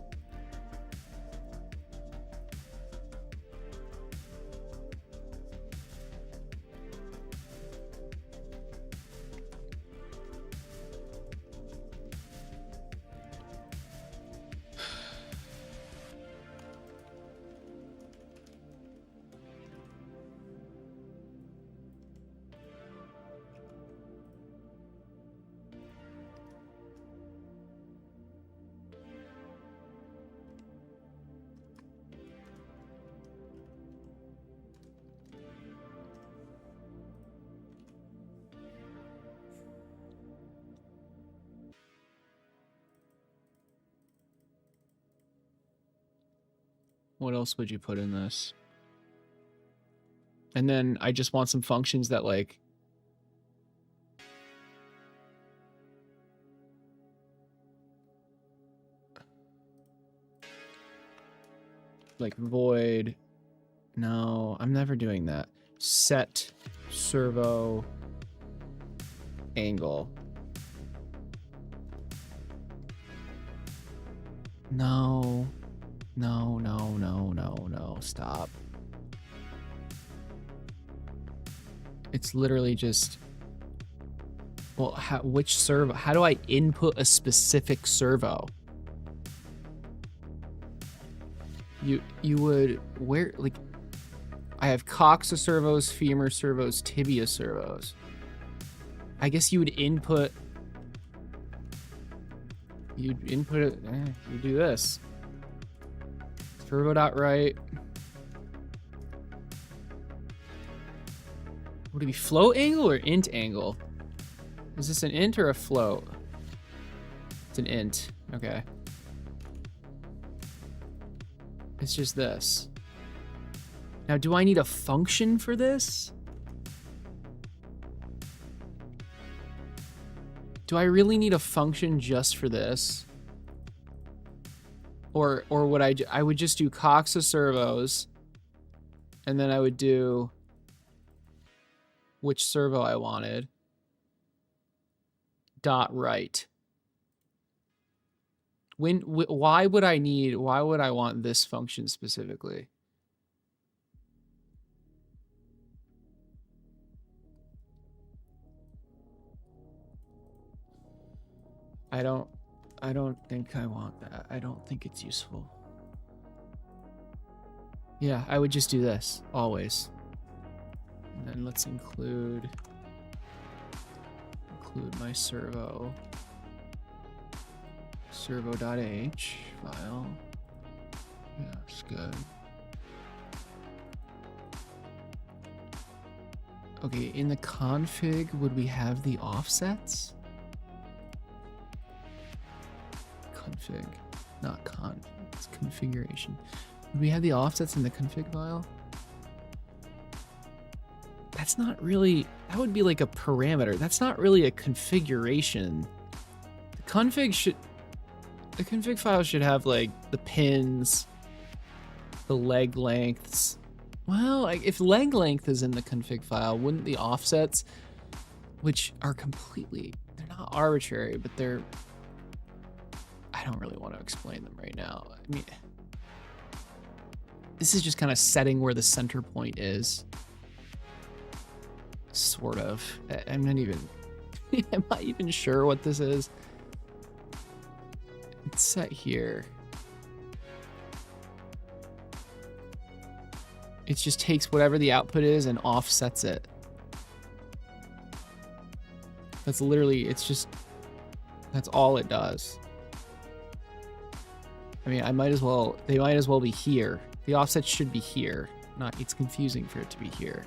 What else would you put in this? And then I just want some functions that like void. No, I'm never doing that. Set servo angle. No. No, no, no, no, no. Stop. It's literally just... Well, which servo? How do I input a specific servo? You would... Where... Like... I have coxa servos, femur servos, tibia servos. I guess you would input... You'd input it... you do this. Servo.write. Would it be float angle or int angle? Is this an int or a float? It's an int. Okay. It's just this. Now, do I need a function for this? Do I really need a function just for this? Or would I would just do coxa servos, and then I would do which servo I wanted. .write. Why would I want this function specifically? I don't think I want that. I don't think it's useful. Yeah, I would just do this, always. And then let's include my servo. Servo.h file. Yeah, it's good. Okay, in the config, would we have the offsets? Config, not config, it's configuration. Would we have the offsets in the config file? That's not really, that would be like a parameter. That's not really a configuration. The config file should have like the pins, the leg lengths. Well, like if leg length is in the config file, wouldn't the offsets, which are completely, they're not arbitrary, but they're, I don't really want to explain them right now. I mean, this is just kind of setting where the center point is. Sort of. I'm not even, am I even sure what this is? It's set here. It just takes whatever the output is and offsets it. That's literally, it's just, that's all it does. I mean, they might as well be here. The offset should be here. Not, it's confusing for it to be here.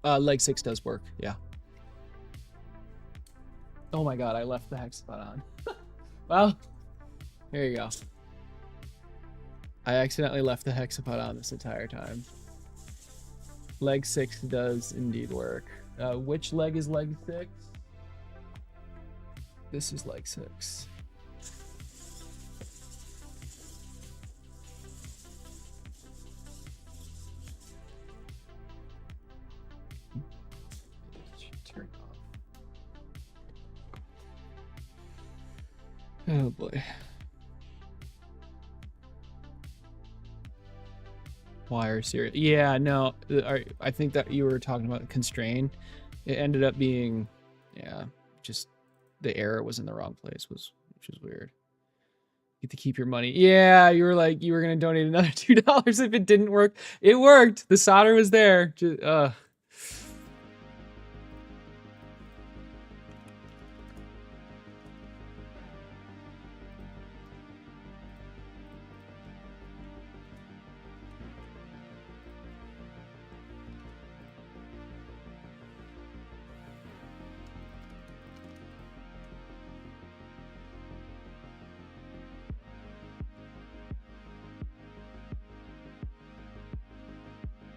Leg 6 does work, yeah. Oh my god, I left the Hexapod on. Well, here you go. I accidentally left the Hexapod on this entire time. Leg 6 does indeed work. Which leg is leg 6? This is leg 6. Turn off. Oh boy. Wire serial. Yeah, no, I think that you were talking about constrain. It ended up being, yeah, just the error was in the wrong place, which was weird. You get to keep your money. Yeah, you were like, you were going to donate another $2 if it didn't work. It worked. The solder was there. Just,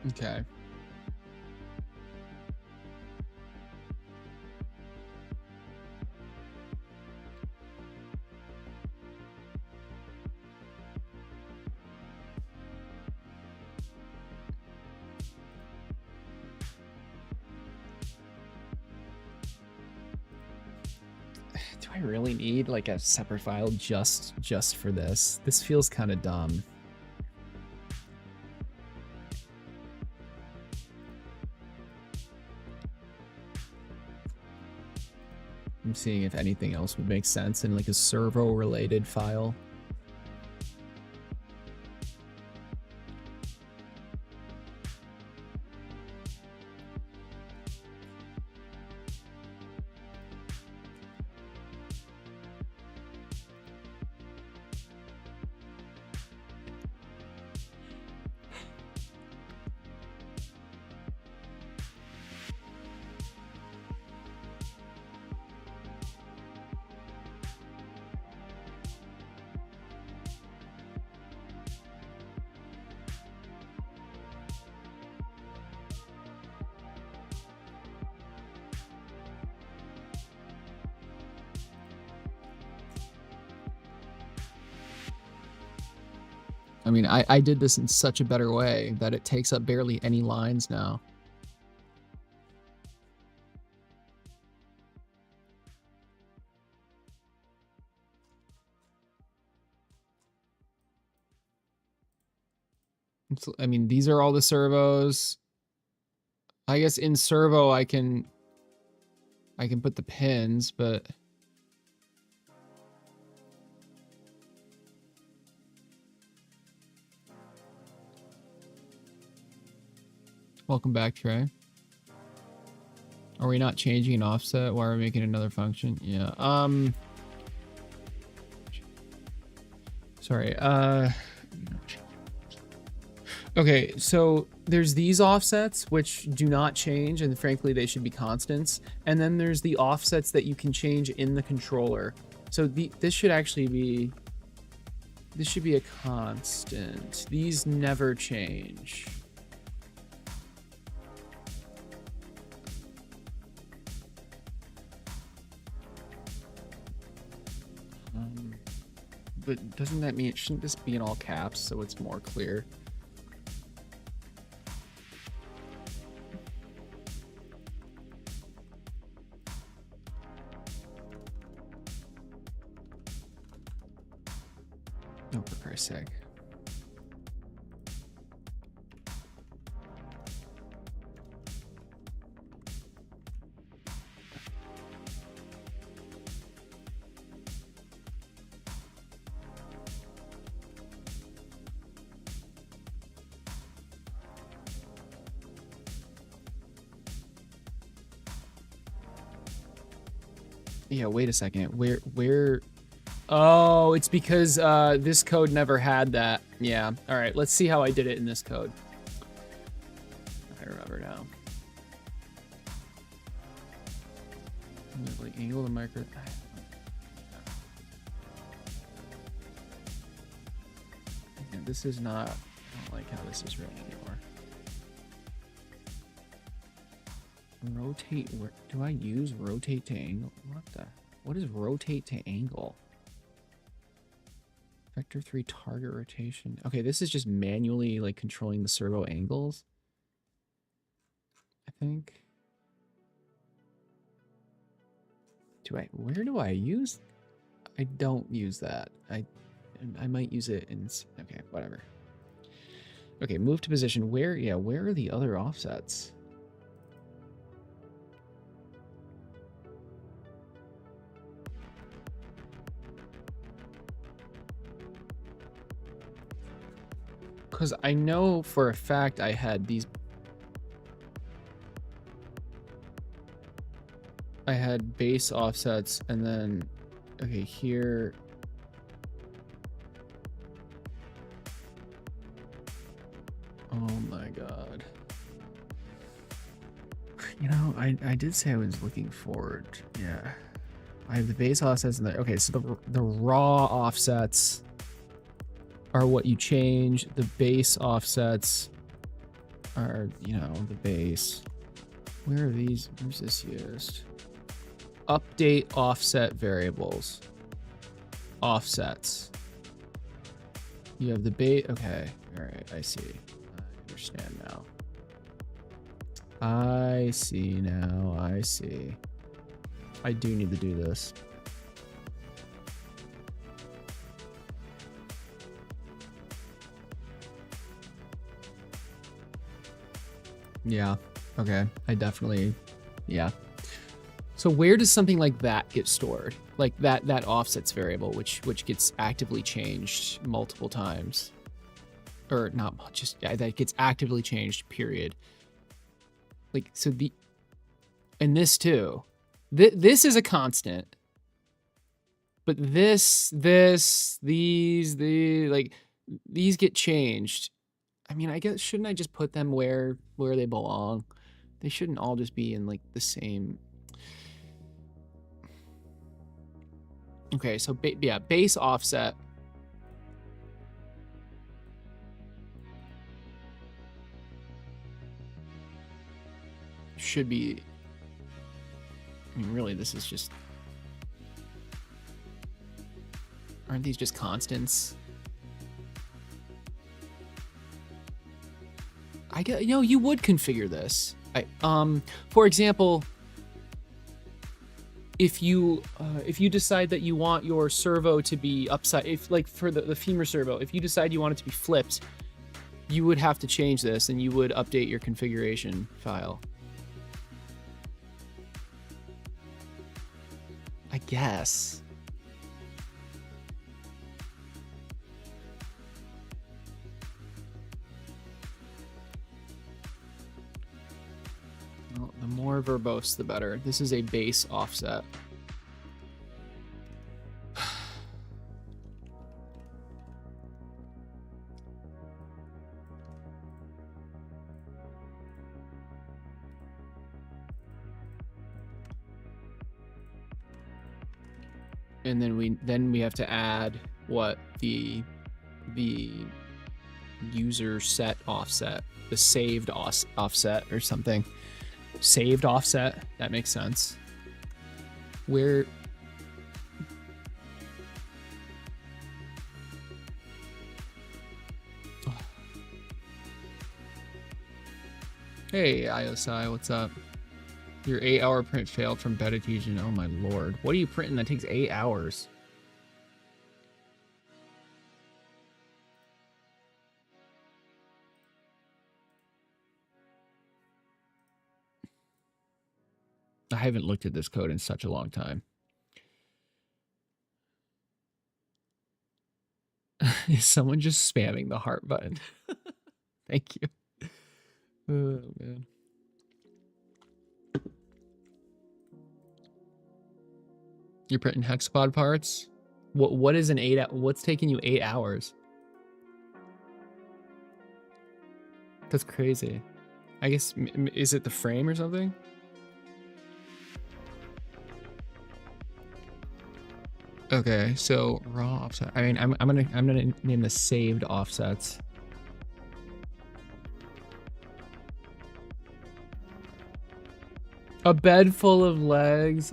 okay. Do I really need like a separate file just for this? This feels kind of dumb. I'm seeing if anything else would make sense in like a servo related file. I mean, I did this in such a better way that it takes up barely any lines now. I mean, these are all the servos. I guess in servo I can put the pins, but welcome back, Trey. Are we not changing an offset? Why are we making another function? Yeah. Sorry. Okay, so there's these offsets which do not change, and frankly they should be constants. And then there's the offsets that you can change in the controller. So this should actually be, this should be a constant. These never change. But doesn't that mean, shouldn't this be in all caps so it's more clear? Oh, for Christ's sake. Yeah, wait a second. Where? Oh, it's because this code never had that. Yeah. All right, let's see how I did it in this code. I remember now. Like angle the micro. Yeah, this is not. I don't like how this is written anymore. Rotate, where do I use rotate to angle? What is rotate to angle? Vector 3 target rotation. Okay, this is just manually like controlling the servo angles, I think. Where do I use? I don't use that. I might use it in, okay, whatever. Okay, move to position. Where are the other offsets? Because I know for a fact I had these. I had base offsets and then, okay, here. Oh my God. You know, I did say I was looking forward. Yeah. I have the base offsets and okay, so the raw offsets are what you change. The base offsets are, you know, the base. Where are these? Where's this used? Update offset variables. Offsets. You have the base. Okay. All right. I see. I understand now. I see now. I see. I do need to do this. Yeah. Okay. I definitely. Yeah. So where does something like that get stored? Like that offsets variable, which gets actively changed multiple times, or not just that gets actively changed. Period. Like so and this too. This is a constant. But these like these get changed. I mean, I guess shouldn't I just put them where they belong? They shouldn't all just be in like the same. Okay, so yeah, base offset. Should be. I mean, really, this is just. Aren't these just constants? I get, you would configure this. For example, if you decide that you want your servo to be upside, if like for the femur servo, if you decide you want it to be flipped, you would have to change this and you would update your configuration file. I guess. Well, the more verbose, the better. This is a base offset. And then we have to add what the user set offset, the saved offset or something. Saved offset, that makes sense. Where Hey IOSI, what's up? Your 8-hour print failed from beta fusion. Oh my lord. What are you printing that takes 8 hours? I haven't looked at this code in such a long time. Is someone just spamming the heart button? Thank you. Oh man. You're printing Hexapod parts? What is an 8 what's taking you 8 hours? That's crazy. I guess is it the frame or something? Okay, so raw offset. I mean, I'm gonna name the saved offsets. A bed full of legs.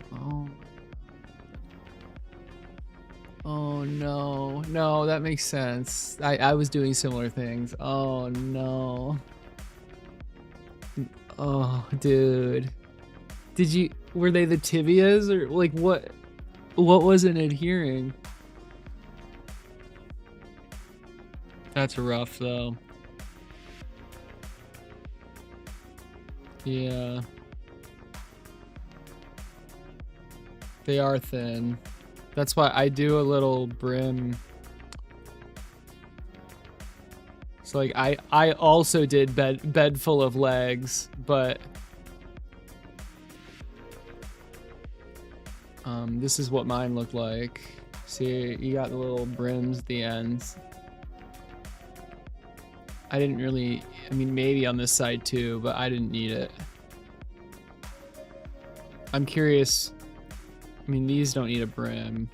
Oh no. No, that makes sense. I was doing similar things. Oh no. Oh, dude. Were they the tibias or like what wasn't adhering? That's rough though. Yeah. They are thin. That's why I do a little brim. So like I also did bed full of legs, but this is what mine looked like. See, you got the little brims at the ends. I didn't really, I mean maybe on this side too, but I didn't need it. I'm curious. I mean, these don't need a brim.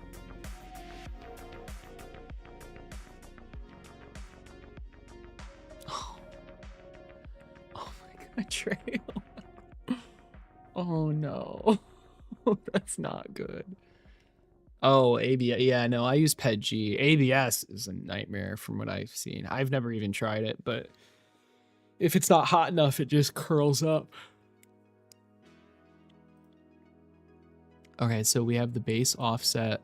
Oh my god, trail. Oh no. That's not good. Oh, ABS. Yeah, no, I use PEG. ABS is a nightmare from what I've seen. I've never even tried it, but if it's not hot enough, it just curls up. Okay, so we have the base offset,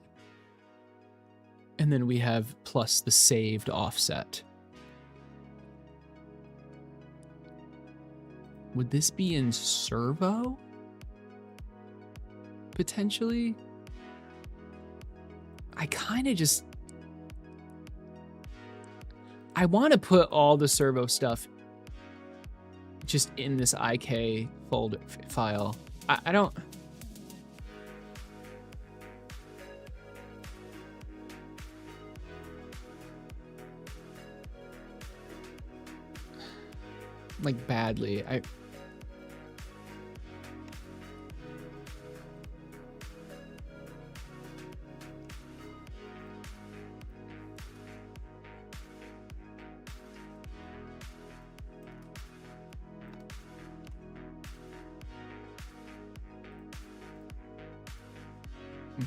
and then we have plus the saved offset. Would this be in servo? Potentially? I kind of just... I want to put all the servo stuff just in this IK folder file. I don't... like badly.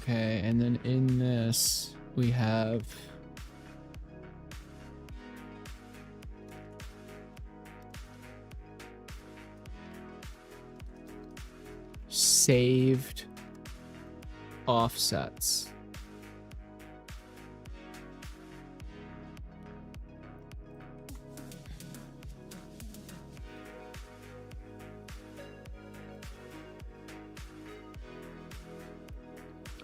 Okay, and then in this we have saved offsets.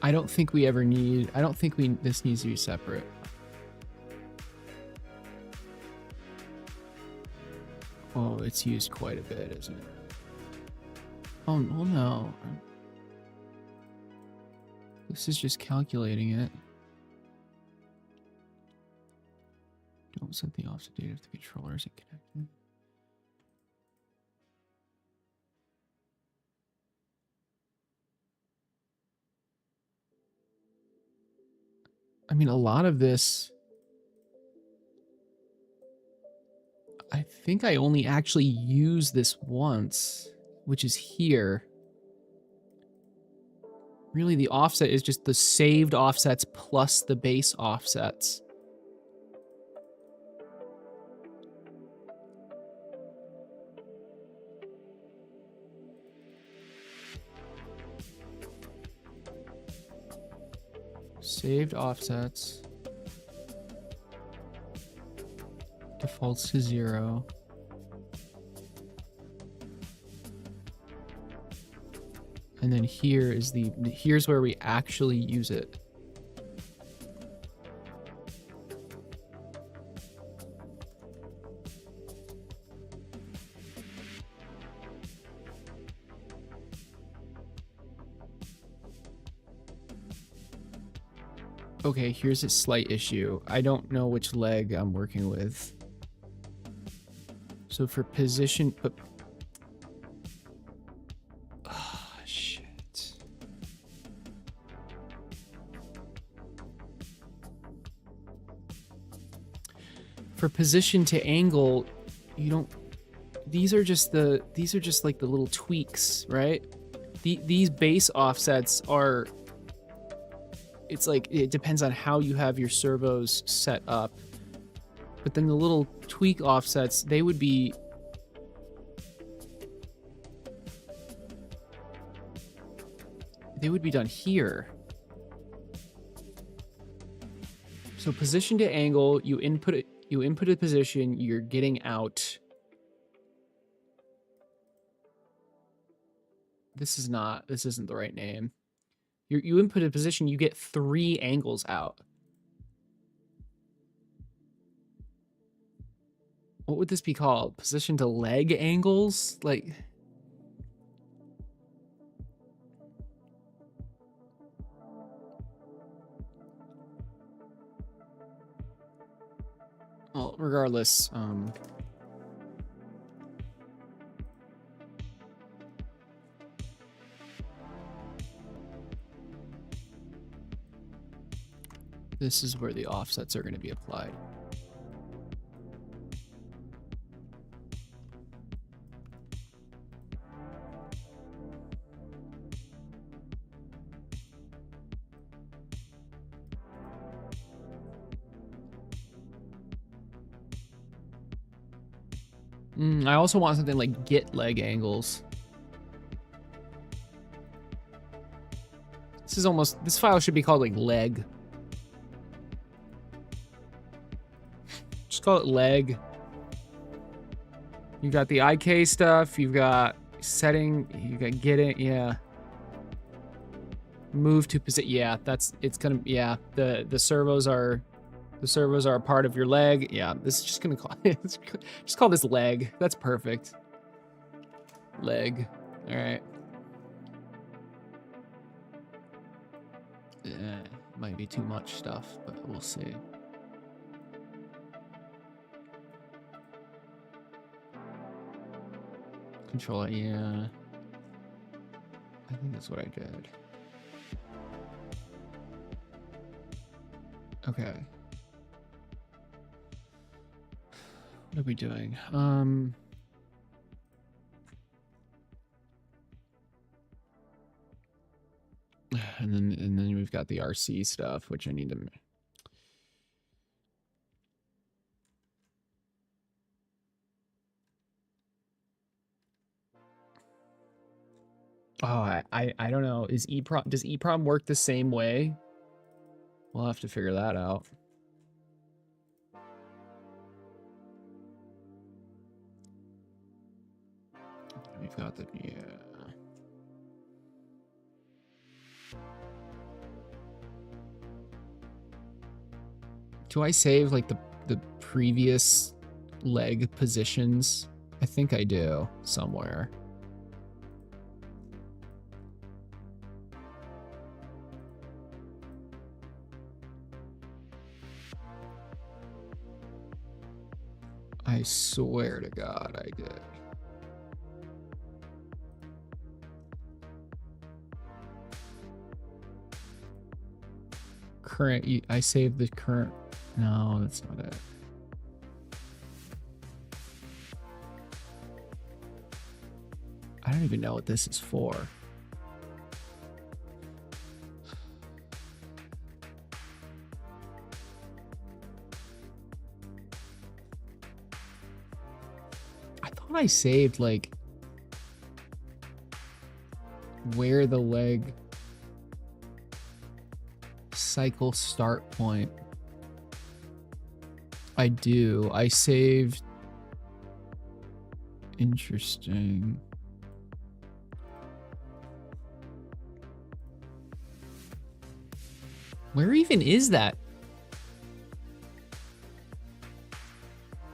I don't think we ever need, I don't think this needs to be separate. Oh, it's used quite a bit, isn't it? Oh, well, no. This is just calculating it. Don't set the offset date if the controller isn't connected. I mean, a lot of this, I think I only actually use this once, which is here. Really, the offset is just the saved offsets plus the base offsets. Saved offsets. Defaults to 0. And then here is here's where we actually use it. Okay, here's a slight issue. I don't know which leg I'm working with. So for position, but shit. For position to angle, you don't. These are just like the little tweaks, right? These base offsets are. It's like, it depends on how you have your servos set up. But then the little tweak offsets, they would be... They would be done here. So position to angle, you input a position, you're getting out. This isn't the right name. You input a position, you get 3 angles out. What would this be called? Position to leg angles? Like... Well, regardless, this is where the offsets are going to be applied. I also want something like get leg angles. This file should be called like leg. Just call it leg. You got the IK stuff, you've got setting, you got get it, yeah. Move to position, yeah, the servos are a part of your leg. Yeah, this is just gonna call just call this leg. That's perfect. Leg. All right. Might be too much stuff, but we'll see. Controller, yeah. I think that's what I did. Okay. What are we doing? And then we've got the RC stuff, which I need to. Oh, I don't know. Does EEPROM work the same way? We'll have to figure that out. We've got the, yeah. Do I save like the previous leg positions? I think I do somewhere. I swear to God I did. Current, I saved the current. No, that's not it. I don't even know what this is for. I thought I saved like where the leg cycle start point. I do. I saved. Interesting. Where even is that?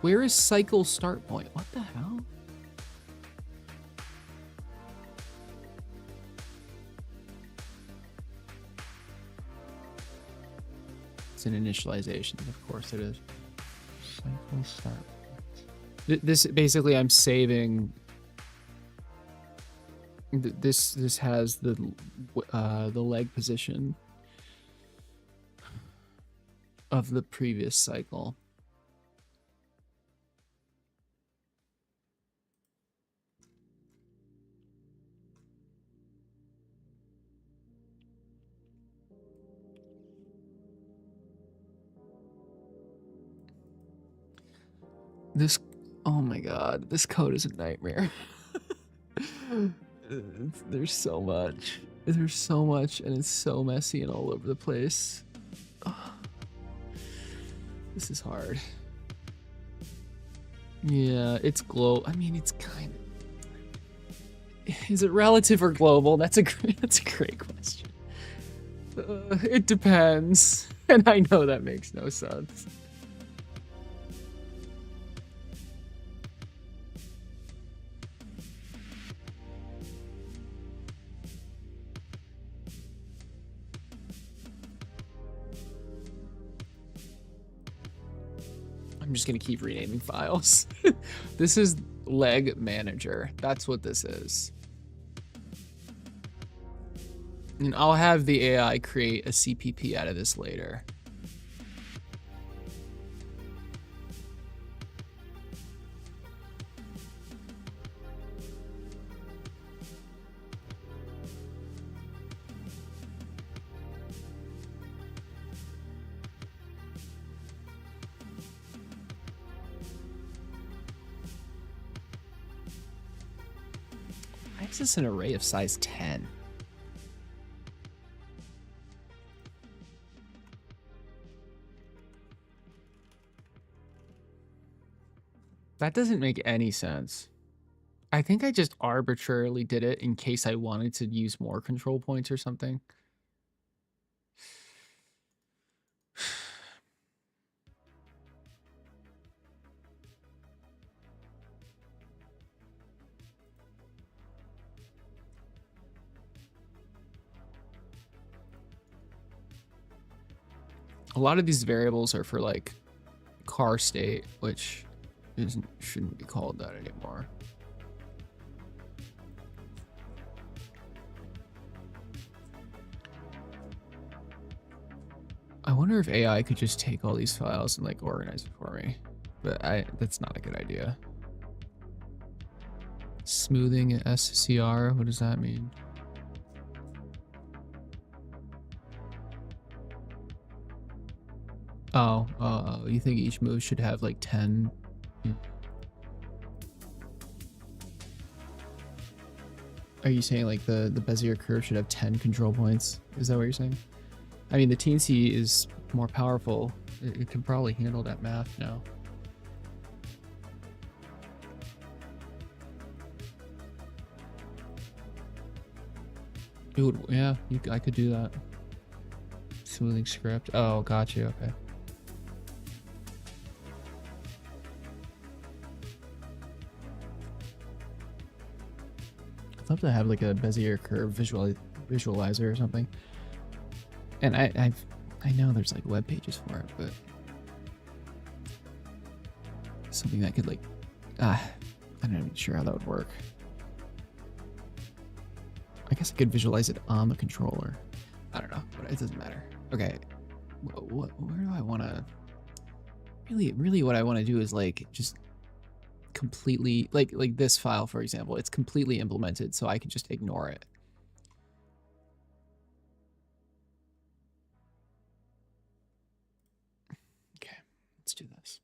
Where is cycle start point? What the hell? It's an initialization, of course it is. Cycle start point. This basically, I'm saving. This has the leg position of the previous cycle. This, oh my God, this code is a nightmare. There's so much. There's so much, and it's so messy and all over the place. Oh, this is hard. Yeah, it's I mean, it's kind of. Is it relative or global? That's a great question. It depends, and I know that makes no sense. I'm just gonna keep renaming files. This is leg manager. That's what this is. And I'll have the AI create a CPP out of this later. Why is this an array of size 10? That doesn't make any sense. I think I just arbitrarily did it in case I wanted to use more control points or something. A lot of these variables are for like car state, which shouldn't be called that anymore. I wonder if AI could just take all these files and like organize it for me, but that's not a good idea. Smoothing SCR, what does that mean? Oh, you think each move should have like 10? Are you saying like the Bezier curve should have 10 control points? Is that what you're saying? I mean, the teensy is more powerful. It can probably handle that math now. Dude, yeah, I could do that. Smoothing script. Oh, got you. Okay. I'd love to have like a Bezier curve visualizer or something. And I know there's like web pages for it, but something that could like I'm not even sure how that would work. I guess I could visualize it on the controller. I don't know, but it doesn't matter. Okay, where do I want to? Really, what I want to do is like just completely like this file, for example. It's completely implemented, so I can just ignore it. Okay, let's do this.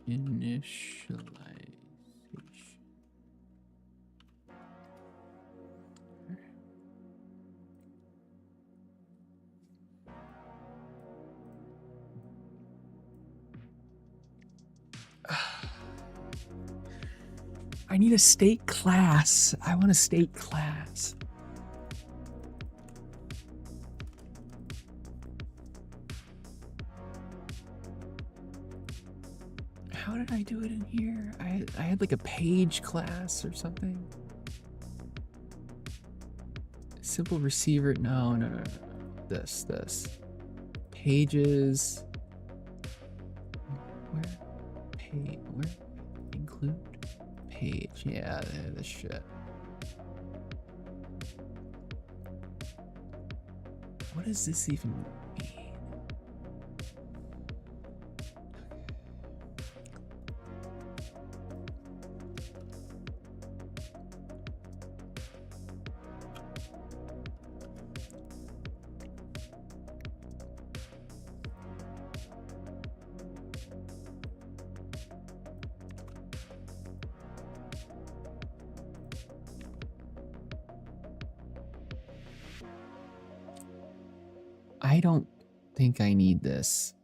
Initialization. I need a state class. I want a state class. How did I do it in here? I had like a page class or something. Simple receiver. No. This. Pages. Where? Include page. Yeah, this shit. What does this even mean? I don't think I need this.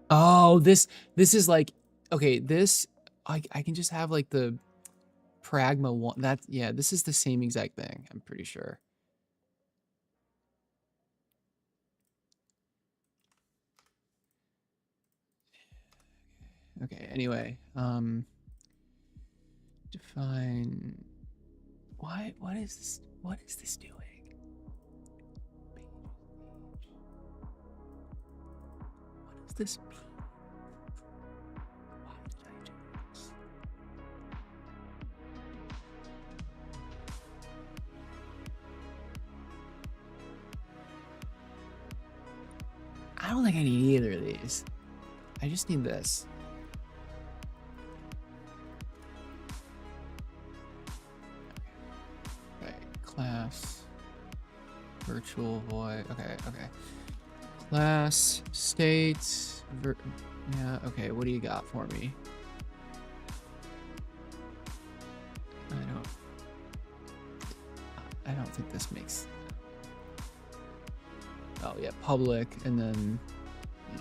Oh, this is like, okay, this, I can just have like the Pragma one. That, yeah, this is the same exact thing, I'm pretty sure. Okay, anyway, define, what is this doing? What does this mean? Why did I do this? I don't think I need either of these. I just need this. Okay, class, virtual void. Okay. Class, state, yeah, okay, what do you got for me? I don't think this makes, oh yeah, public, and then, yeah.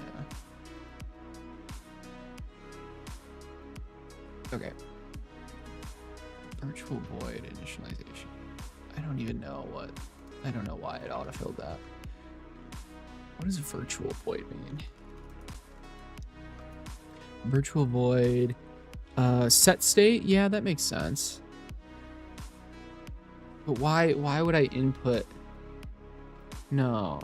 Okay. Virtual void initialization. I don't even know I don't know why it autofilled that. What does virtual void mean? Virtual void, set state. Yeah, that makes sense. But why would I input? No.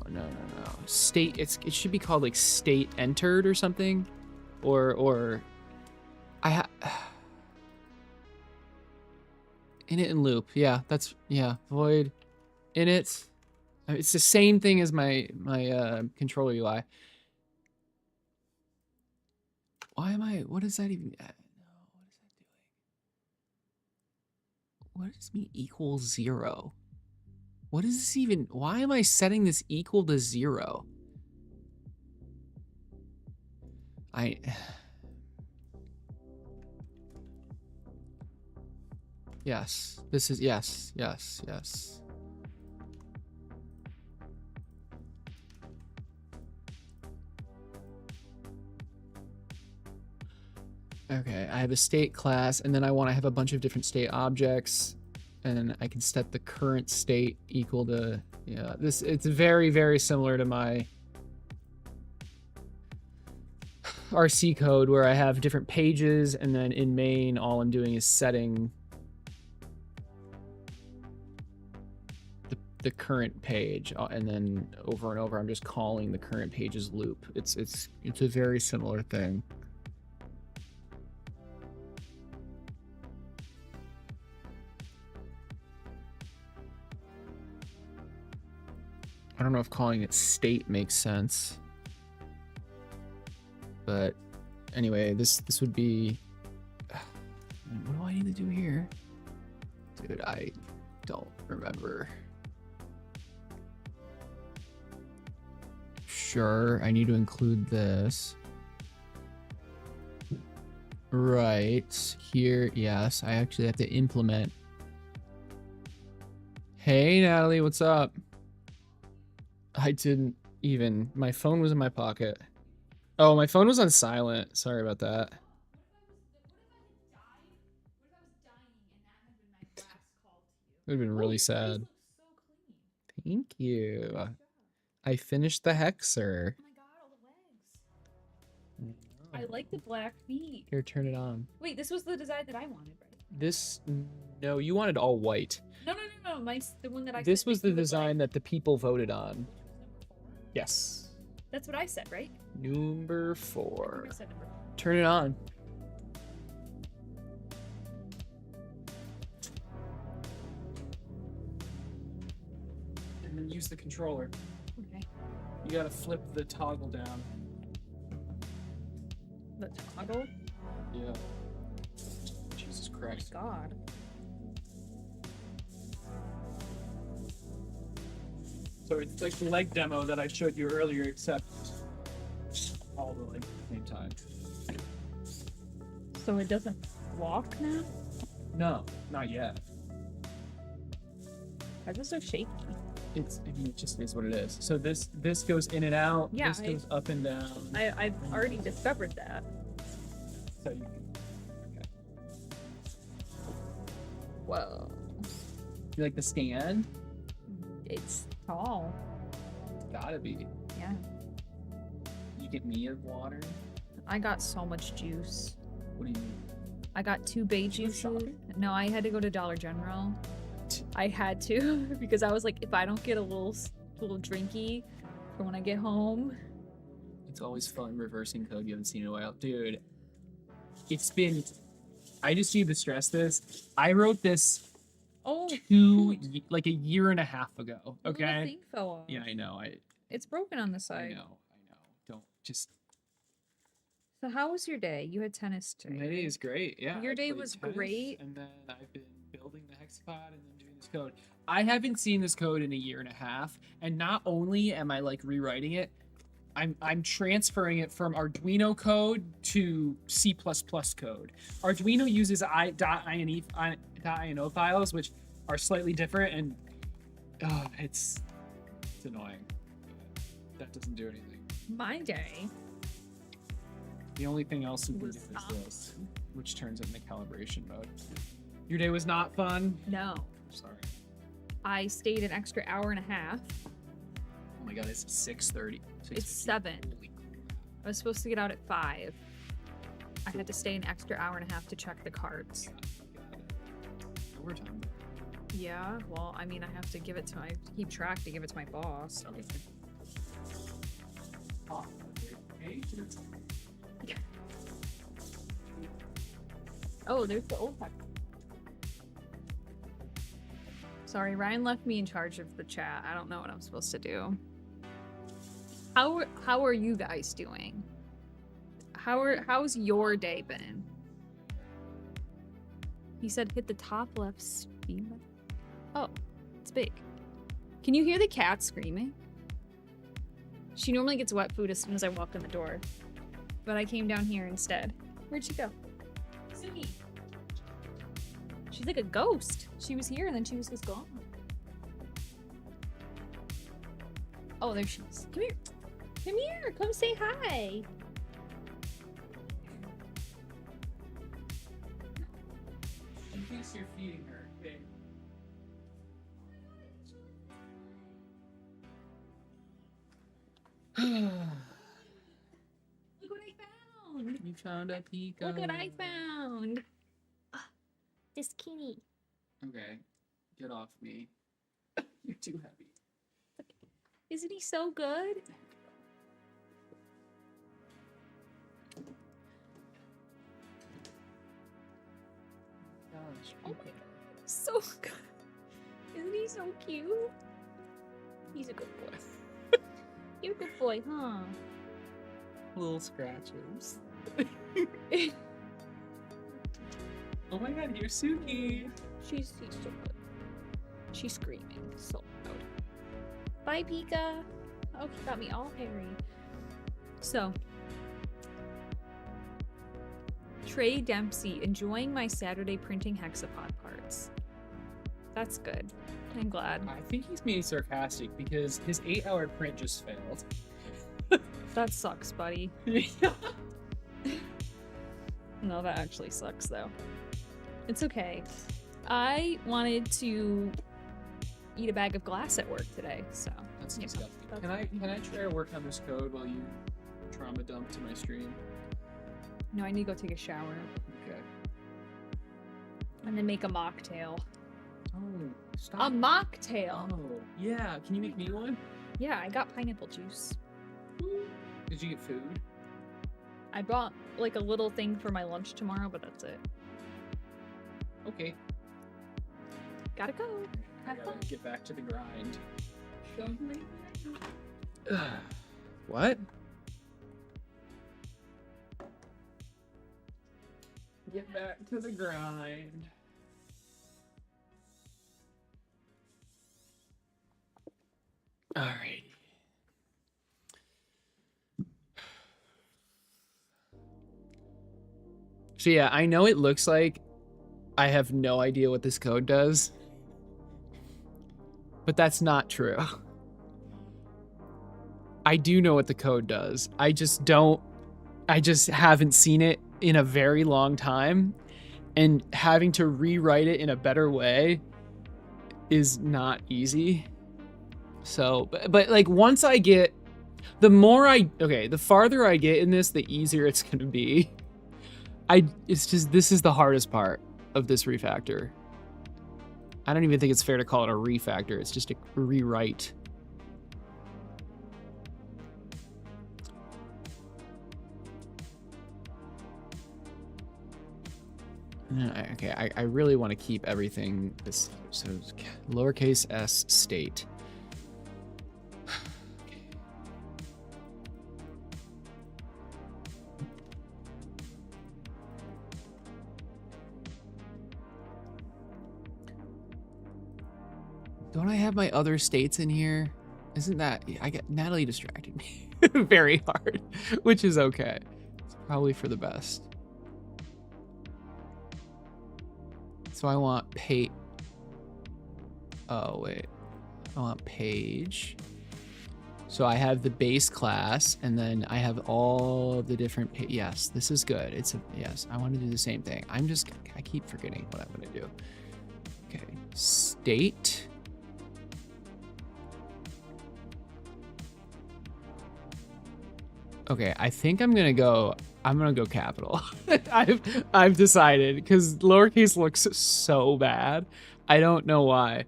State. It should be called like state entered or something, or init and loop. Yeah, that's, yeah, void init. It's the same thing as my controller UI. Why am I? What does that even? No, what is that doing? What does mean equals 0? What is this even? Why am I setting this equal to 0? Yes, this is, yes. Okay, I have a state class, and then I want to have a bunch of different state objects, and then I can set the current state equal to, yeah, this, it's very, very similar to my RC code where I have different pages, and then in main, all I'm doing is setting the current page, and then over and over, I'm just calling the current pages loop. It's a very similar thing. I don't know if calling it state makes sense, but anyway, this would be, what do I need to do here? Dude, I don't remember. Sure, I need to include this. Right, here, yes, I actually have to implement. Hey, Natalie, what's up? I didn't even, my phone was in my pocket. Oh, my phone was on silent. Sorry about that. It would have been really sad. Thank you. I finished the hexer. Oh my god, all the legs. I like the black feet. Here, turn it on. Wait, this was the design that I wanted, right? This, no, you wanted all white. No. The one that I This said was the you would design like. that the people voted on. Which was number 4? Yes. That's what I said, right? Number I 4. remember I said number 4. Turn it on. And then use the controller. Okay. You gotta flip the toggle down. The toggle? Yeah. Jesus Oh Christ. my god. So it's like the leg demo that I showed you earlier, except all the legs at the same time. So it doesn't walk now? No, not yet. Why is it so shaky? It's, I mean, it just is what it is. So this goes in and out. Yeah, This goes up and down. I've already discovered that. So you can, Whoa. You like the stand? It's tall. It's gotta be. Yeah. You get me a water? I got so much juice. What do you mean? I got 2 bay you go juices. shopping? No, I had to go to Dollar General. I had to because I was like, if I don't get a little drinky for when I get home. It's always fun reversing code you haven't seen in a while. Dude, it's been, I just need to stress this. I wrote this Oh, like a year and a half ago, the little okay? thing fell off. Yeah, I know. It's broken on the I side. know. Don't just, So how was your day? You had tennis today. my day is great. Yeah. Your I day played was tennis, great. And then I've been building the Hexapod and then doing this code. I haven't seen this code in a year and a half. And not only am I like rewriting it, I'm transferring it from Arduino code to C++ code. Arduino uses .ino files, which are slightly different, and it's annoying. That doesn't do anything. My day The only thing else we can do was is this, which turns it into calibration mode. Your day was not fun? no. Sorry. I stayed an extra hour and a half. Oh my god, it's 6:30. It's 7. I was supposed to get out at 5. I had to stay an extra hour and a half to check the cards. Overtime. Yeah, well, I mean, I have to give it to keep track to give it to my boss. Oh, there's the old pack. Sorry, Ryan left me in charge of the chat. I don't know what I'm supposed to do. How are you guys doing? How's your day been? He said hit the top left speed. Oh, it's big. Can you hear the cat screaming? She normally gets wet food as soon as I walk in the door. But I came down here instead. Where'd she go? Suki! She's like a ghost. She was here and then she was just gone. Oh, there she is. Come here. Come here. Come say hi. She thinks you're feeding her. Okay. Look what I found. You found a Pico. Look what I found. This kitty. Okay. Get off me. You're too heavy. Isn't he so good? Gosh, Oh my god. So good. Isn't he so cute? He's a good boy. You're a good boy, huh? little scratches. Oh my god, you're Suki! She's so good. She's screaming so loud. Bye, Pika. Oh, he got me all hairy. So, Trey Dempsey, enjoying my Saturday printing Hexapod parts. That's good. I'm glad. I think he's being sarcastic because his 8-hour print just failed. That sucks, buddy. No, that actually sucks, though. It's okay. I wanted to eat a bag of glass at work today, so... That's you know, disgusting. that's- Can I try to work on this code while you trauma dump to my stream? No, I need to go take a shower. Okay. And then make a mocktail. Oh, A stop. mocktail! Oh, yeah. Can you make me one? Yeah, I got pineapple juice. Did you get food? I brought, like, a little thing for my lunch tomorrow, but that's it. Okay. Gotta go. I Have gotta fun. get back to the grind. What? Get back to the grind. Alrighty. So yeah, I know it looks like I have no idea what this code does, but that's not true. I do know what the code does. I just haven't seen it in a very long time, and having to rewrite it in a better way is not easy. So, but like once I get, the farther I get in this, the easier it's gonna be. This is the hardest part of this refactor. I don't even think it's fair to call it a refactor. It's just a rewrite. Okay, I really want to keep everything this, so lowercase s state. Don't I have my other states in here? Isn't that... Natalie distracted me very hard, which is okay. It's probably for the best. So I want oh, wait. I want page. So I have the base class, and then I have all the different... Yes, this is good. Yes, I want to do the same thing. I keep forgetting what I'm going to do. Okay, state... Okay, I think I'm gonna go capital. I've decided, because lowercase looks so bad. I don't know why.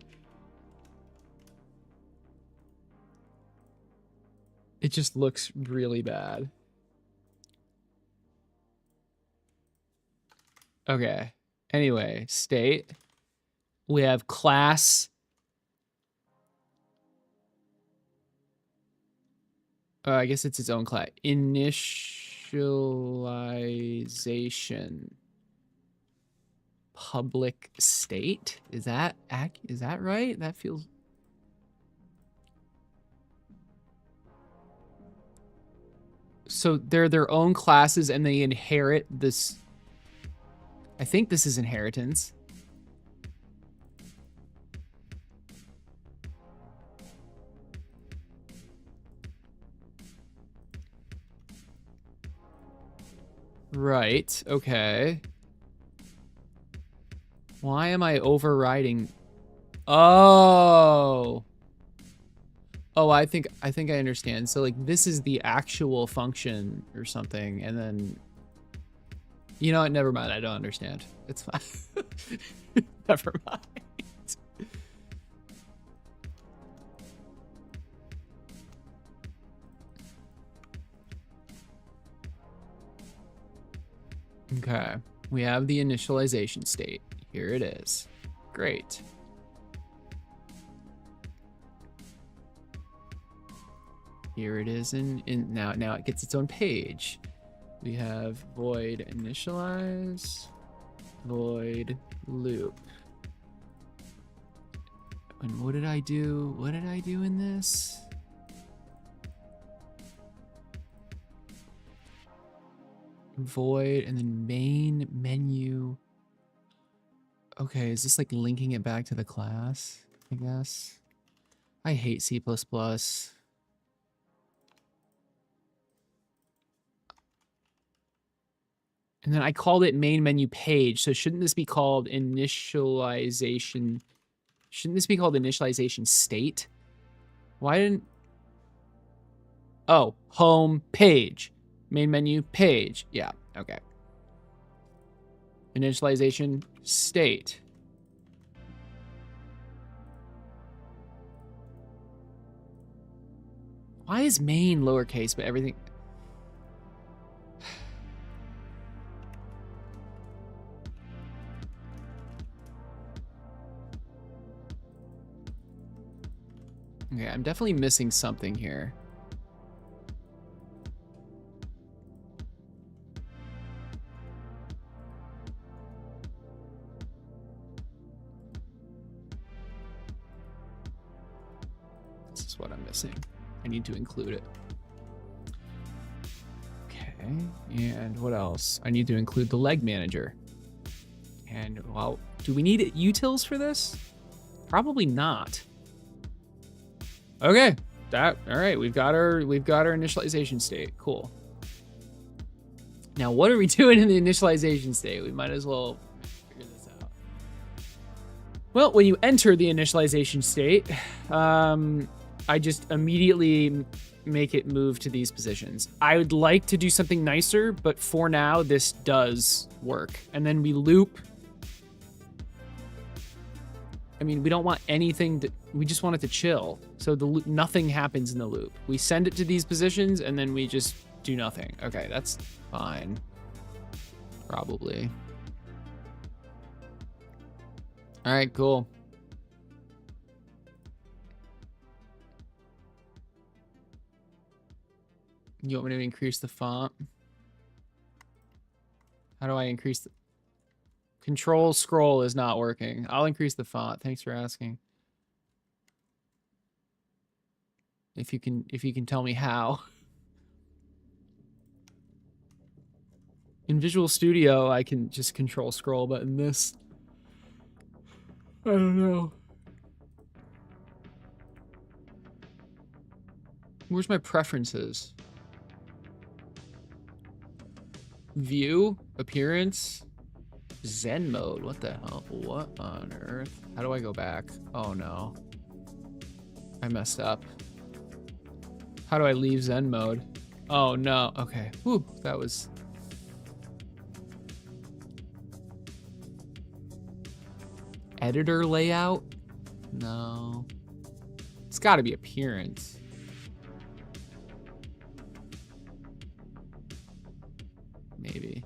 It just looks really bad. Okay. Anyway, state. We have class. I guess it's its own class. Initialization. Public state? Is that right? That feels... So they're their own classes and they inherit this. I think this is inheritance. Right, okay. Why am I overriding? Oh. Oh, I think I understand. So like this is the actual function or something, and then you know what, never mind, I don't understand. It's fine. Never mind. Okay, we have the initialization state. Here it is. Great. Here it is in now it gets its own page. We have void initialize, void loop. And what did I do? What did I do in this? Void and then main menu. Okay, is this like linking it back to the class? I guess. I hate C++. And then I called it main menu page. So shouldn't this be called initialization? Shouldn't this be called initialization state? Why didn't... Oh, home page. Main menu page. Yeah, okay. Initialization state. Why is main lowercase but everything... Okay, I'm definitely missing something here. This is what I'm missing. I need to include it. Okay, and what else? I need to include the leg manager. And, well, do we need utils for this? Probably not. Okay, all right, we've got our initialization state. Cool. Now, what are we doing in the initialization state? We might as well figure this out. Well, when you enter the initialization state, I just immediately make it move to these positions. I would like to do something nicer, but for now, this does work. And then we loop. I mean, we don't want anything to, we just want it to chill. So the loop, nothing happens in the loop. We send it to these positions and then we just do nothing. Okay, that's fine. Probably. All right, cool. You want me to increase the font? How do I increase the... Control scroll is not working. I'll increase the font. Thanks for asking. If you can tell me how. In Visual Studio, I can just control scroll, but in this, I don't know. Where's my preferences? View, appearance, Zen mode. What the hell? What on earth? How do I go back? Oh no. I messed up. How do I leave Zen mode? Oh no. Okay. Whew, that was... Editor layout? No. It's gotta be appearance. Maybe.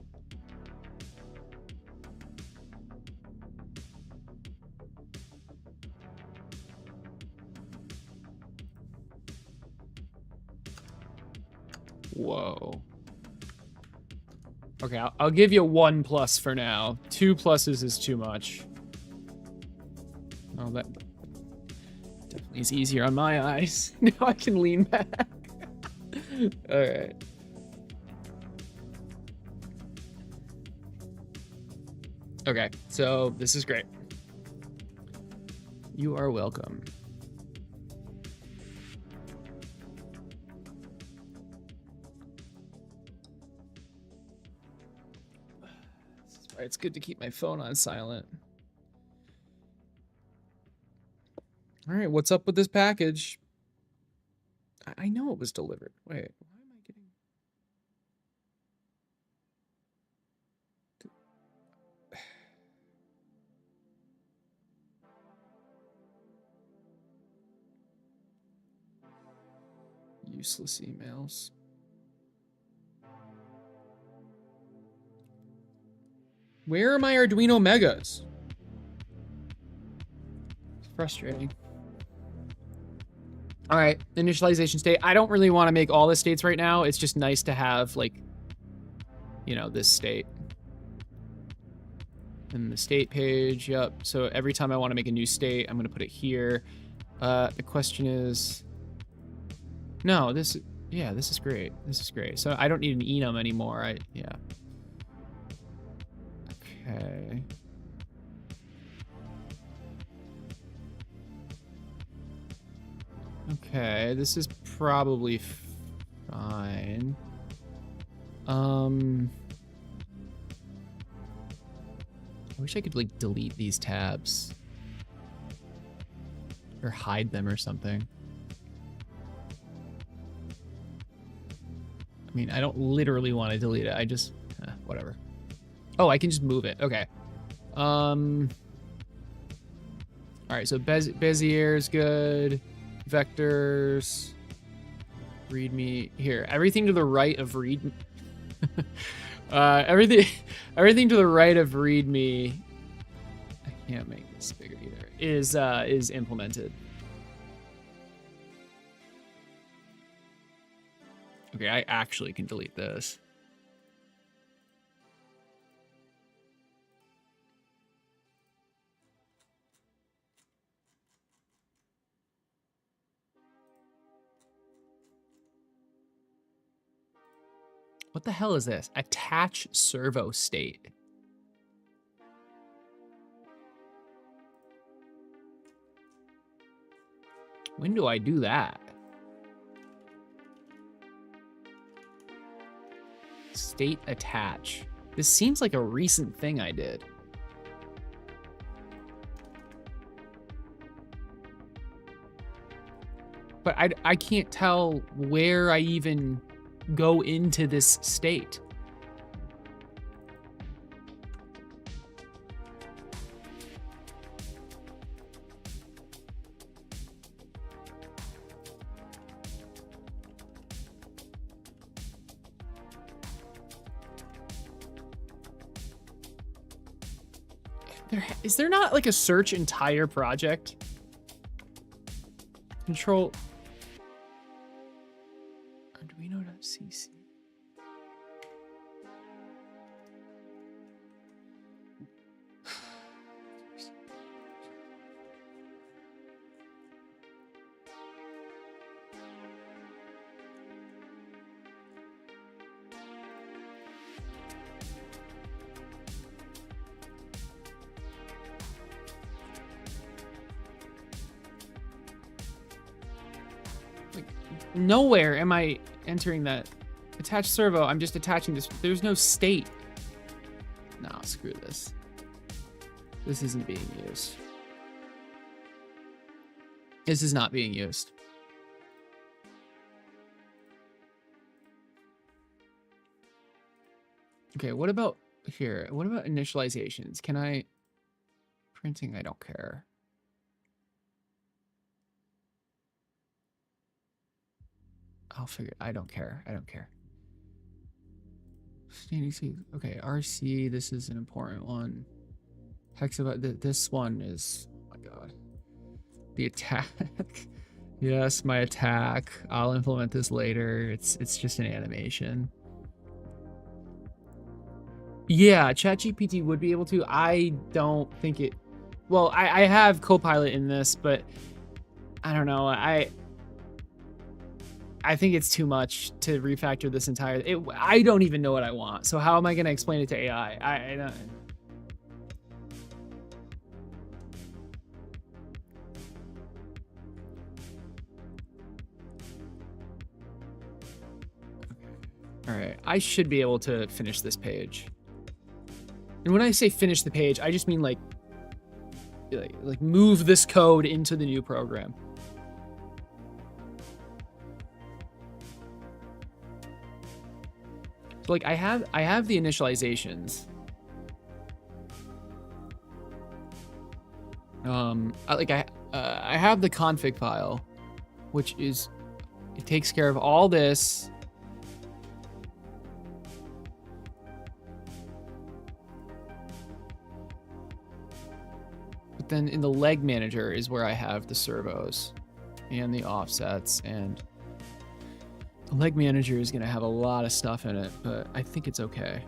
Whoa. Okay, I'll give you 1+ for now. 2 pluses is too much. Oh, that definitely is easier on my eyes. Now I can lean back. All right. Okay, so this is great. You are welcome. It's good to keep my phone on silent. All right, what's up with this package? I know it was delivered. Wait, why am I getting... Useless emails. Where are my Arduino Megas? It's frustrating. All right, initialization state. I don't really want to make all the states right now. It's just nice to have, like, you know, this state. And the state page, yep. So every time I want to make a new state, I'm going to put it here. The question is... No, this... Yeah, this is great. This is great. So I don't need an enum anymore. Yeah. Okay. Okay, this is probably fine. I wish I could, like, delete these tabs. Or hide them or something. I mean, I don't literally want to delete it. I just... whatever. Oh, I can just move it. Okay. All right, so Bezier is good. Vectors. README. Here, everything to the right of README. everything to the right of README. I can't make this bigger either. Is implemented. Okay, I actually can delete this. What the hell is this? Attach servo state. When do I do that? State attach. This seems like a recent thing I did. But I can't tell where I even go into this state. Is there not like a search entire project? Control Arduino.cc. Nowhere am I entering that. Attach servo, I'm just attaching this. There's no state. No, screw this. This isn't being used. This is not being used. Okay, what about here? What about initializations? Can I... Printing, I don't care. I'll figure. I don't care. I don't care. Standing C. Okay, RC. This is an important one. Hexapod. This one is. Oh my god. The attack. Yes, my attack. I'll implement this later. It's just an animation. Yeah, ChatGPT would be able to. I don't think it. Well, I have Copilot in this, but I don't know. I think it's too much to refactor this entire... I don't even know what I want. So how am I going to explain it to AI? I don't... All right, I should be able to finish this page. And when I say finish the page, I just mean like move this code into the new program. So like I have the initializations. I have the config file, which is, it takes care of all this. But then in the leg manager is where I have the servos and the offsets, and the leg manager is gonna have a lot of stuff in it, but I think it's okay.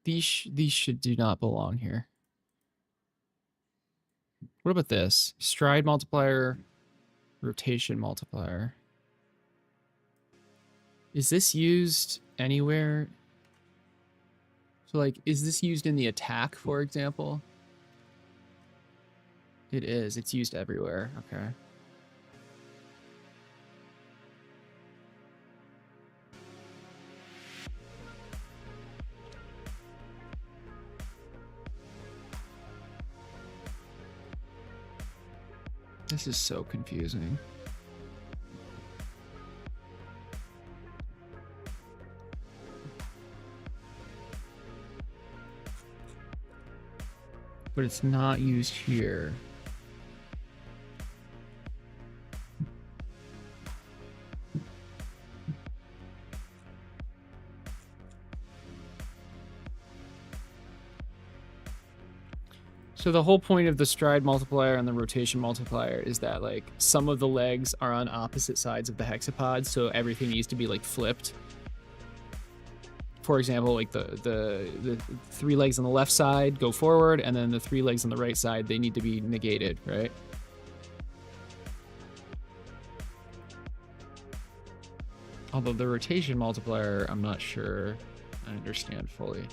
These do not belong here. What about this? Stride multiplier, rotation multiplier. Is this used anywhere? So like, is this used in the attack, for example? It is. It's used everywhere. Okay. This is so confusing. But it's not used here. So the whole point of the stride multiplier and the rotation multiplier is that like some of the legs are on opposite sides of the hexapod, so everything needs to be like flipped. For example, like the 3 legs on the left side go forward, and then the 3 legs on the right side, they need to be negated, right? Although the rotation multiplier, I'm not sure I understand fully.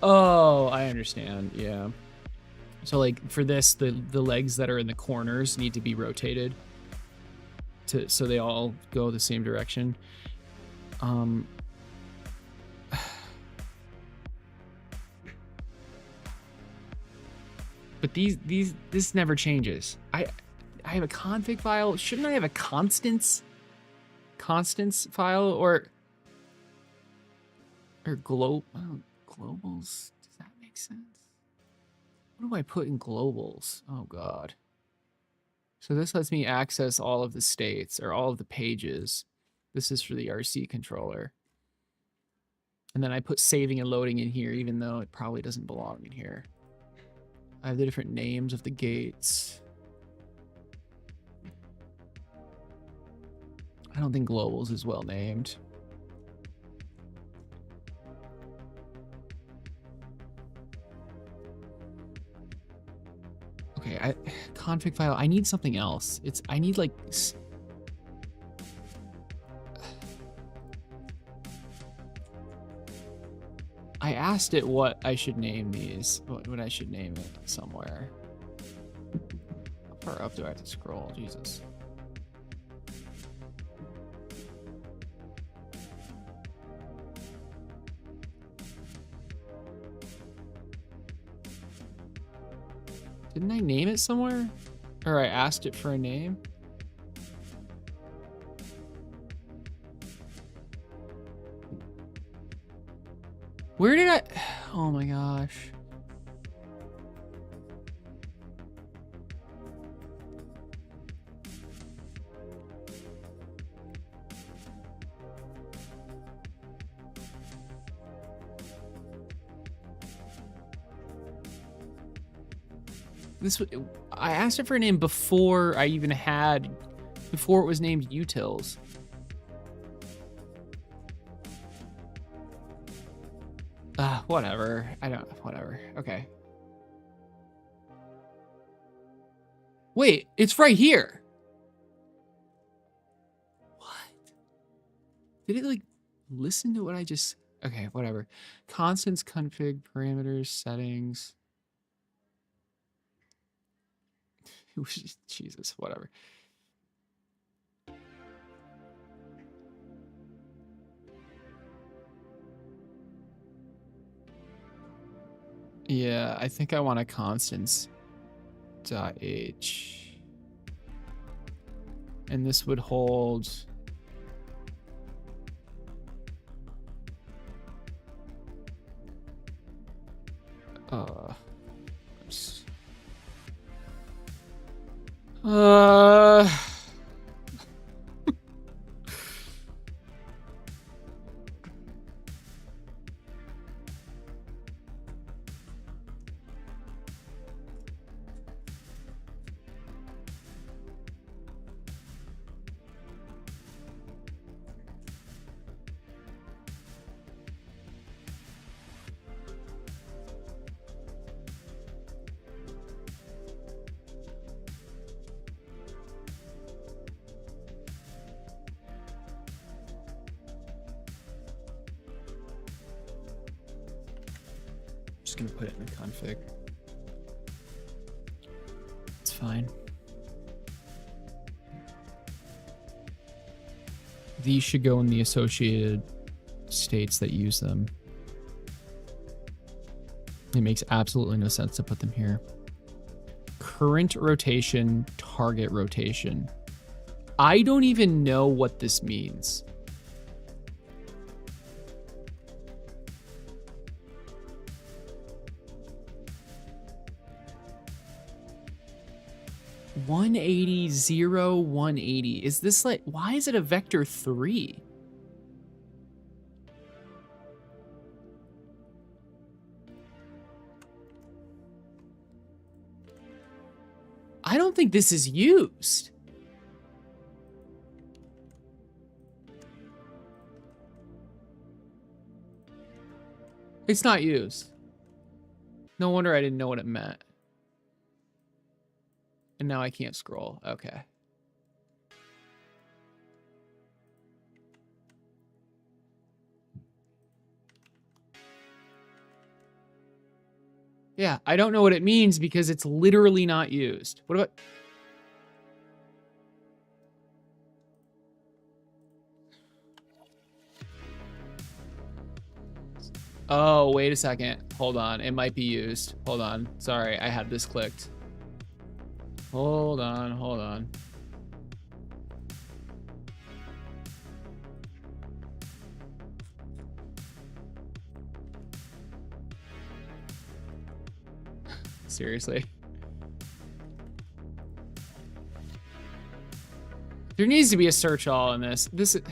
Oh, I understand, yeah. So like for this, the legs that are in the corners need to be rotated so they all go the same direction. But this never changes. I have a config file. Shouldn't I have a constants file or globals? Does that make sense? What do I put in globals? Oh God. So this lets me access all of the states or all of the pages. This is for the RC controller. And then I put saving and loading in here, even though it probably doesn't belong in here. I have the different names of the gates. I don't think globals is well named. Okay, config file. I need something else. I need like. I asked it what I should name these. What I should name it somewhere. How far up do I have to scroll? Jesus. Didn't I name it somewhere? Or I asked it for a name? Where did I... Oh my gosh. I asked it for a name before I even had... Before it was named utils. Whatever. Whatever. Okay. Wait, it's right here. What? Did it like listen to what I just... Okay, whatever. Constants, config, parameters, settings. Jesus, whatever. Yeah, I think I want a constants dot h. And this would hold... oops. Just gonna put it in the config. It's fine. These should go in the associated states that use them. It makes absolutely no sense to put them here. Current rotation, target rotation. I don't even know what this means. $180, 0, 180. Is this like, why is it a vector 3? I don't think this is used. It's not used. No wonder I didn't know what it meant. And now I can't scroll. Okay. Yeah, I don't know what it means because it's literally not used. What about... Oh, wait a second. Hold on. It might be used. Hold on. Sorry, I had this clicked. Hold on, hold on. Seriously. There needs to be a search all in this. This is...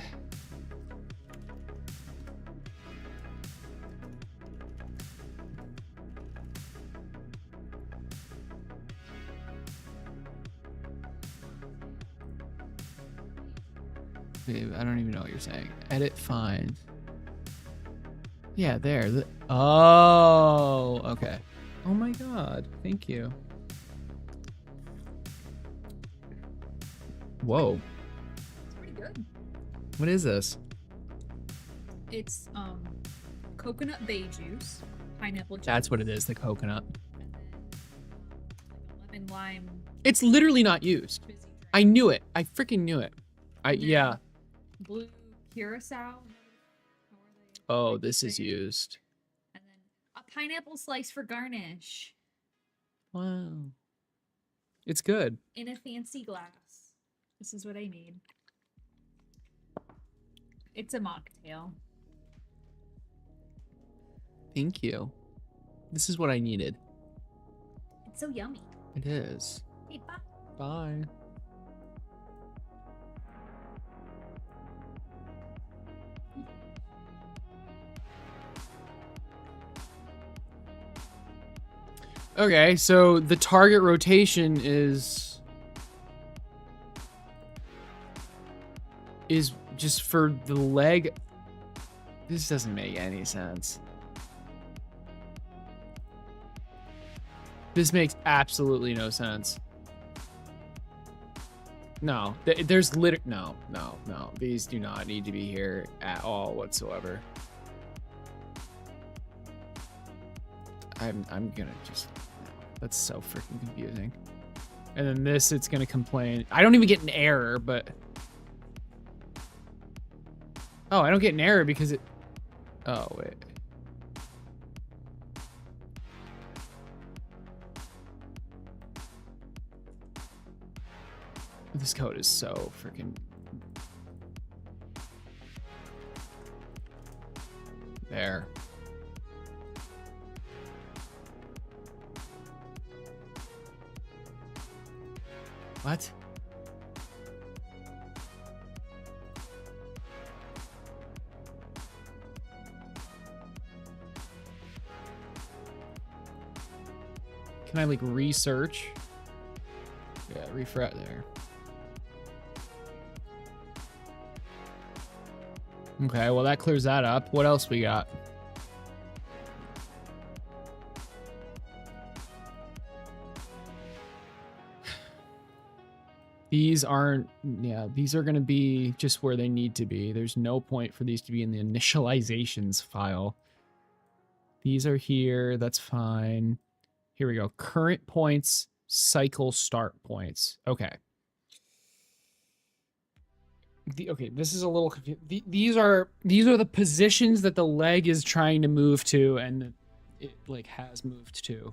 I don't even know what you're saying. Edit find. Yeah, there. Oh, okay. Oh my god. Thank you. Whoa. It's pretty good. What is this? It's coconut bay juice, pineapple juice. That's what it is, the coconut. And then lemon lime. It's literally not used. Fizzy drink. I knew it. I freaking knew it. And then Yeah. Blue curacao. Oh, this is used. And then a pineapple slice for garnish. Wow. It's good. In a fancy glass. This is what I made. It's a mocktail. Thank you. This is what I needed. It's so yummy. It is. Hey, bye. Bye. Okay, so the target rotation is just for the leg. This doesn't make any sense. This makes absolutely no sense. No, there's no. These do not need to be here at all whatsoever. I'm gonna just, no, that's so freaking confusing. And then this, it's gonna complain. I don't even get an error, but oh, I don't get an error because it. Oh wait. This code is so freaking. There. What? Can I like research? Yeah, refresh there. Okay, well that clears that up. What else we got? These aren't, yeah, these are gonna be just where they need to be. There's no point for these to be in the initializations file. These are here, that's fine. Here we go, current points, cycle start points. Okay. Okay, this is a little confusing. These are the positions that the leg is trying to move to, and it like has moved to.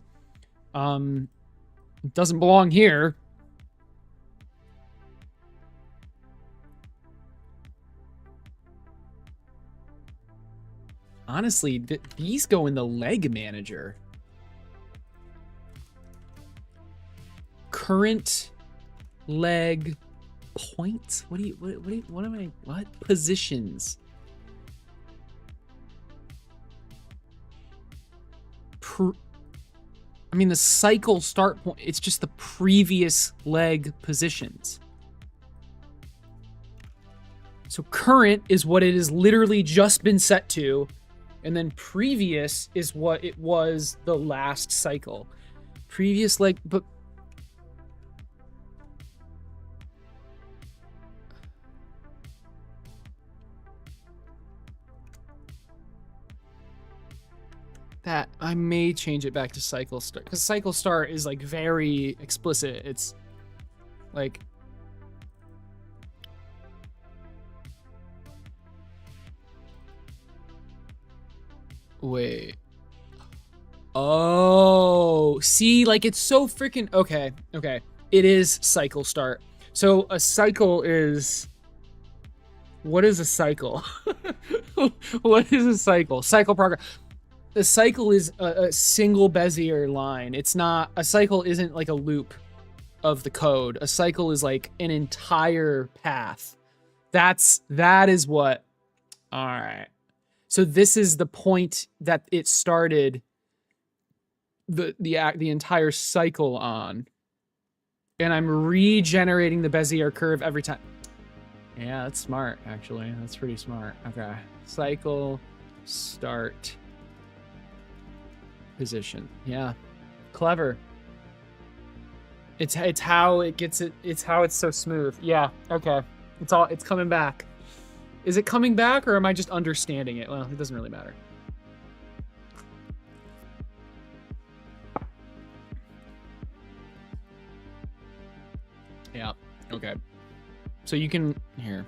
It doesn't belong here. Honestly, these go in the leg manager. Current leg points? What positions? I mean, the cycle start point, it's just the previous leg positions. So current is what it has literally just been set to, and then previous is what it was the last cycle. Previous leg, but that I may change it back to cycle start, because cycle start is like very explicit. It's like wait. Oh, see, like it's so freaking okay. It is cycle start. So a cycle is, what is a cycle? What is a cycle? Cycle progress. The cycle is a single Bezier line. It's not, a cycle isn't like a loop of the code. A cycle is like an entire path. That is what, all right. So this is the point that it started the entire cycle on. And I'm regenerating the Bezier curve every time. Yeah, that's smart, actually. That's pretty smart. Okay. Cycle start position. Yeah. Clever. It's how it gets it. It's how it's so smooth. Yeah. Okay. It's coming back. Is it coming back, or am I just understanding it? Well, it doesn't really matter. Yeah. Okay. So you can here.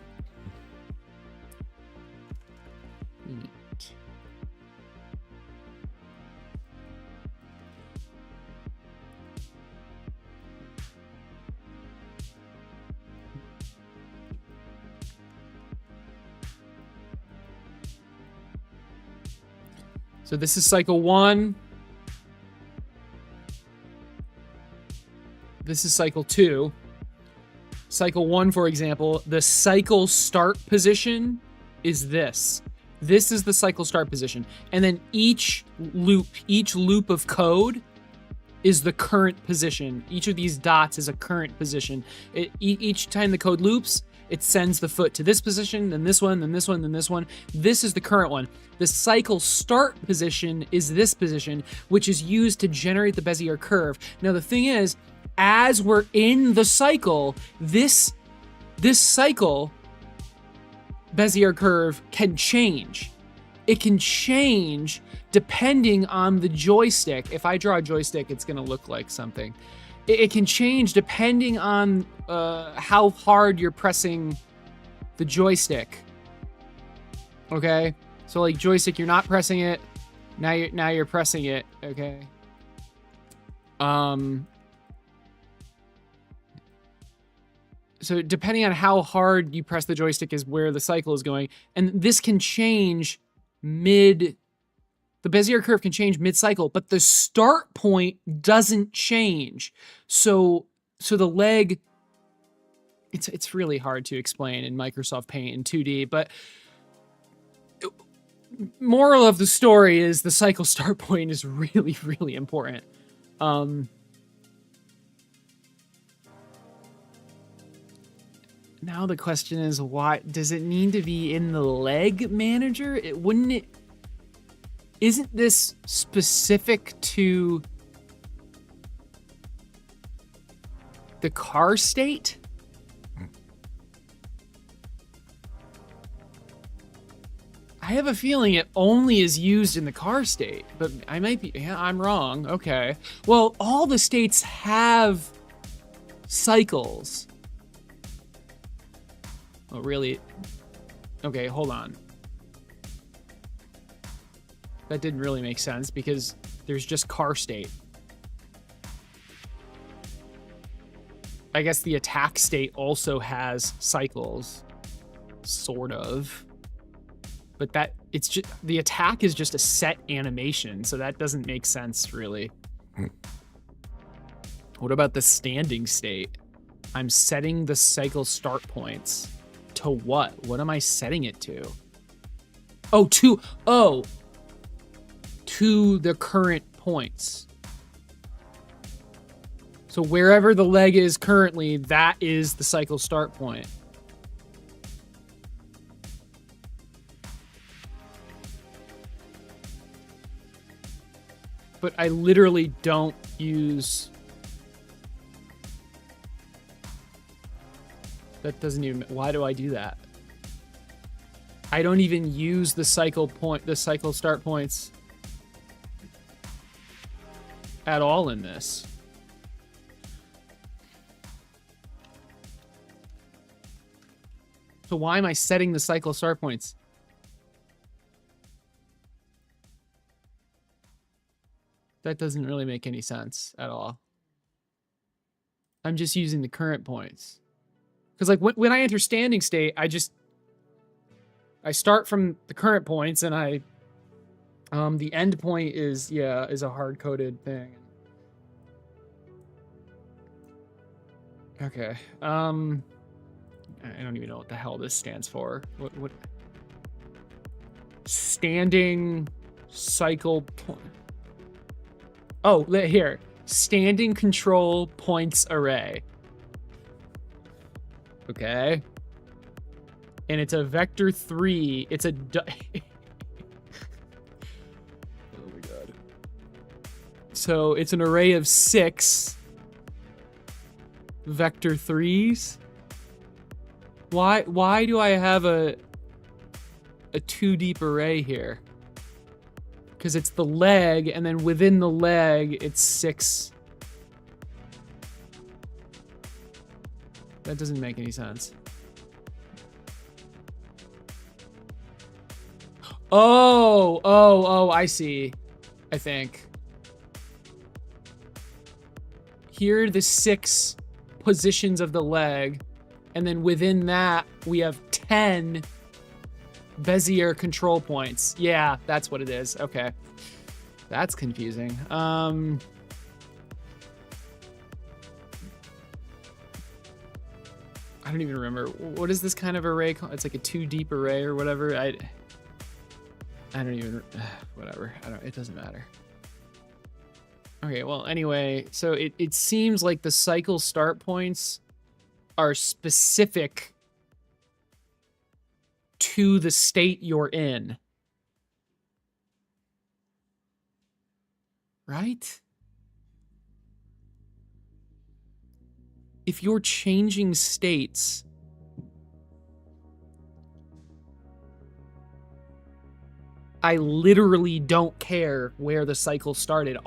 So this is cycle 1. This is cycle 2. Cycle 1, for example, the cycle start position is this. This is the cycle start position. And then each loop of code is the current position. Each of these dots is a current position. Each time the code loops, It sends the foot to this position, then this one, then this one, then this one. This is the current one. The cycle start position is this position, which is used to generate the Bezier curve. Now the thing is, as we're in the cycle, this cycle Bezier curve can change. It can change depending on the joystick. If I draw a joystick, it's gonna look like something. It can change depending on how hard you're pressing the joystick. Okay, so like joystick, you're not pressing it. Now you're pressing it. Okay. So depending on how hard you press the joystick is where the cycle is going, and this can change the Bezier curve can change mid-cycle, but the start point doesn't change. So the leg, it's really hard to explain in Microsoft Paint in 2D, but moral of the story is the cycle start point is really, really important. Now the question is, why does it need to be in the leg manager? Isn't this specific to the car state? I have a feeling it only is used in the car state, but I might be, yeah, I'm wrong. Okay. Well, all the states have cycles. Oh, really? Okay, hold on. That didn't really make sense because there's just car state. I guess the attack state also has cycles, sort of. But it's just, the attack is just a set animation, so that doesn't make sense, really. What about the standing state? I'm setting the cycle start points. To what? What am I setting it to? To the current points. So wherever the leg is currently, that is the cycle start point. But I literally don't use... That doesn't even... Why do I do that? I don't even use the cycle start points at all in this. So why am I setting the cycle start points? That doesn't really make any sense at all. I'm just using the current points. Because like when I enter standing state, I start from the current points and the end point is a hard-coded thing. Okay. I don't even know what the hell this stands for. What? Standing cycle point. Oh, here. Standing control points array. Okay. And it's a vector 3. It's a... oh my god. So it's an array of 6 vector 3s. Why do I have a 2-deep array here? Because it's the leg, and then within the leg, it's 6. That doesn't make any sense. Oh, I see. I think. Here are the 6 positions of the leg, and then within that, we have 10 Bezier control points. Yeah, that's what it is. Okay. That's confusing. I don't even remember. What is this kind of array called? It's like a 2-deep array or whatever. I don't even... whatever. It doesn't matter. Okay, well, anyway, so it seems like the cycle start points are specific to the state you're in. Right? If you're changing states, I literally don't care where the cycle started.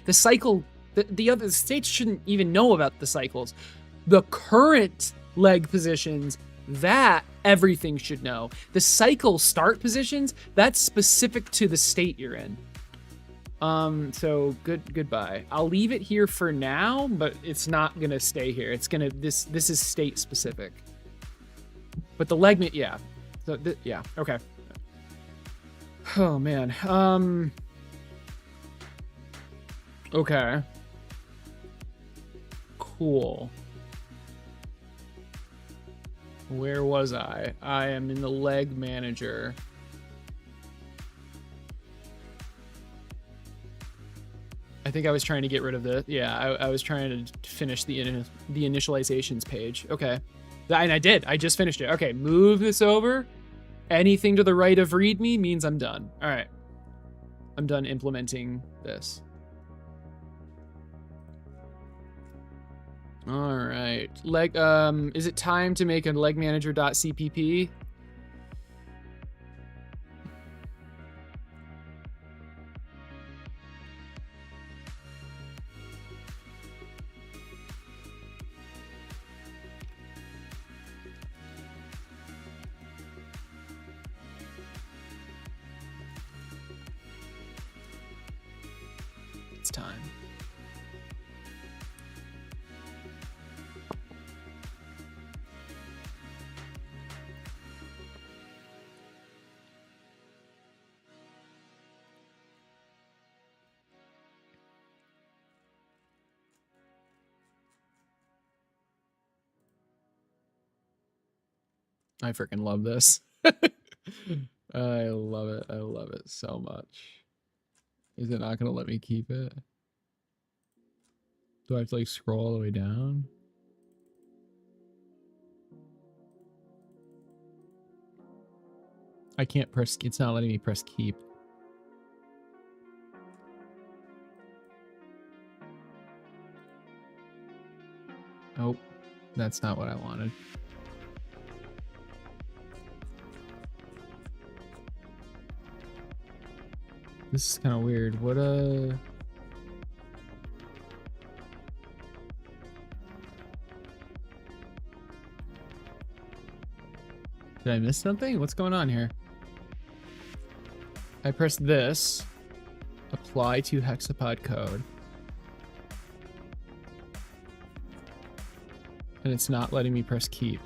The cycle, the other states shouldn't even know about the cycles. The current leg positions, that everything should know. The cycle start positions, that's specific to the state you're in. So goodbye. I'll leave it here for now, but it's not gonna stay here. It's gonna, this is state specific. But the leg, yeah. So, yeah, okay. Oh man. Okay. Cool. Where was I? I am in the leg manager. I think I was trying to get rid of the, yeah, I was trying to finish the initializations page. Okay. And I did. I just finished it. Okay, move this over. Anything to the right of README means I'm done. All right. I'm done implementing this. All right. Leg, is it time to make a leg manager.cpp? It's time. I freaking love this. I love it. I love it so much. Is it not going to let me keep it? Do I have to like scroll all the way down? I can't press, it's not letting me press keep. Oh, that's not what I wanted. This is kind of weird. What, did I miss something? What's going on here? I pressed this. Apply to Hexapod code. And it's not letting me press keep.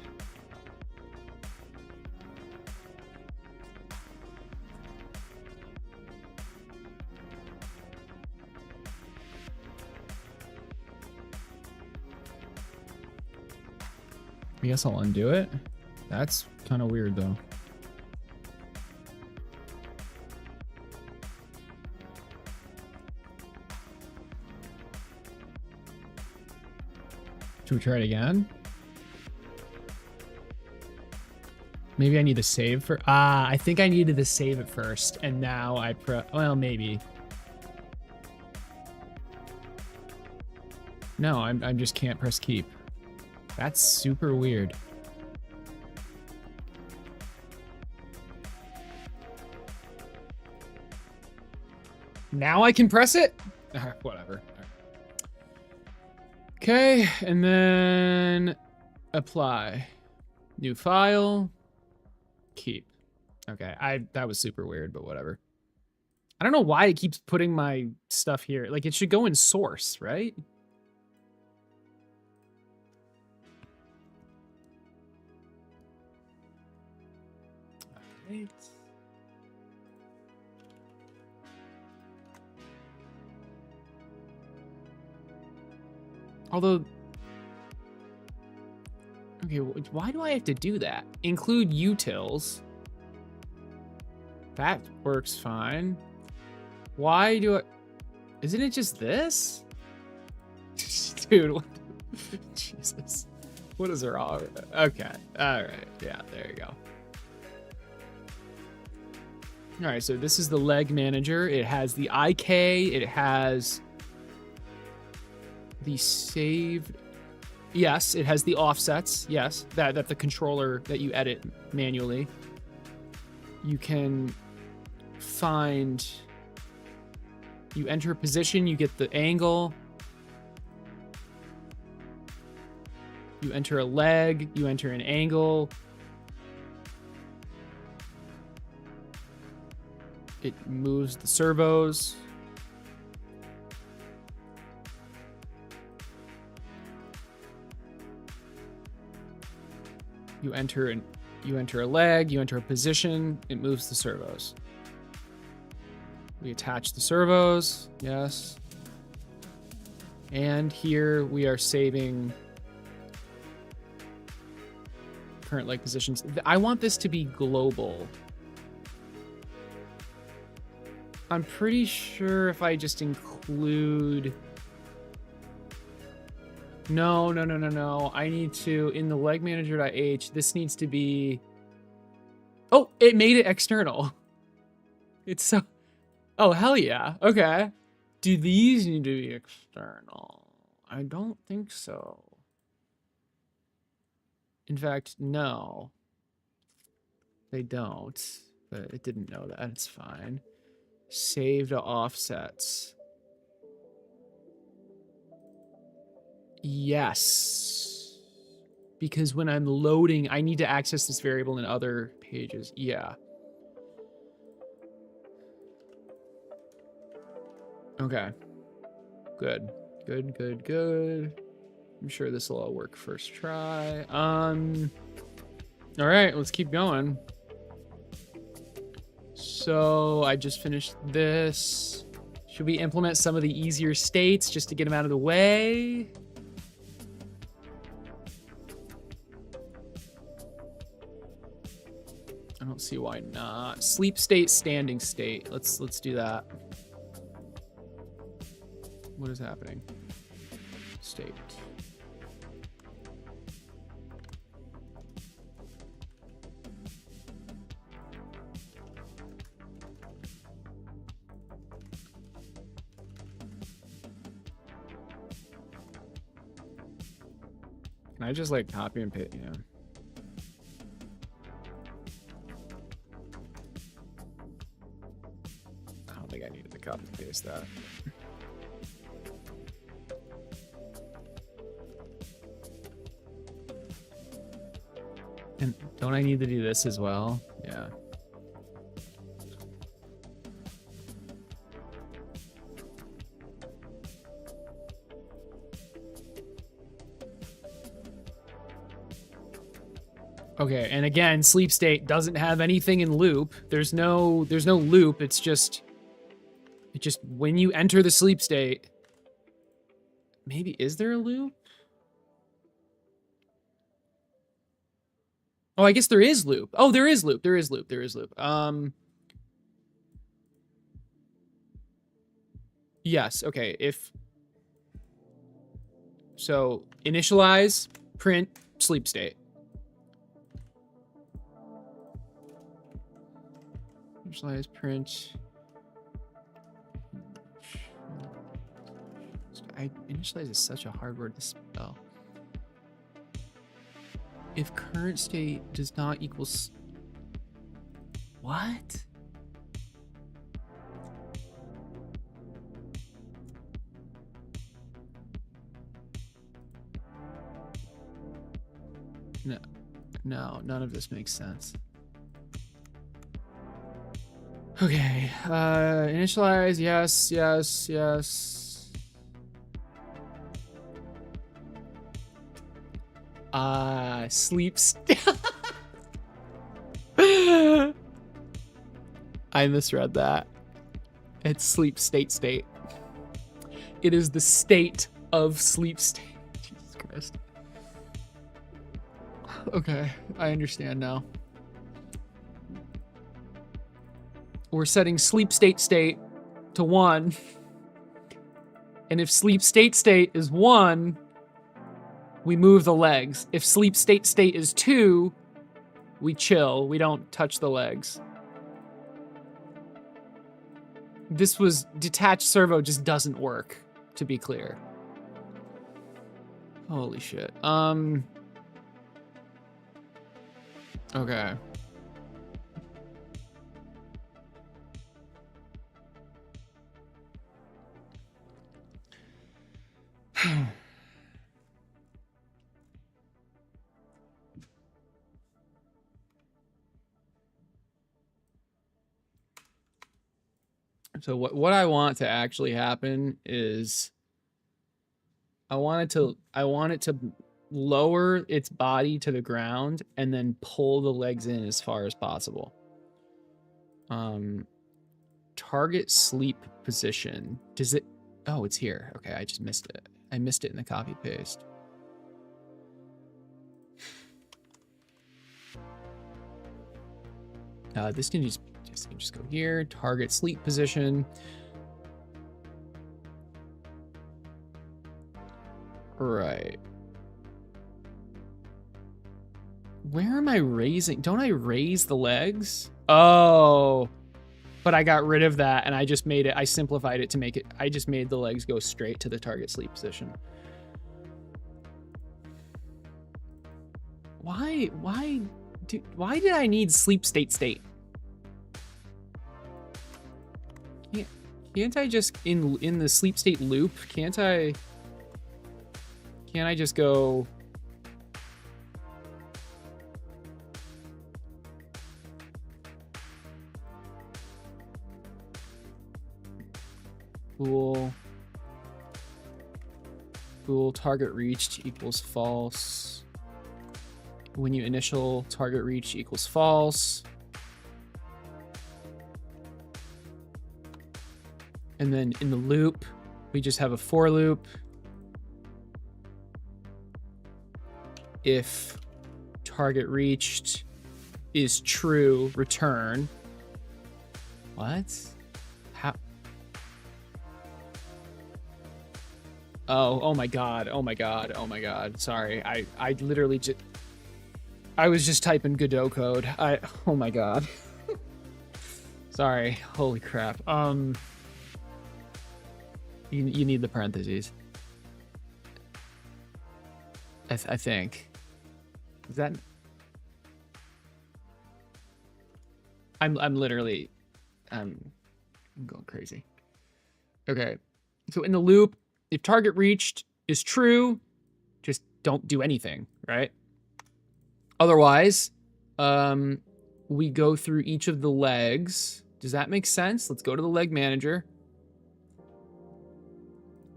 I guess I'll undo it. That's kind of weird though. Should we try it again? Maybe I need to save for, I think I needed to save it first and now I well, maybe. No, I just can't press keep. That's super weird. Now I can press it? Whatever. Okay, and then apply. New file. Keep. Okay, that was super weird, but whatever. I don't know why it keeps putting my stuff here. Like, it should go in source, right? Right. Although, okay, why do I have to do that? Include utils. That works fine. Why do I? Isn't it just this? Dude, what? Jesus. What is wrong with it? Okay. All right. Yeah, there you go. All right, so this is the leg manager. It has the IK. It has the saved. Yes, it has the offsets. Yes, that the controller that you edit manually. You can find. You enter a position. You get the angle. You enter a leg. You enter an angle. It moves the servos. You enter a leg, you enter a position, it moves the servos. We attach the servos, yes. And here we are saving current leg positions. I want this to be global. I'm pretty sure if I just include... No. I need to, in the leg manager.h, this needs to be... Oh, it made it external. It's so... Oh, hell yeah. Okay. Do these need to be external? I don't think so. In fact, no. They don't. But it didn't know that. It's fine. Save to offsets. Yes. Because when I'm loading, I need to access this variable in other pages. Yeah. Okay. Good. I'm sure this will all work first try. All right, let's keep going. So I just finished this. Should we implement some of the easier states just to get them out of the way? I don't see why not. Sleep state, standing state. Let's do that. What is happening? State. Can I just like copy and paste? Yeah. I don't think I needed to copy and paste that. And don't I need to do this as well? Yeah. Okay, and again, sleep state doesn't have anything in loop. There's no loop. It's just when you enter the sleep state. Maybe is there a loop? Oh, I guess there is loop. Oh, there is loop. Yes, okay. So initialize, print, sleep state. Initialize, print. Initialize is such a hard word to spell. If current state does not equal... What? No, none of this makes sense. Okay, initialize, yes. Sleep I misread that. It's sleep state. It is the state of sleep state. Jesus Christ. Okay, I understand now. We're setting sleep state to 1. And if sleep state is 1, we move the legs. If sleep state is 2, we chill. We don't touch the legs. this was detached servo just doesn't work, to be clear. Holy shit. Okay. So what I want to actually happen is I want it to lower its body to the ground and then pull the legs in as far as possible. Target sleep position. Does it? Oh, it's here. Okay, I just missed it. I missed it in the copy paste. This can just go here. Target sleep position. Right. Where am I raising? Don't I raise the legs? Oh, but I got rid of that and I just made it. I simplified it to make it. I just made the legs go straight to the target sleep position. Why did I need sleep state? Can't I just in the sleep state loop? Can't I just go? Cool. Target reached equals false. When you initial target reach equals false. And then in the loop, we just have a for loop. If target reached is true, return. What? How? Oh my god. Sorry. I literally just I was just typing Godot code. Oh my god. Sorry. Holy crap. You need the parentheses. I think. Is that? I'm literally I'm going crazy. Okay. So in the loop, if target reached is true, just don't do anything, right? Otherwise, we go through each of the legs. Does that make sense? Let's go to the leg manager.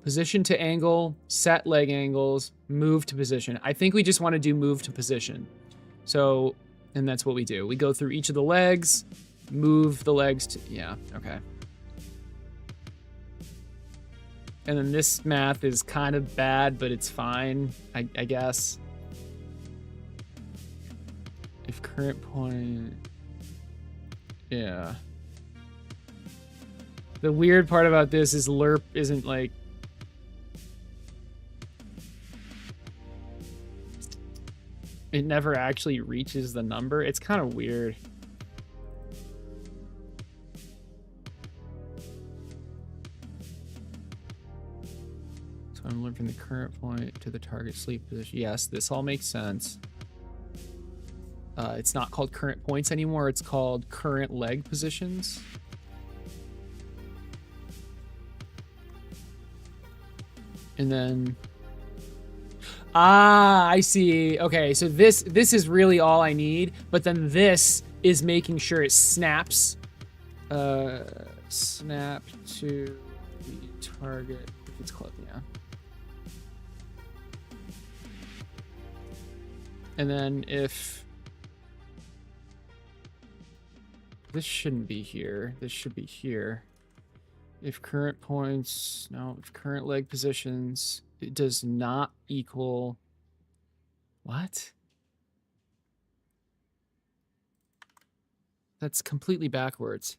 Position to angle, set leg angles, move to position. I think we just want to do move to position. So, and that's what we do. We go through each of the legs, move the legs to, yeah, okay. And then this math is kind of bad, but it's fine, I guess. If current point, yeah. The weird part about this is lerp isn't like, it never actually reaches the number. It's kind of weird. So I'm looking from the current point to the target sleep position. Yes, this all makes sense. It's not called current points anymore. It's called current leg positions. And then, I see. Okay, so this is really all I need, but then this is making sure it snaps. Snap to the target if it's close, yeah. And then if this shouldn't be here, this should be here. If current points, no, if current leg positions, it does not equal, what? That's completely backwards.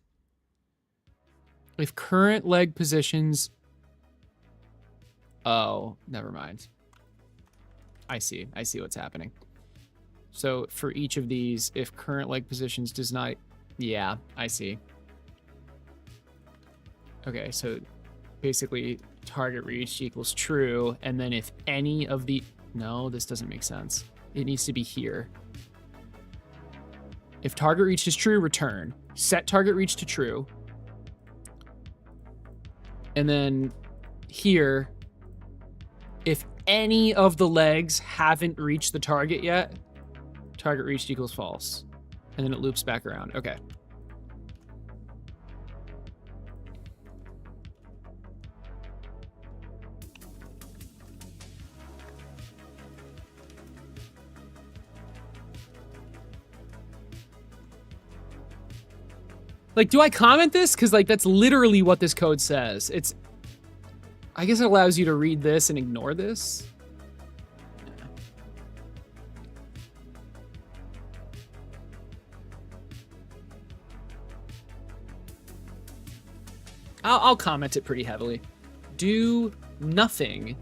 If current leg positions, oh, never mind. I see what's happening. So for each of these, if current leg positions does not, yeah, I see. Okay, so basically target reached equals true, and then if any of the... No, this doesn't make sense. It needs to be here. If target reached is true, return. Set target reach to true. And then here, if any of the legs haven't reached the target yet, target reached equals false. And then it loops back around. Okay. Like, do I comment this? Because, like, that's literally what this code says. It's... I guess it allows you to read this and ignore this. I'll comment it pretty heavily. Do nothing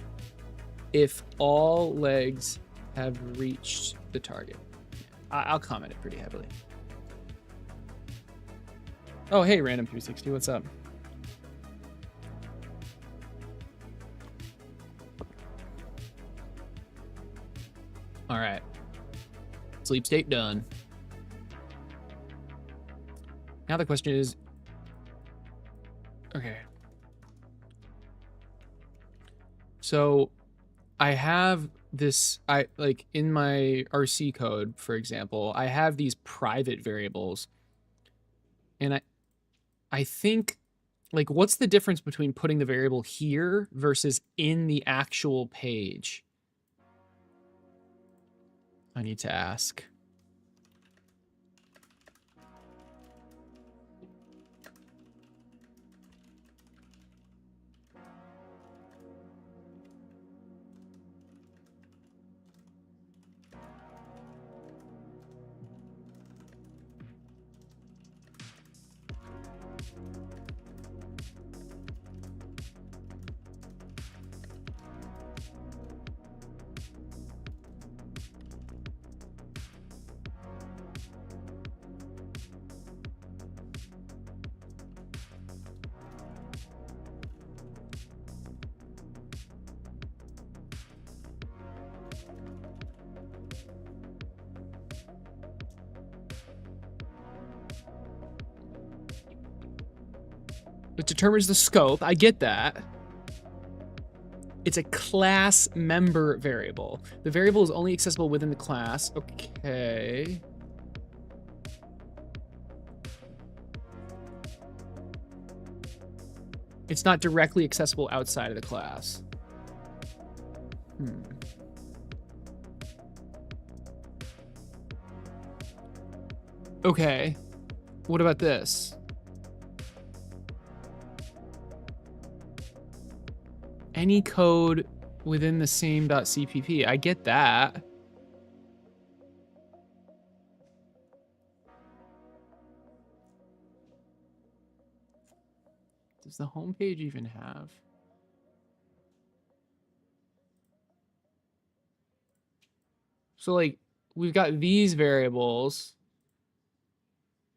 if all legs have reached the target. I'll comment it pretty heavily. Oh, hey, Random360, what's up? All right. Sleep state done. Now the question is... Okay. So I have this, like in my RC code, for example, I have these private variables. And I think, like, what's the difference between putting the variable here versus in the actual page? I need to ask. It determines the scope. I get that. It's a class member variable. The variable is only accessible within the class. Okay. It's not directly accessible outside of the class. Okay. What about this? Any code within the same .cpp. I get that. Does the home page even have? So, like, we've got these variables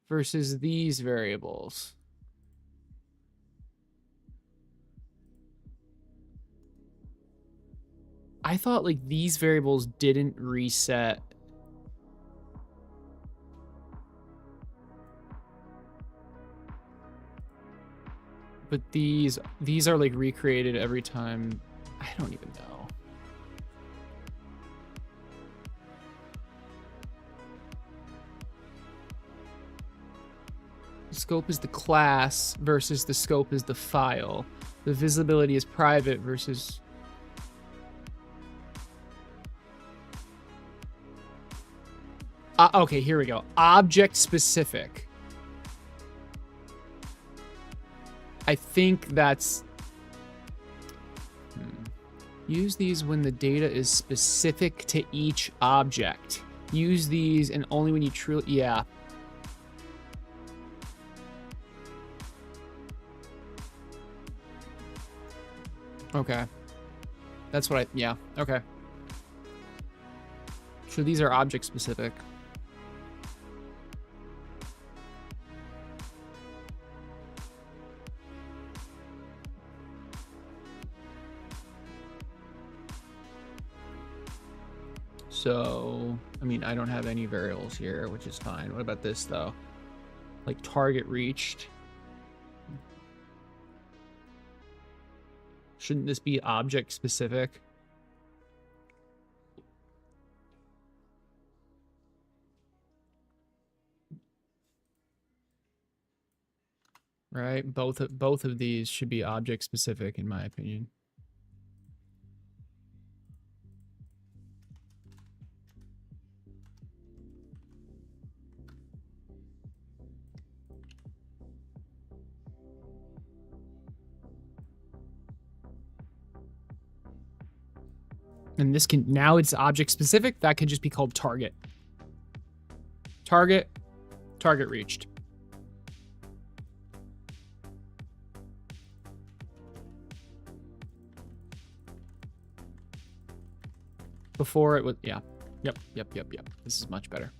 versus these variables. I thought, like, these variables didn't reset. But these are, like, recreated every time. I don't even know. The scope is the class versus the scope is the file. The visibility is private versus... okay, here we go. Object specific. I think that's... Use these when the data is specific to each object. Use these and only when you truly... Yeah. Okay. That's what I... Yeah, okay. So these are object specific. So, I mean, I don't have any variables here, which is fine. What about this, though? Like, target reached. Shouldn't this be object specific? Right? Both of these should be object specific, in my opinion. And this can, now it's object specific. That can just be called target. Target reached. Before it was, yeah. Yep. This is much better.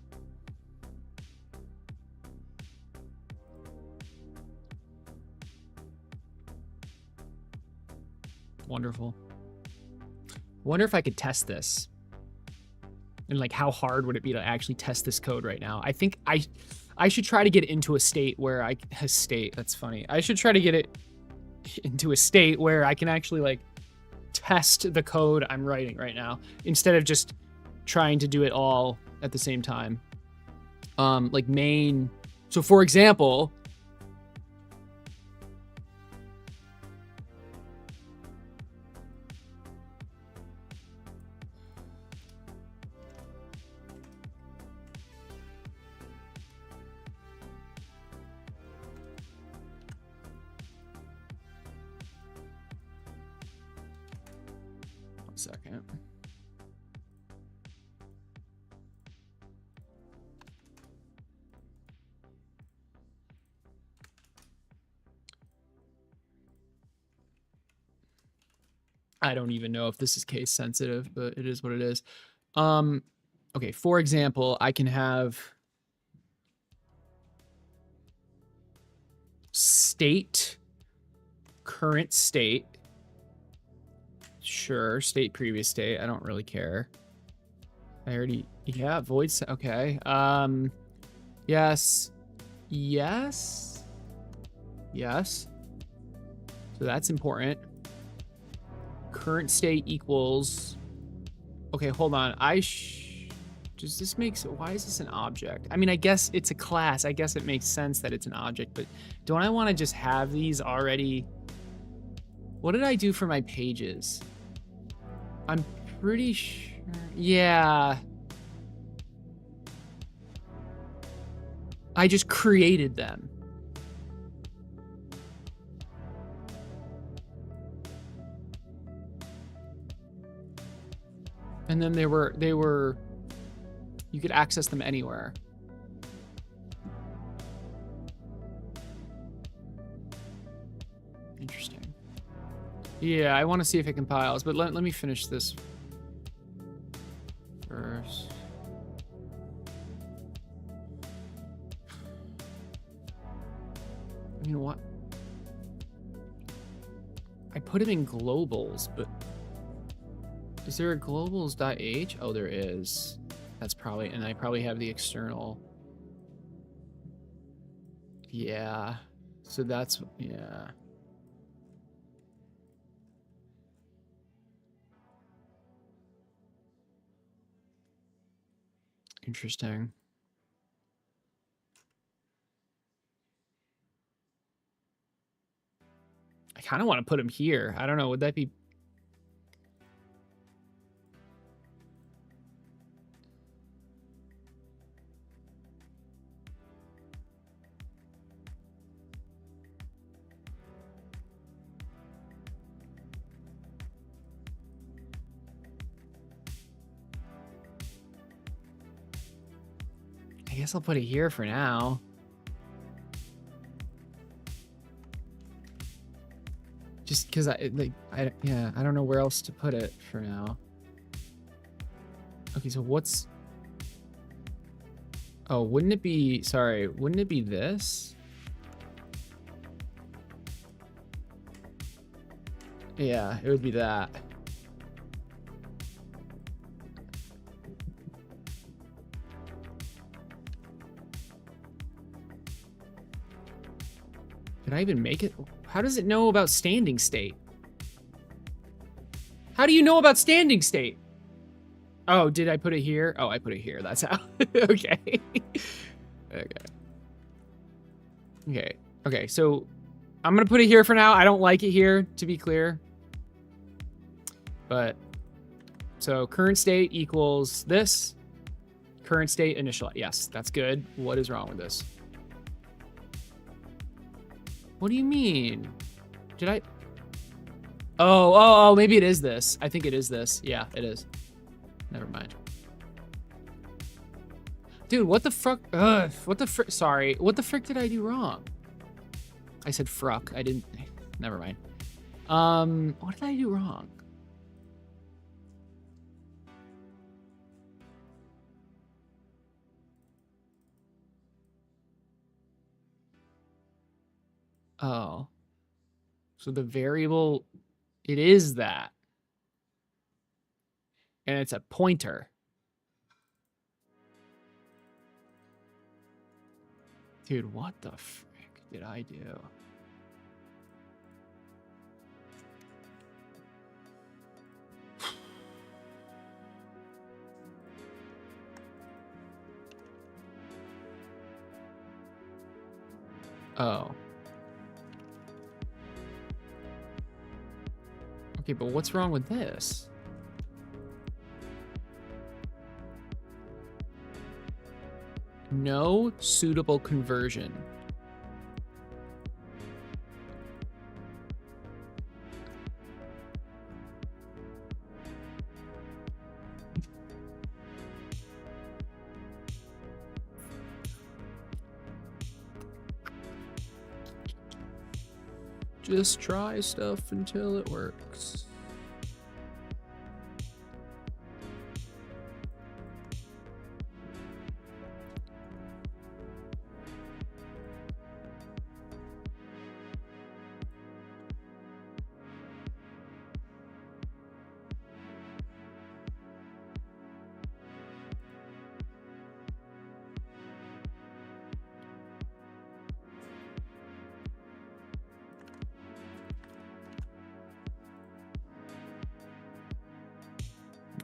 Wonderful. Wonder if I could test this. And like, how hard would it be to actually test this code right now? I think I should try to get into a state where that's funny. I should try to get it into a state where I can actually like test the code I'm writing right now instead of just trying to do it all at the same time. Like main. So for example, second. I don't even know if this is case sensitive, but it is what it is. Okay, for example, I can have state, current state. Sure, state, previous state. I don't really care. I already, yeah, void. Okay. Yes. So that's important. Current state equals. Okay, hold on. Does this make, why is this an object? I mean, I guess it's a class. I guess it makes sense that it's an object, but don't I want to just have these already? What did I do for my pages? I'm pretty sure. Yeah. I just created them. And then they were, you could access them anywhere. Interesting. Yeah, I want to see if it compiles, but let me finish this first. You know what? I put it in globals, but is there a globals.h? Oh, there is. That's probably, and I probably have the external. Yeah. So that's, yeah. Interesting. I kind of want to put him here. I don't know. Would that be? I guess I'll put it here for now. Just because I don't know where else to put it for now. Okay, so what's? Oh, wouldn't it be? Sorry, wouldn't it be this? Yeah, it would be that. Could I even make it? How does it know about standing state? How do you know about standing state? Oh, did I put it here? Oh, I put it here. That's how. Okay. Okay, so I'm going to put it here for now. I don't like it here, to be clear. But, so current state equals this. Current state initial. Yes, that's good. What is wrong with this? What do you mean? Did I? Oh, maybe it is this. I think it is this. Yeah, it is. Never mind. Dude, what the fuck? What the frick? Sorry. What the frick did I do wrong? I said fruck. I didn't. Never mind. What did I do wrong? Oh. So the variable, it is that. And it's a pointer. Dude, what the frick did I do? Oh. Okay, but what's wrong with this? No suitable conversion. Just try stuff until it works.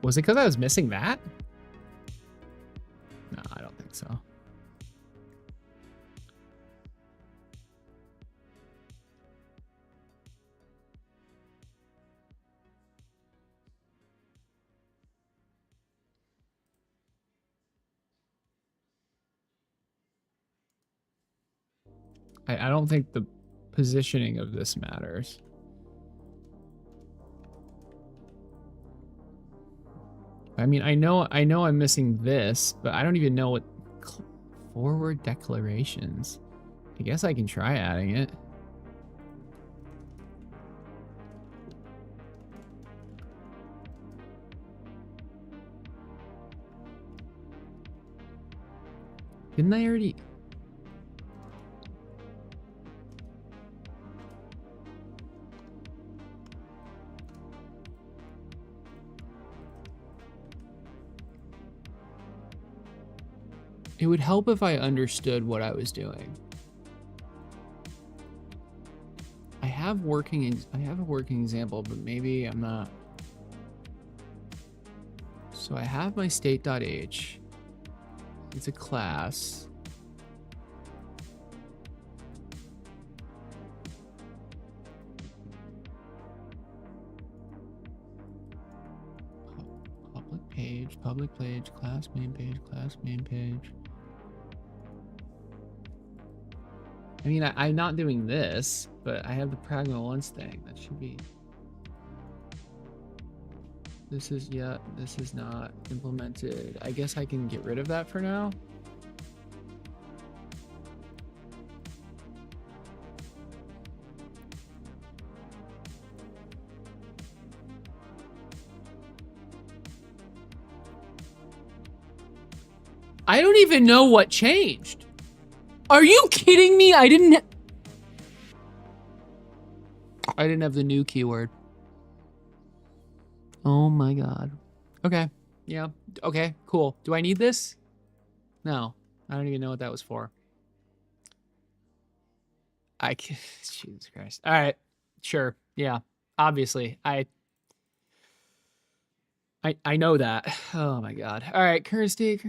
Was it because I was missing that? No, I don't think so. I don't think the positioning of this matters. I mean, I know I'm missing this, but I don't even know what forward declarations. I guess I can try adding it. Didn't I already? It would help if I understood what I was doing. I have a working example, but maybe I'm not. So I have my state.h. It's a class. Public page, class main page, class main page. I mean, I'm not doing this, but I have the pragma once thing. That should be. This is, yeah, this is not implemented. I guess I can get rid of that for now. I don't even know what changed. Are you kidding me? I didn't have the new keyword. Oh my god. Okay. Yeah. Okay, cool. Do I need this? No. I don't even know what that was for. Jesus Christ. All right. Sure. Yeah. Obviously. I know that. Oh my god. All right, current state.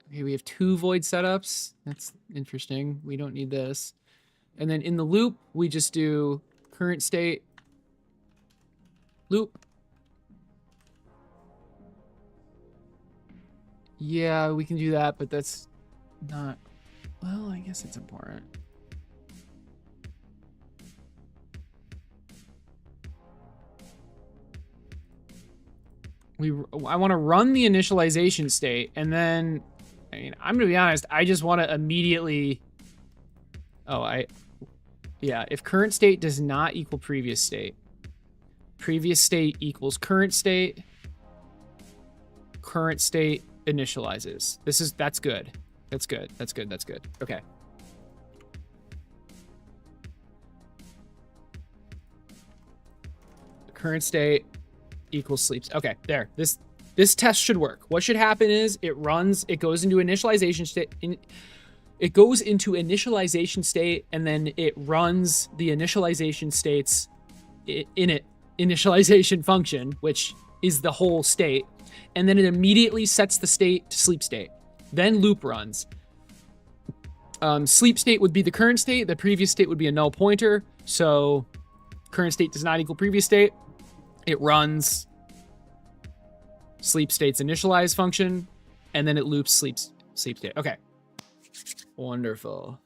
Okay, we have 2 void setups. That's interesting. We don't need this. And then in the loop, we just do current state loop. Yeah, we can do that, but that's not, well, I guess it's important. I want to run the initialization state, and then, I mean, I'm gonna be honest, I just want to immediately, yeah, if current state does not equal previous state equals current state initializes. That's good. That's good. Okay. Current state equals sleeps. Okay, there. This test should work. What should happen is it goes into initialization state. It goes into initialization state, and then it runs the initialization states initialization function, which is the whole state, and then it immediately sets the state to sleep state. Then loop runs. Sleep state would be the current state. The previous state would be a null pointer. So current state does not equal previous state. It runs sleep state's initialize function, and then it loops sleep state. Okay. Wonderful.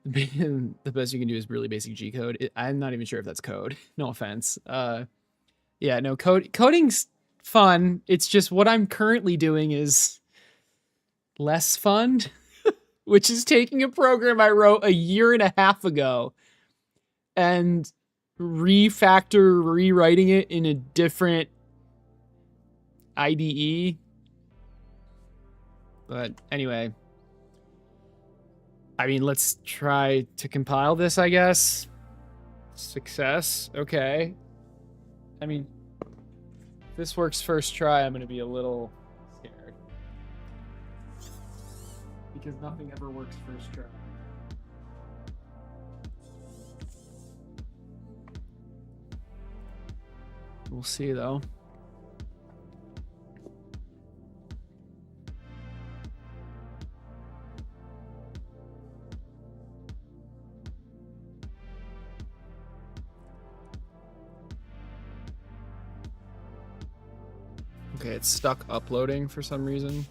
The best you can do is really basic G code. I'm not even sure if that's code. No offense. Yeah, no, coding's fun. It's just what I'm currently doing is less fun, which is taking a program I wrote a year and a half ago and rewriting it in a different IDE. But anyway, I mean, let's try to compile this, I guess. Success. Okay. I mean, if this works first try, I'm going to be a little scared. Because nothing ever works first try. We'll see, though. Okay, it's stuck uploading for some reason.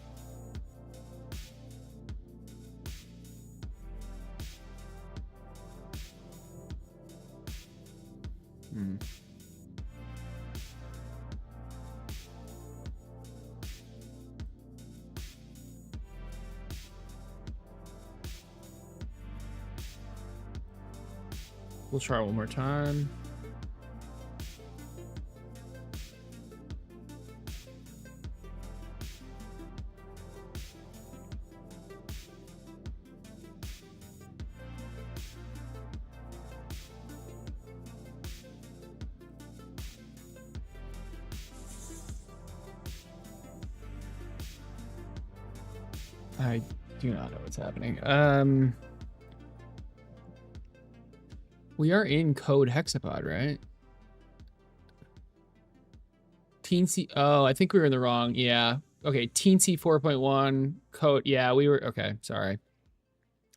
We'll try one more time. I do not know what's happening. We are in code Hexapod, right? Teensy. Oh, I think we were in the wrong. Yeah. Okay. Teensy 4.1 code. Yeah, we were. Okay. Sorry.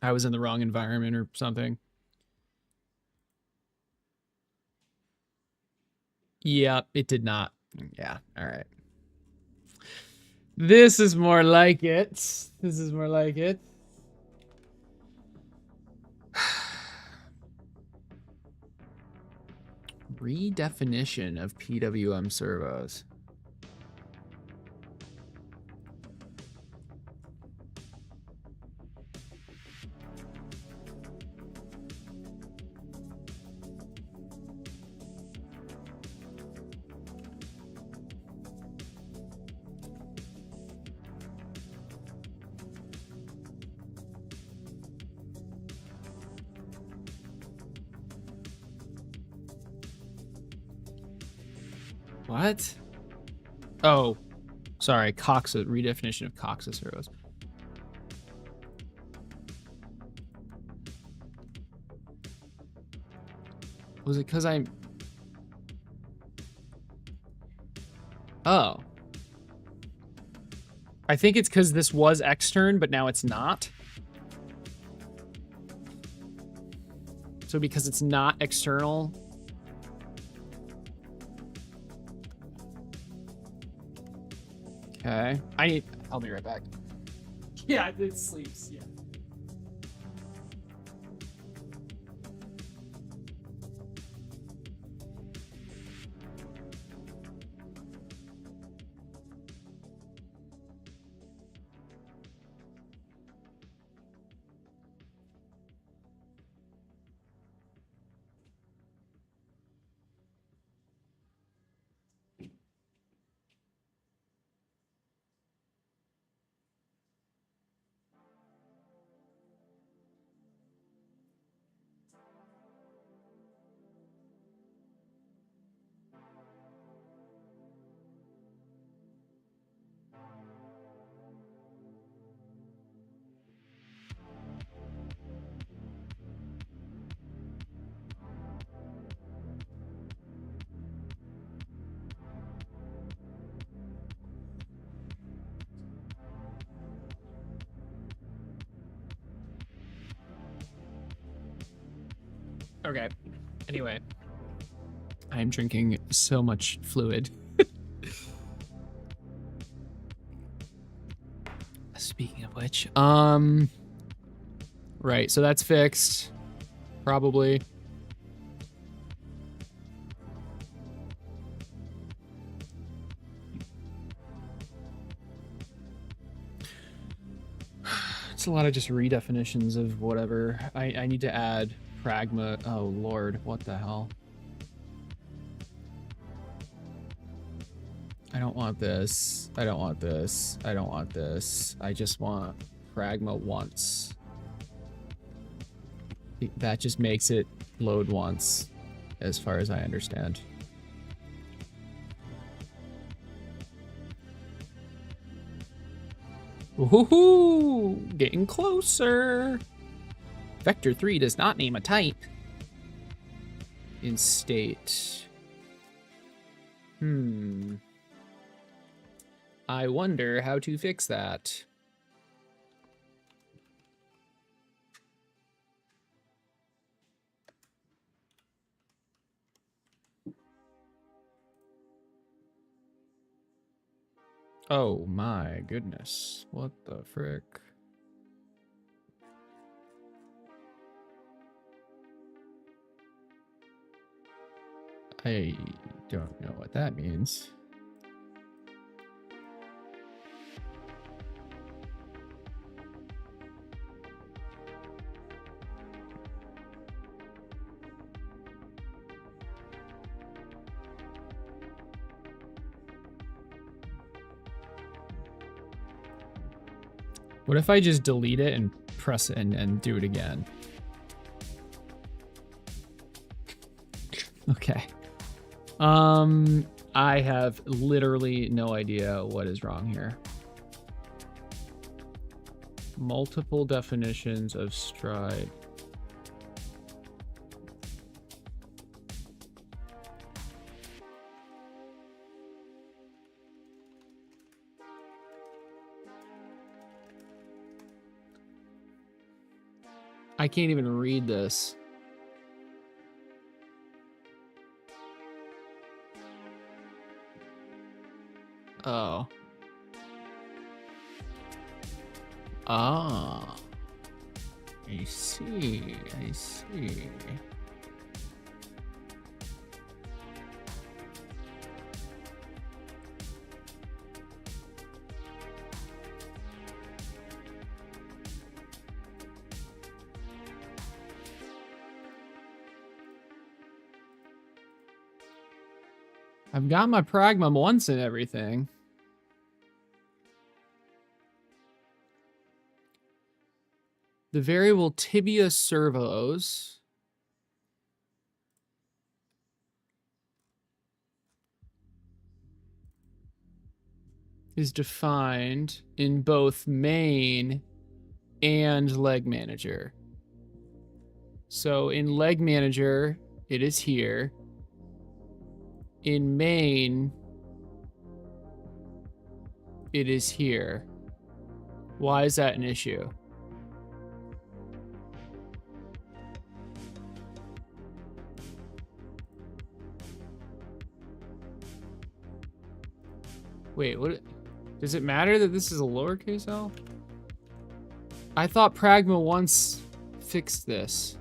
I was in the wrong environment or something. Yeah, it did not. Yeah. All right. This is more like it. This is more like it. Redefinition of PWM servos. What? Oh, sorry. Redefinition of Coxa servos. Was it because I'm... Oh. I think it's because this was extern, but now it's not. So because it's not external... Okay. I'll be right back. Yeah, it sleeps, yeah. Okay. Anyway, I'm drinking so much fluid. Speaking of which, right, so that's fixed, probably. It's a lot of just redefinitions of whatever. I need to add pragma. Oh Lord, what the hell? I don't want this. I don't want this. I don't want this. I just want pragma once. That just makes it load once, as far as I understand. Woohoo! Getting closer. Vector 3 does not name a type in state. I wonder how to fix that. Oh my goodness. What the frick? I don't know what that means. What if I just delete it and press it and do it again? Okay. I have literally no idea what is wrong here. Multiple definitions of stride. I can't even read this. Oh. Ah. I see. I see. I've got my pragma once and everything. The variable tibia servos is defined in both main and leg manager. So in leg manager, it is here. In main, it is here. Why is that an issue? Wait, what? Does it matter that this is a lowercase l? I thought Pragma once fixed this.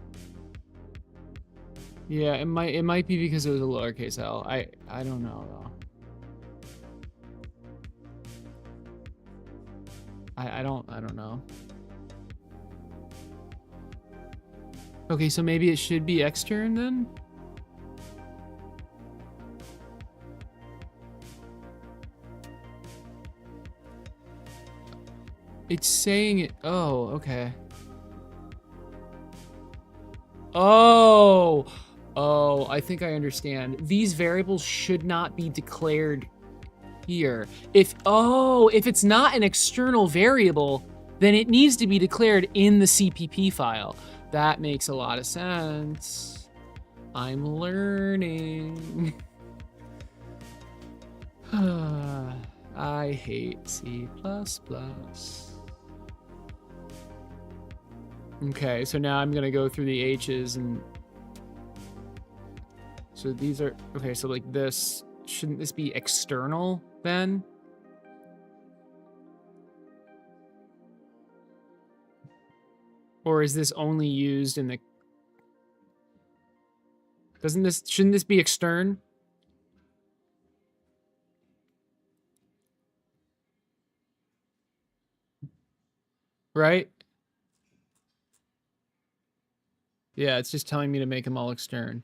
Yeah, it might be because it was a lowercase l. I don't know though. I don't know. Okay, so maybe it should be extern then? It's saying it. Oh, okay. Oh, I think I understand. These variables should not be declared here. If it's not an external variable, then it needs to be declared in the CPP file. That makes a lot of sense. I'm learning. I hate C++. Okay, so now I'm gonna go through the H's and so these are okay, so like this, shouldn't this be external then? Or is this only used in the shouldn't this be extern? Right? Yeah, it's just telling me to make them all extern.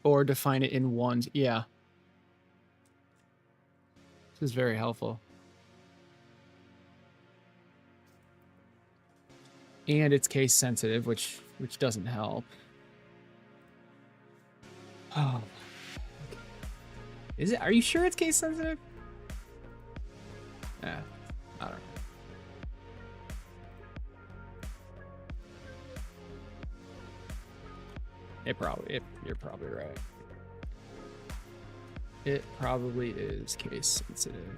Or define it in ones. Yeah. This is very helpful. And it's case sensitive, which doesn't help. Oh. Is it? Are you sure it's case sensitive? Yeah, I don't know. You're probably right. It probably is case sensitive.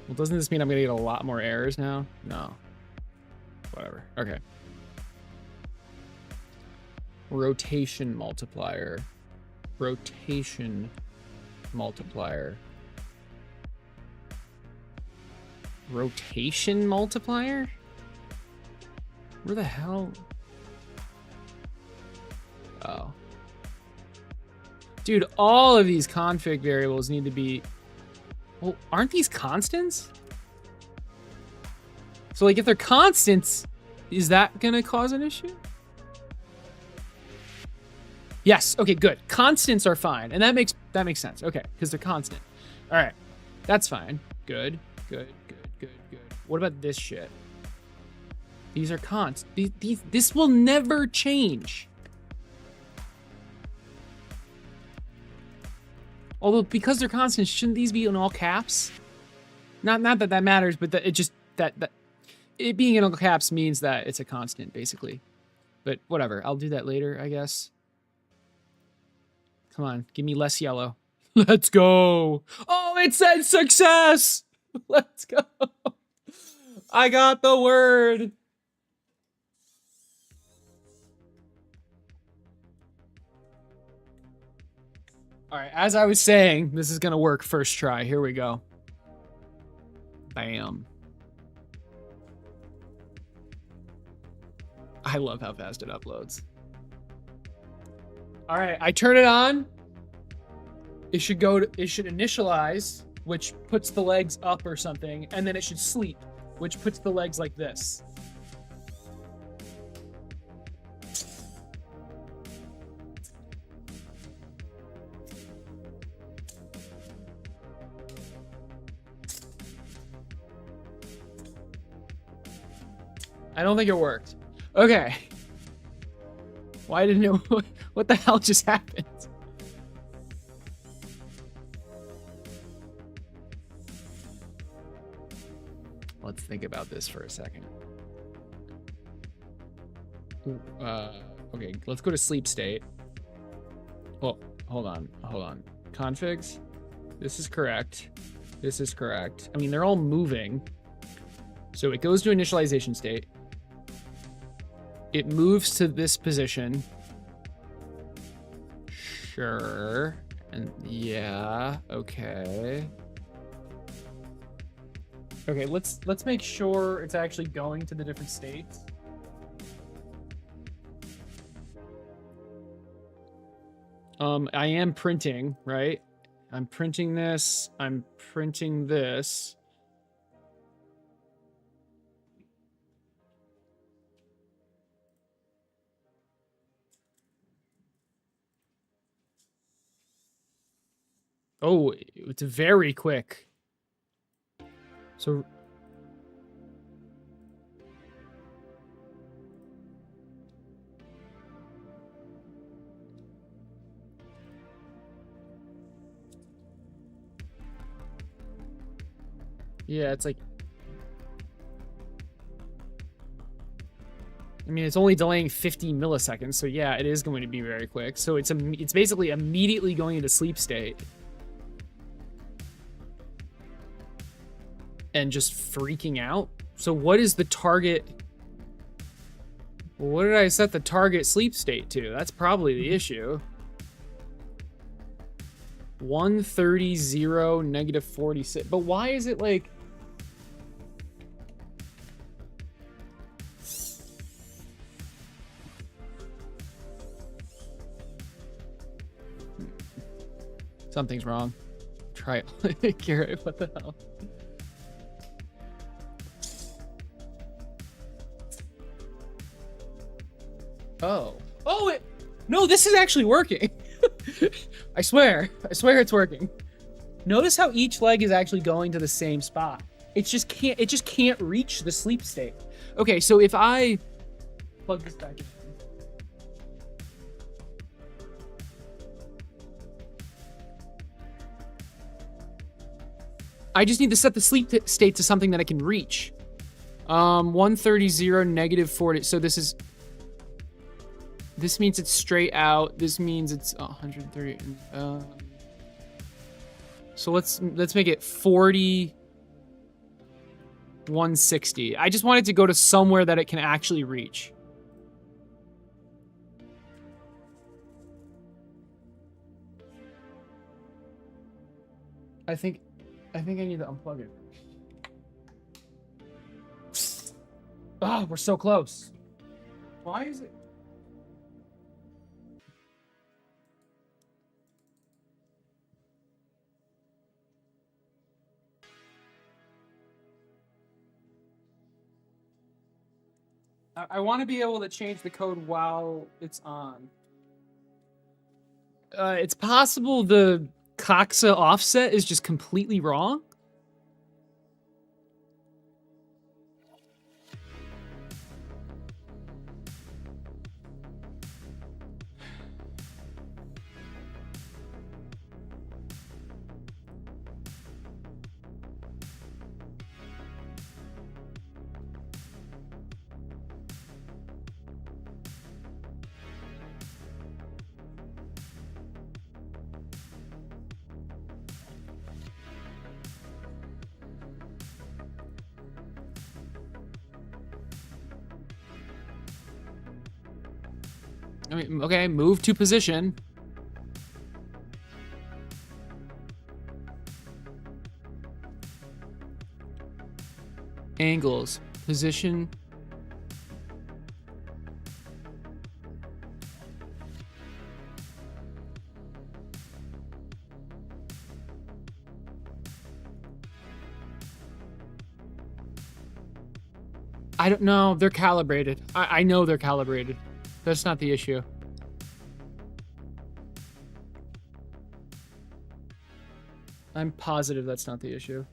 Well, doesn't this mean I'm gonna get a lot more errors now? No. Whatever. Okay. Rotation multiplier. Rotation multiplier. Rotation multiplier? Where the hell? Oh. Dude, all of these config variables need to be... Well, aren't these constants? So, like, if they're constants, is that gonna cause an issue? Yes, okay, good. Constants are fine, and that makes sense. Okay, because they're constant. All right, that's fine. Good. What about this shit? These are const. This will never change. Although, because they're constants, shouldn't these be in all caps? Not that that matters, but that it just that it being in all caps means that it's a constant, basically. But whatever, I'll do that later, I guess. Come on, give me less yellow. Let's go. Oh, it said success. Let's go. I got the word. All right, as I was saying, this is gonna work first try. Here we go. Bam. I love how fast it uploads. All right, I turn it on. It should initialize, which puts the legs up or something, and then it should sleep, which puts the legs like this. I don't think it worked. Okay. Why didn't it? What the hell just happened? Let's think about this for a second. Okay, let's go to sleep state. Well, hold on. Configs. This is correct. This is correct. I mean, they're all moving. So it goes to initialization state. It moves to this position. Sure. And yeah, okay. Okay, let's make sure it's actually going to the different states. I am printing, right? I'm printing this. I'm printing this. Oh, it's very quick. So yeah, it's like, I mean, it's only delaying 50 milliseconds, so yeah, it is going to be very quick. So it's basically immediately going into sleep state. And just freaking out. So what is the target? What did I set the target sleep state to? That's probably the issue. 130, 0, negative 46. But why is it like... Something's wrong. Try it. Garrett, what the hell? Oh, no, this is actually working. I swear it's working. Notice how each leg is actually going to the same spot. It just can't reach the sleep state. Okay, so if I plug this back in. I just need to set the sleep state to something that I can reach. 130, 0, negative 40. So this means it's straight out. This means it's 130. So let's make it 40, 160. I just want it to go to somewhere that it can actually reach. I think I need to unplug it. Oh, we're so close. Why is it? I want to be able to change the code while it's on. It's possible the Coxa offset is just completely wrong. I mean, okay, move to position. Angles, position. I don't know, they're calibrated. I know they're calibrated. That's not the issue. I'm positive that's not the issue.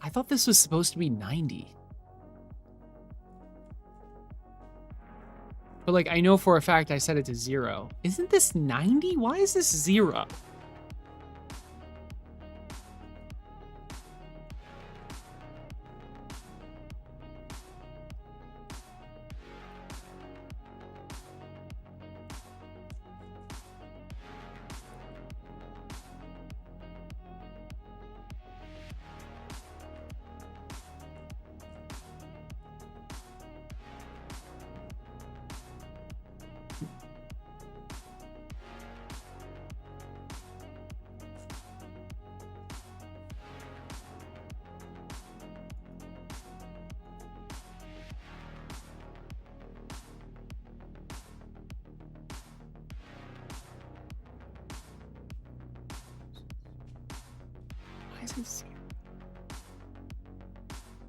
I thought this was supposed to be 90. But like, I know for a fact I set it to 0. Isn't this 90? Why is this 0?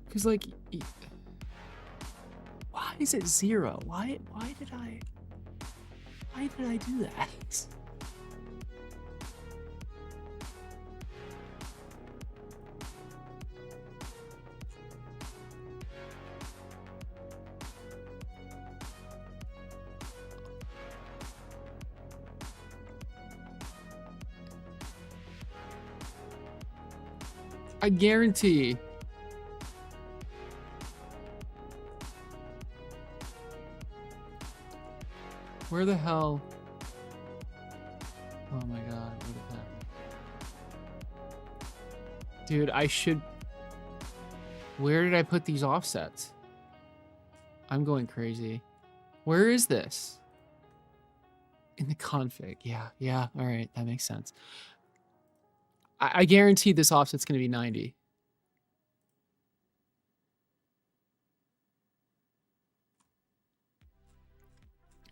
Because like, why is it 0? Why did I do that? I guarantee. Where the hell? Oh my god, what is that? Dude, I should... Where did I put these offsets? I'm going crazy. Where is this? In the config. Yeah, all right, that makes sense. I guarantee this offset's going to be 90.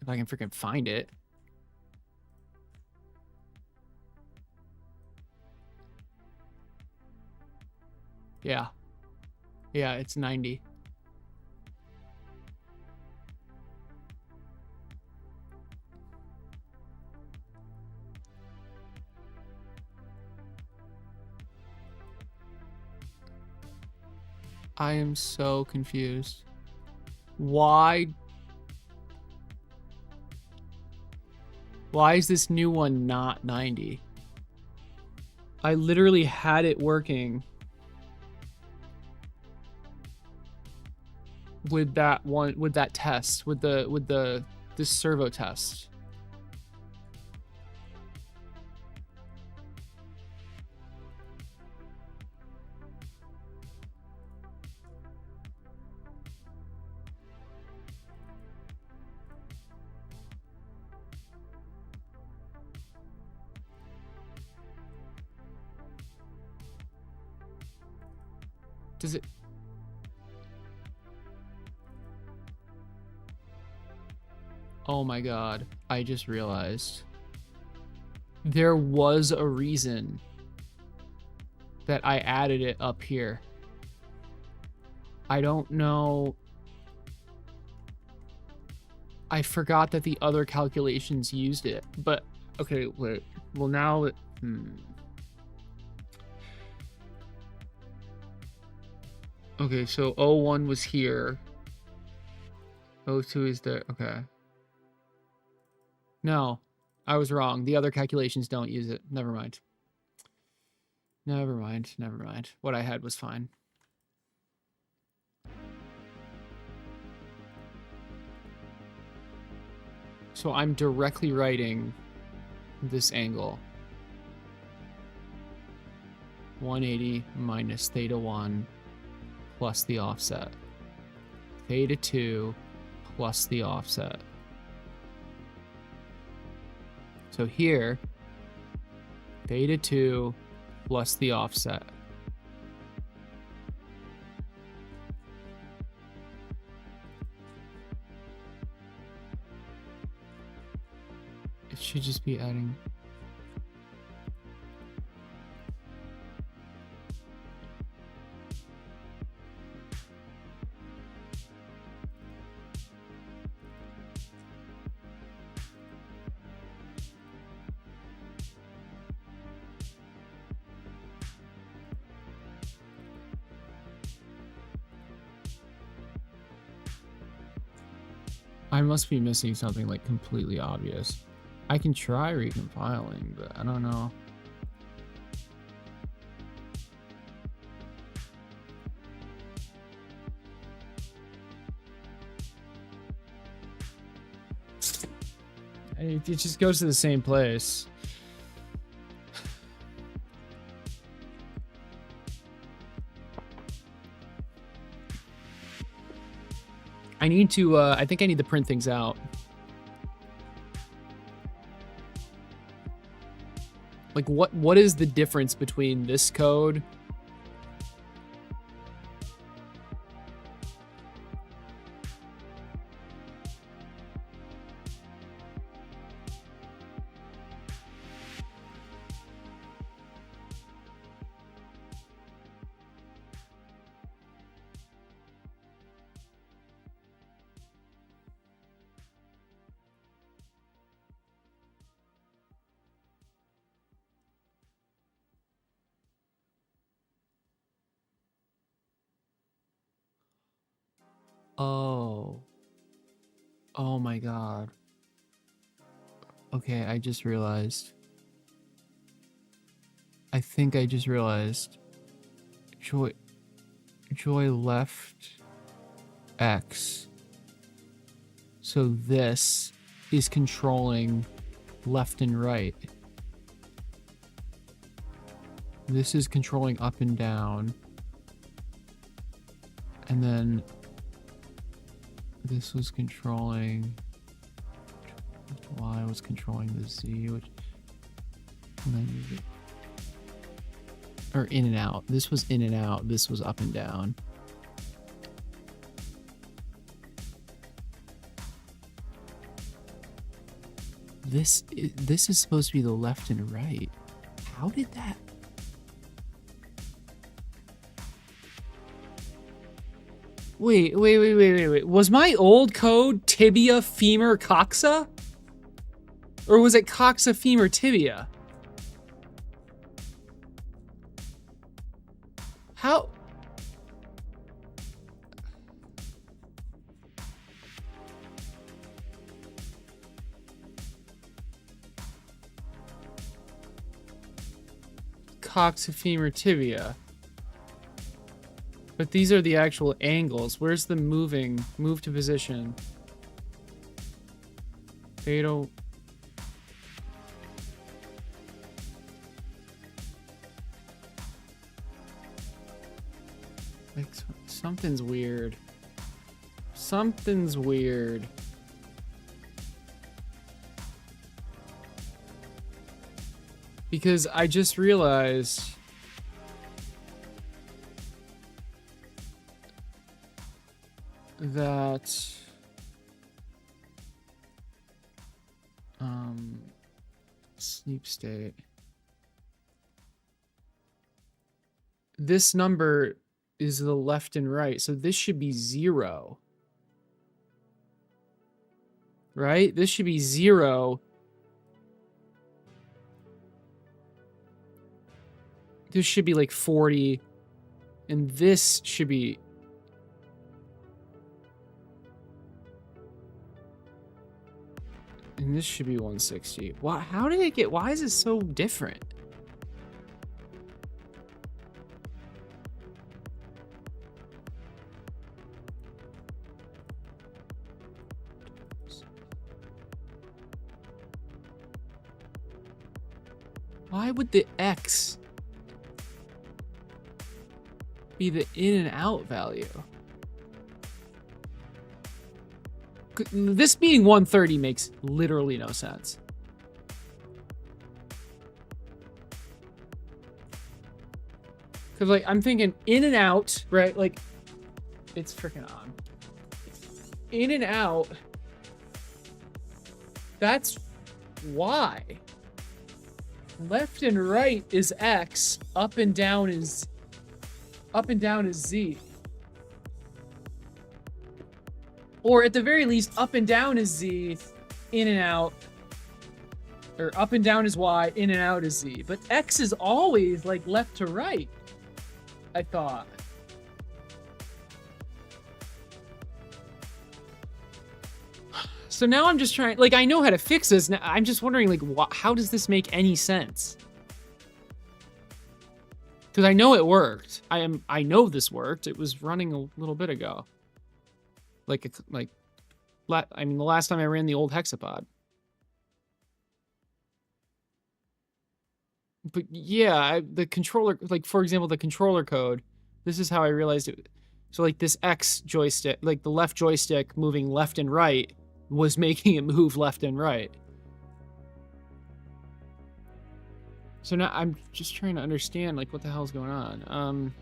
If I can freaking find it. Yeah, it's 90. I am so confused. Why is this new one not 90? I literally had it working with that one, with that test, with this servo test. Does it? Oh my god, I just realized. There was a reason that I added it up here. I don't know. I forgot that the other calculations used it, but okay, wait. Well, now it, Okay, so 01 was here. 02 is there. Okay. No, I was wrong. The other calculations don't use it. Never mind. Never mind. What I had was fine. So I'm directly writing this angle. 180 minus theta 1 plus the offset. Theta 2 plus the offset. So here, theta 2 plus the offset. It should just be adding. I must be missing something like completely obvious. I can try recompiling, but I don't know. It just goes to the same place. I need to, I think I need to print things out. Like, what is the difference between this code? Oh. Oh my god. Okay, I just realized. I think I just realized. Joy left X. So this is controlling left and right. This is controlling up and down. And then this was controlling Y was controlling the Z, which and then or in and out. This was in and out. This was up and down. This is supposed to be the left and right. How did that? Wait. Was my old code tibia, femur, coxa? Or was it coxa, femur, tibia? How? Coxa, femur, tibia. But these are the actual angles. Where's the moving? Move to position. Fatal. Like, something's weird. Something's weird. Because I just realized that sleep state. This number is the left and right, so this should be 0. Right? This should be 0. This should be like 40, and this should be... And this should be 160. Wow, how did it get... Why is it so different? Why would the X be the in and out value? This being 130 makes literally no sense. Cause like I'm thinking in and out, right? Like it's freaking on. In and out. That's Y. Left and right is X. Up and down is Z. Or at the very least, up and down is Z, in and out. Or up and down is Y, in and out is Z. But X is always like left to right, I thought. So now I'm just trying, like, I know how to fix this. Now I'm just wondering, like, how does this make any sense? Because I know it worked. I know this worked. It was running a little bit ago. I mean, the last time I ran the old Hexapod. But yeah, the controller, like, for example, the controller code, this is how I realized it. So, like, this X joystick, like, the left joystick moving left and right was making it move left and right. So now I'm just trying to understand, like, what the hell's going on.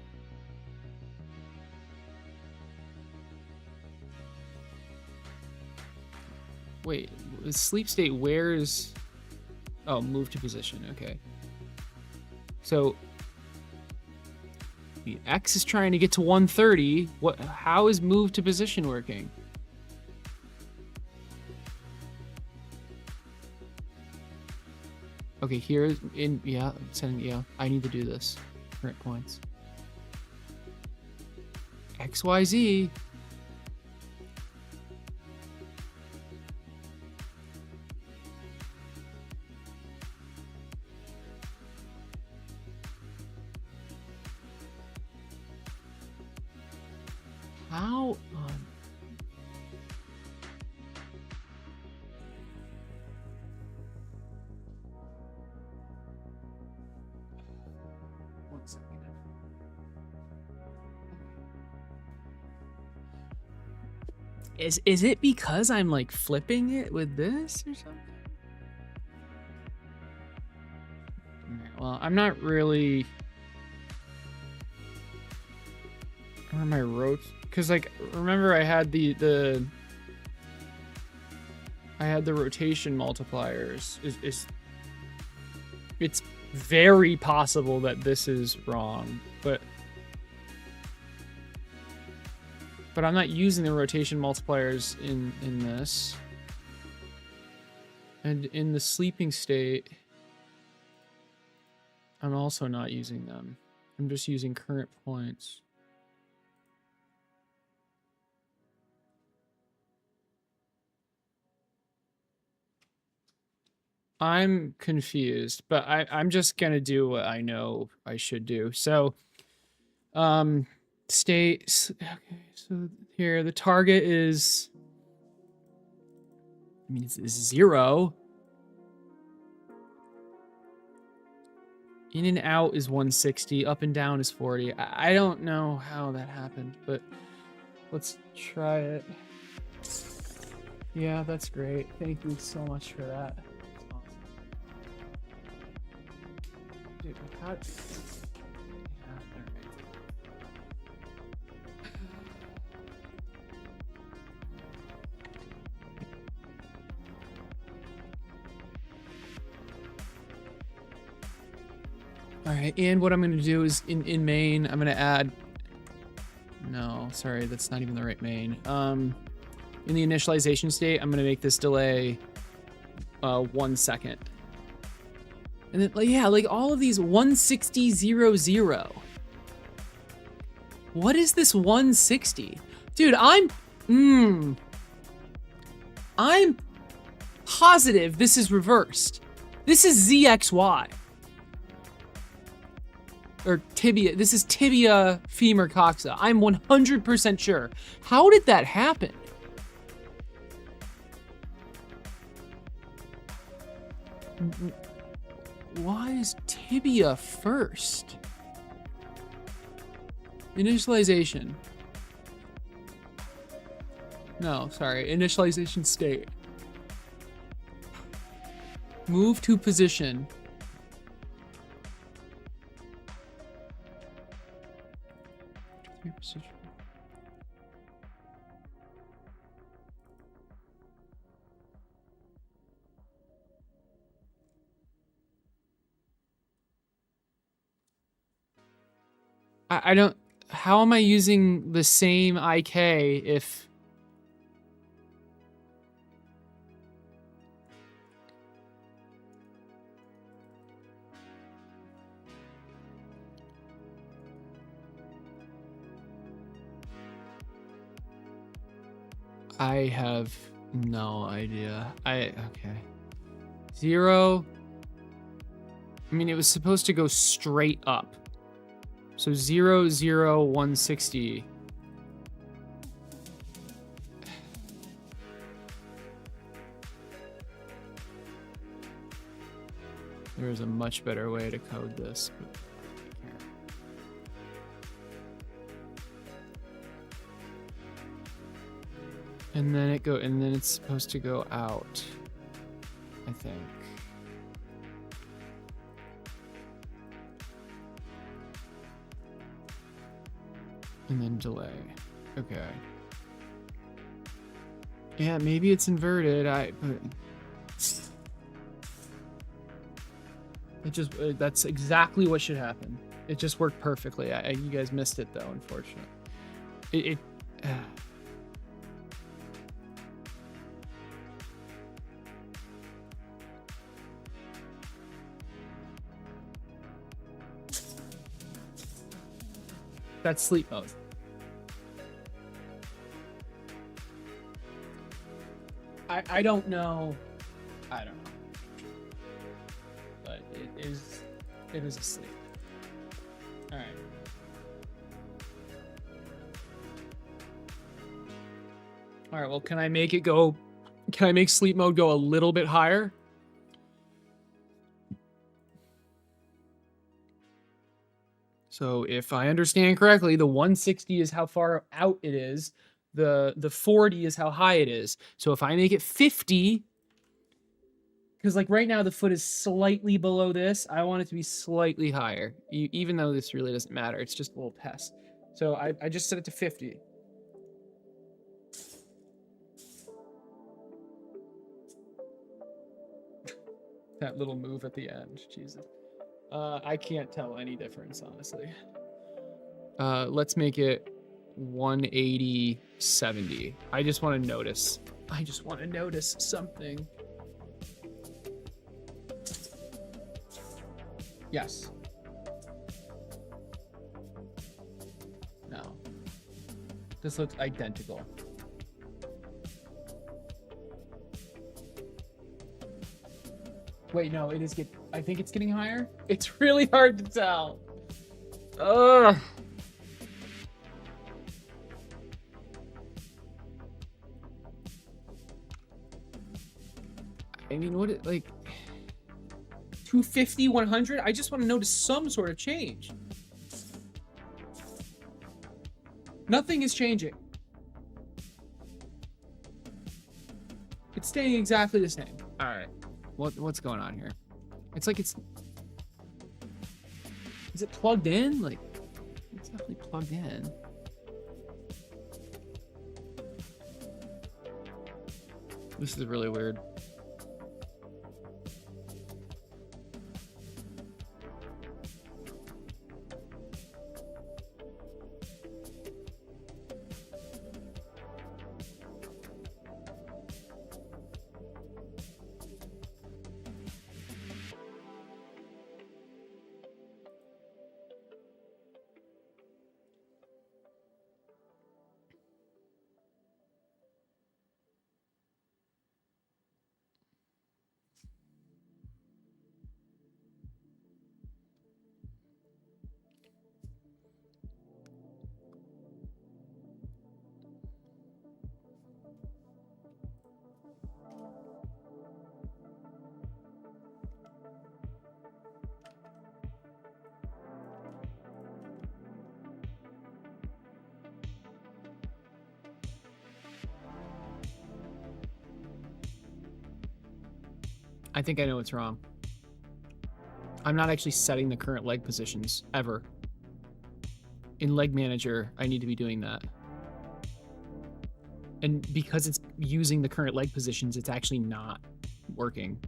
Wait, the sleep state, where's... Oh, move to position, okay. So the X is trying to get to 130. How is move to position working? Okay, here in, yeah, I need to do this. Current points. XYZ. How on... One second. Is it because I'm like flipping it with this or something? Alright, well, I'm not really... Where am I because, like, remember I had the rotation multipliers. It's very possible that this is wrong, but I'm not using the rotation multipliers in this. And in the sleeping state, I'm also not using them. I'm just using current points. I'm confused, but I'm just gonna do what I know I should do. So, state, okay, so here the target is, I mean, it's 0. In and out is 160, up and down is 40. I don't know how that happened, but let's try it. Yeah, that's great. Thank you so much for that. Dude, how... Yeah, alright, and what I'm going to do is in main, I'm going to add... No, sorry, that's not even the right main. In the initialization state, I'm going to make this delay 1 second. And then, like, yeah, like all of these 160.00. What is this 160? Dude, I'm positive this is reversed. This is ZXY. Or tibia. This is tibia femur coxa. I'm 100% sure. How did that happen? Why is tibia first? Initialization. No, sorry. Initialization state. Move to position. I don't... How am I using the same IK if... I have No idea. Okay. 0. I mean, it was supposed to go straight up. So 0, 0, 160. There is a much better way to code this, but I can't. And then it's supposed to go out, I think. And then delay. Okay. Yeah, maybe it's inverted. That's exactly what should happen. It just worked perfectly. You guys missed it though, unfortunately. That's sleep mode. I don't know. I don't know. But it is asleep. All right. All right, well, can I make sleep mode go a little bit higher? So if I understand correctly, the 160 is how far out it is. The 40 is how high it is. So if I make it 50, because like right now the foot is slightly below this, I want it to be slightly higher, even though this really doesn't matter. It's just a little test. So I just set it to 50. That little move at the end, Jesus. I can't tell any difference, honestly. Let's make it 180, 70. I just want to notice. I just want to notice something. Yes. No. This looks identical. Wait, no, it is I think it's getting higher. It's really hard to tell. Ugh. I mean, like 250, 100? I just want to notice some sort of change. Nothing is changing. It's staying exactly the same. All right. What's going on here? It's like is it plugged in? Like, it's definitely plugged in. This is really weird. I think I know what's wrong. I'm not actually setting the current leg positions, ever. In Leg Manager, I need to be doing that. And because it's using the current leg positions, it's actually not working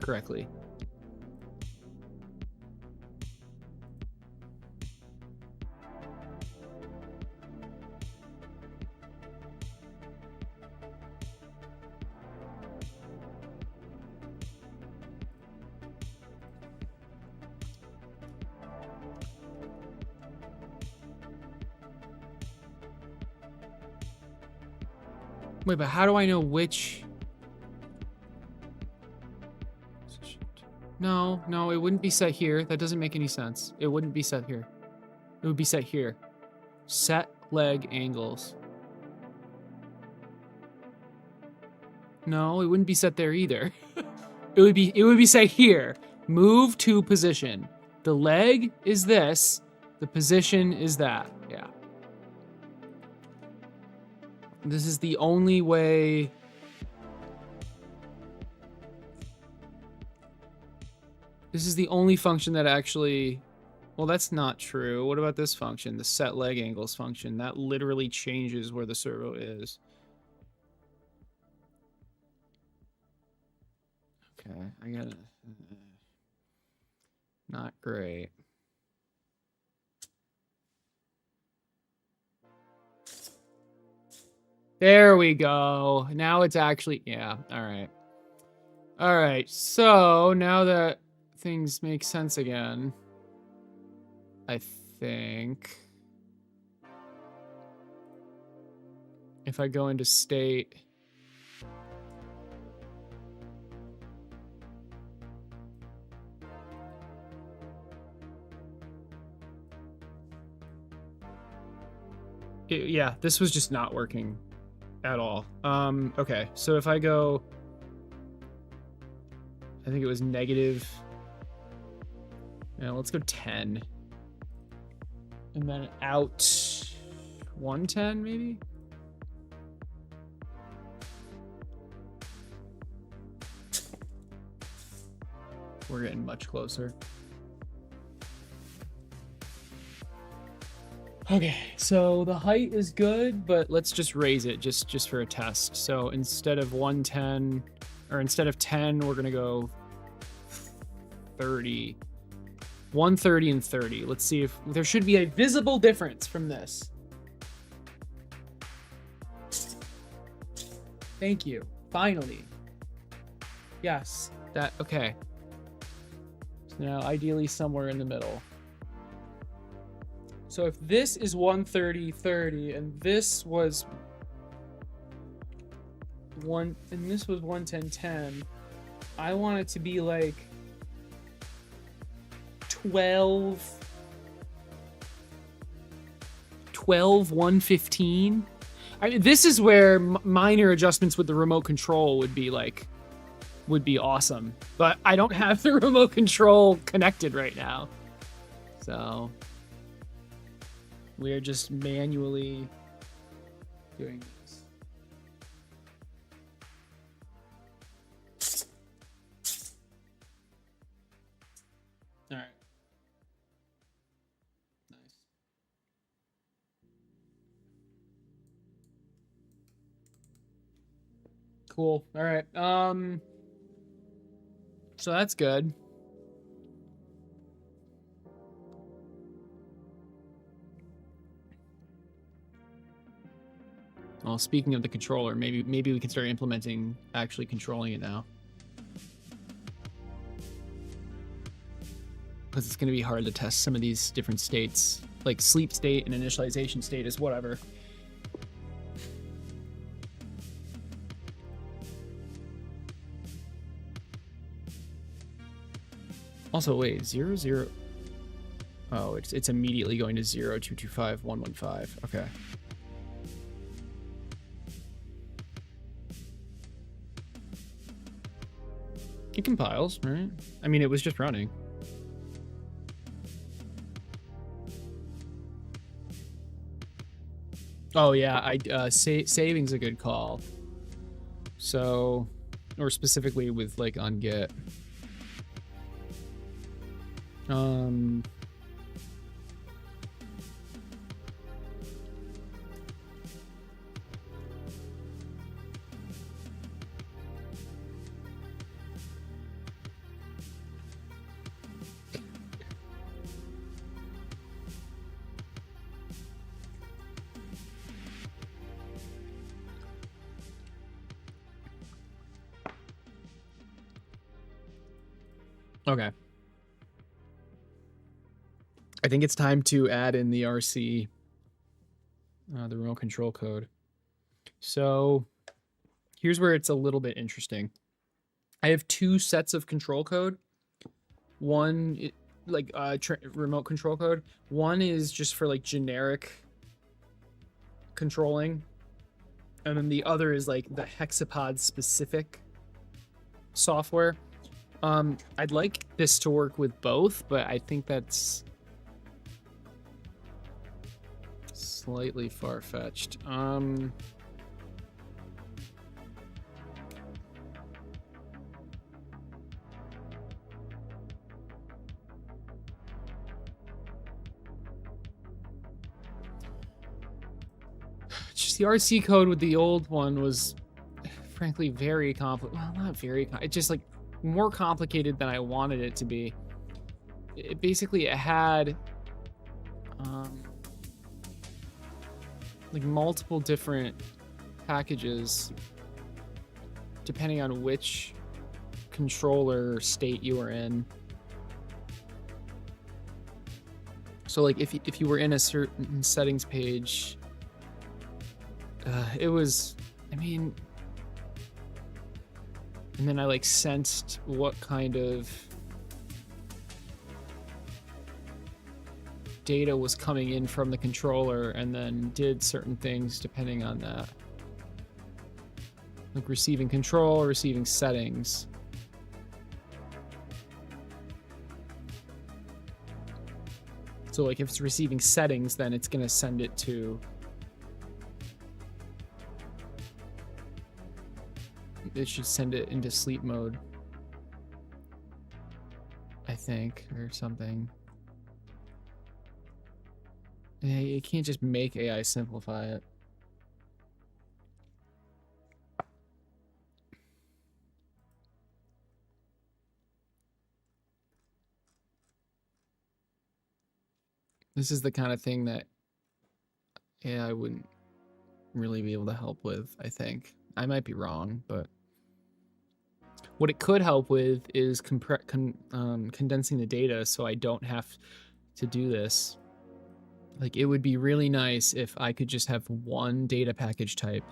correctly. Wait, but how do I know which? No, no, it wouldn't be set here. That doesn't make any sense. It wouldn't be set here. It would be set here. Set leg angles. No, it wouldn't be set there either. It would be set here. Move to position. The leg is this. The position is that. Yeah. This is the only way. This is the only function that actually. Well, that's not true. What about this function? The set leg angles function. That literally changes where the servo is. Okay, I gotta. Not great. There we go. Now it's actually, yeah, all right. All right, so now that things make sense again, I think if I go into state, yeah, this was just not working at all. Okay, so if I go, I think it was negative, yeah, let's go 10. And then out 110 maybe? We're getting much closer. Okay, so the height is good, but let's just raise it just for a test. So instead of 110, or instead of 10, we're gonna go 30. 130 and 30. Let's see if there should be a visible difference from this. Thank you. Finally. Yes, that, okay. So now ideally somewhere in the middle. So if this is 130, 30, and this was 110, 10, I want it to be like 12, 115. I mean, this is where minor adjustments with the remote control would be awesome, but I don't have the remote control connected right now, so we're just manually doing this. All right. Nice. Cool. All right. So that's good. Well, speaking of the controller, maybe we can start implementing actually controlling it now. Because it's going to be hard to test some of these different states, like sleep state and initialization state is whatever. Also, wait, 0, 0. Oh, it's immediately going to 0, 225, 115. Okay. It compiles, right? I mean, it was just running. Oh yeah, saving's a good call. So, or specifically with like on Git. Okay. I think it's time to add in the RC, the remote control code. So Here's where it's a little bit interesting. I have two sets of control code. One, like remote control code. One is just for like generic controlling. And then the other is like the Hexapod specific software. I'd like this to work with both, but I think that's slightly far-fetched. Just the RC code with the old one was frankly very complicated. Well, not very, it's just like more complicated than I wanted it to be. It basically had like multiple different packages depending on which controller state you were in. So like if you were in a certain settings page, it was, I mean, and then I like sensed what kind of data was coming in from the controller and then did certain things depending on that. Like receiving control, receiving settings. So like if it's receiving settings, then it's gonna send it to, it should send it into sleep mode, I think, or something. Yeah, you can't just make AI simplify it. This is the kind of thing that AI wouldn't really be able to help with, I think. I might be wrong, but what it could help with is condensing the data so I don't have to do this. Like, it would be really nice if I could just have one data package type.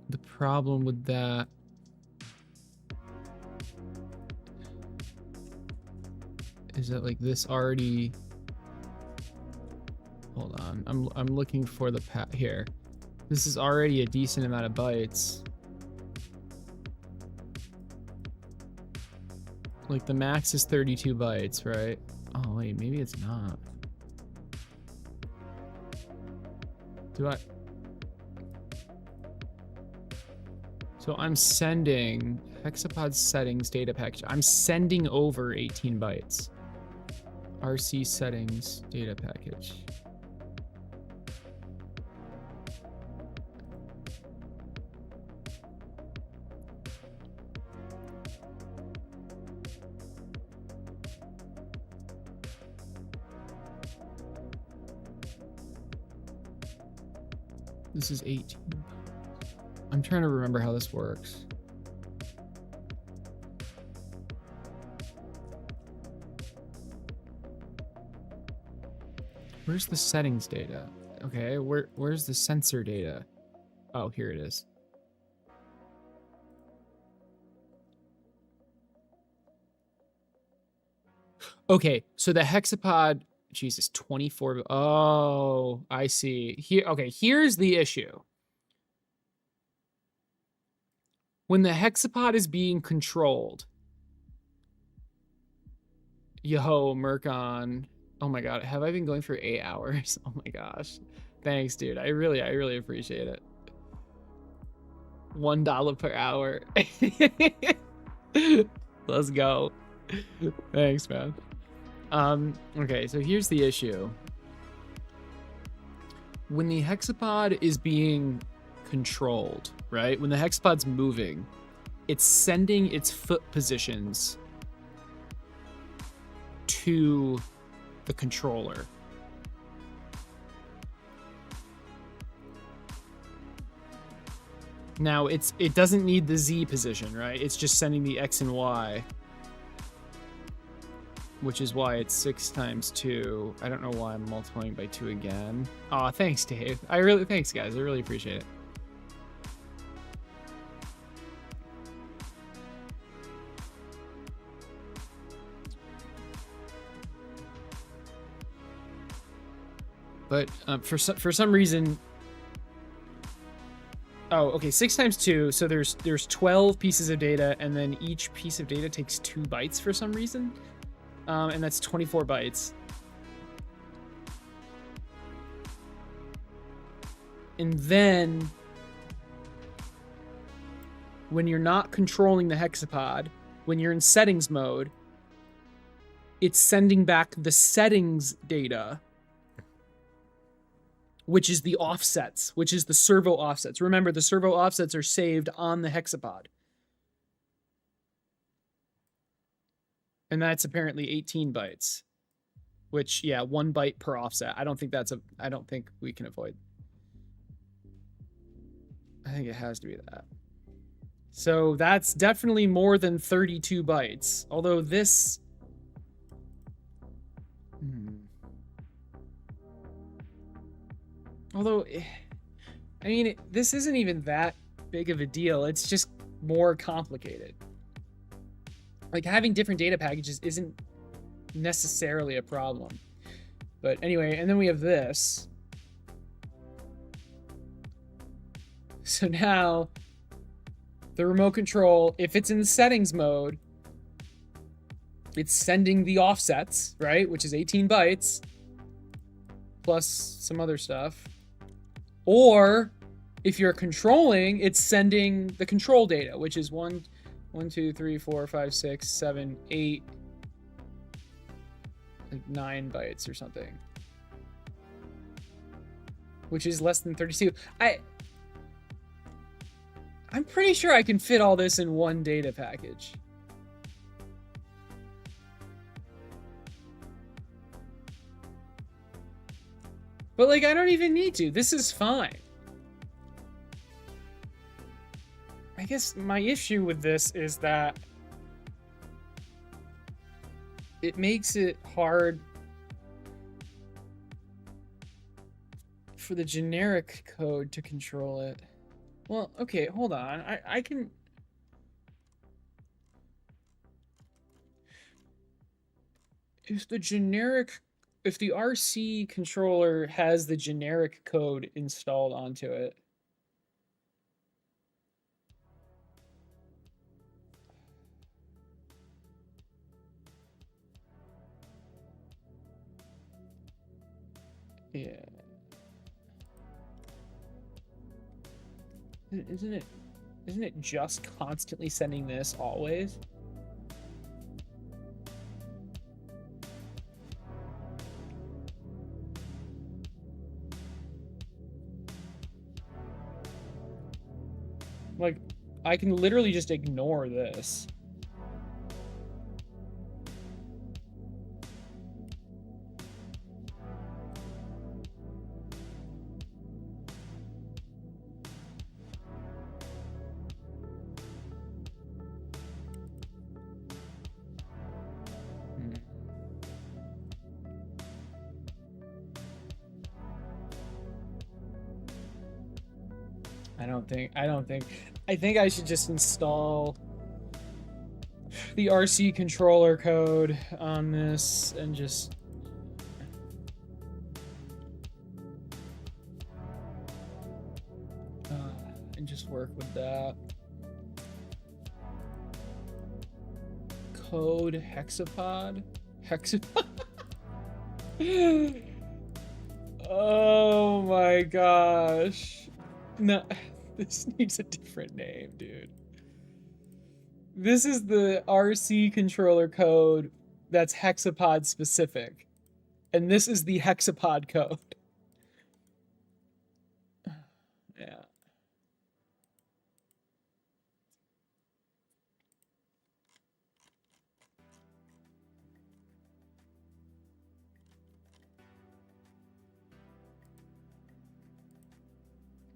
The problem with that is that like this already, hold on, I'm looking for the here. This is already a decent amount of bytes. Like the max is 32 bytes, right? Oh wait, maybe it's not. Do I? So I'm sending Hexapod settings data package. I'm sending over 18 bytes. RC settings data package. This is 18. I'm trying to remember how this works. Where's the settings data? Okay, where's the sensor data? Oh, here it is. Okay, so the Hexapod, Jesus, 24. Oh, I see. Here, okay, here's the issue. When the Hexapod is being controlled, yo, Mercon. Oh my God, have I been going for 8 hours? Oh my gosh. Thanks, dude. I really appreciate it. $1 per hour. Let's go. Thanks, man. Okay, so here's the issue. When the Hexapod is being controlled, right? When the Hexapod's moving, it's sending its foot positions to the controller. Now it doesn't need the Z position, right? It's just sending the X and Y, which is why it's 6 times 2. I don't know why I'm multiplying by 2 again. Aw, thanks, Dave. Thanks, guys. I really appreciate it. But for some reason, oh, okay, 6 times 2. So there's 12 pieces of data, and then each piece of data takes 2 bytes for some reason, and that's 24 bytes. And then when you're not controlling the hexapod, when you're in settings mode, it's sending back the settings data, which is the offsets, which is the servo offsets. Remember, the servo offsets are saved on the hexapod. And that's apparently 18 bytes, which, yeah, 1 byte per offset. I don't think we can avoid. I think it has to be that. So that's definitely more than 32 bytes. Although this... Although, I mean, this isn't even that big of a deal. It's just more complicated. Like, having different data packages isn't necessarily a problem. But anyway, and then we have this. So now, the remote control, if it's in the settings mode, it's sending the offsets, right? Which is 18 bytes, plus some other stuff. Or, if you're controlling, it's sending the control data, which is 1, 2, 3, 4, 5, 6, 7, 8, like 9 bytes or something. Which is less than 32. I'm pretty sure I can fit all this in one data package. But, like, I don't even need to. This is fine. I guess my issue with this is that it makes it hard for the generic code to control it. Well, okay, hold on. I can... If the RC controller has the generic code installed onto it, yeah. Isn't it just constantly sending this always? Like, I can literally just ignore this. I think I should just install the RC controller code on this and just work with that. Code Hexapod? Oh my gosh. No, this needs a different name, dude. This is the RC controller code that's Hexapod specific. And this is the Hexapod code. Yeah.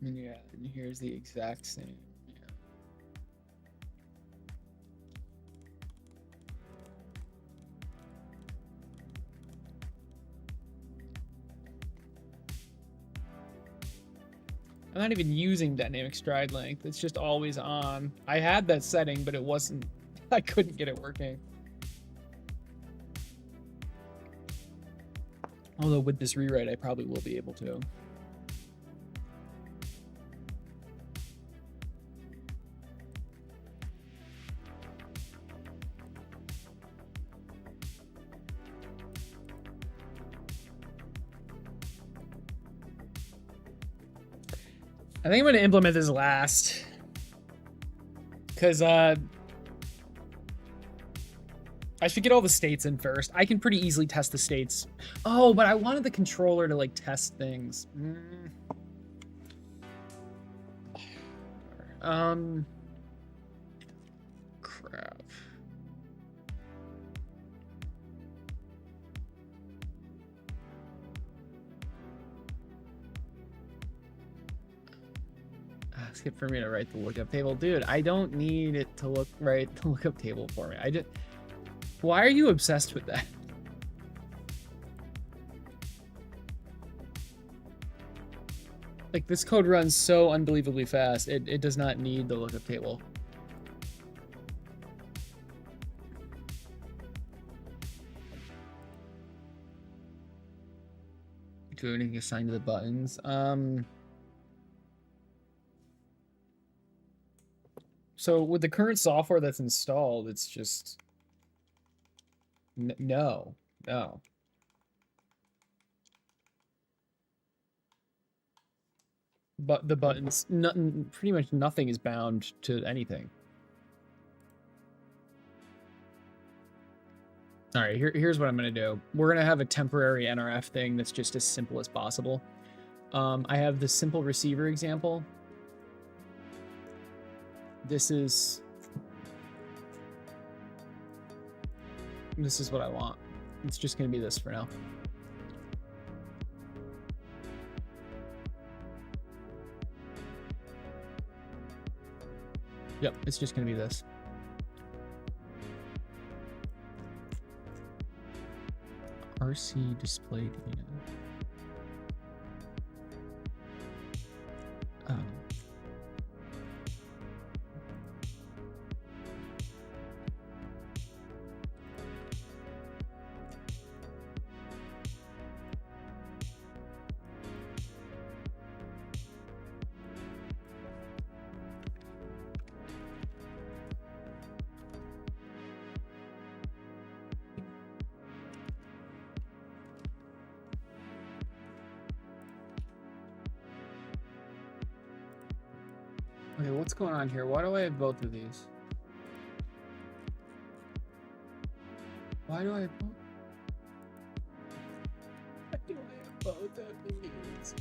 And yeah, and here's the exact same. Yeah. I'm not even using dynamic stride length. It's just always on. I had that setting, but it wasn't. I couldn't get it working. Although with this rewrite, I probably will be able to. I think I'm going to implement this last. Because I should get all the states in first. I can pretty easily test the states. Oh, but I wanted the controller to like test things. Crap. Ask it for me to write the lookup table. Dude, I don't need it to write the lookup table for me. Why are you obsessed with that? Like, this code runs so unbelievably fast, it does not need the lookup table. Tuning assigned to the buttons. So with the current software that's installed, it's just no. But the buttons, pretty much nothing is bound to anything. All right, here's what I'm gonna do. We're gonna have a temporary NRF thing that's just as simple as possible. I have the simple receiver example. This is what I want. It's just gonna be this for now. Yep, it's just gonna be this. RC display data. Oh. Okay, what's going on here? Why do I have both of these? Why do I have both? Why do I have both of these?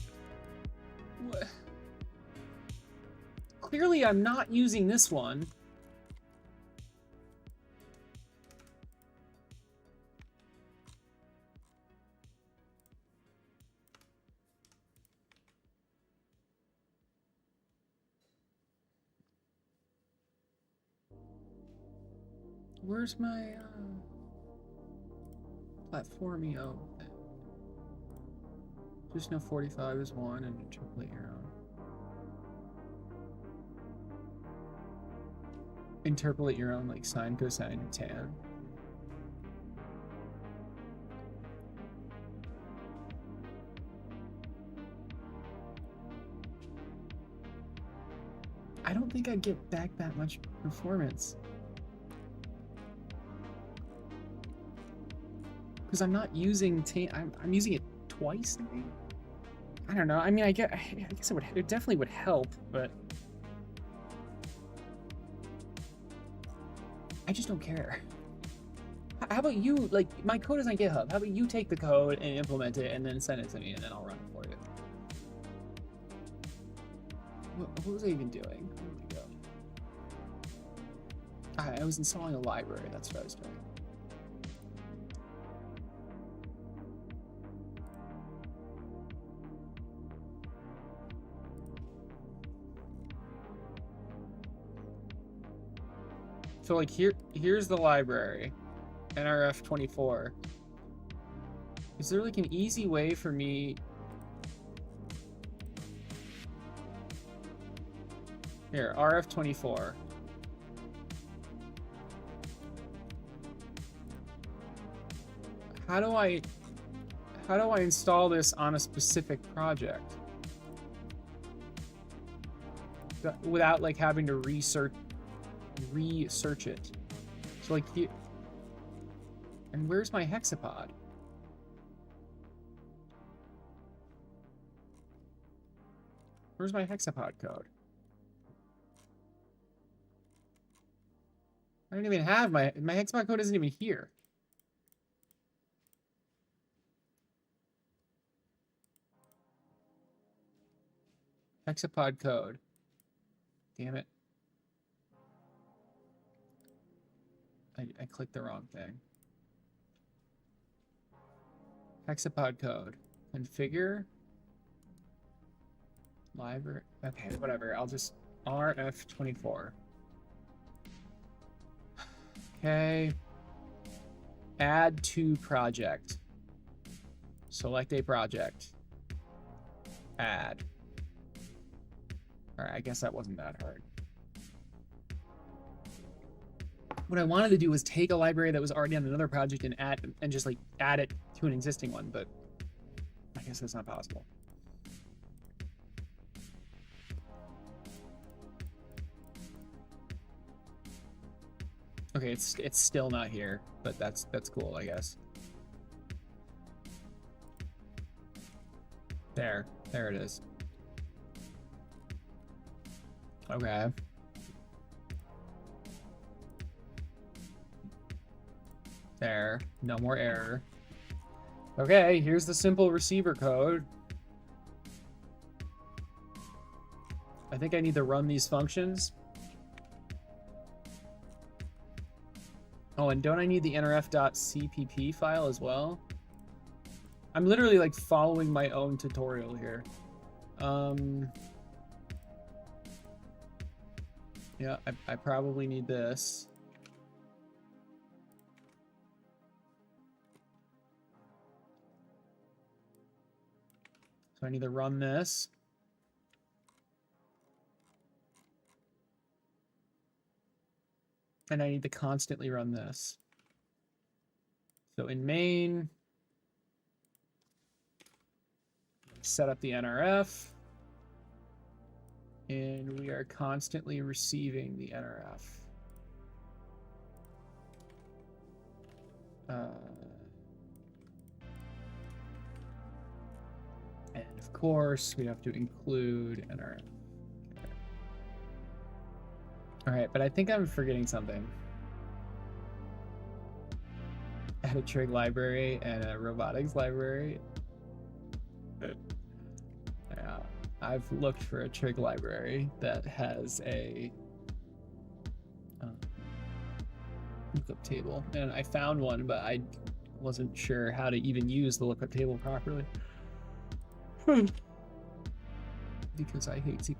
What? Clearly, I'm not using this one. Where's my platformio thing? Just know 45 is 1 and interpolate your own. Interpolate your own, like sine, cosine, and tan. I don't think I get back that much performance. Because I'm not using I'm using it twice, maybe? I don't know. I mean, I guess it definitely would help, but I just don't care. How about you, like, my code is on GitHub. How about you take the code and implement it and then send it to me and then I'll run it for you. What was I even doing? Where did it go? I was installing a library. That's what I was doing. So like here's the library, NRF24. Is there like an easy way for me? Here, RF24. How do I How do I install this on a specific project? Without like having to research it. So like here. And where's my Hexapod? Where's my Hexapod code? I don't even have my Hexapod code isn't even here. Hexapod code. Damn it. I clicked the wrong thing. Hexapod code. Configure. Library. Okay, whatever. I'll just RF24. Okay. Add to project. Select a project. Add. Alright, I guess that wasn't that hard. What I wanted to do was take a library that was already on another project and just like add it to an existing one, but I guess that's not possible. Okay, it's still not here, but that's cool, I guess. There it is. Okay. There, no more error. Okay, here's the simple receiver code. I think I need to run these functions. Oh, and don't I need the nrf.cpp file as well? I'm literally like following my own tutorial here. Yeah, I probably need this. So I need to run this. And I need to constantly run this. So in main, set up the NRF. And we are constantly receiving the NRF. And of course, we have to include NRF. Okay. All right, but I think I'm forgetting something. Add a trig library and a robotics library. Yeah, I've looked for a trig library that has a lookup table, and I found one, but I wasn't sure how to even use the lookup table properly. Because I hate C++.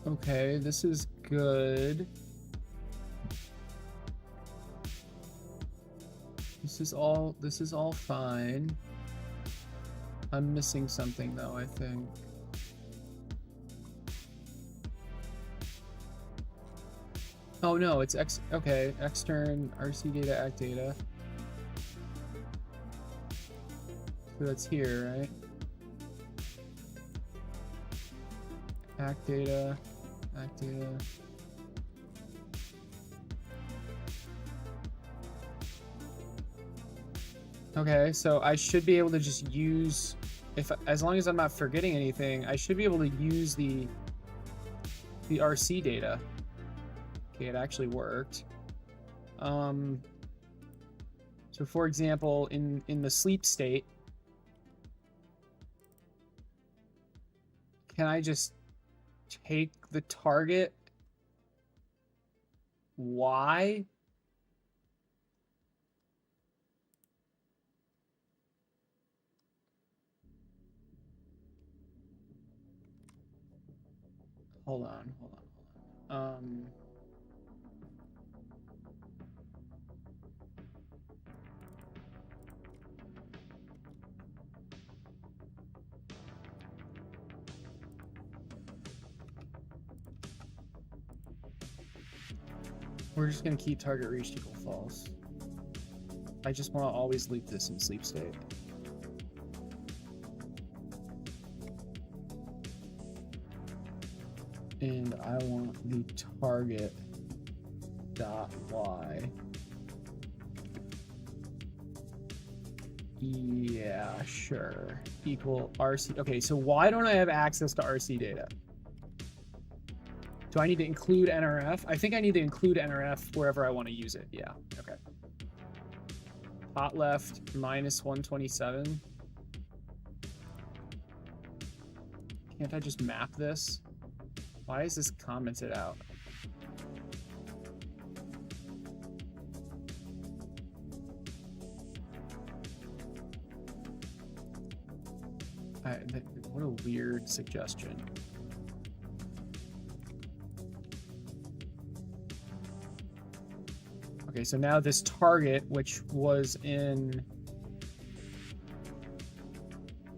Okay, this is good. This is all fine. I'm missing something though, I think. Oh no, it's okay, extern RC data, act data. So that's here, right? Act data, act data. Okay, so I should be able to just use, as long as I'm not forgetting anything, I should be able to use the RC data. Okay, it actually worked. So for example, in the sleep state, can I just take the target Y? Hold on. We're just gonna keep target reached equal false. I just want to always leave this in sleep state. And I want the target dot y. Yeah, sure. Equal RC. Okay, so why don't I have access to RC data? Do I need to include NRF? I think I need to include NRF wherever I want to use it. Yeah, okay. Hot left, minus 127. Can't I just map this? Why is this commented out? What a weird suggestion. Okay, so now this target, which was in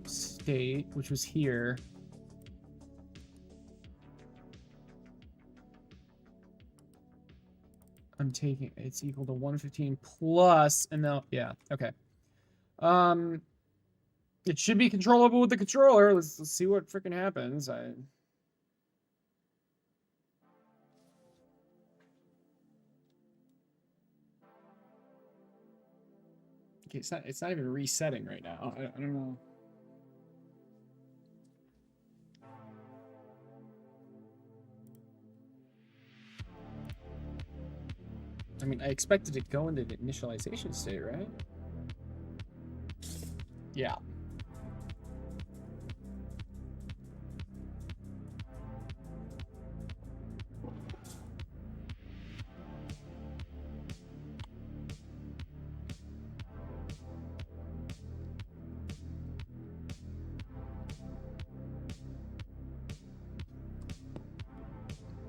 state, which was here. I'm taking, it's equal to 115 plus, and now, yeah, okay. It should be controllable with the controller. Let's see what freaking happens. Okay, it's not even resetting right now. I don't know. I mean, I expected it to go into the initialization state, right? Yeah.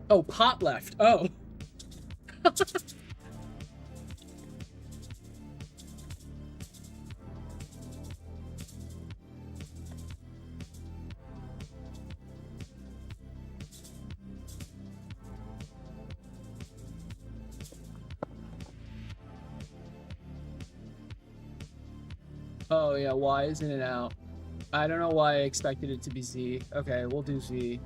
Oh, pot left. Oh. Oh, yeah, Y is in and out. I don't know why I expected it to be Z. Okay, we'll do Z.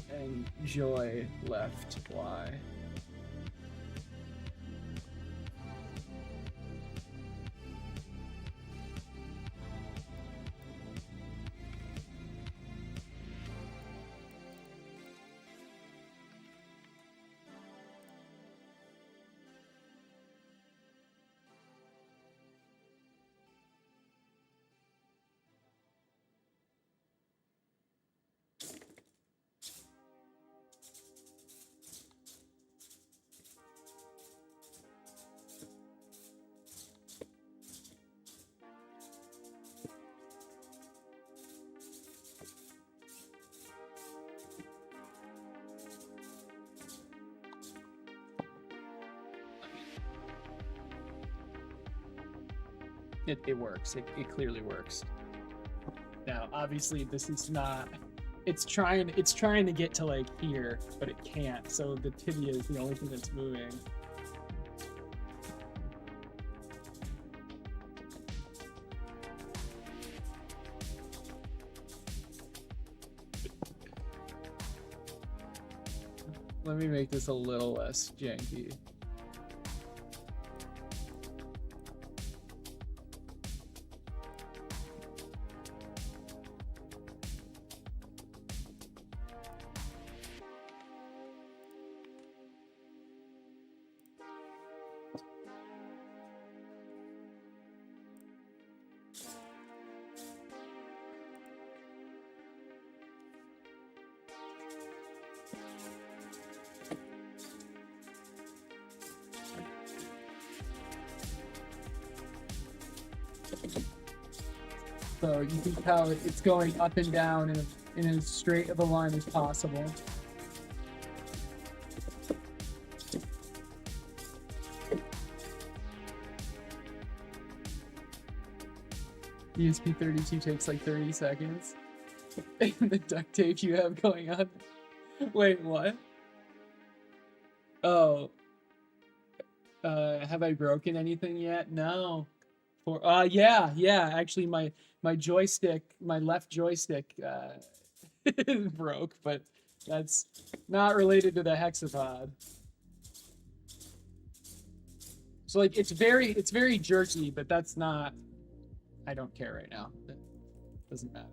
And Joy left Y. It works. It clearly works. Now, obviously, this is not. It's trying to get to like here, but it can't. So the tibia is the only thing that's moving. Let me make this a little less janky. So you can tell it's going up and down in as straight of a line as possible. ESP32 takes like 30 seconds. the duct tape you have going on. Wait, what? Oh. Have I broken anything yet? No. Yeah. Actually, my joystick, my left joystick, broke, but that's not related to the Hexapod. So like, it's very jerky, but that's not. I don't care right now. It doesn't matter.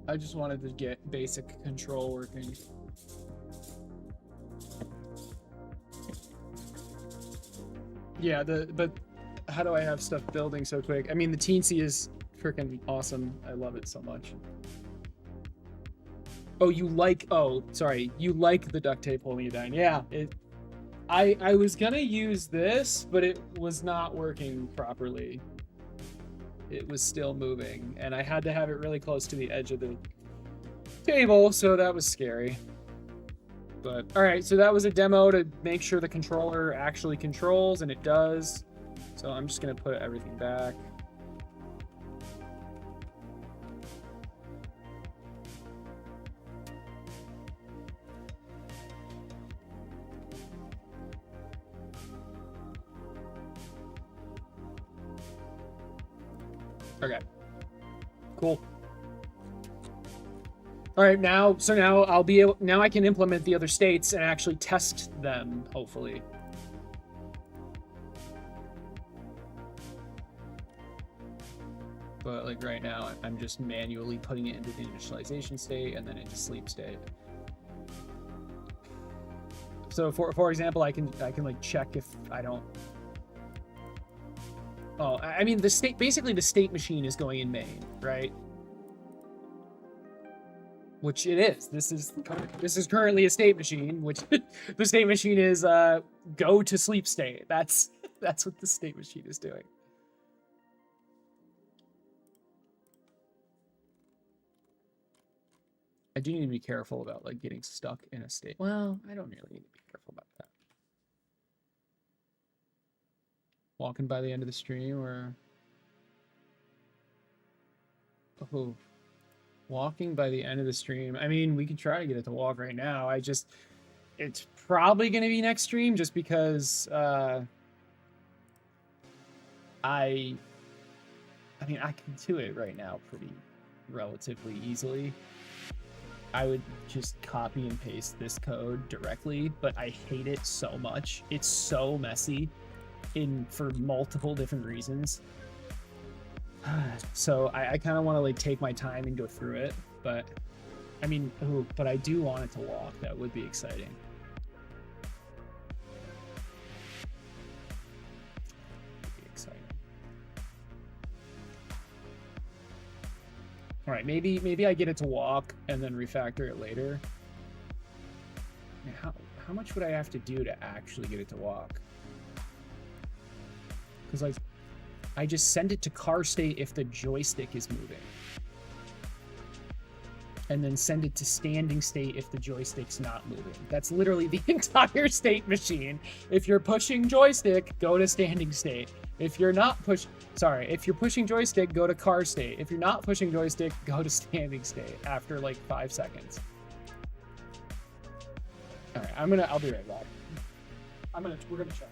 I just wanted to get basic control working. Yeah, but how do I have stuff building so quick? I mean, the teensy is freaking awesome. I love it so much. Oh, you like the duct tape holding you down. Yeah, I was gonna use this, but it was not working properly. It was still moving, and I had to have it really close to the edge of the table, so that was scary. But all right, so that was a demo to make sure the controller actually controls, and it does. So I'm just gonna put everything back. Okay. Cool. All right, now I'll be able, now I can implement the other states and actually test them, hopefully. But like right now, I'm just manually putting it into the initialization state and then into sleep state. So for example, I can like check if I don't. Oh, I mean basically the state machine is going in main, right? Which it is. This is currently a state machine, which the state machine is go to sleep state. That's what the state machine is doing. I do need to be careful about like getting stuck in a state. Well, I don't really need to be careful about that. Walking by the end of the stream, or oh. Walking by the end of the stream. I mean, we could try to get it to walk right now. It's probably going to be next stream just because I mean, I can do it right now pretty relatively easily. I would just copy and paste this code directly, but I hate it so much. It's so messy for multiple different reasons. So I kind of want to like take my time and go through it, but I mean, but I do want it to walk. That would be exciting. All right, maybe I get it to walk and then refactor it later. I mean, how much would I have to do to actually get it to walk? Because like, I just send it to car state if the joystick is moving. And then send it to standing state if the joystick's not moving. That's literally the entire state machine. If you're pushing joystick, go to standing state. If you're not if you're pushing joystick, go to car state. If you're not pushing joystick, go to standing state after like 5 seconds. All right, I'll be right back. We're gonna check.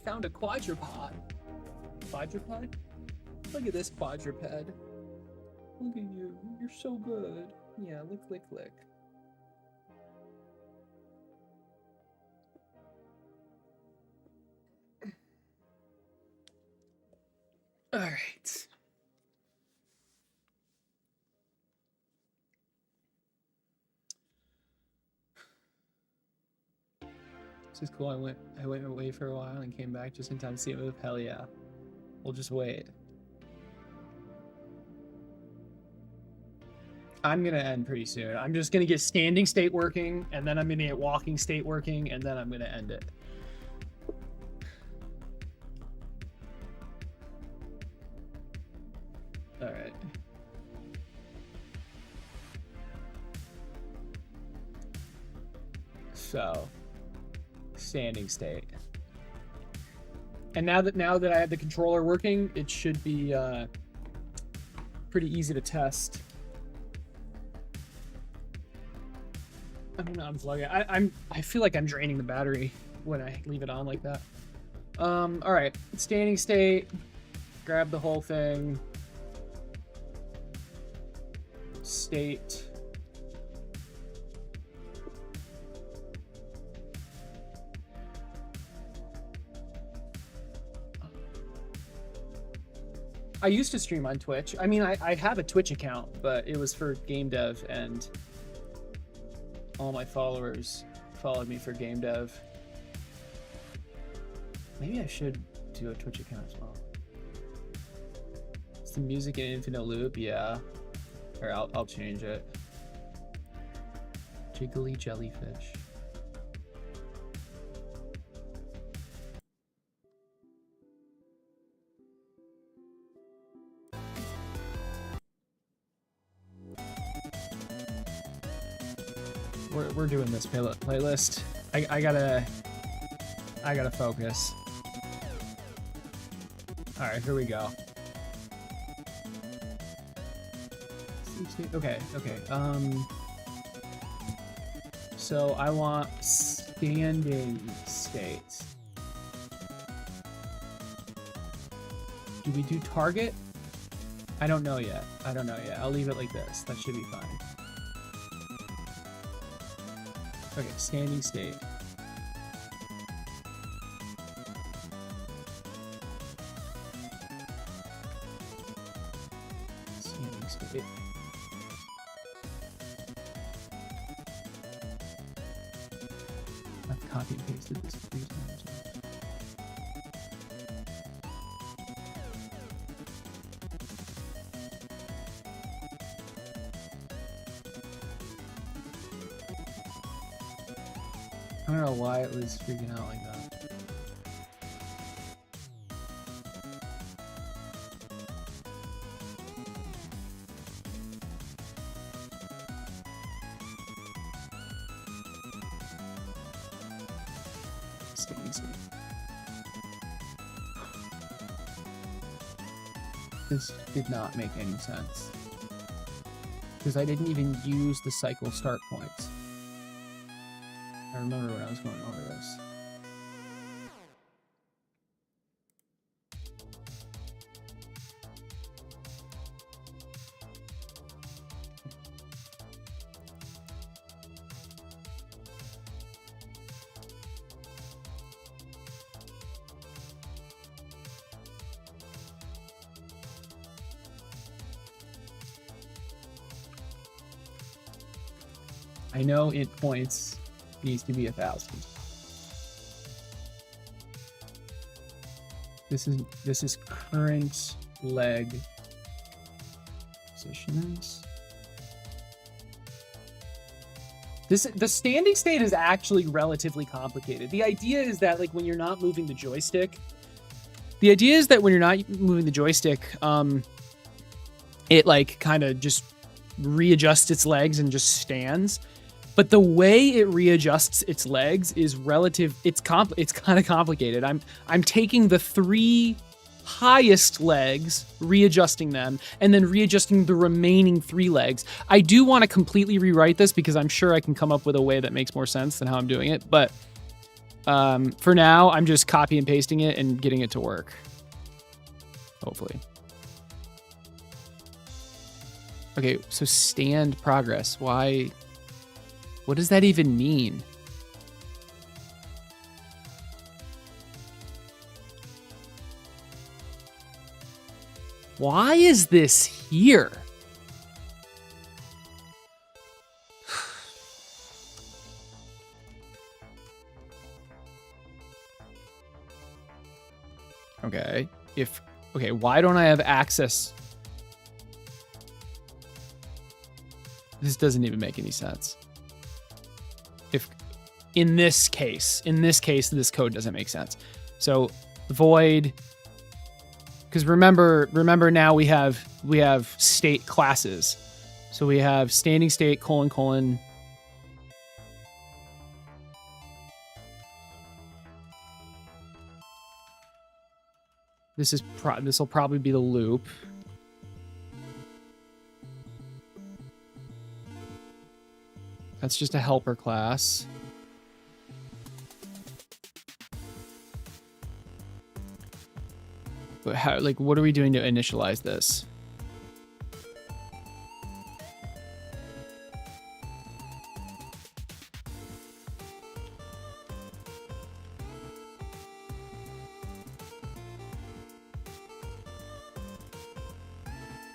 found a quadruped. Quadruped? Look at this quadruped. Look at you. You're so good. Yeah, lick, lick, lick. All right. This is cool. I went away for a while and came back just in time to see it move. Hell yeah. We'll just wait. I'm gonna end pretty soon. I'm just gonna get standing state working, and then I'm gonna get walking state working, and then I'm gonna end it. All right. So, standing state. And now that I have the controller working, it should be pretty easy to test. I'm gonna unplug it. I feel like I'm draining the battery when I leave it on like that. All right, standing state. Grab the whole thing. State. I used to stream on Twitch. I mean, I have a Twitch account, but it was for game dev, and all my followers followed me for game dev. Maybe I should do a Twitch account as well. Is the music in infinite loop? Yeah. Or I'll change it. Jiggly jellyfish. We're doing this playlist. I gotta focus. All right, here we go. Okay. So I want standing state. Do we do target? I don't know yet. I'll leave it like this. That should be fine. Okay, standing state. Standing state. I've copied and pasted this 3 times. I don't know why it was freaking out like that. This did not make any sense. Because I didn't even use the cycle start points. I remember when I was going over this. I know int points needs to be 1,000. This is current leg positions. The standing state is actually relatively complicated. The idea is that when you're not moving the joystick, it kind of just readjusts its legs and just stands. But the way it readjusts its legs is it's kind of complicated. I'm taking the 3 highest legs, readjusting them, and then readjusting the remaining 3 legs. I do want to completely rewrite this because I'm sure I can come up with a way that makes more sense than how I'm doing it, but For now, I'm just copy and pasting it and getting it to work. Hopefully. Okay, so stand progress. Why? What does that even mean? Why is this here? Okay, okay, why don't I have access? This doesn't even make any sense. If in this case, this code doesn't make sense. So void, because remember now we have state classes. So we have standing state : this will probably be the loop. That's just a helper class. But how, like, what are we doing to initialize this?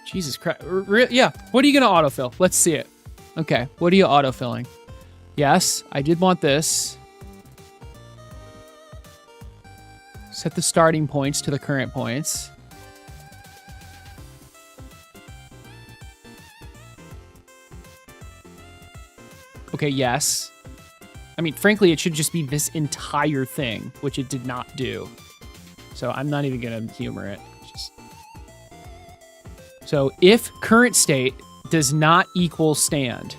Jesus Christ. Yeah, what are you going to autofill? Let's see it. Okay, what are you autofilling? Yes, I did want this. Set the starting points to the current points. Okay, yes. I mean, frankly, it should just be this entire thing, which it did not do. So I'm not even going to humor it. So if current state does not equal stand.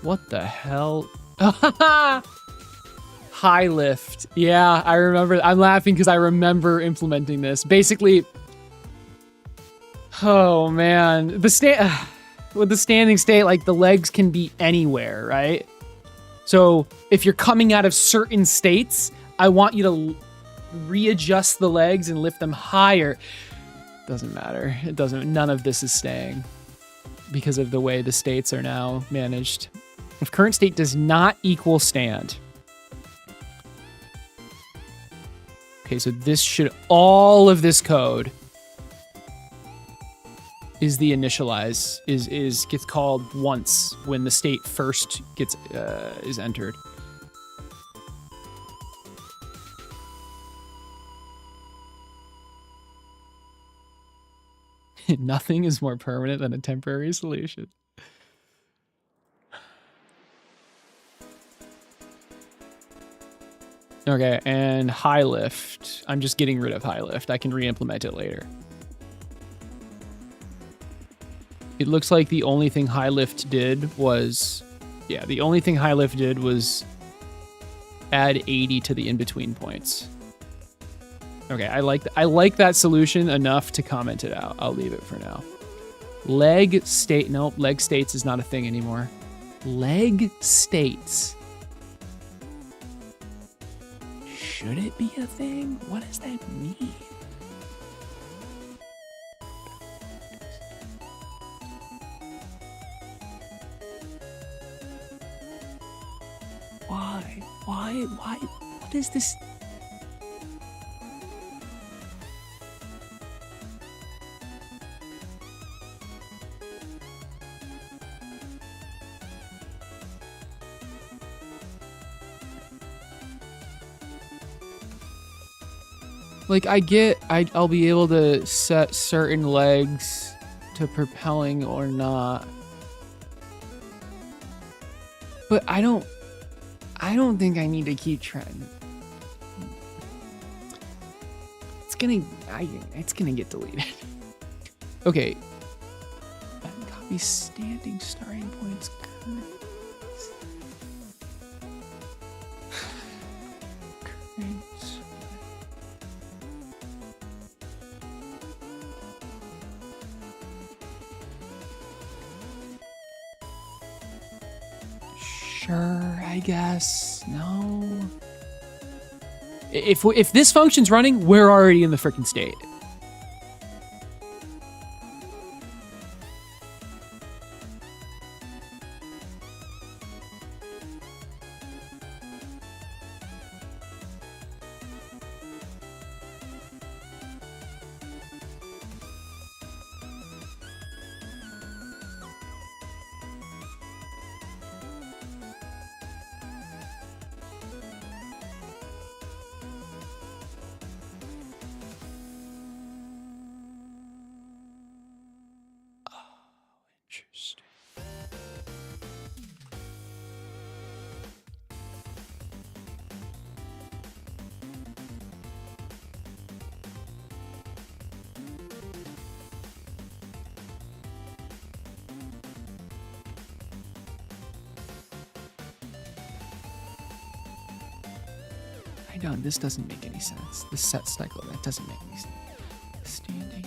What the hell? High lift. Yeah, I remember. I'm laughing because I remember implementing this. Basically, oh man, with the standing state, like the legs can be anywhere, right? So if you're coming out of certain states, I want you to readjust the legs and lift them higher. Doesn't matter. It doesn't. None of this is staying because of the way the states are now managed. If current state does not equal stand. Okay, so this should, all of this code is the initialize, gets called once when the state first gets, is entered. Nothing is more permanent than a temporary solution. Okay, and high lift. I'm just getting rid of high lift. I can re-implement it later. It looks like the only thing high lift did was, yeah, the only thing high lift did was add 80 to the in-between points. Okay, I like that solution enough to comment it out. I'll leave it for now. Leg state, nope, leg states is not a thing anymore. Leg states. Should it be a thing? What does that mean? Why? What is this? Like, I'll be able to set certain legs to propelling or not. But I don't think I need to keep trying. It's gonna get deleted. Okay. Copy standing starting points. Sure, I guess. No. If this function's running, we're already in the freaking state. Interesting. I know this doesn't make any sense. This set cycle, that doesn't make any sense. Standing.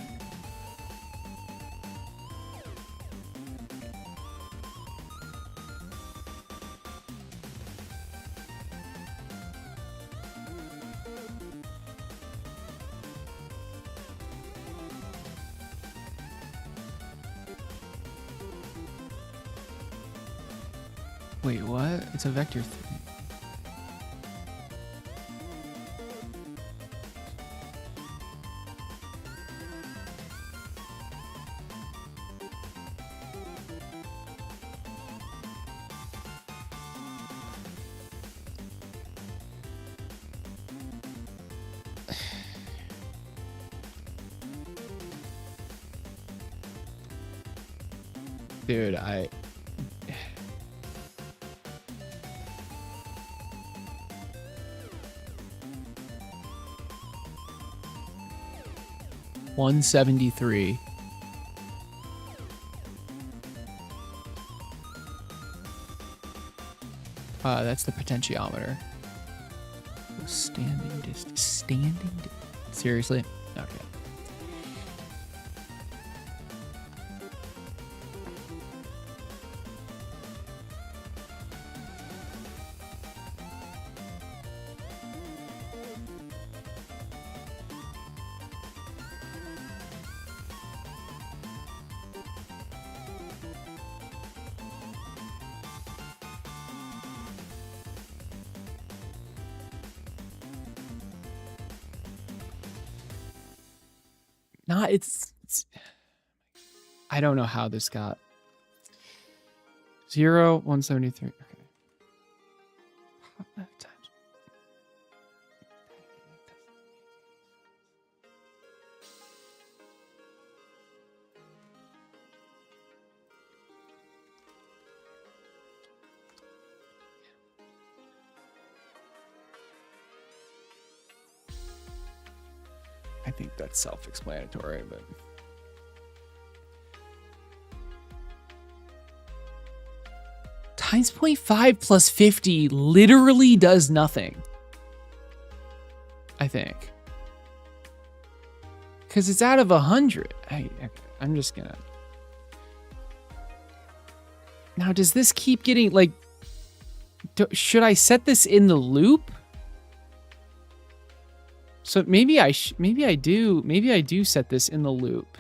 Wait, what? It's a vector thing. Dude, I... $173. That's the potentiometer. Standing distance. Seriously? Okay. No, it's I don't know how this got 0, 173. Okay. Times. I think that's self-explanatory, but times 0.5 plus 50 literally does nothing. I think. Because it's out of 100. I'm just gonna... Now, does this keep getting, like... should I set this in the loop? So maybe I do set this in the loop.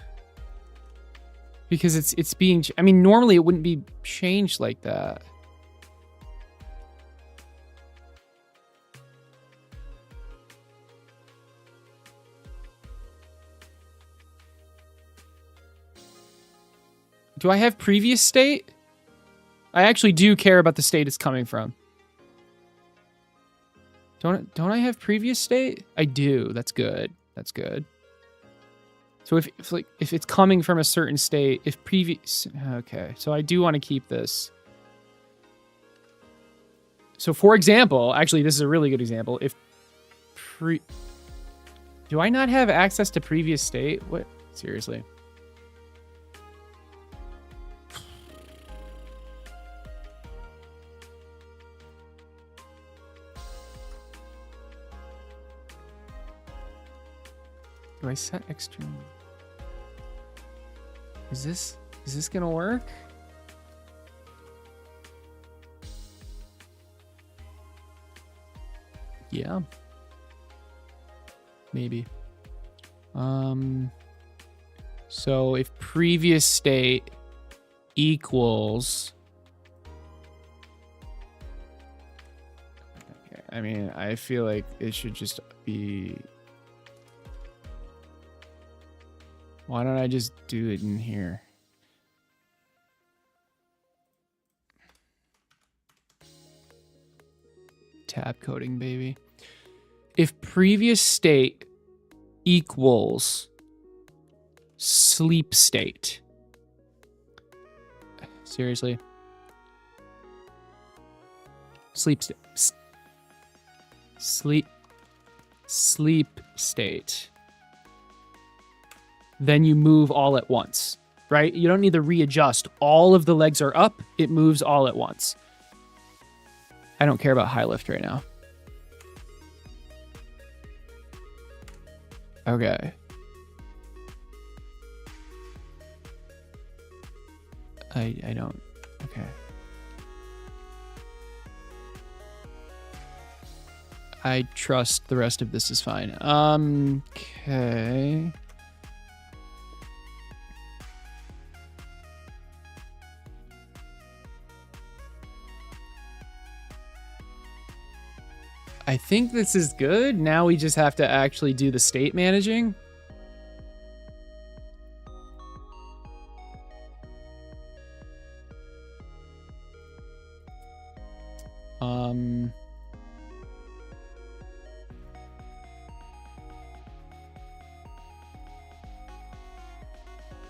Because it's being... I mean, normally it wouldn't be changed like that. Do I have previous state? I actually do care about the state it's coming from. Don't I have previous state? I do. That's good. That's good. So if it's coming from a certain state, if previous... Okay, so I do want to keep this. So for example, actually this is a really good example. If do I not have access to previous state? What? Seriously? Do I set external? Is this gonna work? Yeah. maybe. So if previous state equals, okay, I mean, I feel like it should just be, why don't I just do it in here? Tab coding, baby. If previous state equals sleep state. Seriously? Sleep state. Sleep state. Then you move all at once, right? You don't need to readjust. All of the legs are up. It moves all at once. I don't care about high lift right now. Okay. I don't. Okay. I trust the rest of this is fine. Okay. I think this is good. Now we just have to actually do the state managing.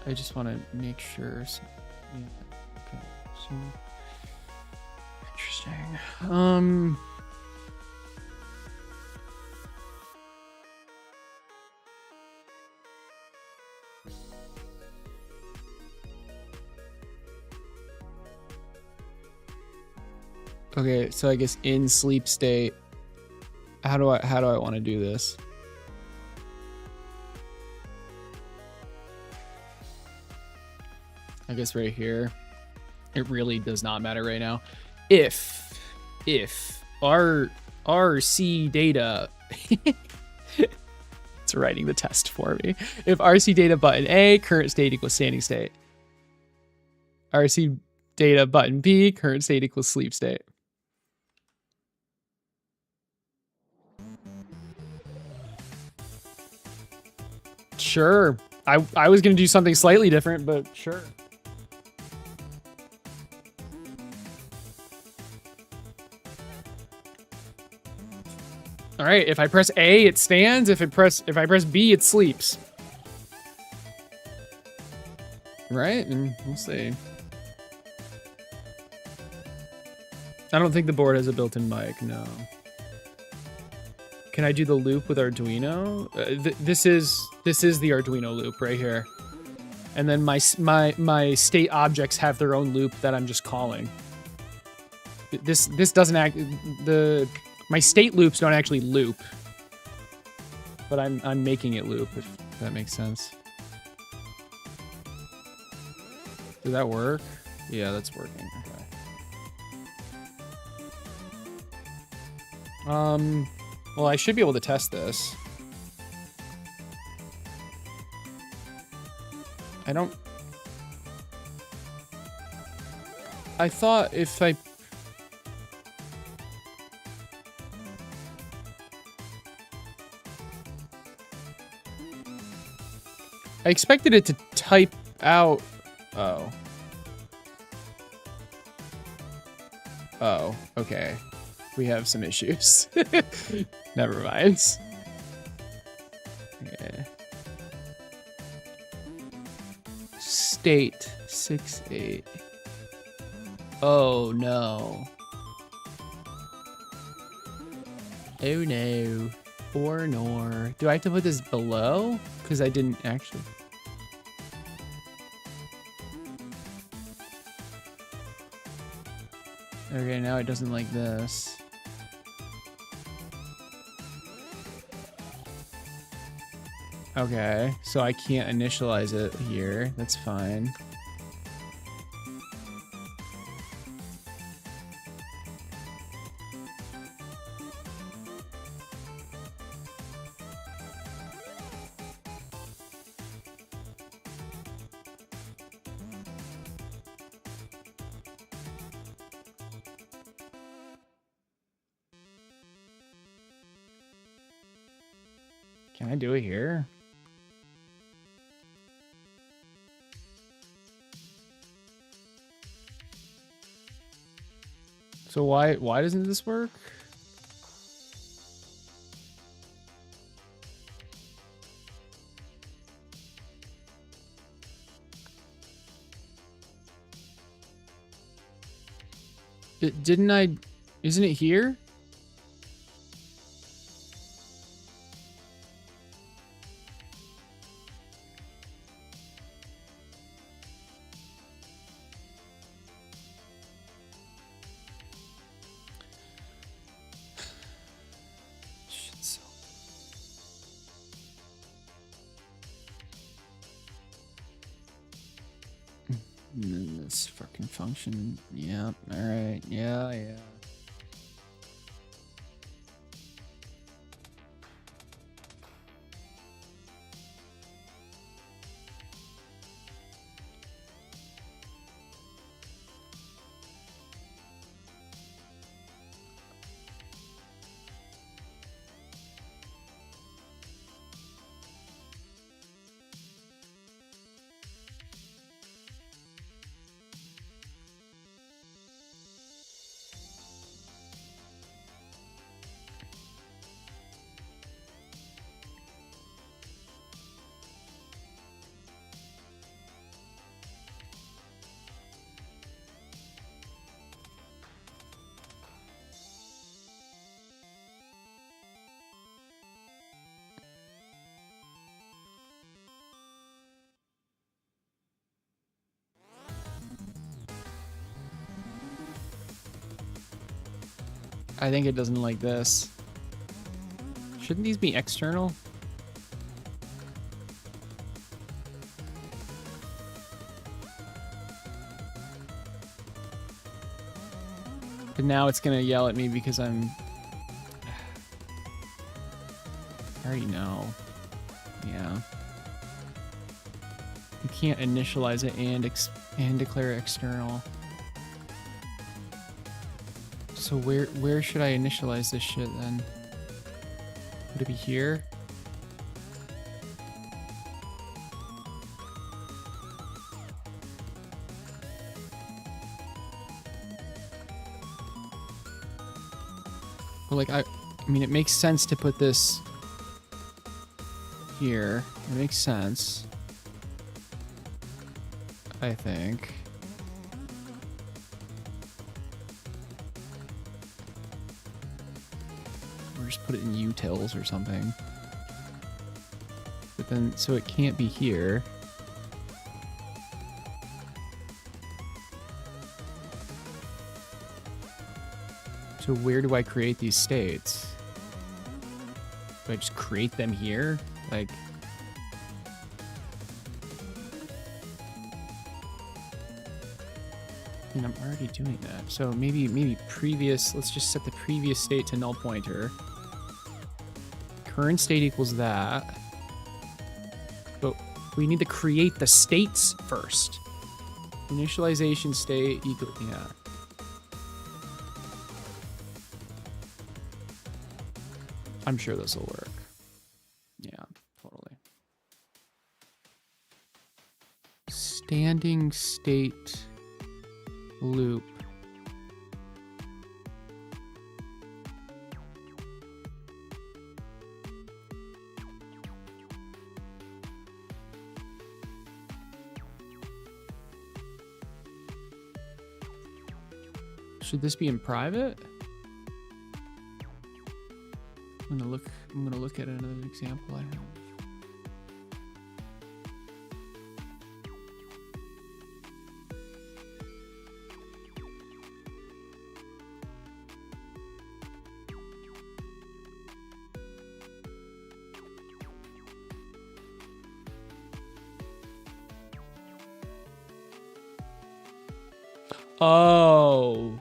I just want to make sure. Yeah, okay. So interesting. Okay, so I guess in sleep state, how do I want to do this? I guess right here. It really does not matter right now. If our RC data it's writing the test for me. If RC data button A, current state equals standing state. RC data button B, current state equals sleep state. Sure. I was going to do something slightly different, but sure. All right, if I press A, it stands. If I press B, it sleeps. Right? And we'll see. I don't think the board has a built-in mic, no. Can I do the loop with Arduino? This is the Arduino loop right here. And then my state objects have their own loop that I'm just calling. This doesn't act, my state loops don't actually loop. But I'm making it loop, if that makes sense. Did that work? Yeah, that's working. Okay. Well, I should be able to test this. I thought if I expected it to type out. Oh, okay. We have some issues. Never mind. Yeah. State 6.8. Oh no. Oh no. Or nor. Do I have to put this below? Because I didn't actually. Okay, now it doesn't like this. Okay, so I can't initialize it here. That's fine. Can I do it here? So why doesn't this work? Isn't it here? Shit, so. And then this fucking function. Yeah, alright. Yeah. I think it doesn't like this. Shouldn't these be external? But now it's gonna yell at me because I'm... I already know. Yeah. You can't initialize it and declare it external. So where should I initialize this shit then? Would it be here? Well, like I mean, it makes sense to put this here. It makes sense, I think. Or just put it in utils or something. But then, so it can't be here. So where do I create these states? Do I just create them here? Like... I mean, I'm already doing that. So maybe previous... Let's just set the previous state to null pointer. Current state equals that. But we need to create the states first. Initialization state equal... Yeah. I'm sure this will work. Yeah, totally. Standing state loop. Should this be in private? I'm gonna look at another example I have. Oh,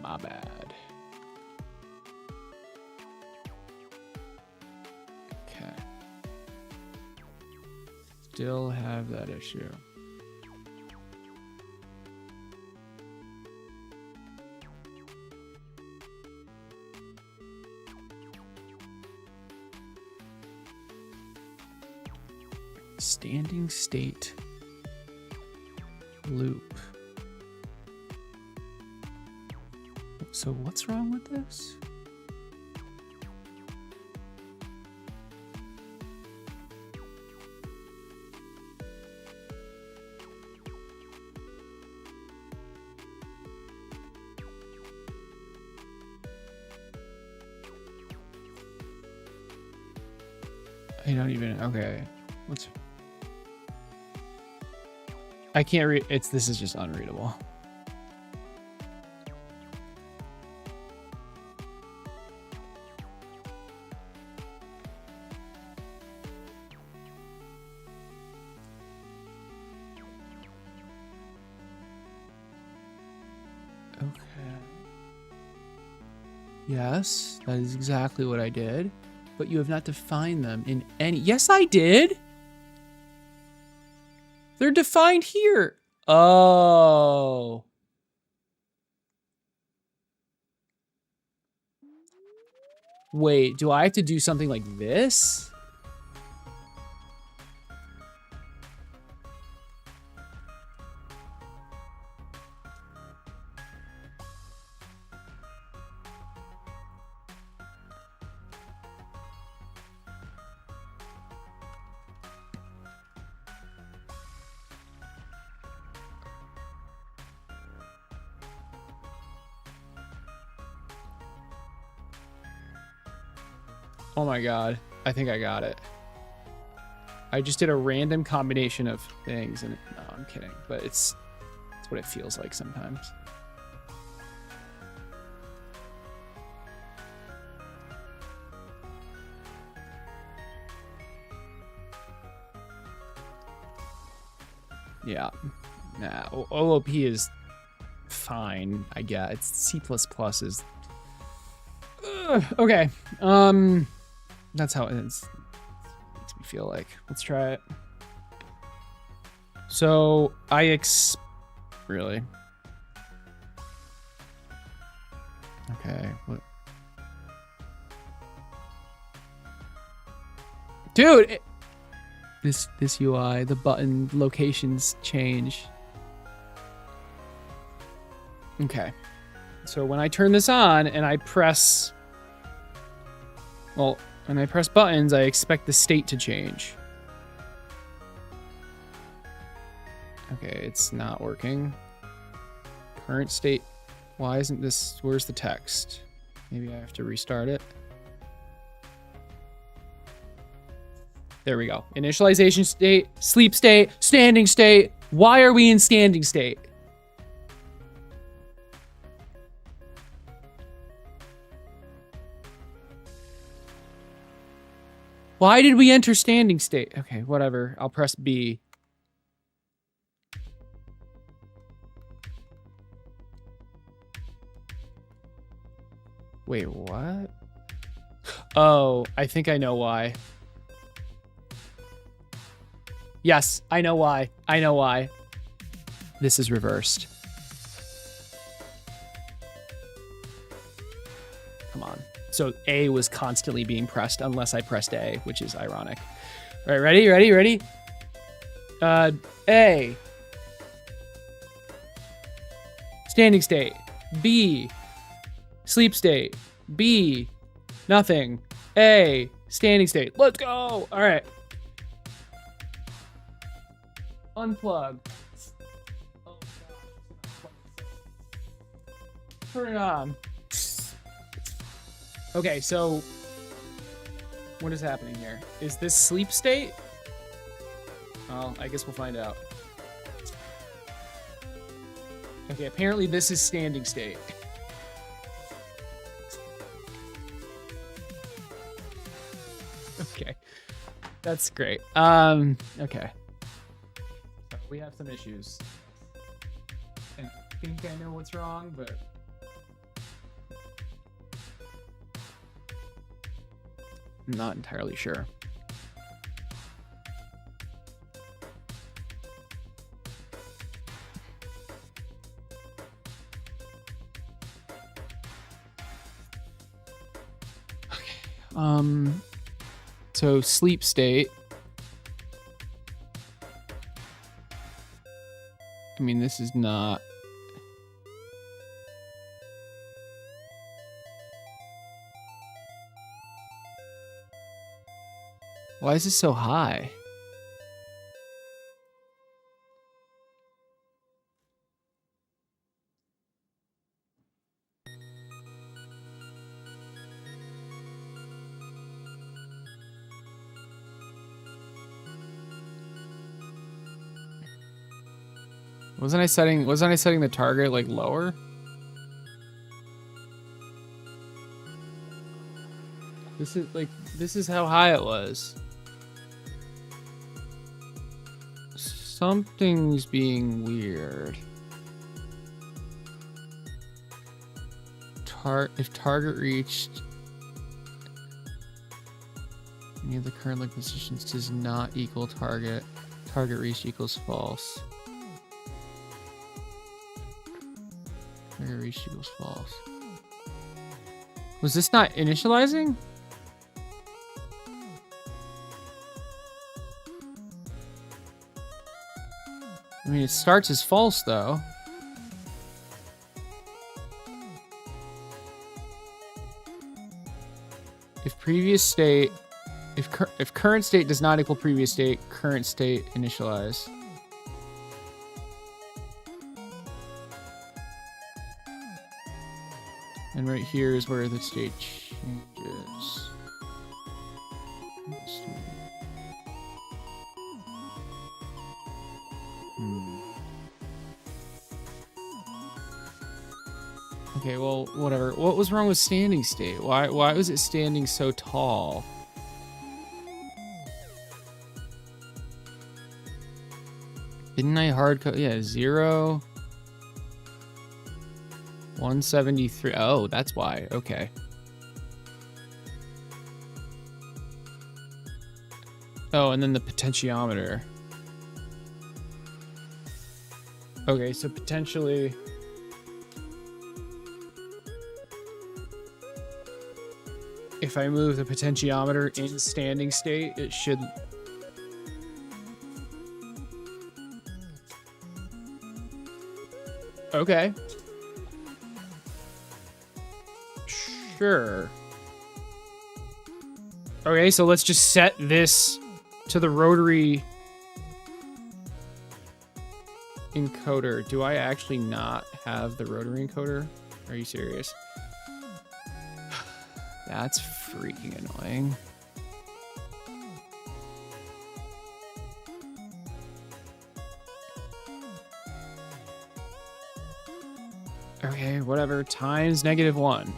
my bad. Okay. Still have that issue. Standing state loop. So what's wrong with this? I don't even, okay. What's, I can't read, this is just unreadable. Okay. Yes, that is exactly what I did. But you have not defined them in any... Yes, I did! They're defined here. Oh. Wait, do I have to do something like this? Oh my god. I think I got it. I just did a random combination of things and no, I'm kidding, but it's what it feels like sometimes. Yeah. Nah, OOP is fine, I guess. It's C++ is... okay. That's how it is. Makes me feel like. Let's try it. So, really? Okay. What? Dude! This UI, the button locations change. Okay. So when I turn this on and I press... Well, when I press buttons, I expect the state to change. Okay, it's not working. Current state. Why isn't this... Where's the text? Maybe I have to restart it. There we go. Initialization state, sleep state, standing state. Why are we in standing state? Why did we enter standing state? Okay, whatever. I'll press B. Wait, what? Oh, I think I know why. Yes, I know why. I know why. This is reversed. Come on. So A was constantly being pressed unless I pressed A, which is ironic. All right, ready? A. Standing state. B. Sleep state. B. Nothing. A. Standing state. Let's go. All right. Unplug. Oh, God. Turn it on. Okay, so what is happening here? Is this sleep state? Well, I guess we'll find out. Okay, apparently this is standing state. Okay, that's great. Okay. We have some issues. And I think I know what's wrong, but... I'm not entirely sure. Okay. So sleep state I mean, this is not... Why is this so high? Wasn't I setting the target like lower? This is how high it was. Something's being weird. If target reached any of the current link positions does not equal target. Target reached equals false. Target reached equals false. Was this not initializing? I mean, it starts as false though. If previous state, if current state does not equal previous state, current state initialize. And right here is where the state changes. Okay, well, whatever. What was wrong with standing state? Why was it standing so tall? Didn't I hard code? Yeah, 0. 173. Oh, that's why. Okay. Oh, and then the potentiometer. Okay, so potentially... if I move the potentiometer in standing state, it should... Okay. Sure. Okay, so let's just set this to the rotary encoder. Do I actually not have the rotary encoder? Are you serious? That's freaking annoying. Okay, whatever. Times -1.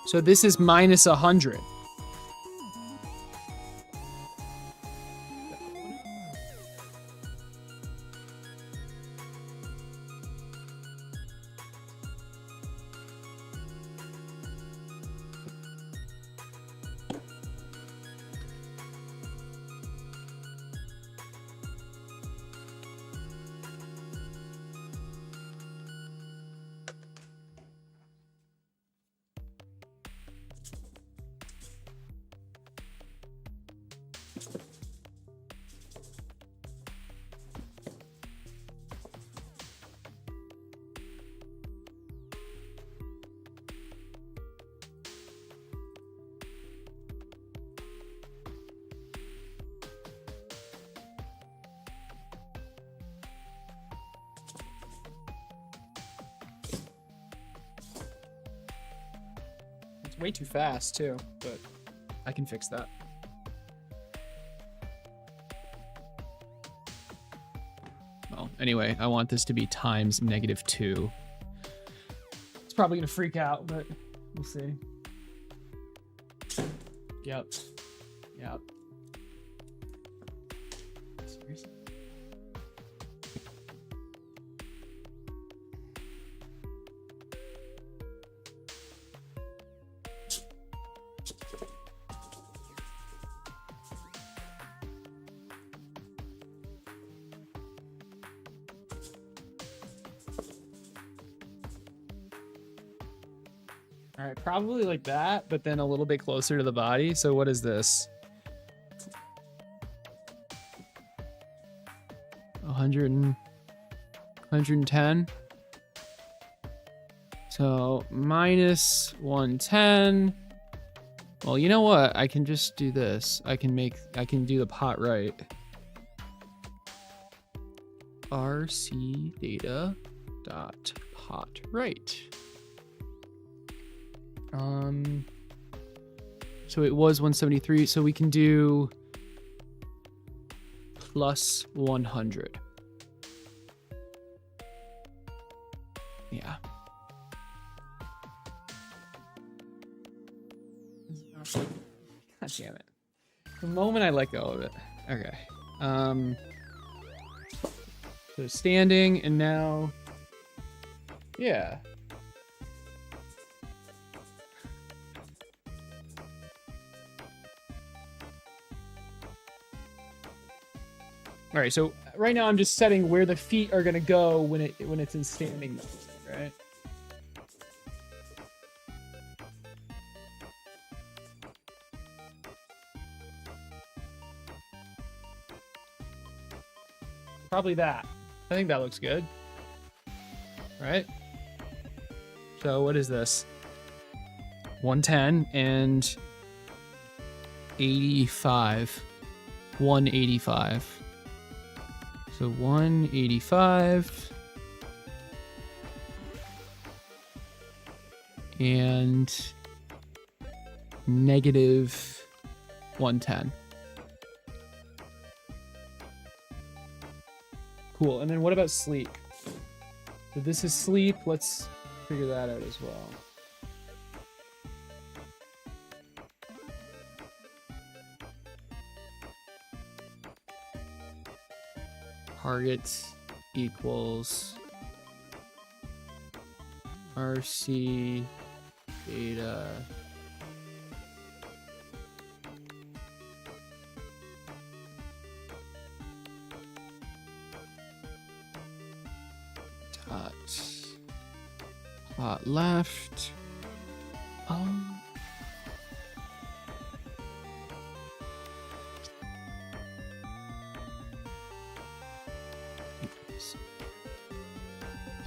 So this is -100. Way too fast too, but I can fix that. Well, anyway, I want this to be times -2. It's probably gonna freak out, but we'll see. Yep. Yep. Seriously? All right, probably like that, but then a little bit closer to the body. So what is this? 110. So minus 110. Well, you know what? I can just do this. I can do the pot right. RC data dot pot right. So it was 173, so we can do plus 100. Yeah. God damn it. The moment I let go of it. Okay. So standing, and now, yeah. All right, so right now I'm just setting where the feet are gonna go when it's in standing mode, right? Probably that. I think that looks good. Right? So what is this? 110 and 85. 185. So 185 and negative 110. Cool. And then what about sleep? So this is sleep. Let's figure that out as well. Target equals RC data dot hot left.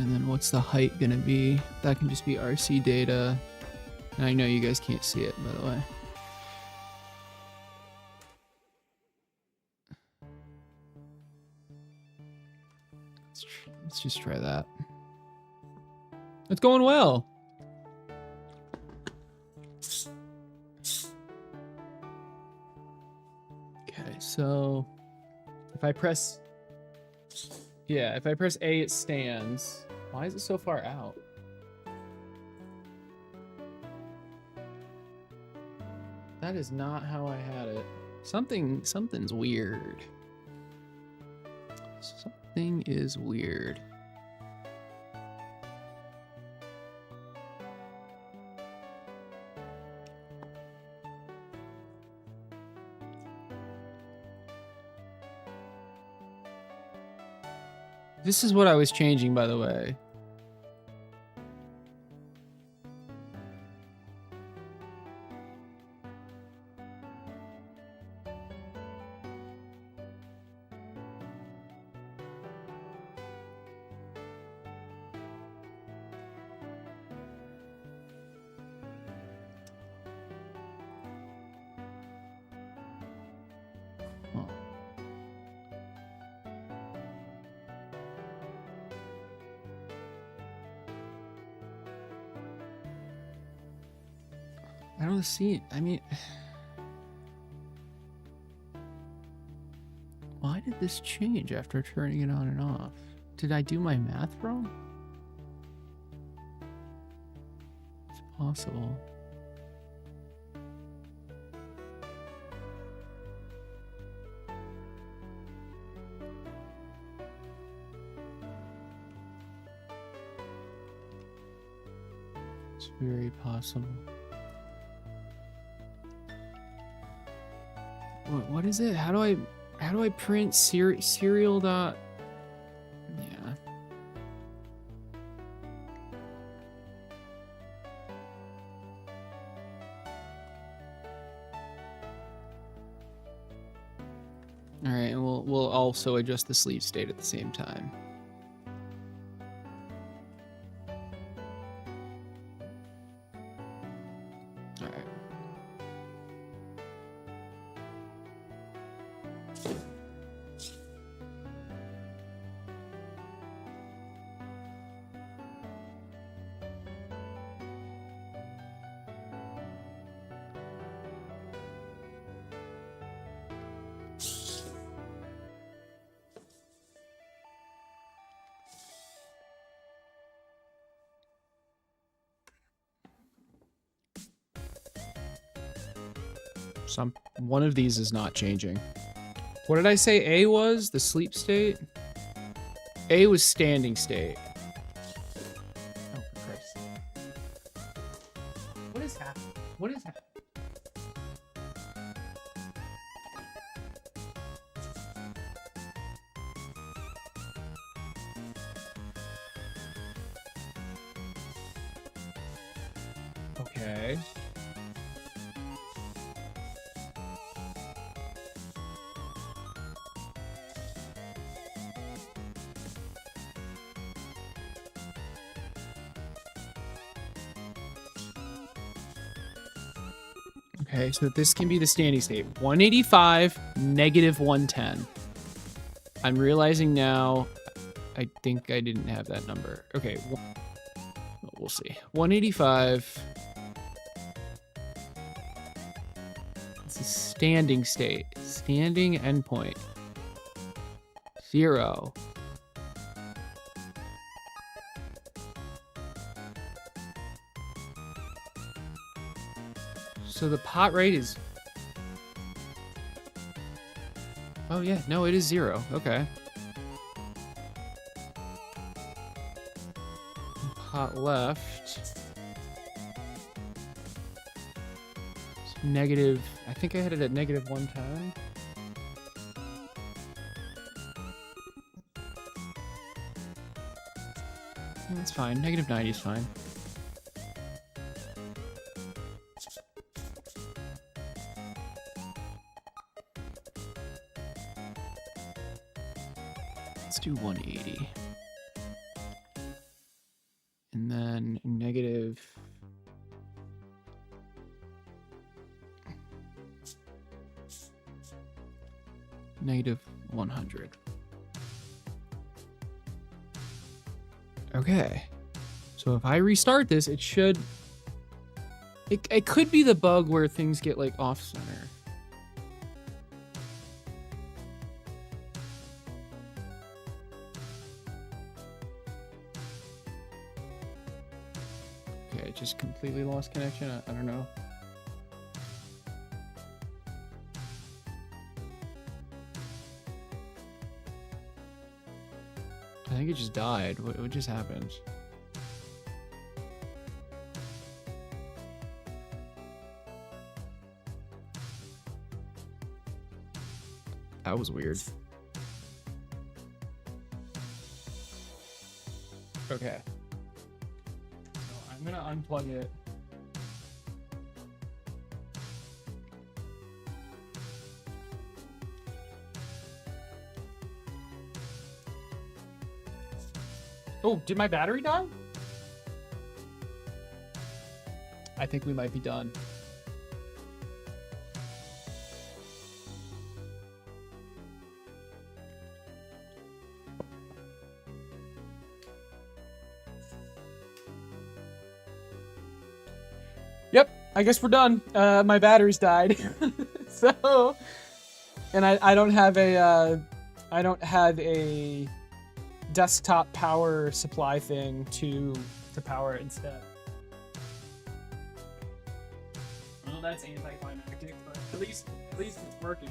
And then what's the height gonna be? That can just be RC data. And I know you guys can't see it, by the way. Let's just try that. It's going well. Okay, so if I press, yeah, if I press A, it stands. Why is it so far out? That is not how I had it. Something's weird. Something is weird. This is what I was changing, by the way. I don't see it. I mean, why did this change after turning it on and off? Did I do my math wrong? It's possible. It's very possible. What is it? How do I print serial dot? Yeah. All right, and we'll also adjust the sleep state at the same time. All right. One of these is not changing. What did I say A was? The sleep state? A was standing state. Oh, for Christ's sake. What is happening? What is happening? Okay. Okay, so this can be the standing state. 185, negative 110. I'm realizing now, I think I didn't have that number. Okay, we'll see. 185. It's a standing state. Standing endpoint. 0. So the pot rate is... Oh yeah, no, it is 0. Okay. Pot left. It's negative... I think I had it at negative 110. That's fine. Negative 90 is fine. Let's do 180. And then negative... negative 100. Okay. So if I restart this, it should... It could be the bug where things get, like, off-center. Okay, it just completely lost connection. I don't know. I think it just died. What just happened? That was weird. Okay. So I'm gonna unplug it. Oh, did my battery die? I think we might be done. Yep, I guess we're done. My batteries died. So, and I don't have a desktop power supply thing to power it instead. Well, that's anticlimactic, but at least it's working.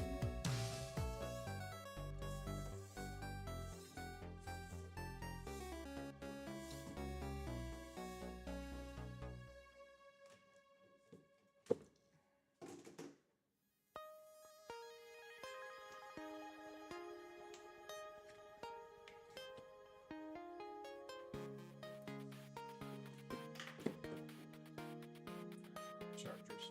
Chargers.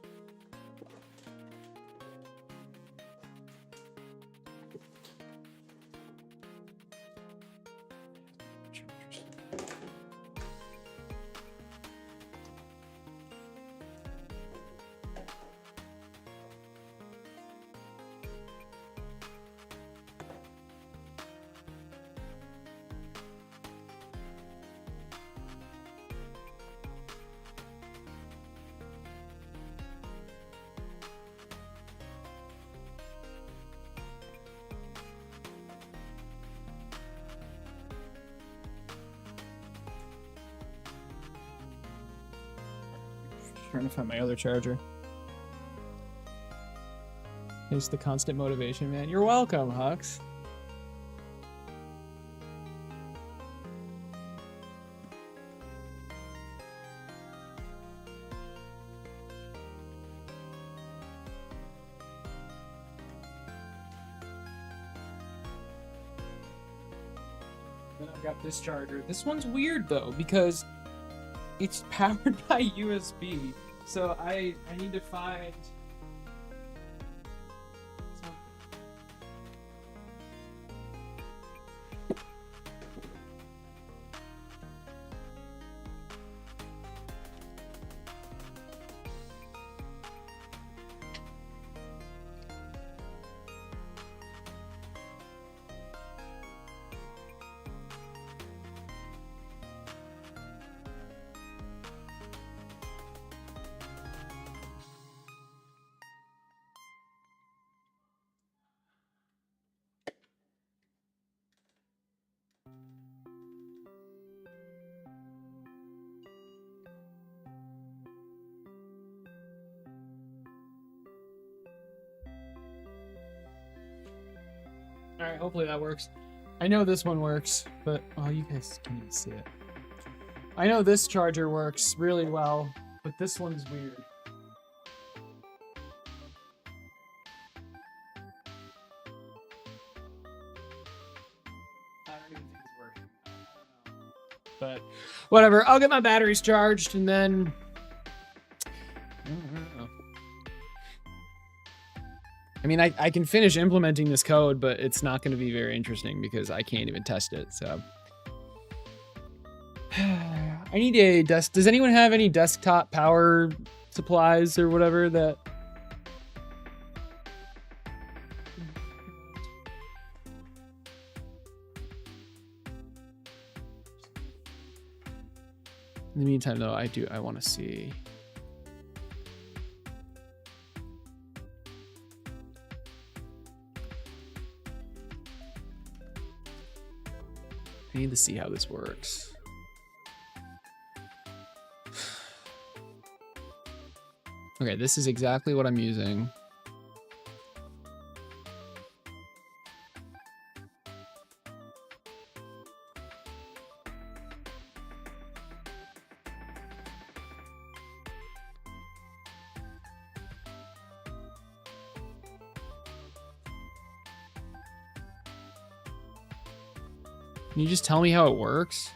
Trying to find my other charger. It's the constant motivation, man. You're welcome, Hux. Then I've got this charger. This one's weird though because it's powered by USB. So I need to find some... All right, hopefully that works. I know this one works, but oh, you guys can't even see it. I know this charger works really well, but this one's weird. I don't even think it's working. But whatever, I'll get my batteries charged and then I don't know. I mean, I can finish implementing this code, but it's not going to be very interesting because I can't even test it, so. I need a desk. Does anyone have any desktop power supplies or whatever that... In the meantime, though, I want to see... I need to see how this works. Okay, this is exactly what I'm using. Can you just tell me how it works?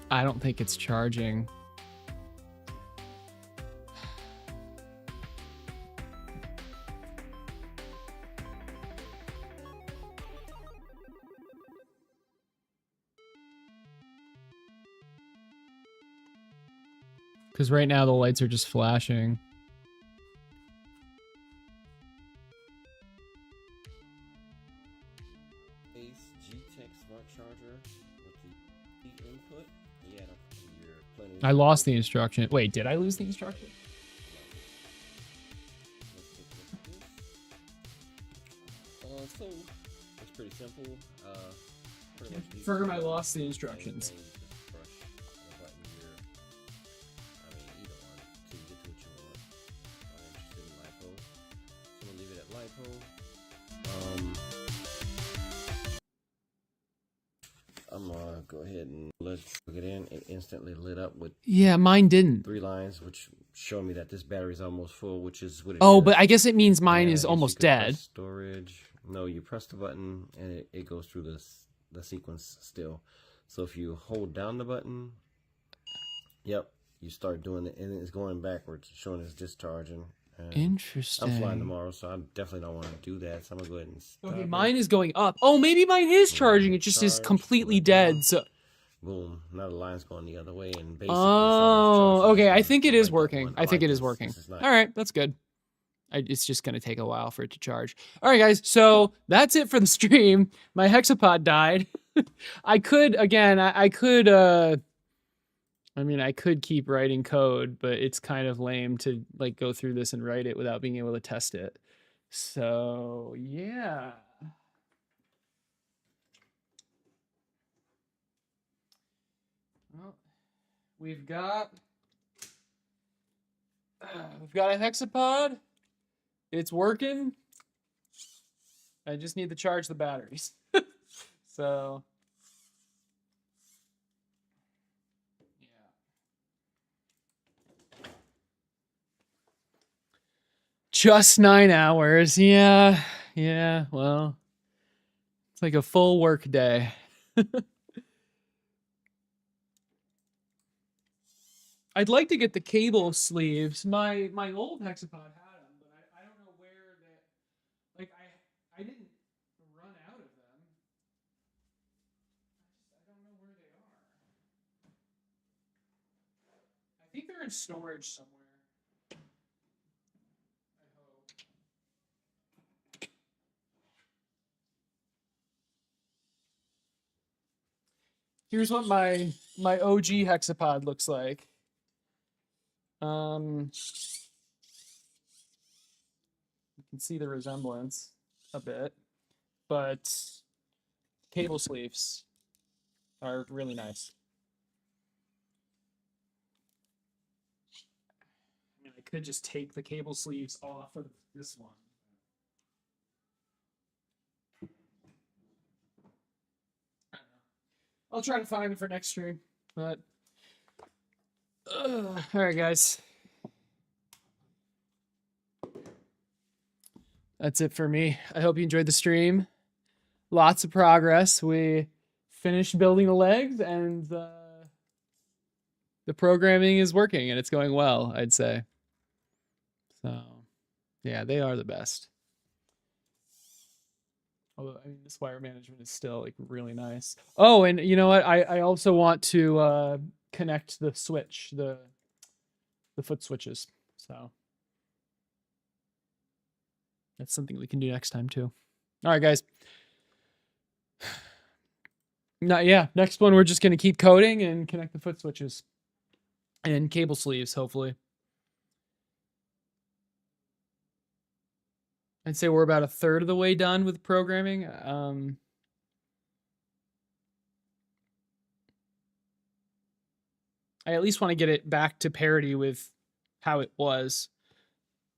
I don't think it's charging. Because right now the lights are just flashing. Ace G-Tech smart charger with the input. Yeah, you're plenty. I lost the instruction. Wait, did I lose the instruction? So it's pretty simple. Pretty much Confirm I lost the instructions. I'm gonna go ahead and let's plug it in. It instantly lit up with Mine didn't. 3 lines, which show me that this battery is almost full, which is what it is. Oh, but I guess it means mine is I guess almost you could dead. press storage. No, you press the button and it goes through the sequence still. So if you hold down the button, yep, you start doing it, and it's going backwards, showing it's discharging. Interesting. I'm flying tomorrow, so I definitely don't want to do that. So I'm gonna go ahead and stop. Okay, mine is going up. Oh, maybe mine is charging. It just is completely dead. So. Boom! Now the line's going the other way, and basically. Oh, okay. I think it is working. One. I think it is working. All right, that's good. It's just gonna take a while for it to charge. All right, guys. So that's it for the stream. My Hexapod died. I could I mean, I could keep writing code, but it's kind of lame to like go through this and write it without being able to test it. So, yeah. Well, we've got a hexapod. It's working. I just need to charge the batteries. So, yeah. Just 9 hours. Yeah. Yeah. Well, it's like a full work day. I'd like to get the cable sleeves. My old hexapod had them, but I don't know where that. Like I didn't run out of them. I don't know where they are. I think they're in storage somewhere. I hope. Here's what my OG hexapod looks like. You can see the resemblance a bit, but cable sleeves are really nice. I mean, I could just take the cable sleeves off of this one. I don't know. I'll try to find them for next stream, but all right, guys. That's it for me. I hope you enjoyed the stream. Lots of progress. We finished building the legs, and the programming is working, and it's going well, I'd say. So, yeah, they are the best. Although, I mean, this wire management is still like really nice. Oh, and you know what? I also want to connect the switch, the foot switches. So that's something we can do next time too. All right, guys. Next one we're just gonna keep coding and connect the foot switches and cable sleeves, hopefully. I'd say we're about a third of the way done with programming. I at least want to get it back to parity with how it was.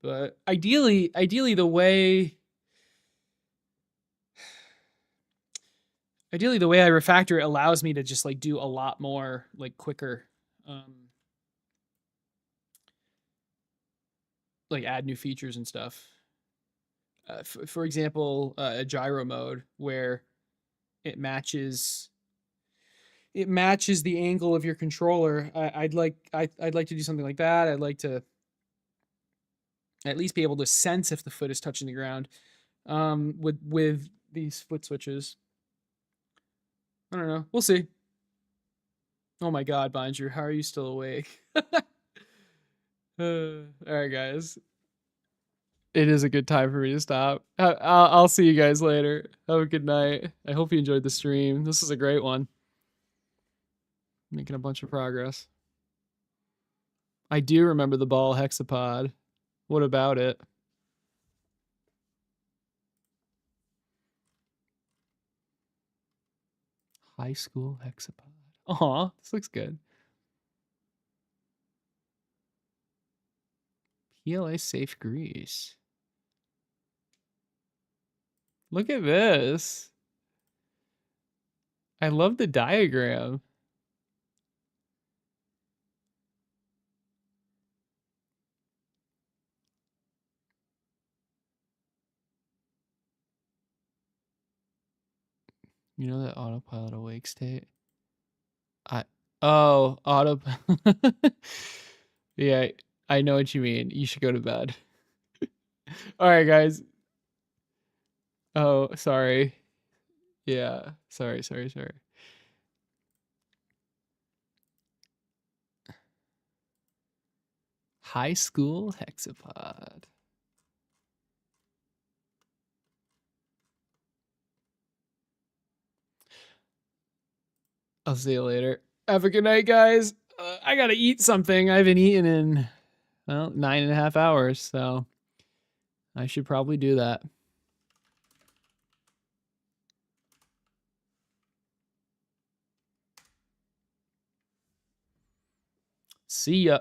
But ideally the way I refactor it allows me to just like do a lot more like quicker. Like add new features and stuff. For example, a gyro mode where it matches the angle of your controller. I'd like to do something like that. I'd like to at least be able to sense if the foot is touching the ground with these foot switches. I don't know. We'll see. Oh my God, Bonjour, how are you still awake? All right, guys. It is a good time for me to stop. I'll see you guys later. Have a good night. I hope you enjoyed the stream. This is a great one. Making a bunch of progress. I do remember the ball hexapod. What about it? High school hexapod. Aw, this looks good. PLA safe grease. Look at this. I love the diagram. You know that autopilot awake state? Auto. Yeah, I know what you mean. You should go to bed. All right, guys. Oh, sorry. Yeah, sorry. High school hexapod. I'll see you later. Have a good night, guys. I gotta eat something. I haven't eaten in, well, 9.5 hours, so I should probably do that. See ya.